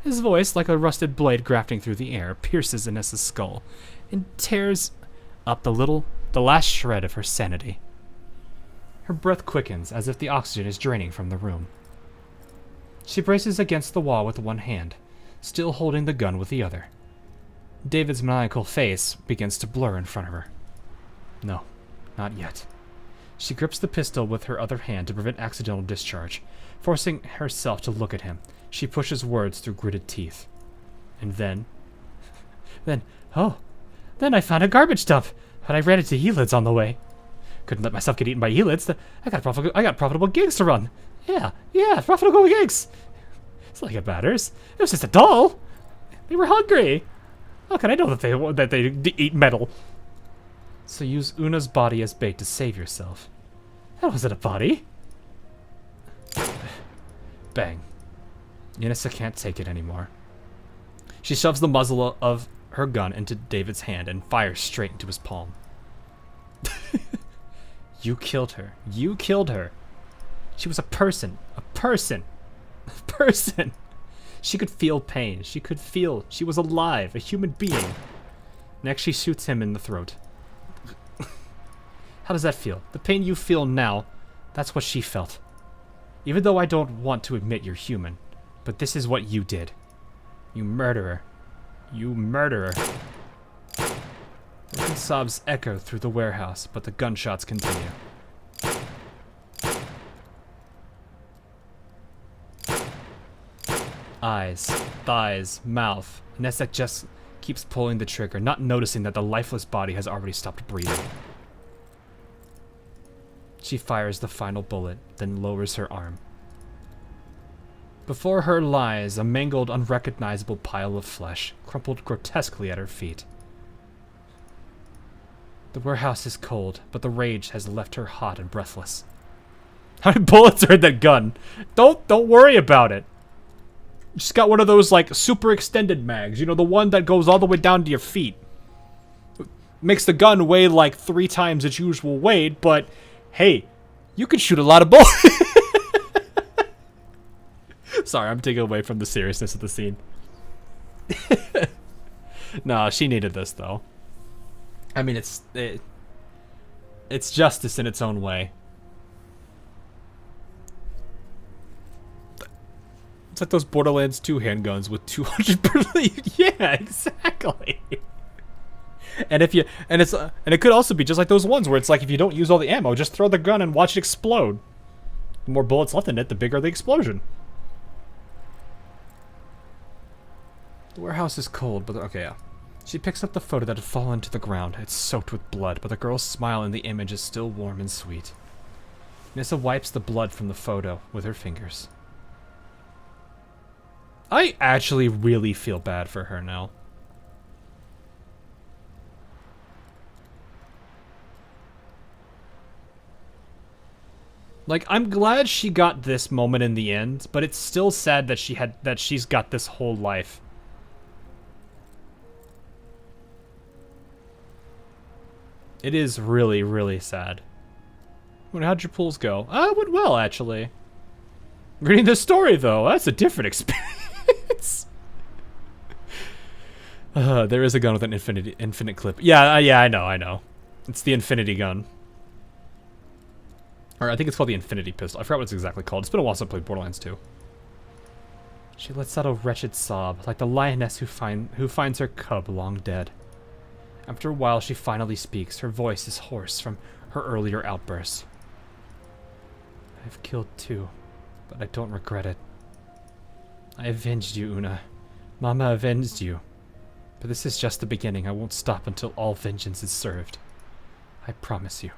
His voice, like a rusted blade grafting through the air, pierces Inessa's skull and tears up the last shred of her sanity. Her breath quickens as if the oxygen is draining from the room. She braces against the wall with one hand, still holding the gun with the other. David's maniacal face begins to blur in front of her. No, not yet. She grips the pistol with her other hand to prevent accidental discharge. Forcing herself to look at him, she pushes words through gritted teeth. And then I found a garbage dump, but I ran into Elids on the way. Couldn't let myself get eaten by Elids. I got profitable gigs to run. Yeah, profitable gigs. It's like it matters. It was just a doll. They were hungry. How can I know that they eat metal? So use Una's body as bait to save yourself. That wasn't a body. Bang. Inessa can't take it anymore. She shoves the muzzle of her gun into David's hand and fires straight into his palm. You killed her. You killed her. She was a person. A person. A person. She could feel pain. She could feel she was alive, a human being. Next, she shoots him in the throat. How does that feel? The pain you feel now, that's what she felt. Even though I don't want to admit you're human, but this is what you did. You murderer. You murderer. Broken sobs echo through the warehouse, but the gunshots continue. Eyes, thighs, mouth. Inessa just keeps pulling the trigger, not noticing that the lifeless body has already stopped breathing. She fires the final bullet, then lowers her arm. Before her lies a mangled, unrecognizable pile of flesh, crumpled grotesquely at her feet. The warehouse is cold, but the rage has left her hot and breathless. How many bullets are in that gun? Don't worry about it. She's got one of those, like, super extended mags. You know, the one that goes all the way down to your feet. Makes the gun weigh, like, 3 times its usual weight, but, hey, you can shoot a lot of bullets. Sorry, I'm taking away from the seriousness of the scene. No, she needed this, though. I mean, it's justice in its own way. It's like those Borderlands 2 handguns with 200 per lead. Yeah, exactly. And it could also be just like those ones where it's like if you don't use all the ammo, just throw the gun and watch it explode. The more bullets left in it, the bigger the explosion. The warehouse is cold, but okay, yeah. She picks up the photo that had fallen to the ground. It's soaked with blood, but the girl's smile in the image is still warm and sweet. Nissa wipes the blood from the photo with her fingers. I actually really feel bad for her now. Like, I'm glad she got this moment in the end, but it's still sad that she's got this whole life. It is really, really sad. How'd your pools go? It went well, actually. Reading the story, though, that's a different experience. There is a gun with an infinite clip. Yeah, I know. It's the infinity gun. Or I think it's called the infinity pistol. I forgot what it's exactly called. It's been a while since I played Borderlands 2. She lets out a wretched sob, like the lioness who finds her cub long dead. After a while, she finally speaks. Her voice is hoarse from her earlier outbursts. I've killed 2, but I don't regret it. I avenged you, Una. Mama avenged you. But this is just the beginning. I won't stop until all vengeance is served. I promise you.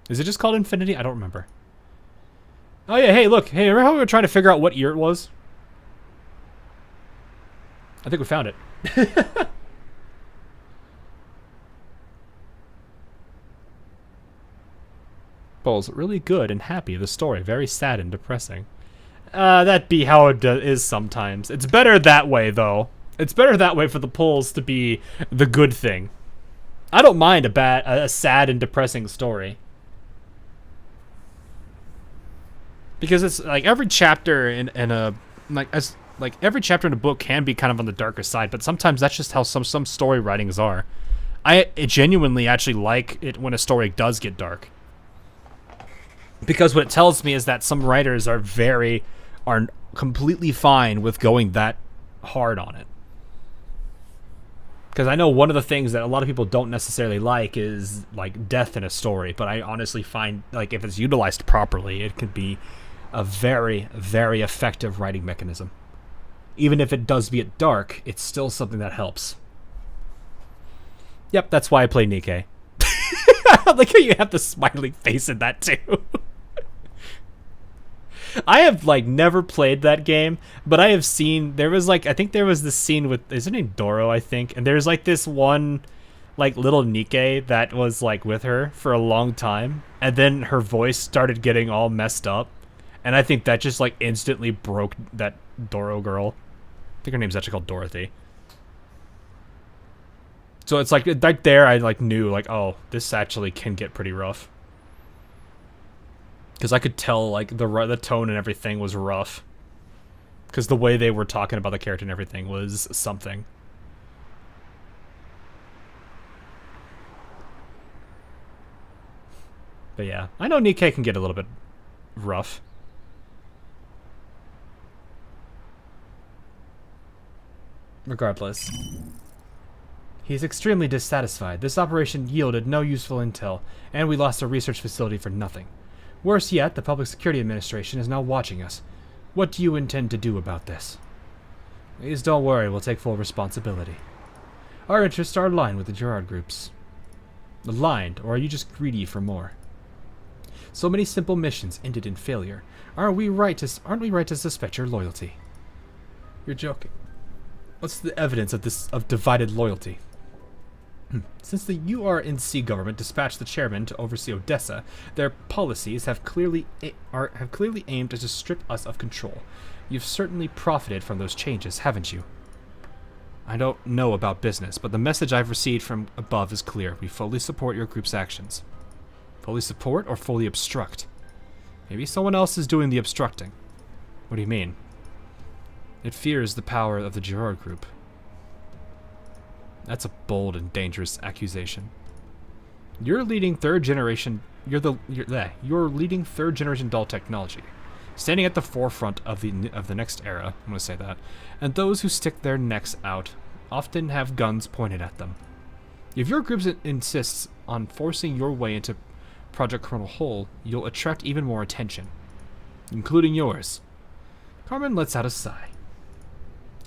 Is it just called Infinity? I don't remember. Oh yeah, hey, look. Hey, remember how we were trying to figure out what year it was? I think we found it. Bowl's really good and happy. The story very sad and depressing. That be how it is sometimes. It's better that way, though. It's better that way for the polls to be the good thing. I don't mind a sad and depressing story. Because it's like every chapter in a every chapter in a book can be kind of on the darker side, but sometimes that's just how some story writings are. I genuinely actually like it when a story does get dark. Because what it tells me is that some writers are completely fine with going that hard on it. Because I know one of the things that a lot of people don't necessarily like is like death in a story, but I honestly find like if it's utilized properly, it could be a very, very effective writing mechanism. Even if it does get dark, it's still something that helps. Yep, that's why I play Nikke. I like how you have the smiling face in that too. I have like never played that game, but I have seen there was like I think there was this scene with is her name Doro, I think, and there's like this one like little Nikke that was like with her for a long time, and then her voice started getting all messed up, and I think that just like instantly broke that Doro girl. I think her name's actually called Dorothy. So it's like right there I like knew like, oh, this actually can get pretty rough. Because I could tell like the tone and everything was rough. Because the way they were talking about the character and everything was something. But yeah, I know Nikke can get a little bit rough. Regardless. He's extremely dissatisfied. This operation yielded no useful intel, and we lost a research facility for nothing. Worse yet, the Public Security Administration is now watching us. What do you intend to do about this? Please don't worry, we'll take full responsibility. Our interests are aligned with the Gerard Group's. Aligned, or are you just greedy for more? So many simple missions ended in failure. Aren't we right to suspect your loyalty? You're joking. What's the evidence of divided loyalty? Since the URNC government dispatched the chairman to oversee Odessa, their policies have clearly aimed to strip us of control. You've certainly profited from those changes, haven't you? I don't know about business, but the message I've received from above is clear. We fully support your group's actions. Fully support or fully obstruct? Maybe someone else is doing the obstructing. What do you mean? It fears the power of the Gerard Group. That's a bold and dangerous accusation. You're leading third generation dull technology, standing at the forefront of the next era. I'm going to say that, and those who stick their necks out often have guns pointed at them. If your group insists on forcing your way into Project Colonel Hull, you'll attract even more attention, including yours. Carmen lets out a sigh.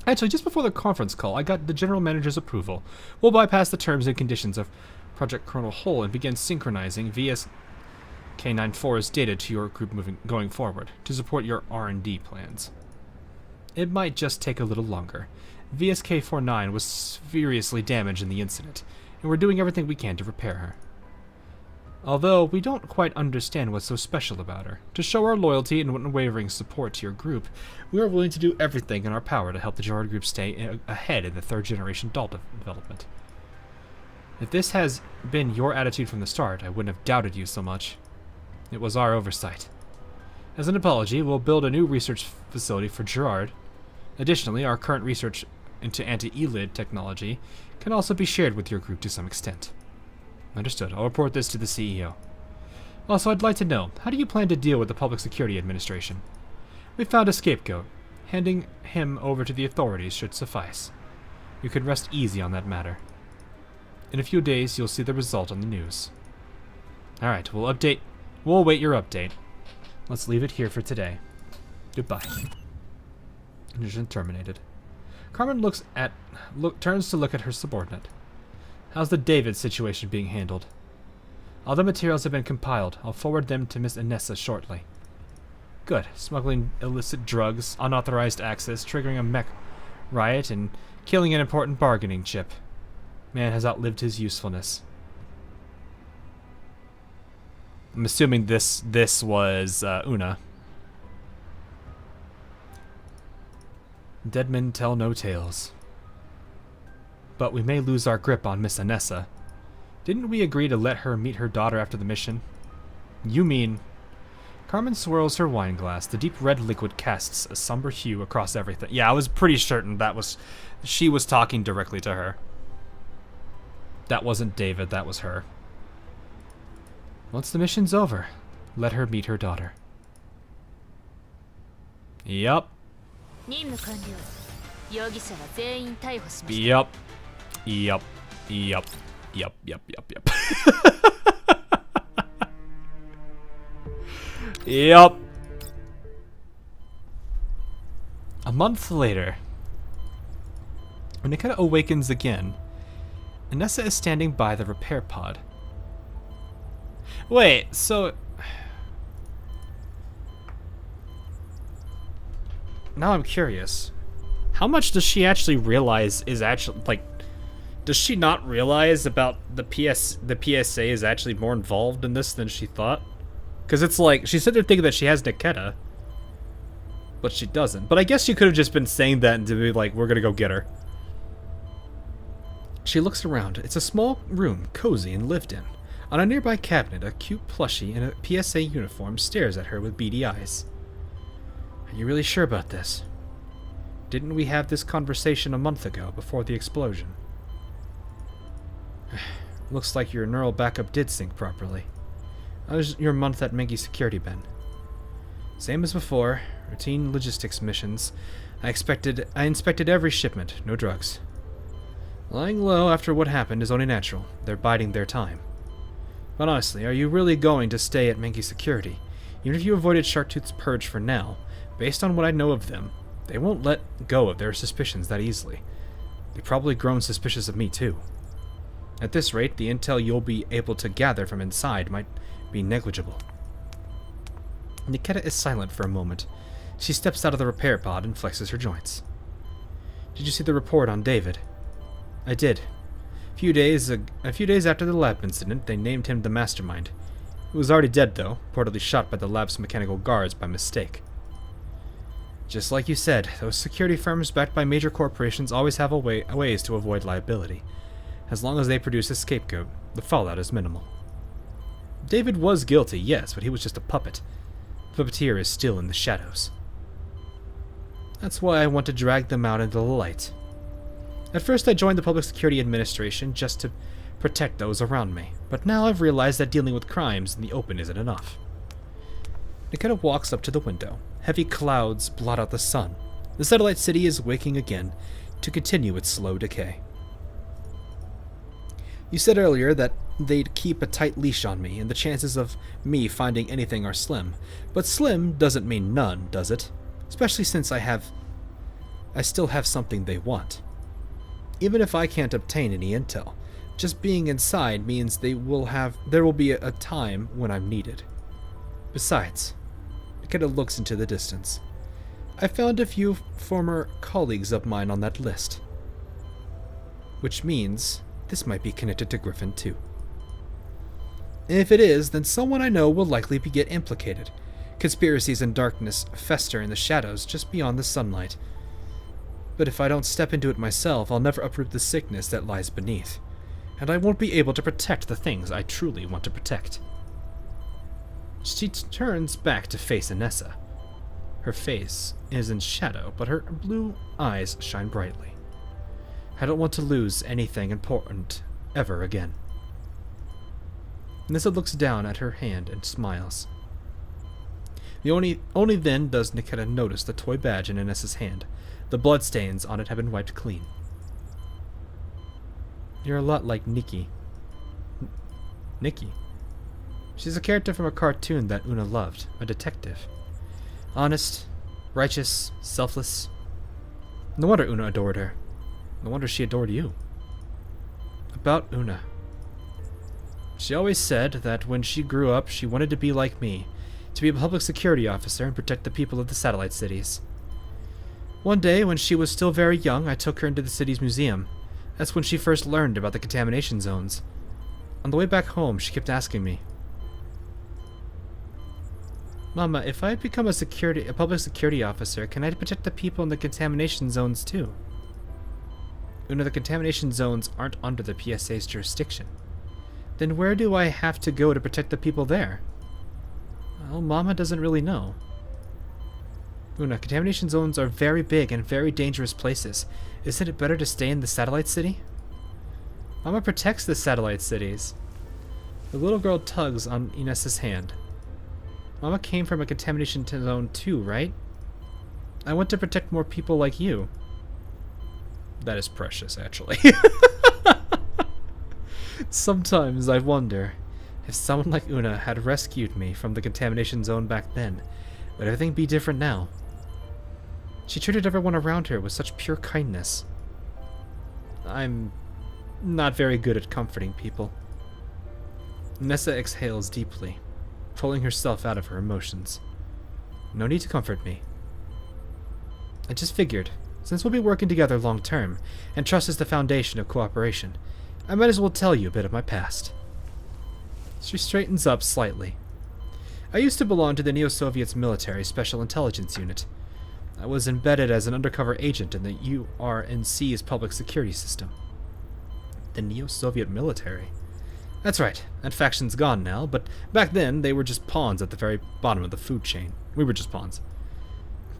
Actually, just before the conference call, I got the general manager's approval. We'll bypass the terms and conditions of Project Colonel Hull and begin synchronizing VSK94's data to your group going forward to support your R&D plans. It might just take a little longer. VSK49 was seriously damaged in the incident, and we're doing everything we can to repair her. Although we don't quite understand what's so special about her, to show our loyalty and unwavering support to your group, we are willing to do everything in our power to help the Gerard Group stay ahead in the third generation doll development. If this has been your attitude from the start, I wouldn't have doubted you so much. It was our oversight. As an apology, we'll build a new research facility for Gerard. Additionally, our current research into anti-ELID technology can also be shared with your group to some extent. Understood. I'll report this to the CEO. Also, I'd like to know, how do you plan to deal with the Public Security Administration? We found a scapegoat. Handing him over to the authorities should suffice. You can rest easy on that matter. In a few days, you'll see the result on the news. Alright, we'll await your update. Let's leave it here for today. Goodbye. Mission terminated. Carmen turns to look at her subordinate. How's the David situation being handled? All the materials have been compiled. I'll forward them to Miss Inessa shortly. Good. Smuggling illicit drugs, unauthorized access, triggering a mech riot, and killing an important bargaining chip. Man has outlived his usefulness. I'm assuming this was Una. Dead men tell no tales. But we may lose our grip on Miss Anessa. Didn't we agree to let her meet her daughter after the mission? You mean... Carmen swirls her wine glass. The deep red liquid casts a somber hue across everything. Yeah, I was pretty certain that was... She was talking directly to her. That wasn't David, that was her. Once the mission's over, let her meet her daughter. Yup. Yup. Yup. Yup. Yup. Yup. Yup. Yup. A month later, when Nikita awakens again, Anessa is standing by the repair pod. Wait, so... Now I'm curious. How much does she actually realize is actually, like... Does she not realize about the PSA is actually more involved in this than she thought? Because it's like, she's sitting there thinking that she has Nikita, but she doesn't. But I guess she could have just been saying that and to be like, we're gonna go get her. She looks around. It's a small room, cozy and lived in. On a nearby cabinet, a cute plushie in a PSA uniform stares at her with beady eyes. Are you really sure about this? Didn't we have this conversation a month ago, before the explosion? Looks like your neural backup did sync properly. How's your month at Mengi Security been? Same as before. Routine logistics missions. I inspected every shipment. No drugs. Lying low after what happened is only natural. They're biding their time. But honestly, are you really going to stay at Mengi Security? Even if you avoided Sharktooth's purge for now, based on what I know of them, they won't let go of their suspicions that easily. They've probably grown suspicious of me too. At this rate, the intel you'll be able to gather from inside might be negligible. Nikita is silent for a moment. She steps out of the repair pod and flexes her joints. Did you see the report on David? I did. A few days after the lab incident, they named him the mastermind. He was already dead, though, reportedly shot by the lab's mechanical guards by mistake. Just like you said, those security firms backed by major corporations always have ways to avoid liability. As long as they produce a scapegoat, the fallout is minimal. David was guilty, yes, but he was just a puppet. The puppeteer is still in the shadows. That's why I want to drag them out into the light. At first I joined the Public Security Administration just to protect those around me, but now I've realized that dealing with crimes in the open isn't enough. Nikita walks up to the window. Heavy clouds blot out the sun. The satellite city is waking again to continue its slow decay. You said earlier that they'd keep a tight leash on me, and the chances of me finding anything are slim. But slim doesn't mean none, does it? Especially since I still have something they want. Even if I can't obtain any intel, just being inside means there will be a time when I'm needed. Besides, Nikita looks into the distance. I found a few former colleagues of mine on that list. Which means this might be connected to Griffin too. If it is, then someone I know will likely get implicated. Conspiracies and darkness fester in the shadows just beyond the sunlight. But if I don't step into it myself, I'll never uproot the sickness that lies beneath. And I won't be able to protect the things I truly want to protect. She turns back to face Anessa. Her face is in shadow, but her blue eyes shine brightly. I don't want to lose anything important ever again. Anessa looks down at her hand and smiles. Only then does Nikita notice the toy badge in Anessa's hand. The bloodstains on it have been wiped clean. You're a lot like Nikki. Nikki? She's a character from a cartoon that Una loved, a detective. Honest, righteous, selfless. No wonder Una adored her. No wonder she adored you. About Una. She always said that when she grew up, she wanted to be like me, to be a public security officer and protect the people of the satellite cities. One day, when she was still very young, I took her into the city's museum. That's when she first learned about the contamination zones. On the way back home, she kept asking me, "Mama, if I become a public security officer, can I protect the people in the contamination zones too?" Una, the contamination zones aren't under the PSA's jurisdiction. Then where do I have to go to protect the people there? Well, Mama doesn't really know. Una, contamination zones are very big and very dangerous places. Isn't it better to stay in the satellite city? Mama protects the satellite cities. The little girl tugs on Inez's hand. Mama came from a contamination zone too, right? I want to protect more people like you. That is precious, actually. Sometimes I wonder if someone like Una had rescued me from the contamination zone back then, would everything be different now? She treated everyone around her with such pure kindness. I'm not very good at comforting people. Nessa exhales deeply, pulling herself out of her emotions. No need to comfort me. I just figured, since we'll be working together long term, and trust is the foundation of cooperation, I might as well tell you a bit of my past. She straightens up slightly. I used to belong to the Neo-Soviet's military special intelligence unit. I was embedded as an undercover agent in the URNC's public security system. The Neo-Soviet military? That's right, that faction's gone now, but back then they were just pawns at the very bottom of the food chain. We were just pawns.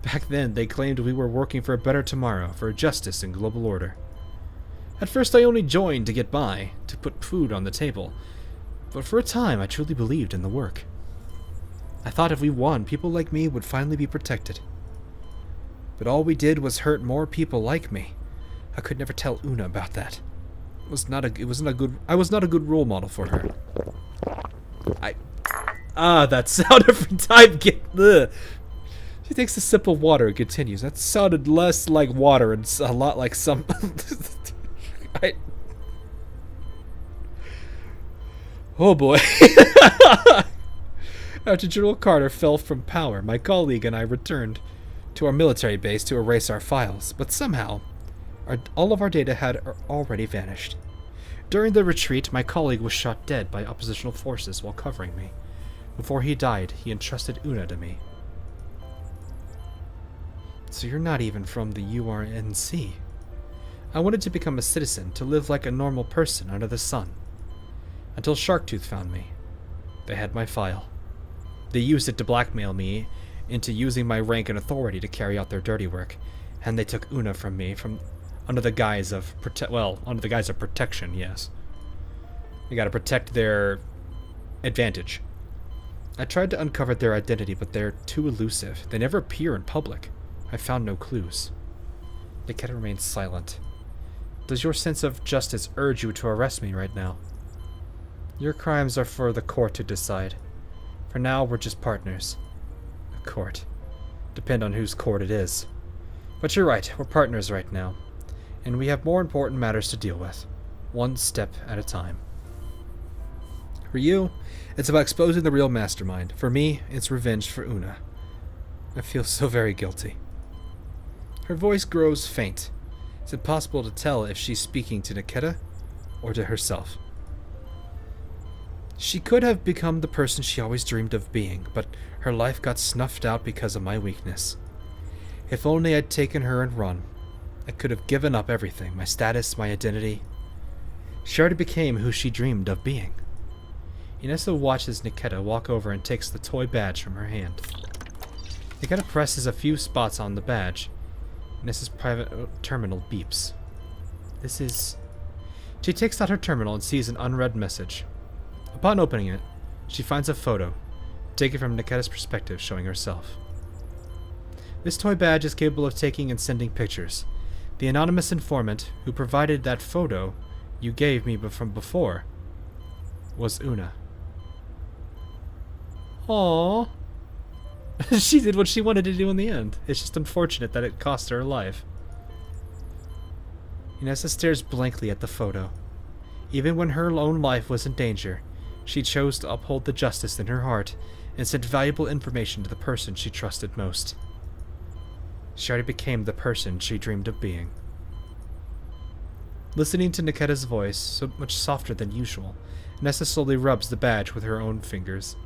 Back then they claimed we were working for a better tomorrow, for justice and global order. At first I only joined to get by, to put food on the table, but for a time I truly believed in the work. I thought if we won, people like me would finally be protected. But all we did was hurt more people like me. I could never tell Una about that. I was not a good role model for her. That sound every time. She takes a sip of water and continues. That sounded less like water and a lot like some. Oh boy. After General Carter fell from power, my colleague and I returned to our military base to erase our files, but somehow, all of our data had already vanished. During the retreat, my colleague was shot dead by oppositional forces while covering me. Before he died, he entrusted Una to me. So you're not even from the URNC. I wanted to become a citizen, to live like a normal person under the sun. Until Sharktooth found me. They had my file. They used it to blackmail me into using my rank and authority to carry out their dirty work, and they took Una from me under the guise of protection, yes. You gotta protect their advantage. I tried to uncover their identity, but they're too elusive. They never appear in public. I found no clues. Nikita remains silent. Does your sense of justice urge you to arrest me right now? Your crimes are for the court to decide. For now, we're just partners. A court. Depend on whose court it is. But you're right, we're partners right now. And we have more important matters to deal with. One step at a time. For you, it's about exposing the real mastermind. For me, it's revenge for Una. I feel so very guilty. Her voice grows faint. It's impossible to tell if she's speaking to Nikita or to herself. She could have become the person she always dreamed of being, but her life got snuffed out because of my weakness. If only I'd taken her and run. I could have given up everything, my status, my identity. She already became who she dreamed of being. Inessa watches Nikita walk over and takes the toy badge from her hand. Nikita presses a few spots on the badge. Inessa's private terminal beeps. This is... She takes out her terminal and sees an unread message. Upon opening it, she finds a photo, taken from Nikita's perspective, showing herself. This toy badge is capable of taking and sending pictures. The anonymous informant who provided that photo you gave me from before was Una. Aww. She did what she wanted to do in the end. It's just unfortunate that it cost her life. Inessa stares blankly at the photo. Even when her own life was in danger, she chose to uphold the justice in her heart and sent valuable information to the person she trusted most. She already became the person she dreamed of being. Listening to Niketa's voice, so much softer than usual, Nessa slowly rubs the badge with her own fingers.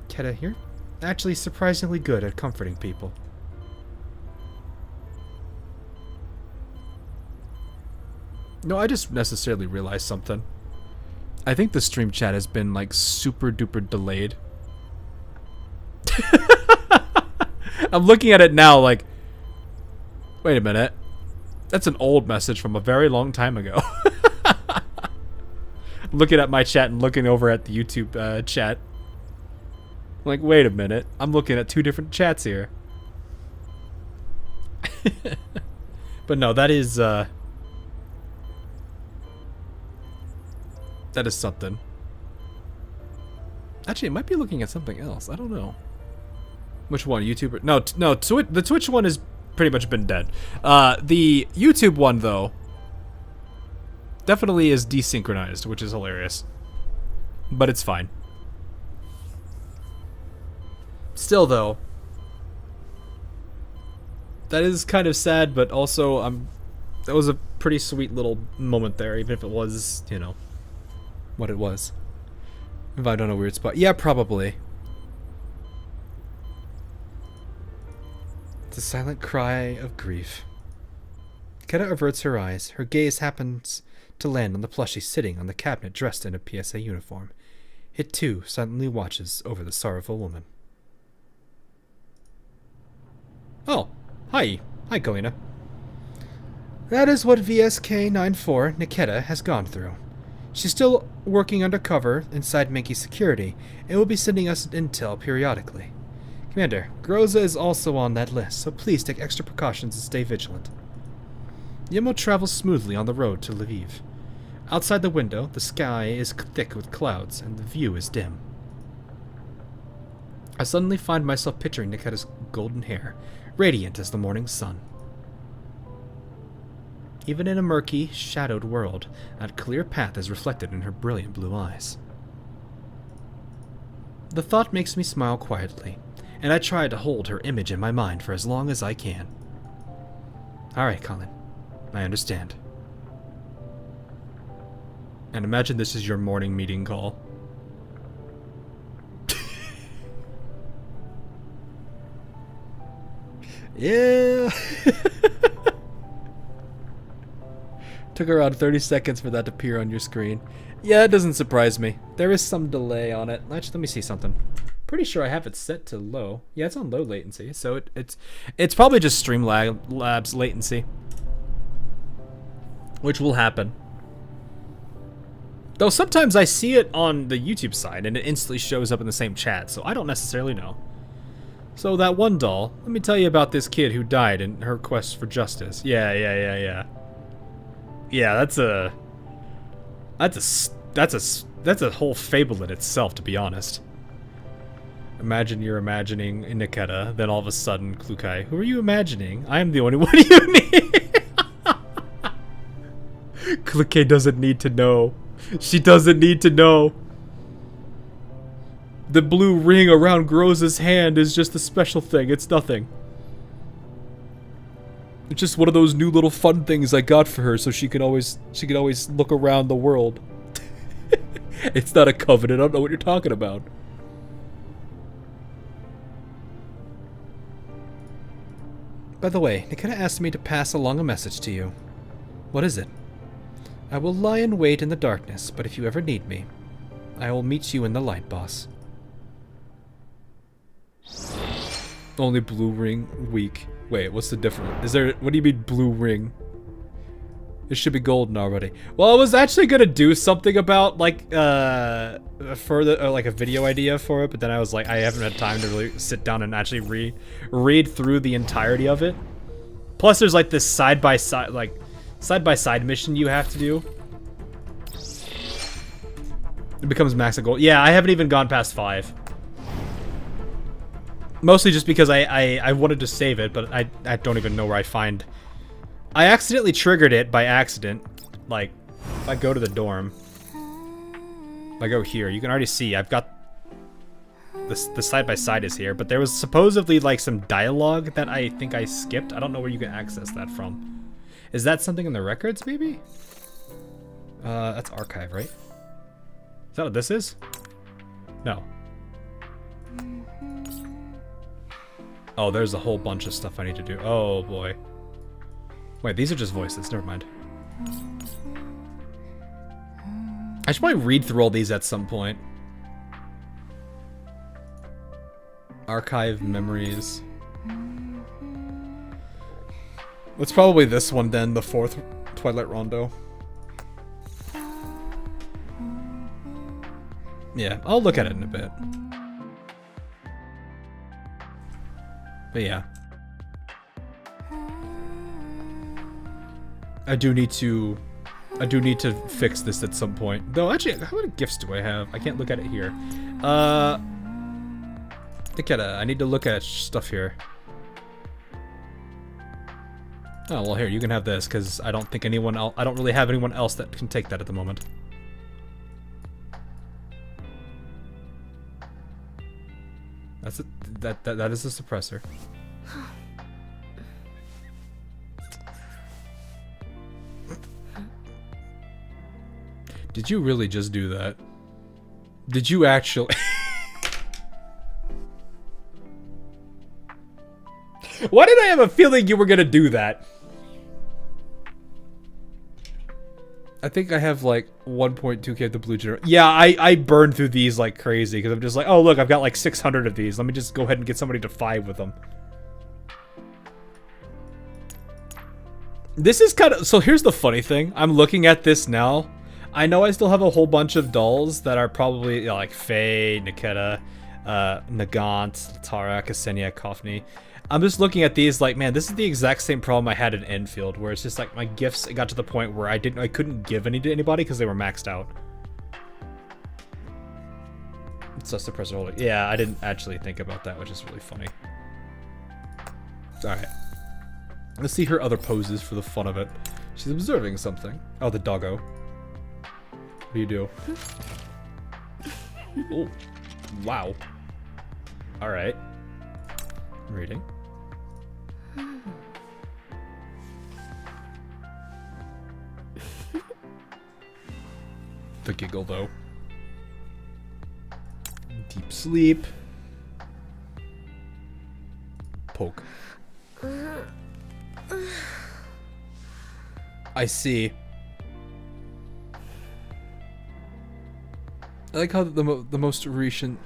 Niketa, you're actually surprisingly good at comforting people. No, I just necessarily realized something. I think the stream chat has been like super duper delayed. I'm looking at it now like, wait a minute. That's an old message from a very long time ago. Looking at my chat and looking over at the YouTube chat. I'm like, wait a minute. I'm looking at two different chats here. But no, that is something. Actually, it might be looking at something else. I don't know. Which one? YouTuber? No, the Twitch one has pretty much been dead. The YouTube one, though, definitely is desynchronized, which is hilarious. But it's fine. Still, though, that is kind of sad, but also that was a pretty sweet little moment there, even if it was, you know, what it was. If I don't know, weird spot. Yeah, probably. It's a silent cry of grief. Keta averts her eyes. Her gaze happens to land on the plushie sitting on the cabinet dressed in a PSA uniform. It too silently watches over the sorrowful woman. Oh, hi. Hi, Galena. That is what VSK-94 Niketa has gone through. She's still working undercover inside Minky's security and will be sending us intel periodically. Commander, Groza is also on that list, so please take extra precautions and stay vigilant. Yemo travels smoothly on the road to Lviv. Outside the window, the sky is thick with clouds, and the view is dim. I suddenly find myself picturing Niketa's golden hair, radiant as the morning sun. Even in a murky, shadowed world, that clear path is reflected in her brilliant blue eyes. The thought makes me smile quietly, and I try to hold her image in my mind for as long as I can. Alright, Colin. I understand. And imagine this is your morning meeting call. Yeah! Took around 30 seconds for that to appear on your screen. Yeah, it doesn't surprise me. There is some delay on it. Actually, let me see something. Pretty sure I have it set to low. Yeah, it's on low latency, so it's probably just Streamlabs latency, which will happen. Though sometimes I see it on the YouTube side and it instantly shows up in the same chat, so I don't necessarily know. So that one doll, let me tell you about this kid who died in her quest for justice. Yeah. Yeah, that's a whole fable in itself, to be honest. Imagine you're imagining Niketa, then all of a sudden, Klukai, who are you imagining? I am the only one you need. Klukai doesn't need to know. She doesn't need to know. The blue ring around Groza's hand is just a special thing. It's nothing. It's just one of those new little fun things I got for her so she can always look around the world. It's not a covenant. I don't know what you're talking about. By the way, Niketa asked me to pass along a message to you. What is it? I will lie in wait in the darkness, but if you ever need me, I will meet you in the light, boss. Only blue ring weak. Wait, what's the difference? Is there, what do you mean blue ring? It should be golden already. Well, I was actually gonna do something about like further like a video idea for it, but then I was like, I haven't had time to really sit down and actually read through the entirety of it. Plus, there's like this side by side mission you have to do. It becomes max of gold. Yeah, I haven't even gone past 5. Mostly just because I wanted to save it, but I don't even know where I find. I accidentally triggered it by accident. Like, if I go to the dorm. If I go here, you can already see I've got this. The side by side is here, but there was supposedly like some dialogue that I think I skipped. I don't know where you can access that from. Is that something in the records, maybe? That's archive, right? Is that what this is? No. Oh, there's a whole bunch of stuff I need to do. Oh boy. Wait, these are just voices. Never mind. I should probably read through all these at some point. Archive memories. It's probably this one then, the 4th Twilight Rondo. Yeah, I'll look at it in a bit. But yeah. I do need to fix this at some point. Though actually, how many gifts do I have? I can't look at it here. I need to look at stuff here. Oh, well here, you can have this, because I don't think anyone else, I don't really have anyone else that can take that at the moment. That's it. That is a suppressor. Did you really just do that? Did you actually? Why did I have a feeling you were gonna do that? I think I have like 1.2k of the blue generator. Yeah, I burned through these like crazy because I'm just like, oh look, I've got like 600 of these. Let me just go ahead and get somebody to 5 with them. This is kind of, so here's the funny thing. I'm looking at this now. I know I still have a whole bunch of dolls that are probably, you know, like Faye, Nikita, Nagant, Tara, Ksenia, Kofni. I'm just looking at these like, man, this is the exact same problem I had in Enfield, where it's just like my gifts, it got to the point where I couldn't give any to anybody because they were maxed out. It's a suppressor holder. Yeah, I didn't actually think about that, which is really funny. Alright. Let's see her other poses for the fun of it. She's observing something. Oh, the doggo. What do you do? Oh, wow. Alright. Reading. The giggle, though. Deep sleep. Poke. I see. I like how the most recent...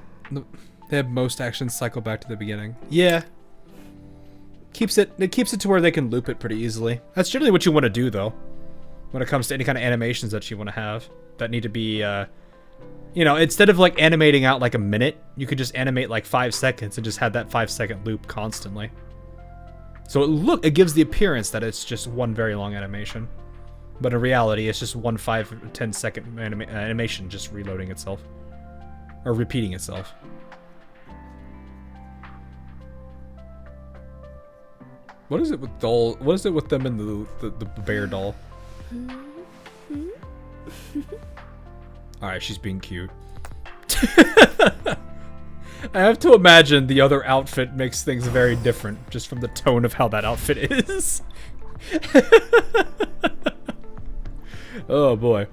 They have most actions cycle back to the beginning. Yeah. It keeps it to where they can loop it pretty easily. That's generally what you want to do, though. When it comes to any kind of animations that you want to have. That need to be, you know, instead of like animating out like a minute, you could just animate like 5 seconds and just have that 5-second loop constantly. So it gives the appearance that it's just one very long animation. But in reality, it's just one 5 or 10 second animation just reloading itself. Or repeating itself. What is it with doll? What is it with them and the bear doll? Alright, she's being cute. I have to imagine the other outfit makes things very different, just from the tone of how that outfit is. Oh boy.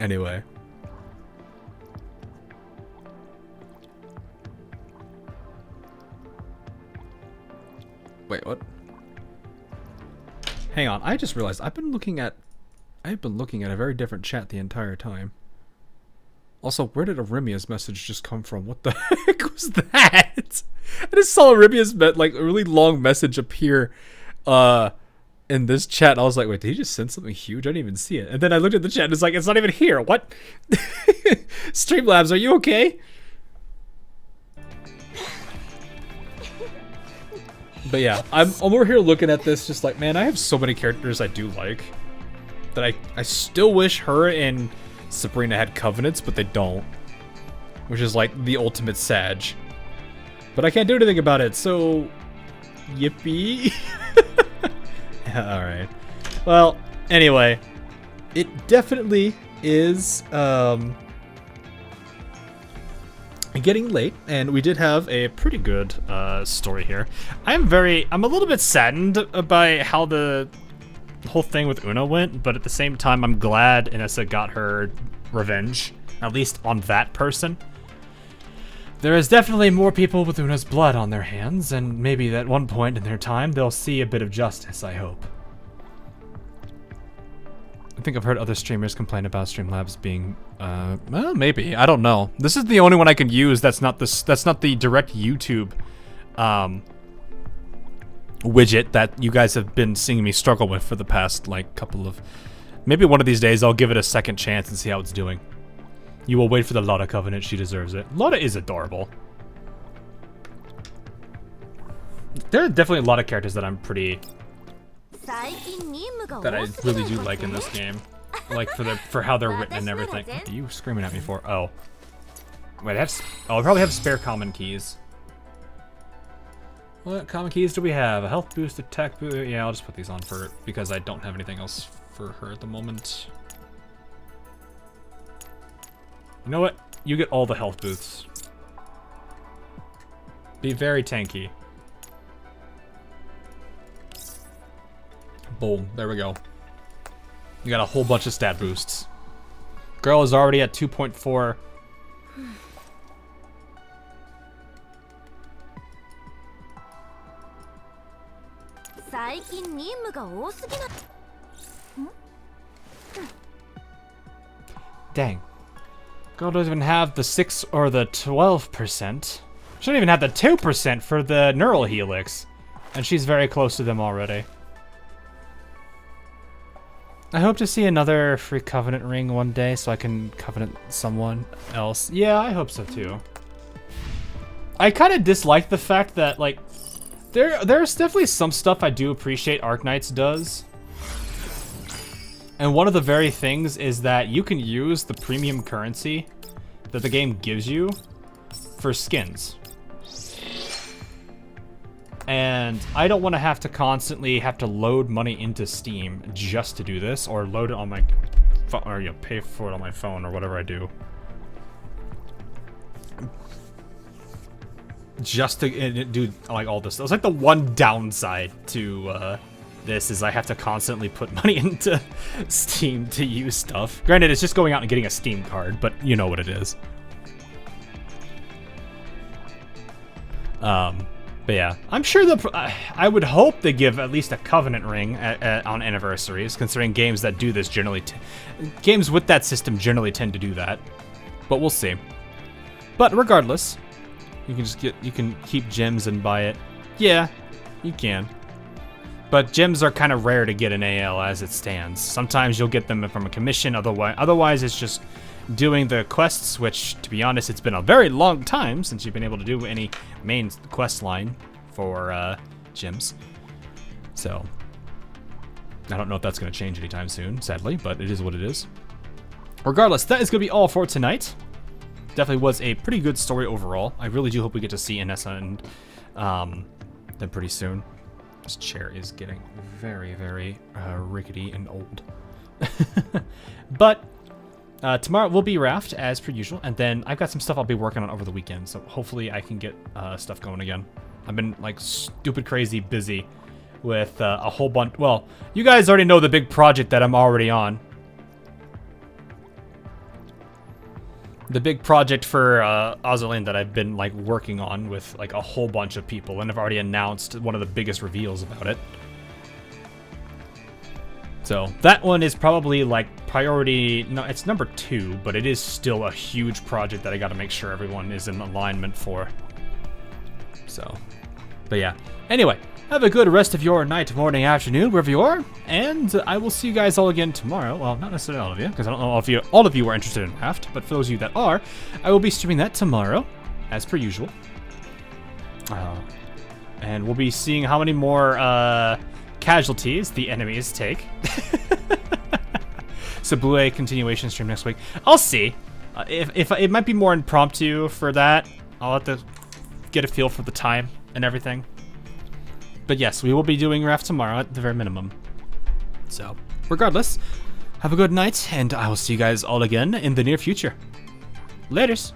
Anyway. Wait, what? Hang on, I just realized I've been looking at a very different chat the entire time. Also, where did Arimia's message just come from? What the heck was that? I just saw Arimia's like a really long message appear in this chat. And I was like, wait, did he just send something huge? I didn't even see it. And then I looked at the chat and it's like, it's not even here. What? Streamlabs, are you okay? But yeah, I'm over here looking at this just like, man, I have so many characters I do like. That I still wish her and Sabrina had covenants, but they don't. Which is like the ultimate sag. But I can't do anything about it, so... Yippee. Alright. Well, anyway. it definitely is getting late, and we did have a pretty good story here. I'm a little bit saddened by how the whole thing with Una went, but at the same time, I'm glad Inessa got her revenge, at least on that person. There is definitely more people with Una's blood on their hands, and maybe at one point in their time, they'll see a bit of justice, I hope. I think I've heard other streamers complain about Streamlabs being, well, maybe. I don't know. This is the only one I can use that's not the direct YouTube, widget that you guys have been seeing me struggle with for the past, like, couple of... Maybe one of these days I'll give it a second chance and see how it's doing. You will wait for the Lotta Covenant, she deserves it. Lotta is adorable. There are definitely a lot of characters that I'm pretty... that I really do like in this game. Like, for how they're written and everything. What are you screaming at me for? Oh. Wait, I probably have spare common keys. What common keys do we have? A health boost, attack boost. Yeah, I'll just put these on for because I don't have anything else for her at the moment. You know what? You get all the health boosts. Be very tanky. Boom. There we go. You got a whole bunch of stat boosts. Girl is already at 2.4. Dang. Girl doesn't even have the 6 or the 12%. She don't even have the 2% for the neural helix. And she's very close to them already. I hope to see another free Covenant ring one day so I can Covenant someone else. Yeah, I hope so too. I kind of dislike the fact that, like, there's definitely some stuff I do appreciate Arknights does. And one of the very things is that you can use the premium currency that the game gives you for skins. And I don't want to have to constantly load money into Steam just to do this, or load it on my phone, or pay for it on my phone, or whatever I do. Just to do like all this. That's like the one downside to this is I have to constantly put money into Steam to use stuff. Granted, it's just going out and getting a Steam card, but you know what it is. But yeah, I'm sure I would hope they give at least a Covenant ring on anniversaries, considering games that do this generally, games with that system generally tend to do that. But we'll see. But regardless, you can keep gems and buy it. Yeah, you can. But gems are kind of rare to get in AL as it stands. Sometimes you'll get them from a commission, otherwise it's just doing the quests, which, to be honest, it's been a very long time since you've been able to do any main quest line for gems. So, I don't know if that's going to change anytime soon, sadly, but it is what it is. Regardless, that is going to be all for tonight. Definitely was a pretty good story overall. I really do hope we get to see Inessa and them pretty soon. This chair is getting very, very rickety and old. But tomorrow will be Raft as per usual, and then I've got some stuff I'll be working on over the weekend, so hopefully I can get stuff going again. I've been like stupid crazy busy with a whole bunch. Well, you guys already know the big project that I'm already on. The big project for Exilium that I've been like working on with like a whole bunch of people, and I've already announced one of the biggest reveals about it. So that one is probably like priority, no, it's number 2, but it is still a huge project that I got to make sure everyone is in alignment for. So, but yeah. Anyway, have a good rest of your night, morning, afternoon, wherever you are, and I will see you guys all again tomorrow. Well, not necessarily all of you, because I don't know if all of you are interested in Raft, but for those of you that are, I will be streaming that tomorrow, as per usual. And we'll be seeing how many more casualties the enemies take. Sabue continuation stream next week. I'll see. If it might be more impromptu for that. I'll have to get a feel for the time and everything. But yes, we will be doing Raft tomorrow at the very minimum. So, regardless, Have a good night, and I will see you guys all again in the near future. Laters.